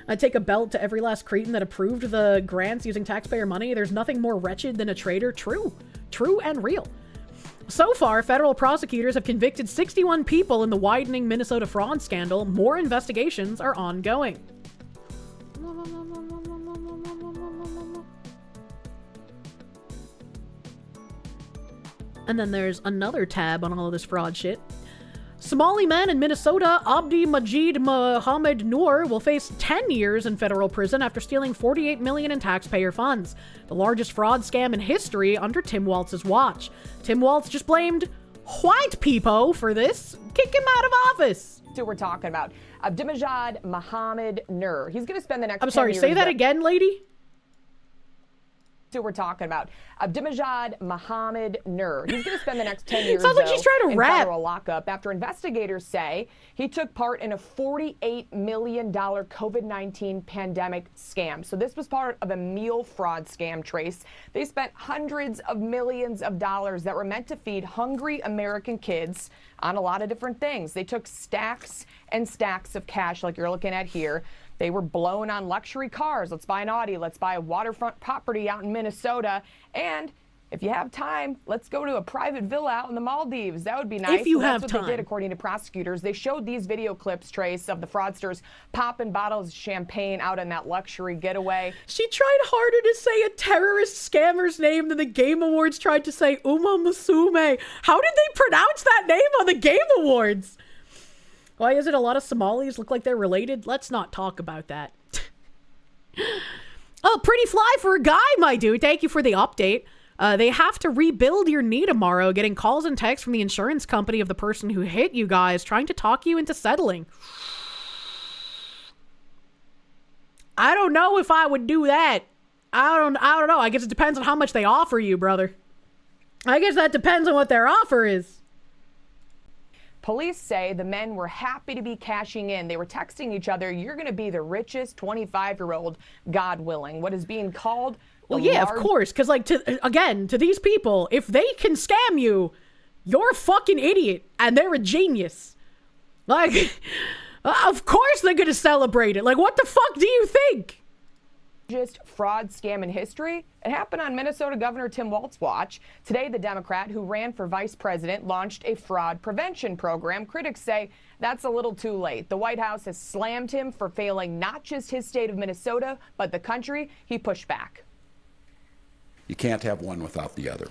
I take a belt to every last cretin that approved the grants using taxpayer money. There's nothing more wretched than a traitor. True and real. So far, federal prosecutors have convicted 61 people in the widening Minnesota fraud scandal. More investigations are ongoing. And then there's another tab on all of this fraud shit. Somali man in Minnesota, Abdi Majid Mohammed Noor, will face 10 years in federal prison after stealing $48 million in taxpayer funds. The largest fraud scam in history under Tim Walz's watch. Tim Walz just blamed white people for this. Kick him out of office. That's what we're talking about. Abdimajid Mohammed Noor. He's going to spend the next 10 I'm sorry, years say that again, lady? who we're talking about. Abdimajad Mohammed Nur. He's going to spend the next 10 years Sounds like she's trying to in rap. federal lockup after investigators say he took part in a $48 million COVID-19 pandemic scam. So this was part of a meal fraud scam, Trace. They spent hundreds of millions of dollars that were meant to feed hungry American kids on a lot of different things. They took stacks and stacks of cash like you're looking at here. They were blown on luxury cars. Let's buy an Audi. Let's buy a waterfront property out in Minnesota. And if you have time, let's go to a private villa out in the Maldives. That would be nice. If you So have that's what time. they did, according to prosecutors. They showed these video clips, Trace, of the fraudsters popping bottles of champagne out in that luxury getaway. She tried harder to say a terrorist scammer's name than the Game Awards tried to say Uma Musume. How did they pronounce that name on the Game Awards? Why is it a lot of Somalis look like they're related? Let's not talk about that. Oh, pretty fly for a guy, my dude. Thank you for the update. They have to rebuild your knee tomorrow, getting calls and texts from the insurance company of the person who hit you guys, trying to talk you into settling. I don't know if I would do that. I don't know. I guess it depends on how much they offer you, brother. I guess that depends on what their offer is. Police say the men were happy to be cashing in. They were texting each other, "You're going to be the richest 25-year-old, God willing." What is being called... Well, yeah, of course. Because, like, to these people, if they can scam you, you're a fucking idiot. And they're a genius. Like, of course they're going to celebrate it. Like, what the fuck do you think? Largest fraud scam in history. It happened on Minnesota Governor Tim Walz's watch. Today, the Democrat who ran for vice president launched a fraud prevention program. Critics say that's a little too late. The White House has slammed him for failing not just his state of Minnesota, but the country. He pushed back. You can't have one without the other.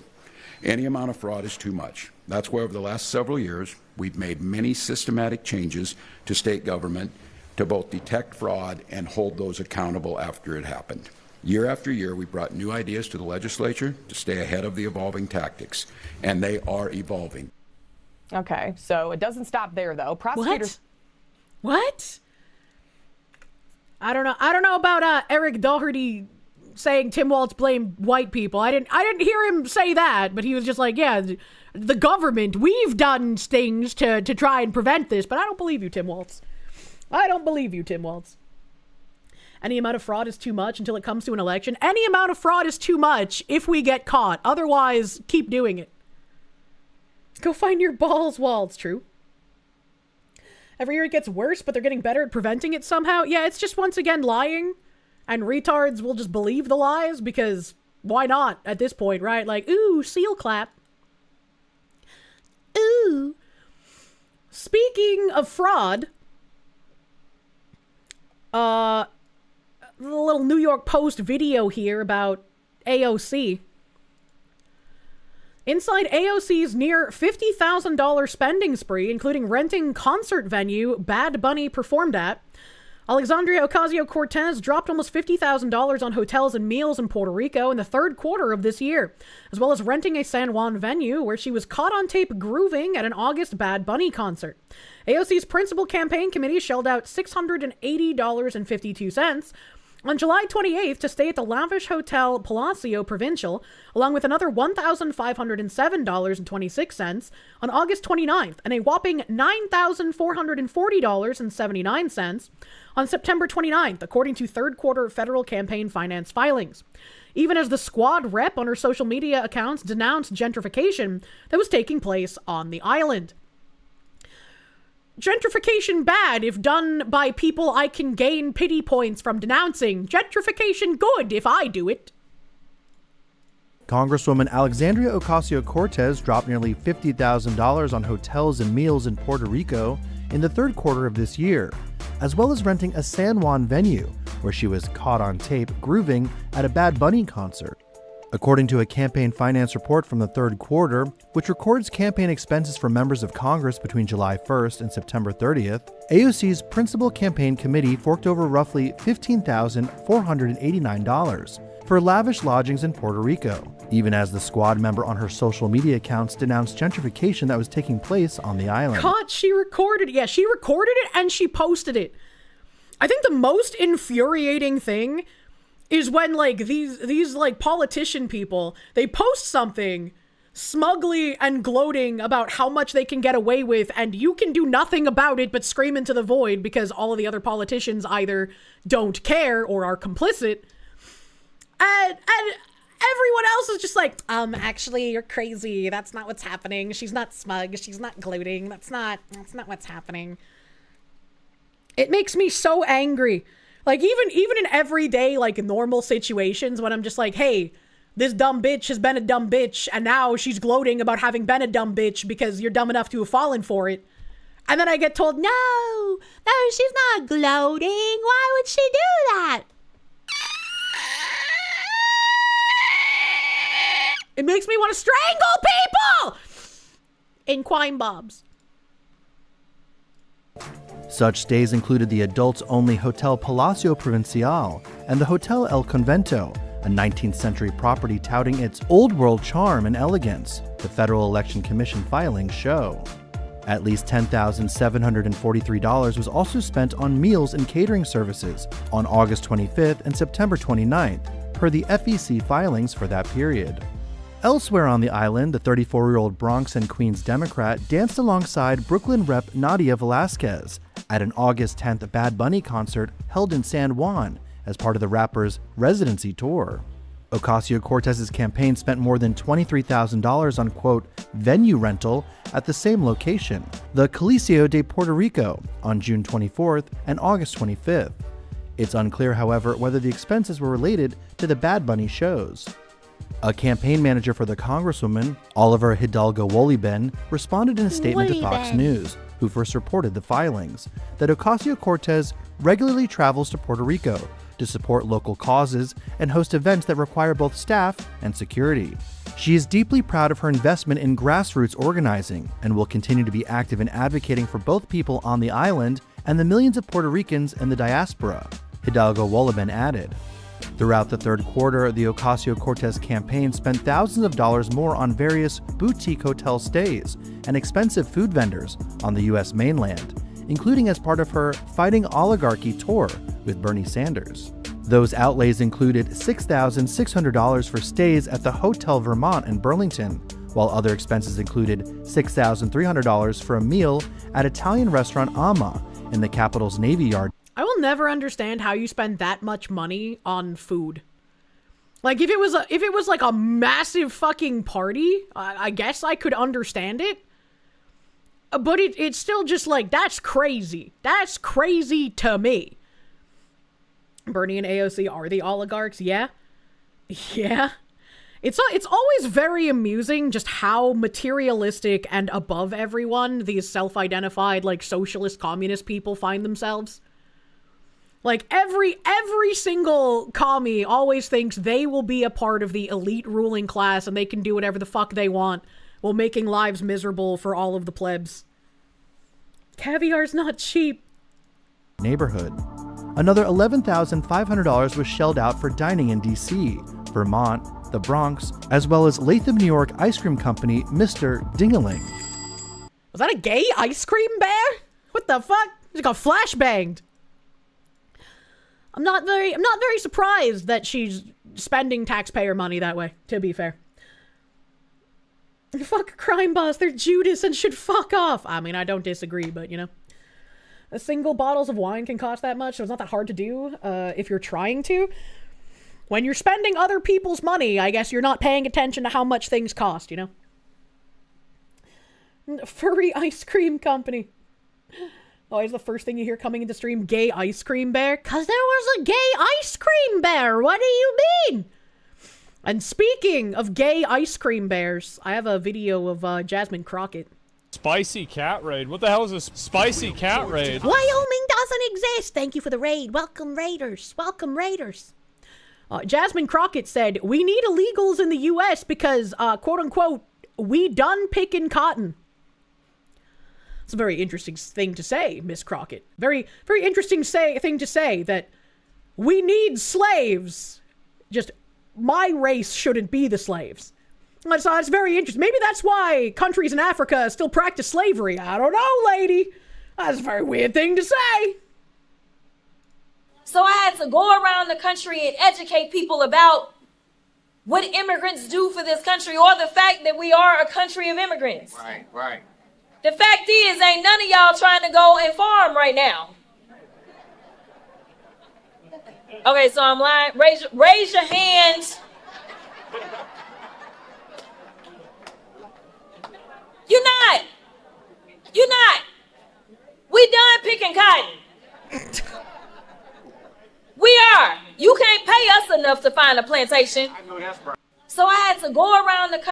Any amount of fraud is too much. That's why over the last several years, we've made many systematic changes to state government to both detect fraud and hold those accountable after it happened. Year after year, we brought new ideas to the legislature to stay ahead of the evolving tactics, and they are evolving. Okay, so it doesn't stop there, though. Prosecutors... What? I don't know about Eric Doherty saying Tim Walz blamed white people. I didn't hear him say that, but he was just like, yeah, the government, we've done things to try and prevent this, but I don't believe you, Tim Walz. I don't believe you, Tim Walz. Any amount of fraud is too much until it comes to an election. Any amount of fraud is too much if we get caught. Otherwise, keep doing it. Go find your balls, Walz. True. Every year it gets worse, but they're getting better at preventing it somehow. Yeah, it's just once again lying. And retards will just believe the lies because why not at this point, right? Like, ooh, seal clap. Ooh. Speaking of fraud... a little New York Post video here about AOC. Inside AOC's near $50,000 spending spree, including renting concert venue Bad Bunny performed at, Alexandria Ocasio-Cortez dropped almost $50,000 on hotels and meals in Puerto Rico in the third quarter of this year, as well as renting a San Juan venue where she was caught on tape grooving at an August Bad Bunny concert. AOC's principal campaign committee shelled out $680.52 on July 28th to stay at the lavish Hotel Palacio Provincial, along with another $1,507.26 on August 29th, and a whopping $9,440.79 on September 29th, according to third quarter federal campaign finance filings. Even as the squad rep on her social media accounts denounced gentrification that was taking place on the island. Gentrification bad if done by people I can gain pity points from denouncing. Gentrification good if I do it. Congresswoman Alexandria Ocasio-Cortez dropped nearly $50,000 on hotels and meals in Puerto Rico in the third quarter of this year, as well as renting a San Juan venue where she was caught on tape grooving at a Bad Bunny concert. According to a campaign finance report from the third quarter, which records campaign expenses for members of Congress between July 1st and September 30th, AOC's principal campaign committee forked over roughly $15,489 for lavish lodgings in Puerto Rico, even as the squad member on her social media accounts denounced gentrification that was taking place on the island. Caught, she recorded it. Yeah, she recorded it and she posted it. I think the most infuriating thing is when like these like politician people, they post something smugly and gloating about how much they can get away with, and you can do nothing about it but scream into the void because all of the other politicians either don't care or are complicit. And everyone else is just like, actually, you're crazy. That's not what's happening. She's not smug. She's not gloating. That's not what's happening. It makes me so angry. Like, even in everyday, like, normal situations when I'm just like, hey, this dumb bitch has been a dumb bitch, and now she's gloating about having been a dumb bitch because you're dumb enough to have fallen for it. And then I get told, no, she's not gloating. Why would she do that? It makes me want to strangle people in Quine Bobs. Such stays included the adults-only Hotel Palacio Provincial and the Hotel El Convento, a 19th century property touting its old-world charm and elegance, the Federal Election Commission filings show. At least $10,743 was also spent on meals and catering services on August 25th and September 29th, per the FEC filings for that period. Elsewhere on the island, the 34-year-old Bronx and Queens Democrat danced alongside Brooklyn Rep. Nadia Velasquez at an August 10th Bad Bunny concert held in San Juan as part of the rapper's residency tour. Ocasio-Cortez's campaign spent more than $23,000 on, quote, venue rental at the same location, the Coliseo de Puerto Rico, on June 24th and August 25th. It's unclear, however, whether the expenses were related to the Bad Bunny shows. A campaign manager for the Congresswoman, Oliver Hidalgo Woliben, responded in a statement to Fox News, who first reported the filings, that Ocasio-Cortez regularly travels to Puerto Rico to support local causes and host events that require both staff and security. She is deeply proud of her investment in grassroots organizing and will continue to be active in advocating for both people on the island and the millions of Puerto Ricans in the diaspora, Hidalgo Woliben added. Throughout the third quarter, the Ocasio-Cortez campaign spent thousands of dollars more on various boutique hotel stays and expensive food vendors on the U.S. mainland, including as part of her Fighting Oligarchy tour with Bernie Sanders. Those outlays included $6,600 for stays at the Hotel Vermont in Burlington, while other expenses included $6,300 for a meal at Italian restaurant Ama in the capital's Navy Yard. I will never understand how you spend that much money on food. Like, if it was like a massive fucking party, I guess I could understand it. But it's still just like, that's crazy. That's crazy to me. Bernie and AOC are the oligarchs, yeah? Yeah. It's always very amusing just how materialistic and above everyone these self-identified, like, socialist communist people find themselves. Like, every single commie always thinks they will be a part of the elite ruling class and they can do whatever the fuck they want while making lives miserable for all of the plebs. Caviar's not cheap. Neighborhood. Another $11,500 was shelled out for dining in D.C., Vermont, the Bronx, as well as Latham, New York ice cream company Mr. Dingaling. Was that a gay ice cream bear? What the fuck? Just got flashbanged. I'm not very surprised that she's spending taxpayer money that way, to be fair. Fuck a crime boss, they're Judas and should fuck off. I mean, I don't disagree, but you know. A single bottles of wine can cost that much, so it's not that hard to do if you're trying to. When you're spending other people's money, I guess you're not paying attention to how much things cost, you know? Furry ice cream company. Always the first thing you hear coming into stream, gay ice cream bear. 'Cause there was a gay ice cream bear. What do you mean? And speaking of gay ice cream bears, I have a video of Jasmine Crockett. Spicy cat raid. What the hell is this spicy cat raid? Wyoming doesn't exist. Thank you for the raid. Welcome, Raiders. Welcome, Raiders. Jasmine Crockett said, we need illegals in the U.S. because, quote unquote, we done picking cotton. It's a very interesting thing to say, Miss Crockett. Very, very interesting thing to say, that we need slaves. Just, my race shouldn't be the slaves. It's very interesting. Maybe that's why countries in Africa still practice slavery. I don't know, lady. That's a very weird thing to say. So I had to go around the country and educate people about what immigrants do for this country, or the fact that we are a country of immigrants. Right, right. The fact is, ain't none of y'all trying to go and farm right now. Okay, so I'm lying. Raise your hands. You're not. You're not. We done picking cotton. We are. You can't pay us enough to find a plantation. I know that's right. So I had to go around the country.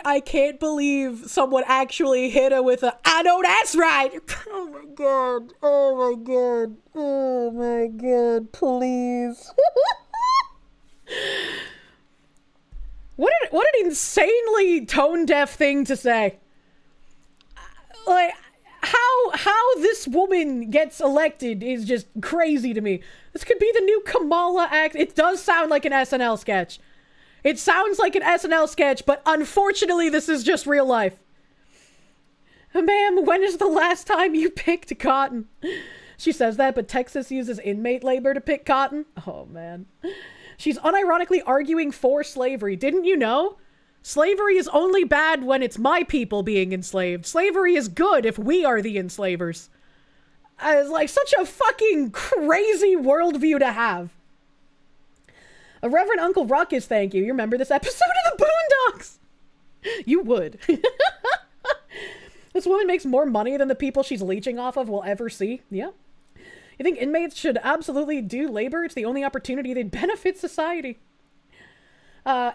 I can't believe someone actually hit her with a, I know that's right. Oh my god. Oh my god. Oh my god. Please. What an insanely tone-deaf thing to say. Like, how this woman gets elected is just crazy to me. This could be the new Kamala act. It does sound like an SNL sketch. It sounds like an SNL sketch, but unfortunately this is just real life. Ma'am, when is the last time you picked cotton? She says that, but Texas uses inmate labor to pick cotton? Oh, man. She's unironically arguing for slavery. Didn't you know? Slavery is only bad when it's my people being enslaved. Slavery is good if we are the enslavers. It's like such a fucking crazy worldview to have. A Reverend Uncle Ruckus, thank you. You remember this episode of the Boondocks? You would. This woman makes more money than the people she's leeching off of will ever see. Yeah. You think inmates should absolutely do labor? It's the only opportunity that benefits society.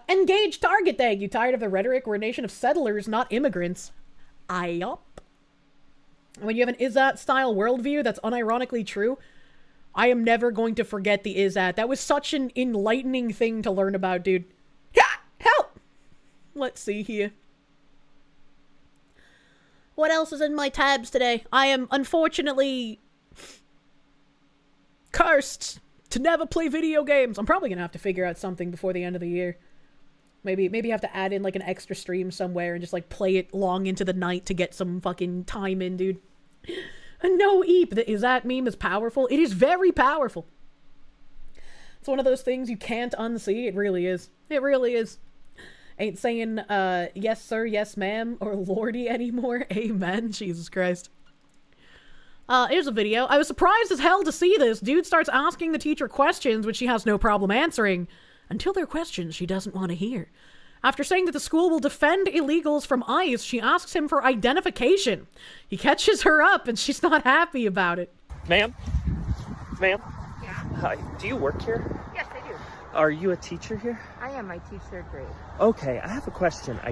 Engage target, thank you. Tired of the rhetoric? We're a nation of settlers, not immigrants. Yup. When you have an Izzat-style worldview that's unironically true, I am never going to forget the Izzat. That was such an enlightening thing to learn about, dude. Yeah, help! Let's see here. What else is in my tabs today? I am unfortunately cursed to never play video games. I'm probably gonna have to figure out something before the end of the year. Maybe have to add in like an extra stream somewhere and just like play it long into the night to get some fucking time in, dude. No eep. The Izzat meme is powerful. It is very powerful. It's one of those things you can't unsee. It really is. It really is. Ain't saying, yes sir, yes ma'am, or lordy anymore. Amen. Jesus Christ. Here's a video. I was surprised as hell to see this. Dude starts asking the teacher questions which she has no problem answering, until they're questions she doesn't want to hear. After saying that the school will defend illegals from ICE, she asks him for identification. He catches her up and she's not happy about it. Ma'am? Ma'am? Yeah. Hi. Do you work here? Yes, I do. Are you a teacher here? I am. I teach third grade. Okay, I have a question. I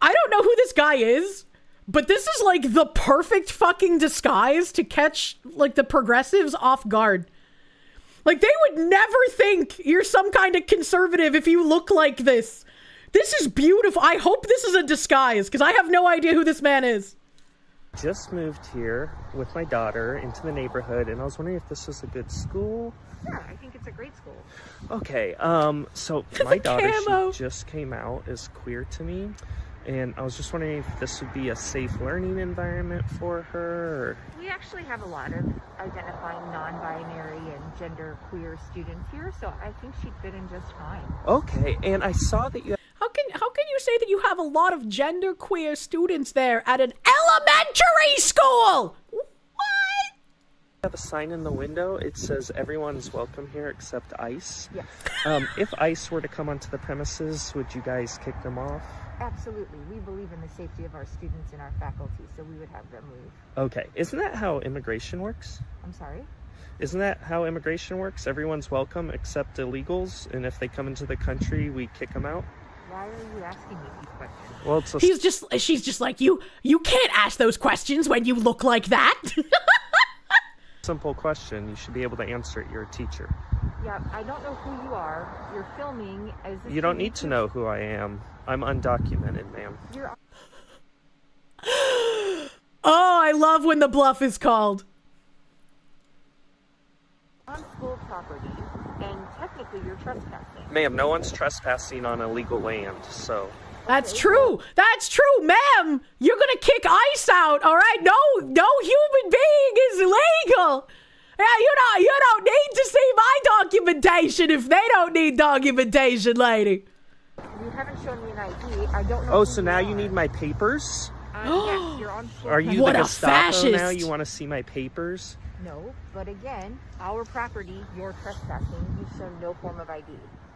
don't know who this guy is, but this is like the perfect fucking disguise to catch like the progressives off guard. Like, they would never think you're some kind of conservative if you look like this. This is beautiful. I hope this is a disguise, because I have no idea who this man is. Just moved here with my daughter into the neighborhood, and I was wondering if this was a good school. Yeah, I think it's a great school. Okay, so my daughter, she just came out as queer to me, and I was just wondering if this would be a safe learning environment for her. Or... We actually have a lot of identifying non-binary and gender queer students here, so I think she'd fit in just fine. Okay, and I saw that you... How can you say that you have a lot of gender queer students there at an elementary school? Have a sign in the window. It says everyone's welcome here except ICE. Yes. If ICE were to come onto the premises, would you guys kick them off? Absolutely. We believe in the safety of our students and our faculty, so we would have them leave. Okay. Isn't that how immigration works? I'm sorry? Isn't that how immigration works? Everyone's welcome except illegals, and if they come into the country, we kick them out? Why are you asking me these questions? Well, she's just like, you can't ask those questions when you look like that. Simple question. You should be able to answer it. You're a teacher. Yeah, I don't know who you are. You're filming as if you don't need to know who I am. I'm undocumented, ma'am. Oh, I love when the bluff is called. On school property, and technically you're trespassing. Ma'am, no one's trespassing on illegal land, so... That's true. That's true, ma'am. You're gonna kick ICE out, all right? No human being is illegal. Yeah, you don't need to see my documentation if they don't need documentation, lady. You haven't shown me an ID. I don't know. Oh, so now you need my papers? Yes, you're on full. Are you What the a Gestapo fascist. now? You want to see my papers? No, but again, our property, you're trespassing. You've shown no form of ID.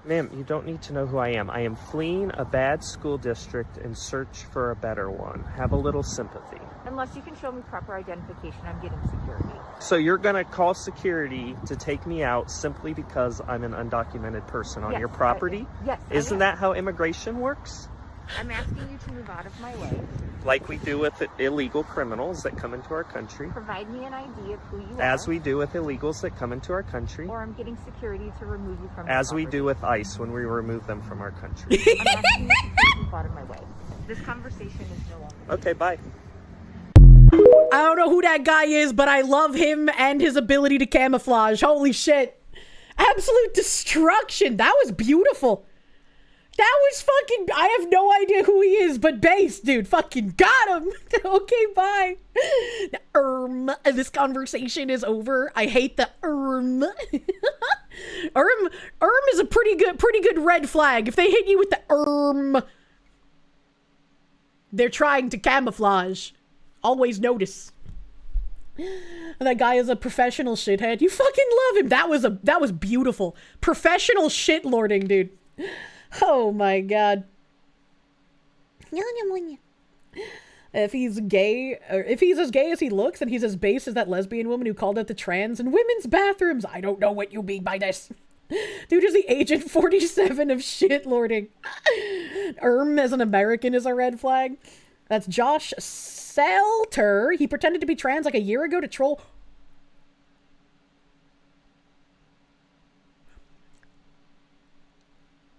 Ma'am, you don't need to know who I am. I am fleeing a bad school district in search for a better one. Have a little sympathy. Unless you can show me proper identification, I'm getting security. So you're gonna call security to take me out simply because I'm an undocumented person on Yes, your property? yes. Isn't that how immigration works? I'm asking you to move out of my way. Like we do with illegal criminals that come into our country. Provide me an ID of who you are. As we do with illegals that come into our country. Or I'm getting security to remove you from the As we property. do with ICE when we remove them from our country. I'm asking you to move out of my way. This conversation is no longer. Okay, bye. I don't know who that guy is, but I love him and his ability to camouflage. Holy shit. Absolute destruction. That was beautiful. That was fucking... I have no idea who he is, but base, dude. Fucking got him. Okay, bye. This conversation is over. I hate the is a pretty good red flag. If they hit you with the they're trying to camouflage. Always notice. That guy is a professional shithead. You fucking love him. That was beautiful. Professional shitlording, dude. Oh my god. If he's gay, or if he's as gay as he looks, and he's as base as that lesbian woman who called out the trans in women's bathrooms. I don't know what you mean by this. Dude is the Agent 47 of shitlording. As an American is a red flag. That's Josh Selter. He pretended to be trans like a year ago to troll.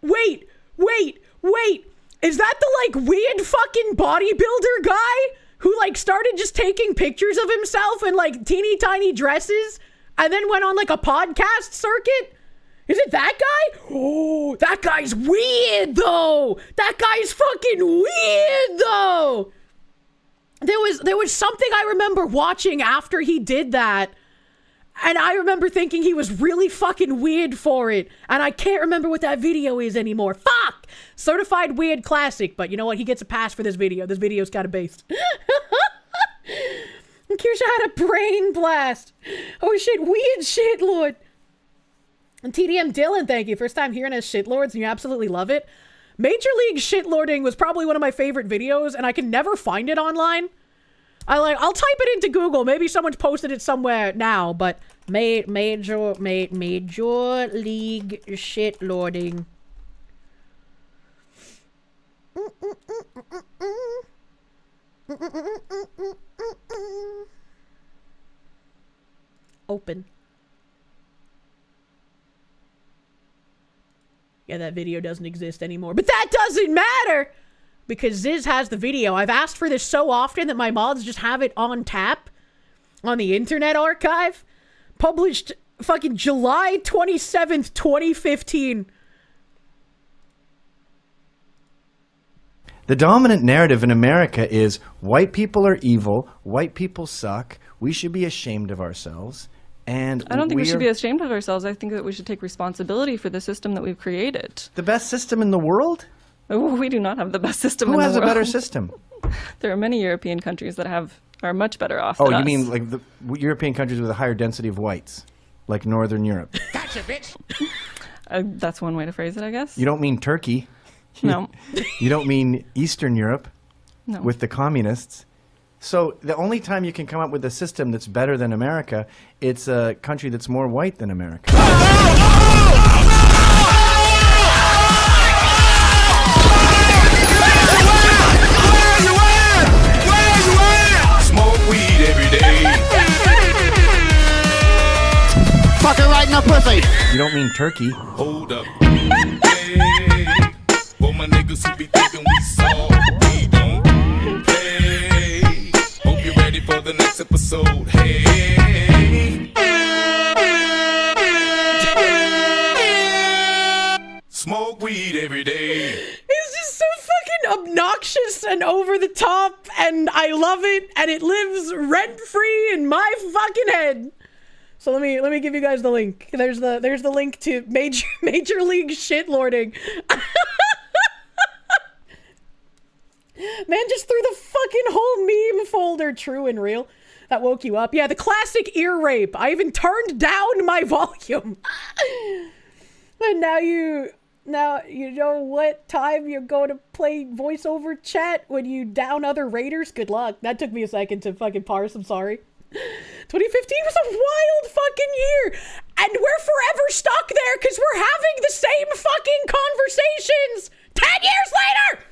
Wait. Is that the, like, weird fucking bodybuilder guy who, like, started just taking pictures of himself in, like, teeny tiny dresses and then went on, like, a podcast circuit? Is it that guy? Oh, that guy's weird, though. That guy's fucking weird, though. There was something I remember watching after he did that. And I remember thinking he was really fucking weird for it. And I can't remember what that video is anymore. Fuck! Certified weird classic. But you know what? He gets a pass for this video. This video's kind of based. Kirsche had a brain blast. Oh shit, weird shit, Lord. And TDM Dylan, thank you. First time hearing us shitlords and you absolutely love it. Major League Shitlording was probably one of my favorite videos and I can never find it online. I'll type it into Google. Maybe someone's posted it somewhere now, but Major League Shitlording. Open. Yeah, that video doesn't exist anymore, but that doesn't matter because Ziz has the video. I've asked for this so often that my mods just have it on tap on the Internet Archive. Published fucking July 27th, 2015. The dominant narrative in America is white people are evil, white people suck, we should be ashamed of ourselves. And I don't think we should be ashamed of ourselves. I think that we should take responsibility for the system that we've created. The best system in the world? Oh, we do not have the best system in the world. Who has a better system? There are many European countries that are much better off Oh, than you us. mean like the European countries with a higher density of whites? Like Northern Europe? Gotcha, bitch! That's one way to phrase it, I guess. You don't mean Turkey. No. You don't mean Eastern Europe No. with the communists. So the only time you can come up with a system that's better than America, it's a country that's more white than America. Smoke weed every day. Fucking right in the pussy. You don't mean Turkey. Hold up. Hey, for my niggas who be thinking we soft, we don't play. Hope you're ready for the next episode. Hey. Smoke weed every day. It's just so fucking obnoxious and over the top, and I love it, and it lives rent-free in my fucking head. So let me give you guys the link. There's the link to Major League shitlording. Man just threw the fucking whole meme folder. True and real. That woke you up. Yeah, the classic ear rape. I even turned down my volume. But now you know what time you're going to play voiceover chat when you down other raiders? Good luck. That took me a second to fucking parse. I'm sorry. 2015 was a wild fucking year. And we're forever stuck there because we're having the same fucking conversations 10 years later.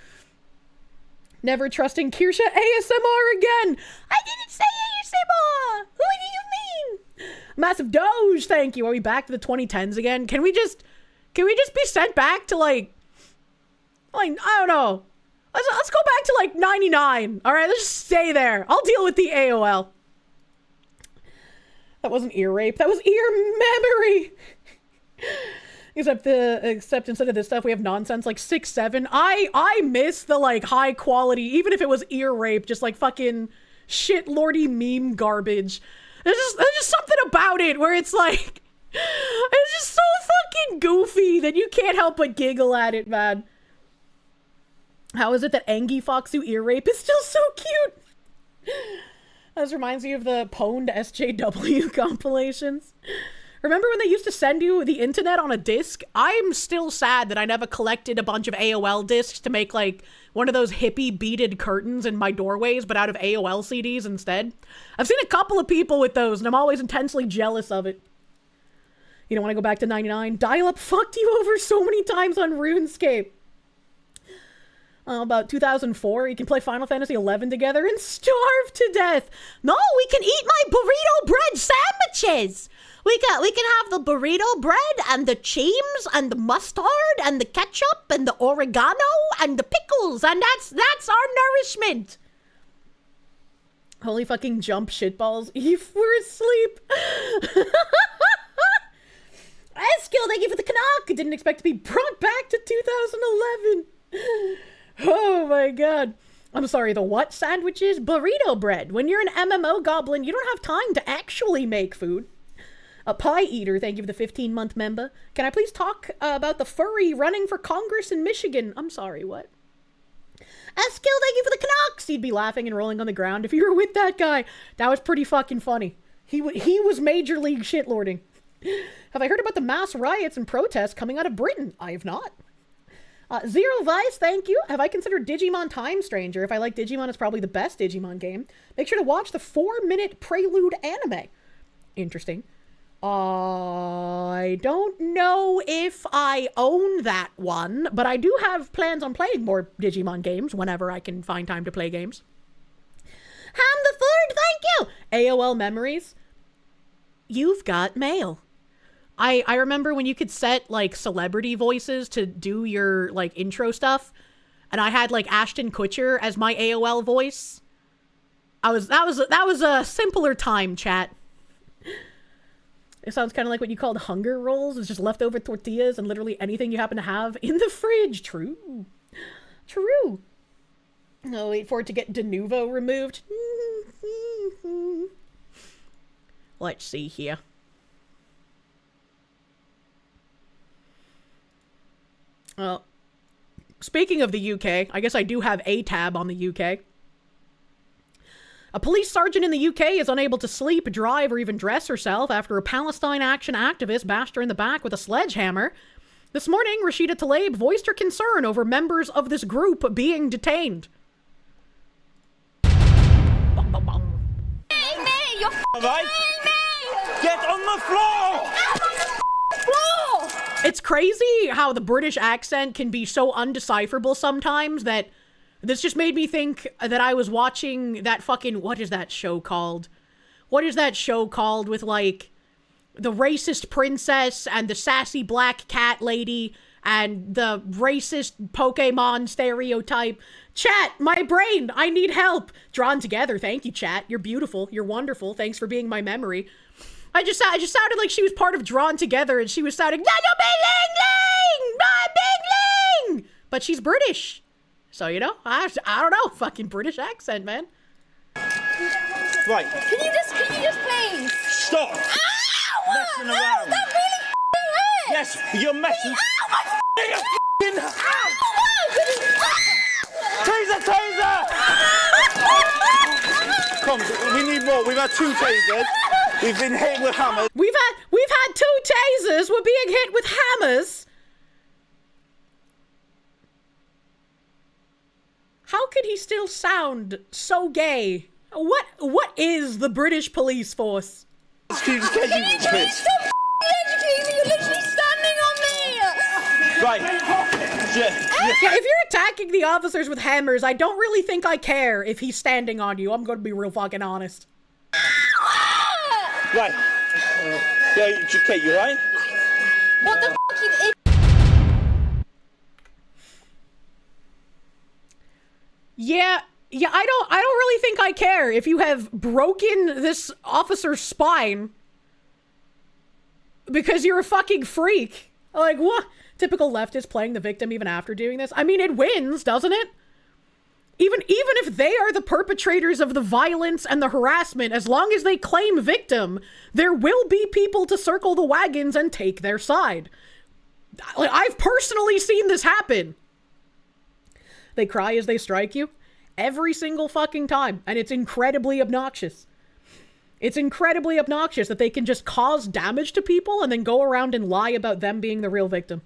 Never trusting Kirsche ASMR again. I didn't say ASMR. Who do you mean? Massive Doge, thank you. Are we back to the 2010s again? Can we just be sent back to like I don't know. Let's go back to like 99. All right, let's just stay there. I'll deal with the AOL. That wasn't ear rape. That was ear memory. Except instead of this stuff, we have nonsense like 6-7. I miss the like high quality, even if it was ear rape, just like fucking shit lordy meme garbage. There's just something about it where it's like, it's just so fucking goofy that you can't help but giggle at it, man. How is it that Angie Foxu ear rape is still so cute? This reminds me of the pwned SJW compilations. Remember when they used to send you the internet on a disc? I'm still sad that I never collected a bunch of AOL discs to make like one of those hippie beaded curtains in my doorways, but out of AOL CDs instead. I've seen a couple of people with those, and I'm always intensely jealous of it. You don't want to go back to 99? Dial-up fucked you over so many times on RuneScape. About 2004, you can play Final Fantasy XI together and starve to death. No, we can eat my burrito bread sandwiches. We can have the burrito bread and the cheese and the mustard and the ketchup and the oregano and the pickles, and that's our nourishment. Holy fucking jump shitballs. Eve, we're asleep. Skill, thank you for the Canuck. Didn't expect to be brought back to 2011. Oh my god. I'm sorry, the what sandwiches? Burrito bread. When you're an MMO goblin, you don't have time to actually make food. A pie eater, thank you for the 15-month member. Can I please talk about the furry running for Congress in Michigan? I'm sorry, what? Skill, thank you for the Canucks. He'd be laughing and rolling on the ground if you were with that guy. That was pretty fucking funny. He was Major League shitlording. Have I heard about the mass riots and protests coming out of Britain? I have not. Zero Vice, thank you. Have I considered Digimon Time Stranger? If I like Digimon, it's probably the best Digimon game. Make sure to watch the 4-minute prelude anime. Interesting. I don't know if I own that one, but I do have plans on playing more Digimon games whenever I can find time to play games. Ham the Third, thank you. AOL memories. You've got mail. I remember when you could set like celebrity voices to do your like intro stuff, and I had like Ashton Kutcher as my AOL voice. That was a simpler time, chat. It sounds kind of like what you called hunger rolls. It's just leftover tortillas and literally anything you happen to have in the fridge. True. True. Oh, wait for it to get de novo removed. Let's see here. Well, speaking of the UK, I guess I do have a tab on the UK. A police sergeant in the UK is unable to sleep, drive, or even dress herself after a Palestine Action activist bashed her in the back with a sledgehammer. This morning, Rashida Tlaib voiced her concern over members of this group being detained. You're Get on the floor! It's crazy how the British accent can be so undecipherable sometimes that this just made me think that I was watching that fucking, what is that show called? What is that show called with like the racist princess and the sassy black cat lady and the racist Pokemon stereotype? Chat, my brain, I need help. Drawn together, thank you, chat. You're beautiful, you're wonderful, thanks for being my memory. I just sounded like she was part of Drawn Together, and she was sounding, but she's British. So, you know, I don't know, fucking British accent, man. Right. Can you just please? Stop. messing around. That really hurt. Yes, you're messing. Ow, my Taser, taser! Come, we need more. We've had 2 tasers. We've been hit with hammers. We've had 2 tasers. We're being hit with hammers. How can he still sound so gay? What is the British police force? Excuse me, Stop educating me. You're literally standing on me. Right. Yeah, if you're attacking the officers with hammers, I don't really think I care if he's standing on you. I'm gonna be real fucking honest. Right. Yeah, Kate, you right? What the fuck, you idiot? Yeah, I don't really think I care if you have broken this officer's spine because you're a fucking freak. Like, what? Typical leftist playing the victim even after doing this. I mean, it wins, doesn't it? Even if they are the perpetrators of the violence and the harassment, as long as they claim victim, there will be people to circle the wagons and take their side. Like, I've personally seen this happen. They cry as they strike you every single fucking time, and it's incredibly obnoxious. It's incredibly obnoxious that they can just cause damage to people and then go around and lie about them being the real victim.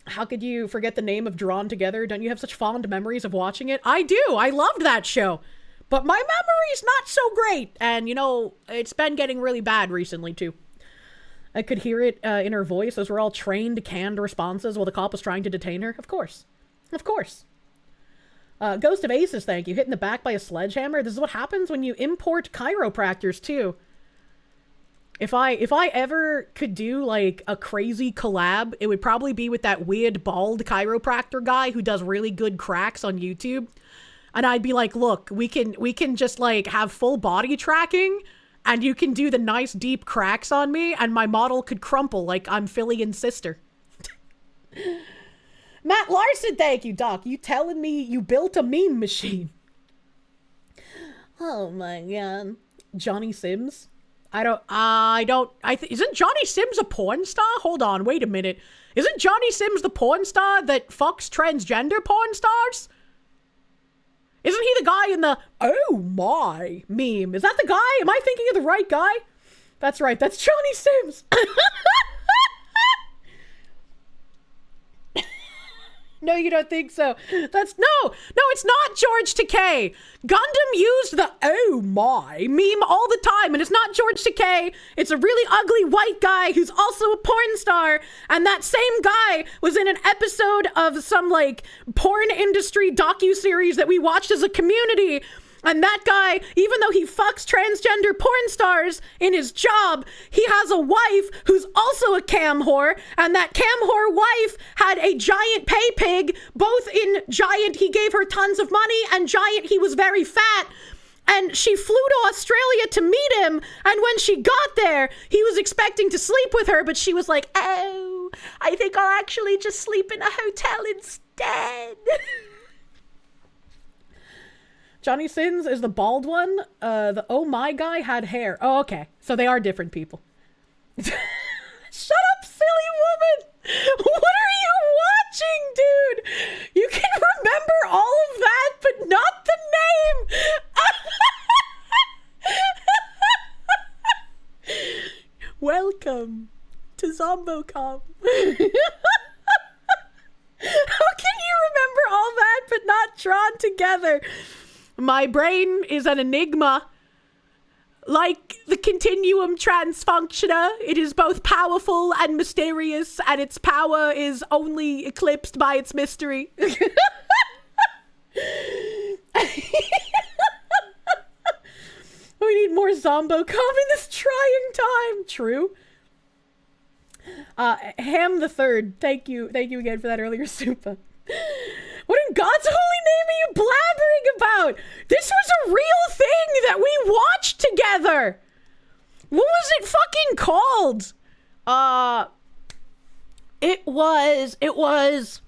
How could you forget the name of Drawn Together? Don't you have such fond memories of watching it? I do. I loved that show. But my memory's not so great. And, you know, it's been getting really bad recently, too. I could hear it in her voice. Those were all trained, canned responses while the cop was trying to detain her. Of course. Of course. Ghost of Aces, thank you. Hit in the back by a sledgehammer. This is what happens when you import chiropractors, too. If I ever could do, like, a crazy collab, it would probably be with that weird bald chiropractor guy who does really good cracks on YouTube. And I'd be like, look, we can just, like, have full body tracking, and you can do the nice deep cracks on me, and my model could crumple like I'm Fillian's sister. Matt Larson, thank you, Doc. You telling me you built a meme machine? Oh my god. Johnny Sims? Isn't Johnny Sims a porn star? Hold on, wait a minute. Isn't Johnny Sims the porn star that fucks transgender porn stars? Isn't he the guy in the, oh my meme? Is that the guy? Am I thinking of the right guy? That's right, that's Johnny Sims. No, you don't think so. No, it's not George Takei. Gundam used the oh my meme all the time, and it's not George Takei. It's a really ugly white guy who's also a porn star, and that same guy was in an episode of some, like, porn industry docuseries that we watched as a community. And that guy, even though he fucks transgender porn stars in his job, he has a wife who's also a cam whore, and that cam whore wife had a giant pay pig, both in giant, he gave her tons of money, and giant, he was very fat. And she flew to Australia to meet him, and when she got there, he was expecting to sleep with her, but she was like, oh, I think I'll actually just sleep in a hotel instead. Johnny Sins is the bald one. The oh my guy had hair. Oh, okay. So they are different people. Shut up, silly woman! What are you watching, dude? You can remember all of that, but not the name! Welcome to Zombocom. How can you remember all that, but not Drawn Together? My brain is an enigma. Like the continuum transfunctioner, it is both powerful and mysterious, and its power is only eclipsed by its mystery. We need more Zombocom in this trying time. True. Ham the Third, thank you again for that earlier super. What in God's holy name are you blabbering about? This was a real thing that we watched together. What was it fucking called? It was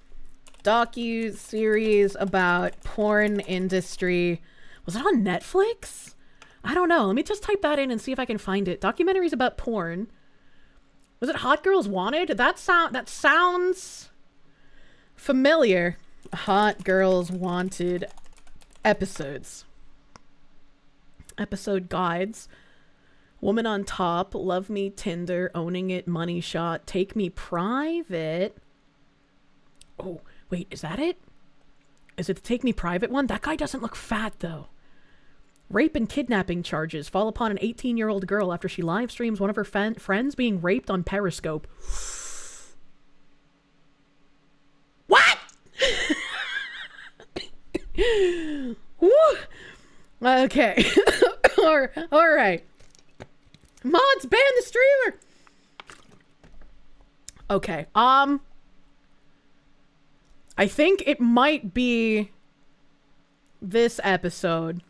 docu-series about porn industry. Was it on Netflix? I don't know. Let me just type that in and see if I can find it. Documentaries about porn. Was it Hot Girls Wanted? That sounds familiar. Hot Girls Wanted episodes. Episode guides. Woman on Top, Love Me, Tinder, Owning It, Money Shot, Take Me Private. Oh, wait, is that it? Is it the Take Me Private one? That guy doesn't look fat, though. Rape and kidnapping charges fall upon an 18-year-old girl after she live streams one of her friends being raped on Periscope. What? Woo. Okay. All right. Mods, ban the streamer. Okay. I think it might be this episode.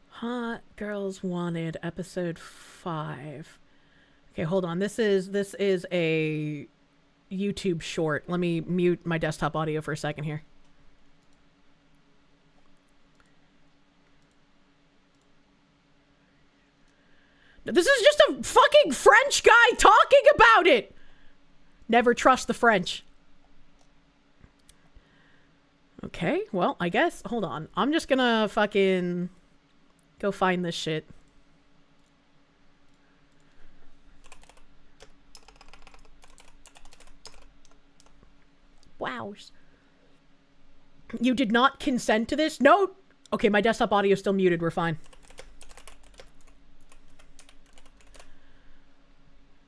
Hot Girls Wanted, episode 5. Okay, hold on. This is a YouTube short. Let me mute my desktop audio for a second here. This is just a fucking French guy talking about it. Never trust the French. Okay, well, I guess, hold on. I'm just gonna fucking go find this shit. Wow. You did not consent to this? No. Okay, my desktop audio is still muted. We're fine.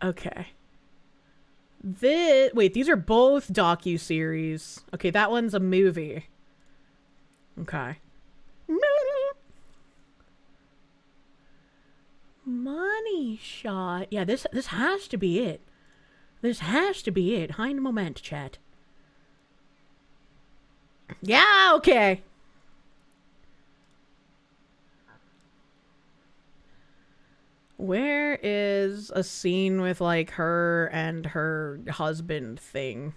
Okay. Wait, these are both docu-series. Okay, that one's a movie. Okay. Money Shot. Yeah, this has to be it. This has to be it. Hind moment, chat. Yeah, okay. Where is a scene with, like, her and her husband thing?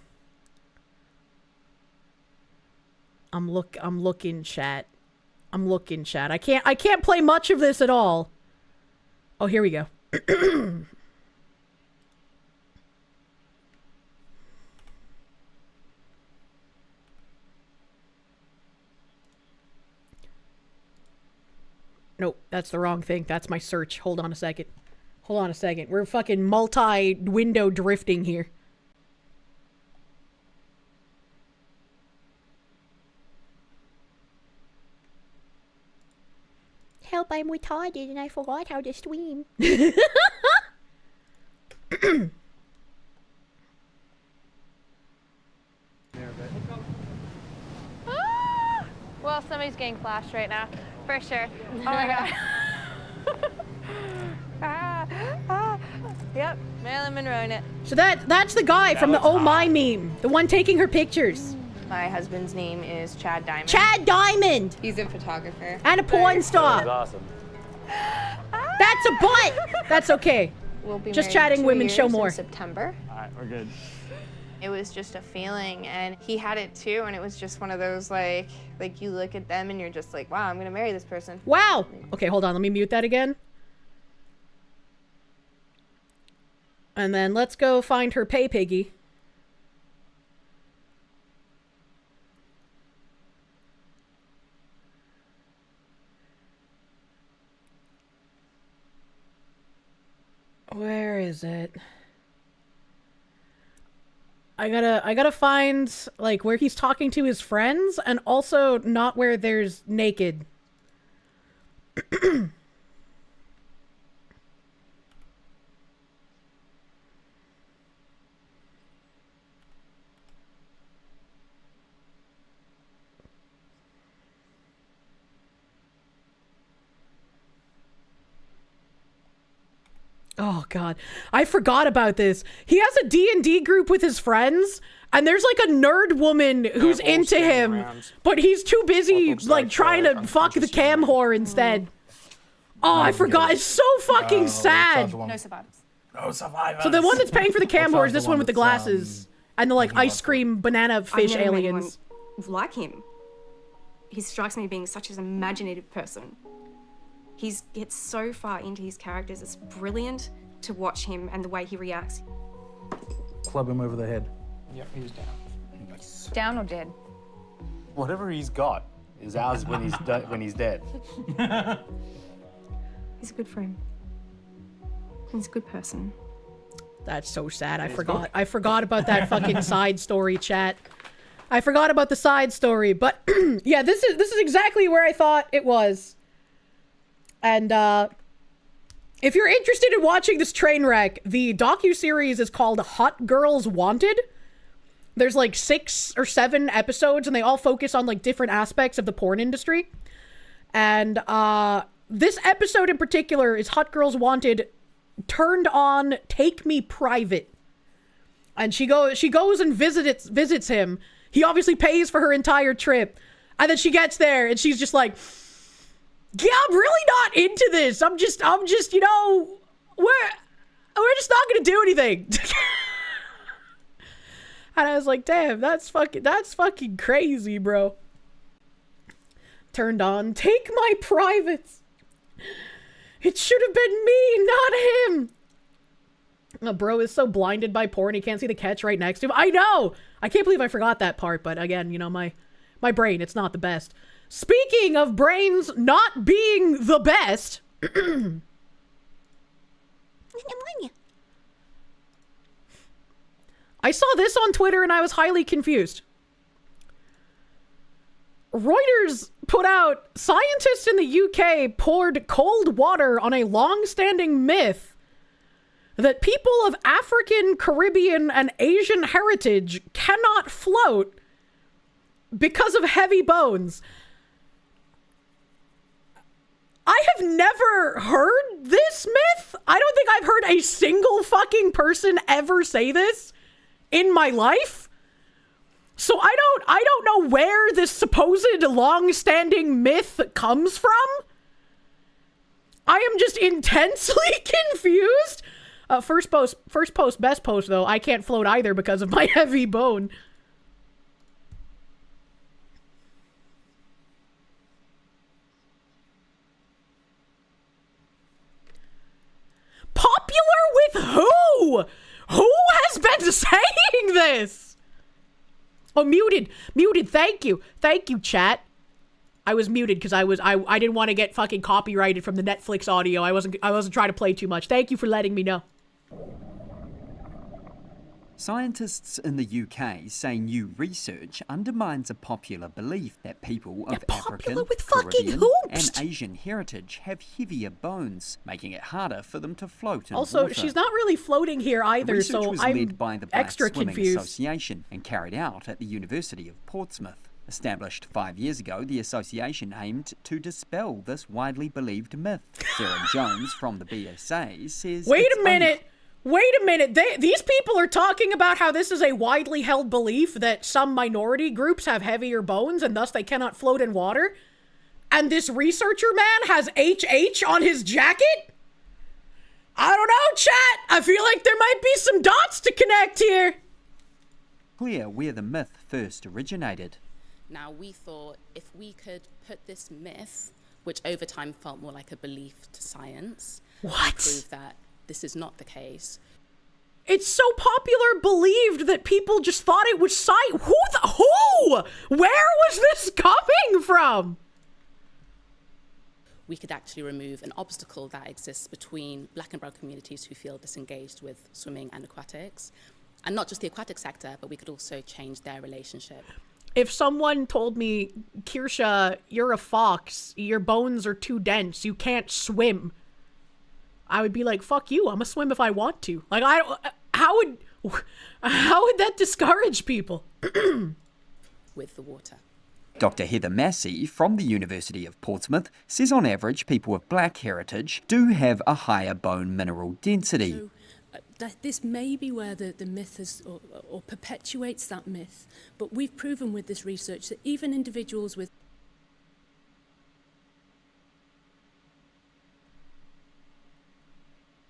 I'm looking, chat. I'm looking, chat. I can't play much of this at all. Oh, here we go. Nope, that's the wrong thing. That's my search. Hold on a second. Hold on a second. We're fucking multi-window drifting here. Help, I'm retarded and I forgot how to stream. Well, somebody's getting flashed right now, for sure. Oh my god. Yep, Marilyn Monroe in it. So that's the guy from the Oh My meme. The one taking her pictures. My husband's name is Chad Diamond. Chad Diamond! He's a photographer. And a porn star. That was awesome. That's a butt! That's okay. We'll be just married chatting 2 women years show in more. September. Alright, we're good. It was just a feeling, and he had it too, and it was just one of those, like you look at them and you're just like, wow, I'm gonna marry this person. Wow! Okay, hold on, let me mute that again. And then let's go find her pay piggy. Where is it? I gotta find, like, where he's talking to his friends, and also not where there's naked. Oh god, I forgot about this. He has a D&D group with his friends, and there's like a nerd woman who's into him, but he's too busy like trying to fuck the cam whore instead. Oh, I forgot. It's so fucking sad. No survivors. No survivors. So the one that's paying for the cam whore is this one with the glasses. And the, like, ice cream banana fish I've never met aliens. anyone like him. He strikes me as being such an imaginative person. He gets so far into his characters. It's brilliant to watch him and the way he reacts. Club him over the head. Yep, he's down. Nice. Down or dead? Whatever he's got is ours when he's dead. He's a good friend. He's a good person. That's so sad. I forgot. I forgot about that fucking side story, chat. I forgot about the side story, but yeah, this is exactly where I thought it was. And if you're interested in watching this train wreck, the docuseries is called Hot Girls Wanted. There's like 6 or 7 episodes, and they all focus on like different aspects of the porn industry. And this episode in particular is Hot Girls Wanted turned on Take Me Private. And she goes and visits him. He obviously pays for her entire trip. And then she gets there and she's just like, yeah, I'm really not into this. I'm just, you know, we're just not gonna do anything. And I was like, damn, that's fucking crazy, bro. Turned on, Take My Privates. It should have been me, not him. Oh, bro is so blinded by porn, he can't see the catch right next to him. I know! I can't believe I forgot that part, but again, you know, my brain, it's not the best. Speaking of brains not being the best... I saw this on Twitter and I was highly confused. Reuters put out, scientists in the UK poured cold water on a long-standing myth that people of African, Caribbean, and Asian heritage cannot float because of heavy bones. I have never heard this myth. I don't think I've heard a single fucking person ever say this in my life. So I don't know where this supposed long-standing myth comes from. I am just intensely confused. First post, best post, though. I can't float either because of my heavy bone. Popular with who? Who has been saying this? Oh, muted. Thank you, chat. I was muted because I didn't want to get fucking copyrighted from the Netflix audio. I wasn't trying to play too much. Thank you for letting me know. Scientists in the UK say new research undermines a popular belief that people of African, Caribbean, and Asian heritage have heavier bones, making it harder for them to float in Also, water. she's not really floating here either, Research so was I'm led by the Black extra Swimming confused. Association and carried out at the University of Portsmouth. Established 5 years ago, the association aimed to dispel this widely believed myth. Sarah Jones from the BSA says... Wait a minute! These people are talking about how this is a widely held belief that some minority groups have heavier bones and thus they cannot float in water? And this researcher man has HH on his jacket? I don't know, chat! I feel like there might be some dots to connect here! Clear where the myth first originated. Now, we thought if we could put this myth, which over time felt more like a belief to science, and prove that this is not the case. It's so popular believed that people just thought it was science. Who? Where was this coming from? We could actually remove an obstacle that exists between black and brown communities who feel disengaged with swimming and aquatics. And not just the aquatic sector, but we could also change their relationship. If someone told me, Kirsche, you're a fox, your bones are too dense, you can't swim, I would be like, fuck you, I'm gonna swim if I want to. Like, how would that discourage people? With the water. Dr. Heather Massey from the University of Portsmouth says on average people with black heritage do have a higher bone mineral density. So, this may be where the myth is, or perpetuates that myth, but we've proven with this research that even individuals with...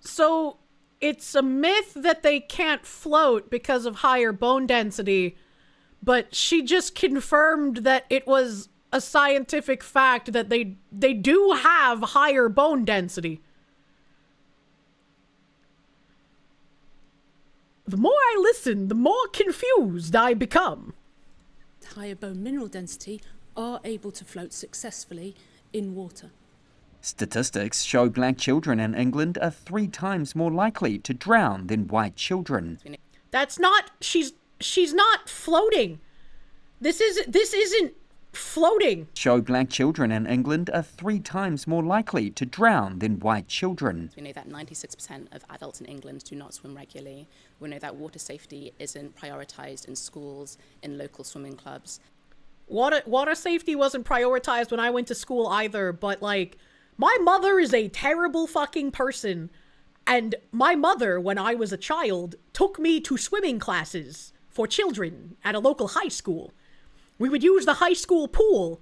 So, it's a myth that they can't float because of higher bone density, but she just confirmed that it was a scientific fact that they do have higher bone density. The more I listen, the more confused I become. Higher bone mineral density are able to float successfully in water. Statistics show black children in England are 3 times more likely to drown than white children. That's not, she's not floating. This isn't floating. Show black children in England are 3 times more likely to drown than white children. We know that 96% of adults in England do not swim regularly. We know that water safety isn't prioritised in schools, in local swimming clubs. Water safety wasn't prioritized when I went to school either, but like, my mother is a terrible fucking person. And my mother, when I was a child, took me to swimming classes for children at a local high school. We would use the high school pool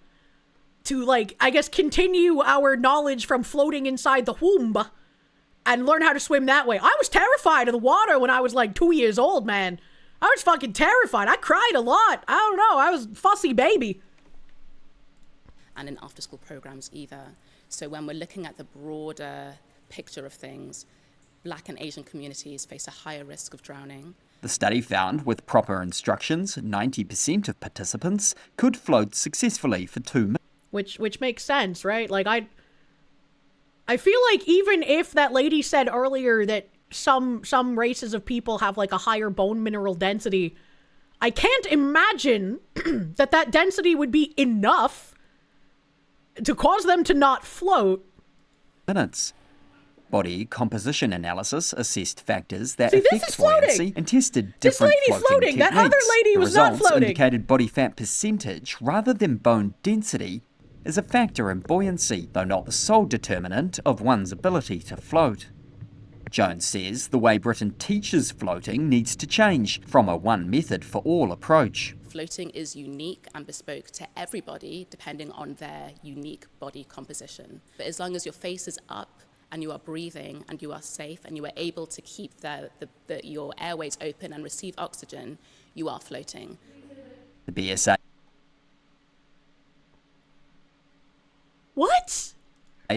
to, like, I guess continue our knowledge from floating inside the womb and learn how to swim that way. I was terrified of the water when I was like 2 years old, man. I was fucking terrified. I cried a lot. I don't know. I was a fussy baby. And in after-school programs either. So when we're looking at the broader picture of things, Black and Asian communities face a higher risk of drowning. The study found with proper instructions, 90% of participants could float successfully for 2 minutes. Which makes sense, right? Like, I feel like even if that lady said earlier that some races of people have like a higher bone mineral density, I can't imagine that density would be enough to cause them to not float. Minutes. Body composition analysis assessed factors that See, this affect is floating. buoyancy and tested different This lady's floating. techniques. That other lady was not The results floating. indicated body fat percentage rather than bone density is a factor in buoyancy, though not the sole determinant of one's ability to float. Jones says the way Britain teaches floating needs to change from a one-method-for-all approach. Floating is unique and bespoke to everybody depending on their unique body composition. But as long as your face is up and you are breathing and you are safe and you are able to keep your airways open and receive oxygen, you are floating. The BSA What?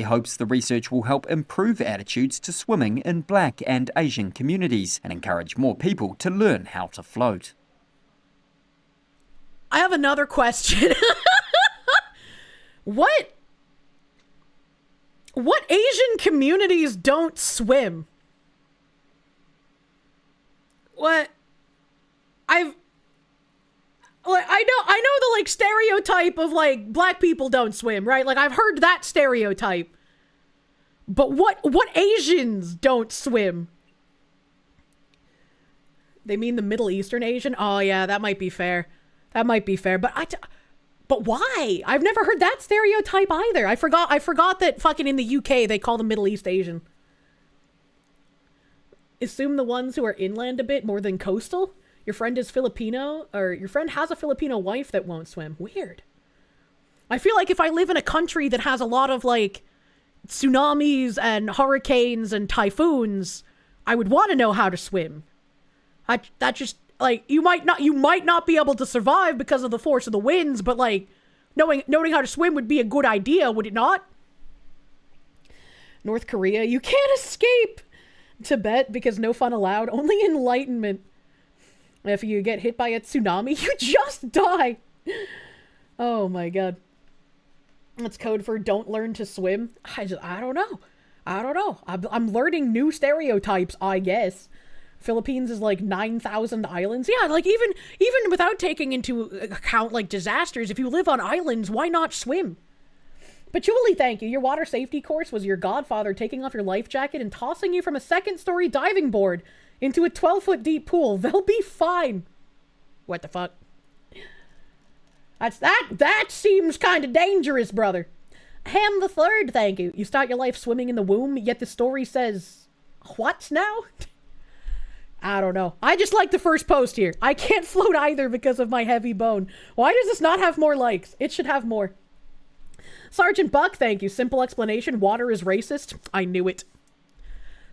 hopes the research will help improve attitudes to swimming in Black and Asian communities and encourage more people to learn how to float. I have another question. What Asian communities don't swim? What? I know the like stereotype of like black people don't swim, right? Like I've heard that stereotype. But what Asians don't swim? They mean the Middle Eastern Asian? Oh yeah, that might be fair. That might be fair. But why? I've never heard that stereotype either. I forgot that fucking in the UK they call them Middle East Asian. Assume the ones who are inland a bit more than coastal? Your friend is Filipino, or your friend has a Filipino wife that won't swim. Weird. I feel like if I live in a country that has a lot of like tsunamis and hurricanes and typhoons, I would want to know how to swim. That just like you might not be able to survive because of the force of the winds, but like knowing how to swim would be a good idea, would it not? North Korea, you can't escape. Tibet, because no fun allowed. Only enlightenment. If you get hit by a tsunami, you just die. Oh my god. That's code for don't learn to swim. I don't know. I'm learning new stereotypes, I guess. Philippines is like 9,000 islands. Yeah, like even without taking into account like disasters, if you live on islands, why not swim? But Julie, thank you. Your water safety course was your godfather taking off your life jacket and tossing you from a second-story diving board into a 12-foot deep pool. They'll be fine. What the fuck? That seems kind of dangerous, brother. Ham the Third, thank you. You start your life swimming in the womb, yet the story says, what now? I don't know. I just like the first post here. I can't float either because of my heavy bone. Why does this not have more likes? It should have more. Sergeant Buck, thank you. Simple explanation. Water is racist. I knew it.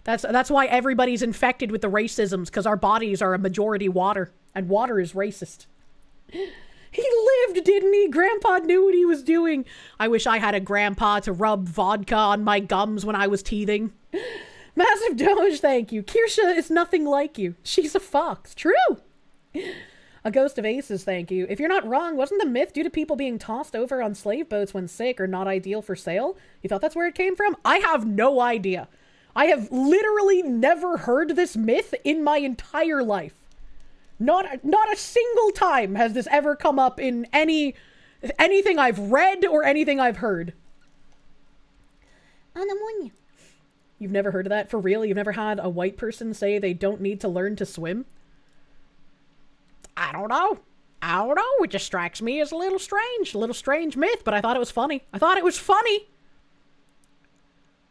That's why everybody's infected with the racisms, because our bodies are a majority water, and water is racist. He lived, didn't he? Grandpa knew what he was doing. I wish I had a grandpa to rub vodka on my gums when I was teething. Massive Doge, thank you. Kirsche is nothing like you. She's a fox. True. A Ghost of Aces, thank you. If you're not wrong, wasn't the myth due to people being tossed over on slave boats when sick or not ideal for sale? You thought that's where it came from? I have no idea. I have literally never heard this myth in my entire life. Not a single time has this ever come up in anything I've read or anything I've heard. You've never heard of that? For real? You've never had a white person say they don't need to learn to swim? I don't know. It just strikes me as a little strange myth, but I thought it was funny.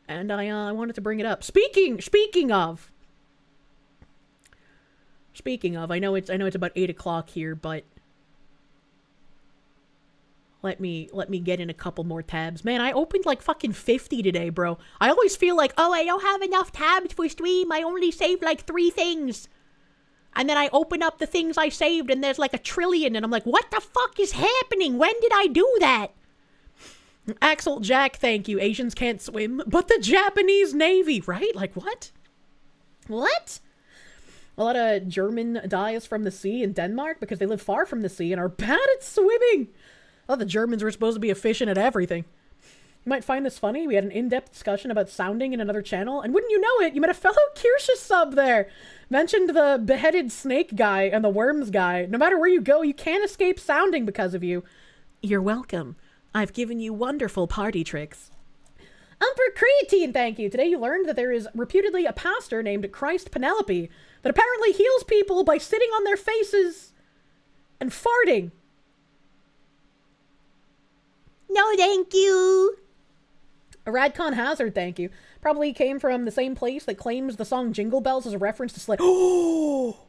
And I wanted to bring it up. Speaking of, I know it's about 8 o'clock here, but let me get in a couple more tabs. Man, I opened like fucking 50 today, bro. I always feel like, oh, I don't have enough tabs for stream. I only saved like 3 things. And then I open up the things I saved and there's like 1 trillion, and I'm like, what the fuck is happening? When did I do that? Axel Jack, thank you. Asians can't swim, but the Japanese Navy, right? Like, what? What? A lot of German dies from the sea in Denmark because they live far from the sea and are bad at swimming. Oh, the Germans were supposed to be efficient at everything. You might find this funny. We had an in-depth discussion about sounding in another channel, and wouldn't you know it, you met a fellow Kirsche sub there. Mentioned the beheaded snake guy and the worms guy. No matter where you go, you can't escape sounding because of you. You're welcome. I've given you wonderful party tricks. Umper Creatine, thank you. Today you learned that there is reputedly a pastor named Christ Penelope that apparently heals people by sitting on their faces and farting. No, thank you. A Radcon Hazard, thank you. Probably came from the same place that claims the song Jingle Bells is a reference to Slay. Oh!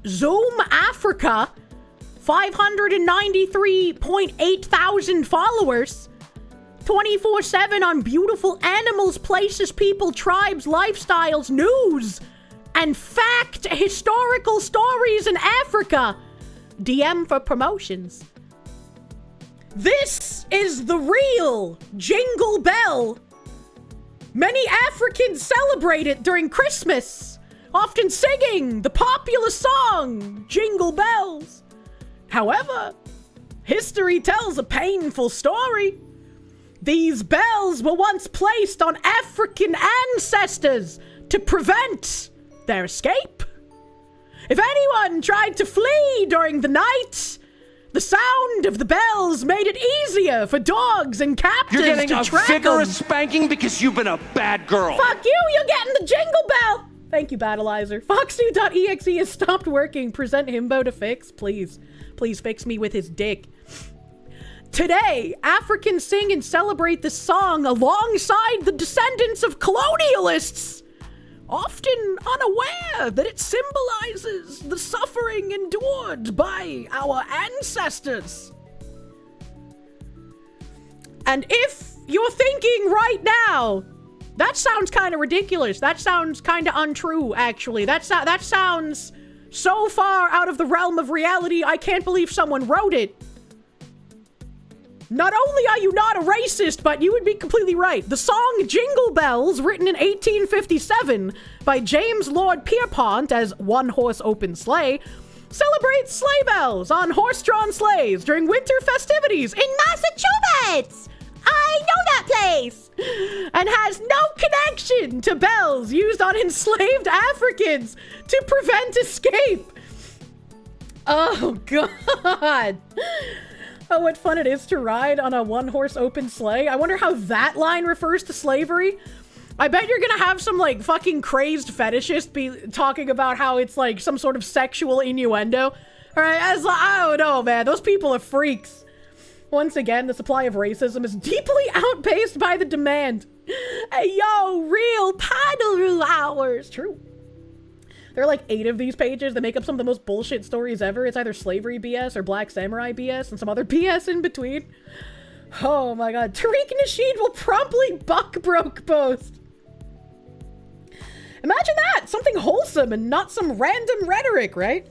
Zoom Africa, 593.8 thousand followers, 24/7 on beautiful animals, places, people, tribes, lifestyles, news, and fact historical stories in Africa. DM for promotions. This is the real Jingle Bell. Many Africans celebrate it during Christmas, often singing the popular song, Jingle Bells. However, history tells a painful story. These bells were once placed on African ancestors to prevent their escape. If anyone tried to flee during the night, the sound of the bells made it easier for dogs and captives to track them. You're getting a vigorous spanking because you've been a bad girl. Fuck you, you're getting the Jingle Bell. Thank you, Battleizer. Foxu.exe has stopped working. Present himbo to fix, please. Please fix me with his dick. Today, Africans sing and celebrate this song alongside the descendants of colonialists, often unaware that it symbolizes the suffering endured by our ancestors. And if you're thinking right now, that sounds kind of ridiculous. That sounds kind of untrue, actually. That sounds so far out of the realm of reality, I can't believe someone wrote it. Not only are you not a racist, but you would be completely right. The song Jingle Bells, written in 1857 by James Lord Pierpont as One Horse Open Sleigh, celebrates sleigh bells on horse-drawn sleighs during winter festivities in Massachusetts. I know that place! And has no connection to bells used on enslaved Africans to prevent escape. Oh, God. Oh, what fun it is to ride on a one-horse open sleigh. I wonder how that line refers to slavery. I bet you're gonna have some, like, fucking crazed fetishist be talking about how it's, like, some sort of sexual innuendo. Alright, I don't know, man. Those people are freaks. Once again, the supply of racism is deeply outpaced by the demand. Hey, yo, real paddle hours. True. There are like 8 of these pages that make up some of the most bullshit stories ever. It's either slavery BS or Black Samurai BS and some other BS in between. Oh my god. Tariq Nasheed will promptly buck broke post. Imagine that! Something wholesome and not some random rhetoric, right?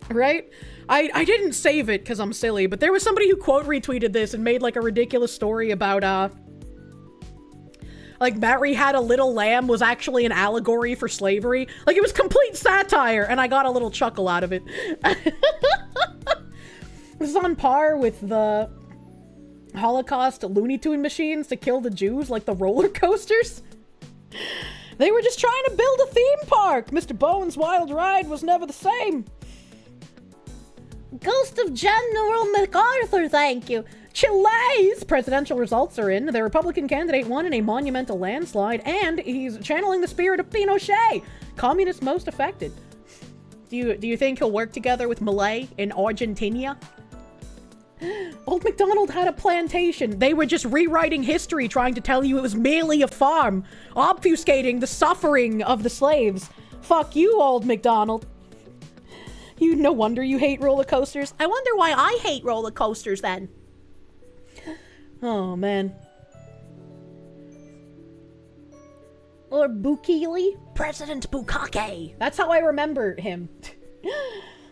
Right? I didn't save it because I'm silly, but there was somebody who quote retweeted this and made like a ridiculous story about, like Mary Had a Little Lamb was actually an allegory for slavery. Like, it was complete satire, and I got a little chuckle out of it. This is on par with the Holocaust Looney Tune machines to kill the Jews, like the roller coasters. They were just trying to build a theme park. Mr. Bowen's wild ride was never the same. Ghost of General MacArthur, thank you. Chile's presidential results are in. The Republican candidate won in a monumental landslide, and he's channeling the spirit of Pinochet, communist most affected. Do you think he'll work together with Milei in Argentina? Old MacDonald had a plantation. They were just rewriting history, trying to tell you it was merely a farm, obfuscating the suffering of the slaves. Fuck you, Old MacDonald. You, no wonder you hate roller coasters. I wonder why I hate roller coasters then. Oh, man. Or Bukele? President Bukake. That's how I remember him.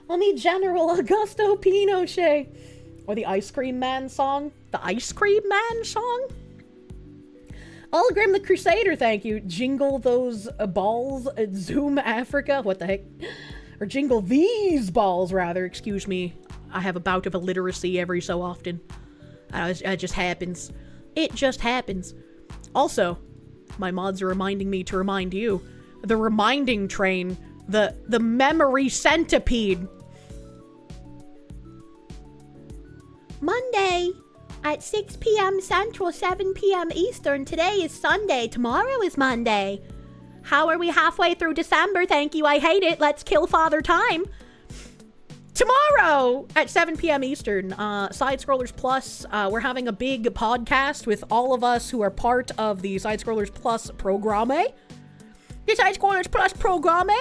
I'll meet General Augusto Pinochet. Or the Ice Cream Man song. The Ice Cream Man song? Ulgrim the Crusader, thank you. Jingle those balls at Zoom Africa. What the heck? Or jingle these balls, rather. Excuse me. I have a bout of illiteracy every so often. It just happens. It just happens. Also, my mods are reminding me to remind you. The reminding train. The memory centipede. Monday at 6 p.m. Central, 7 p.m. Eastern. Today is Sunday. Tomorrow is Monday. How are we halfway through December? Thank you. I hate it. Let's kill Father Time. Tomorrow at 7 p.m. Eastern, Side Scrollers Plus, we're having a big podcast with all of us who are part of the Side Scrollers Plus programme. The Side Scrollers Plus programme.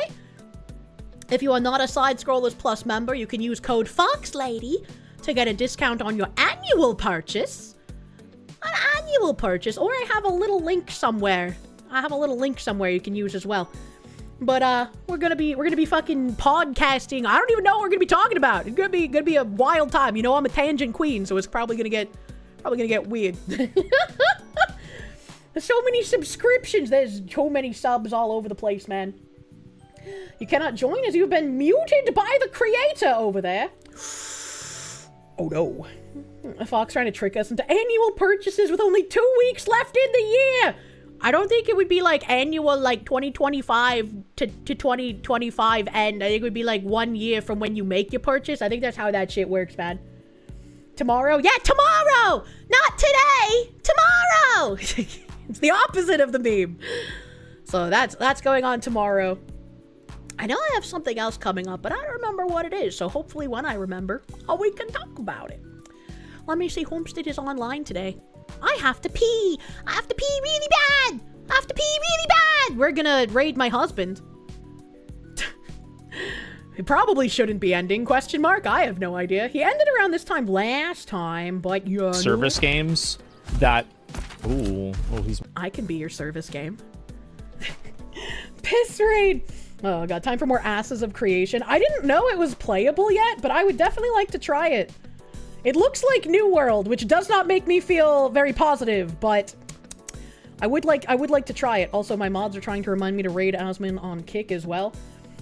If you are not a Side Scrollers Plus member, you can use code FOXLADY to get a discount on your annual purchase. An annual purchase, or I have a little link somewhere. You can use as well. But we're gonna be fucking podcasting. I don't even know what we're gonna be talking about. It's gonna be a wild time. You know, I'm a tangent queen, so it's probably gonna get weird. There's so many subscriptions. There's so many subs all over the place, man. You cannot join as you've been muted by the creator over there. Oh no. Fox trying to trick us into annual purchases with only 2 weeks left in the year. I don't think it would be like annual, like 2025 to 2025 end. I think it would be like 1 year from when you make your purchase. I think that's how that shit works, man. Tomorrow? Yeah, tomorrow! Not today! Tomorrow! It's the opposite of the meme. So that's going on tomorrow. I know I have something else coming up, but I don't remember what it is. So hopefully when I remember, we can talk about it. Let me see. Homestead is online today. I have to pee. I have to pee really bad. I have to pee really bad. We're gonna raid my husband. It probably shouldn't be ending, question mark. I have no idea. He ended around this time last time, but you service games that... Ooh. Oh, he's... I can be your service game. Piss raid. Oh god, time for more Asses of Creation. I didn't know it was playable yet, but I would definitely like to try it. It looks like New World, which does not make me feel very positive, but I would like to try it. Also, my mods are trying to remind me to raid Asmin on Kick as well.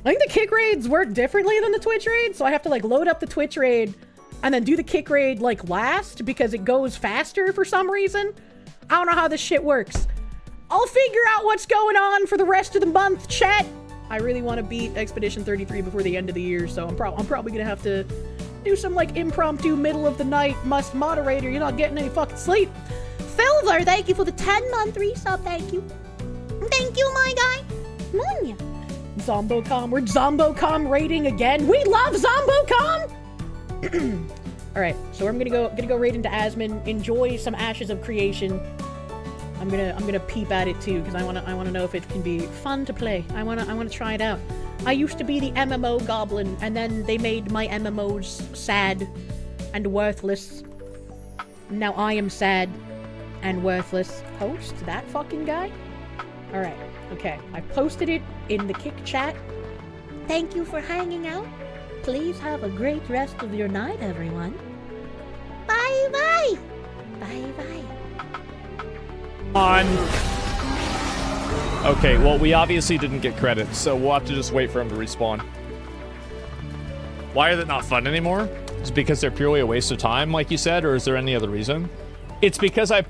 I think the Kick raids work differently than the Twitch raid, so I have to like load up the Twitch raid and then do the Kick raid like last because it goes faster for some reason. I don't know how this shit works. I'll figure out what's going on for the rest of the month, chat. I really want to beat Expedition 33 before the end of the year, so I'm probably gonna have to do some like impromptu middle of the night must moderator. You're not getting any fucking sleep. Filver, thank you for the 10-month resub. Thank you. Thank you, my guy. Monya. ZomboCom. We're ZomboCom raiding again. We love ZomboCom. Alright, so I'm gonna go right into Asmon, enjoy some Ashes of Creation. I'm gonna peep at it too, because I wanna know if it can be fun to play. I wanna try it out. I used to be the MMO goblin, and then they made my MMOs sad and worthless. Now I am sad and worthless. Post that fucking guy? Alright, okay. I posted it in the Kick chat. Thank you for hanging out. Please have a great rest of your night, everyone. Bye-bye! Bye-bye. On. Okay, well, we obviously didn't get credit, so we'll have to just wait for him to respawn. Why are they not fun anymore? Is it because they're purely a waste of time, like you said, or is there any other reason? It's because I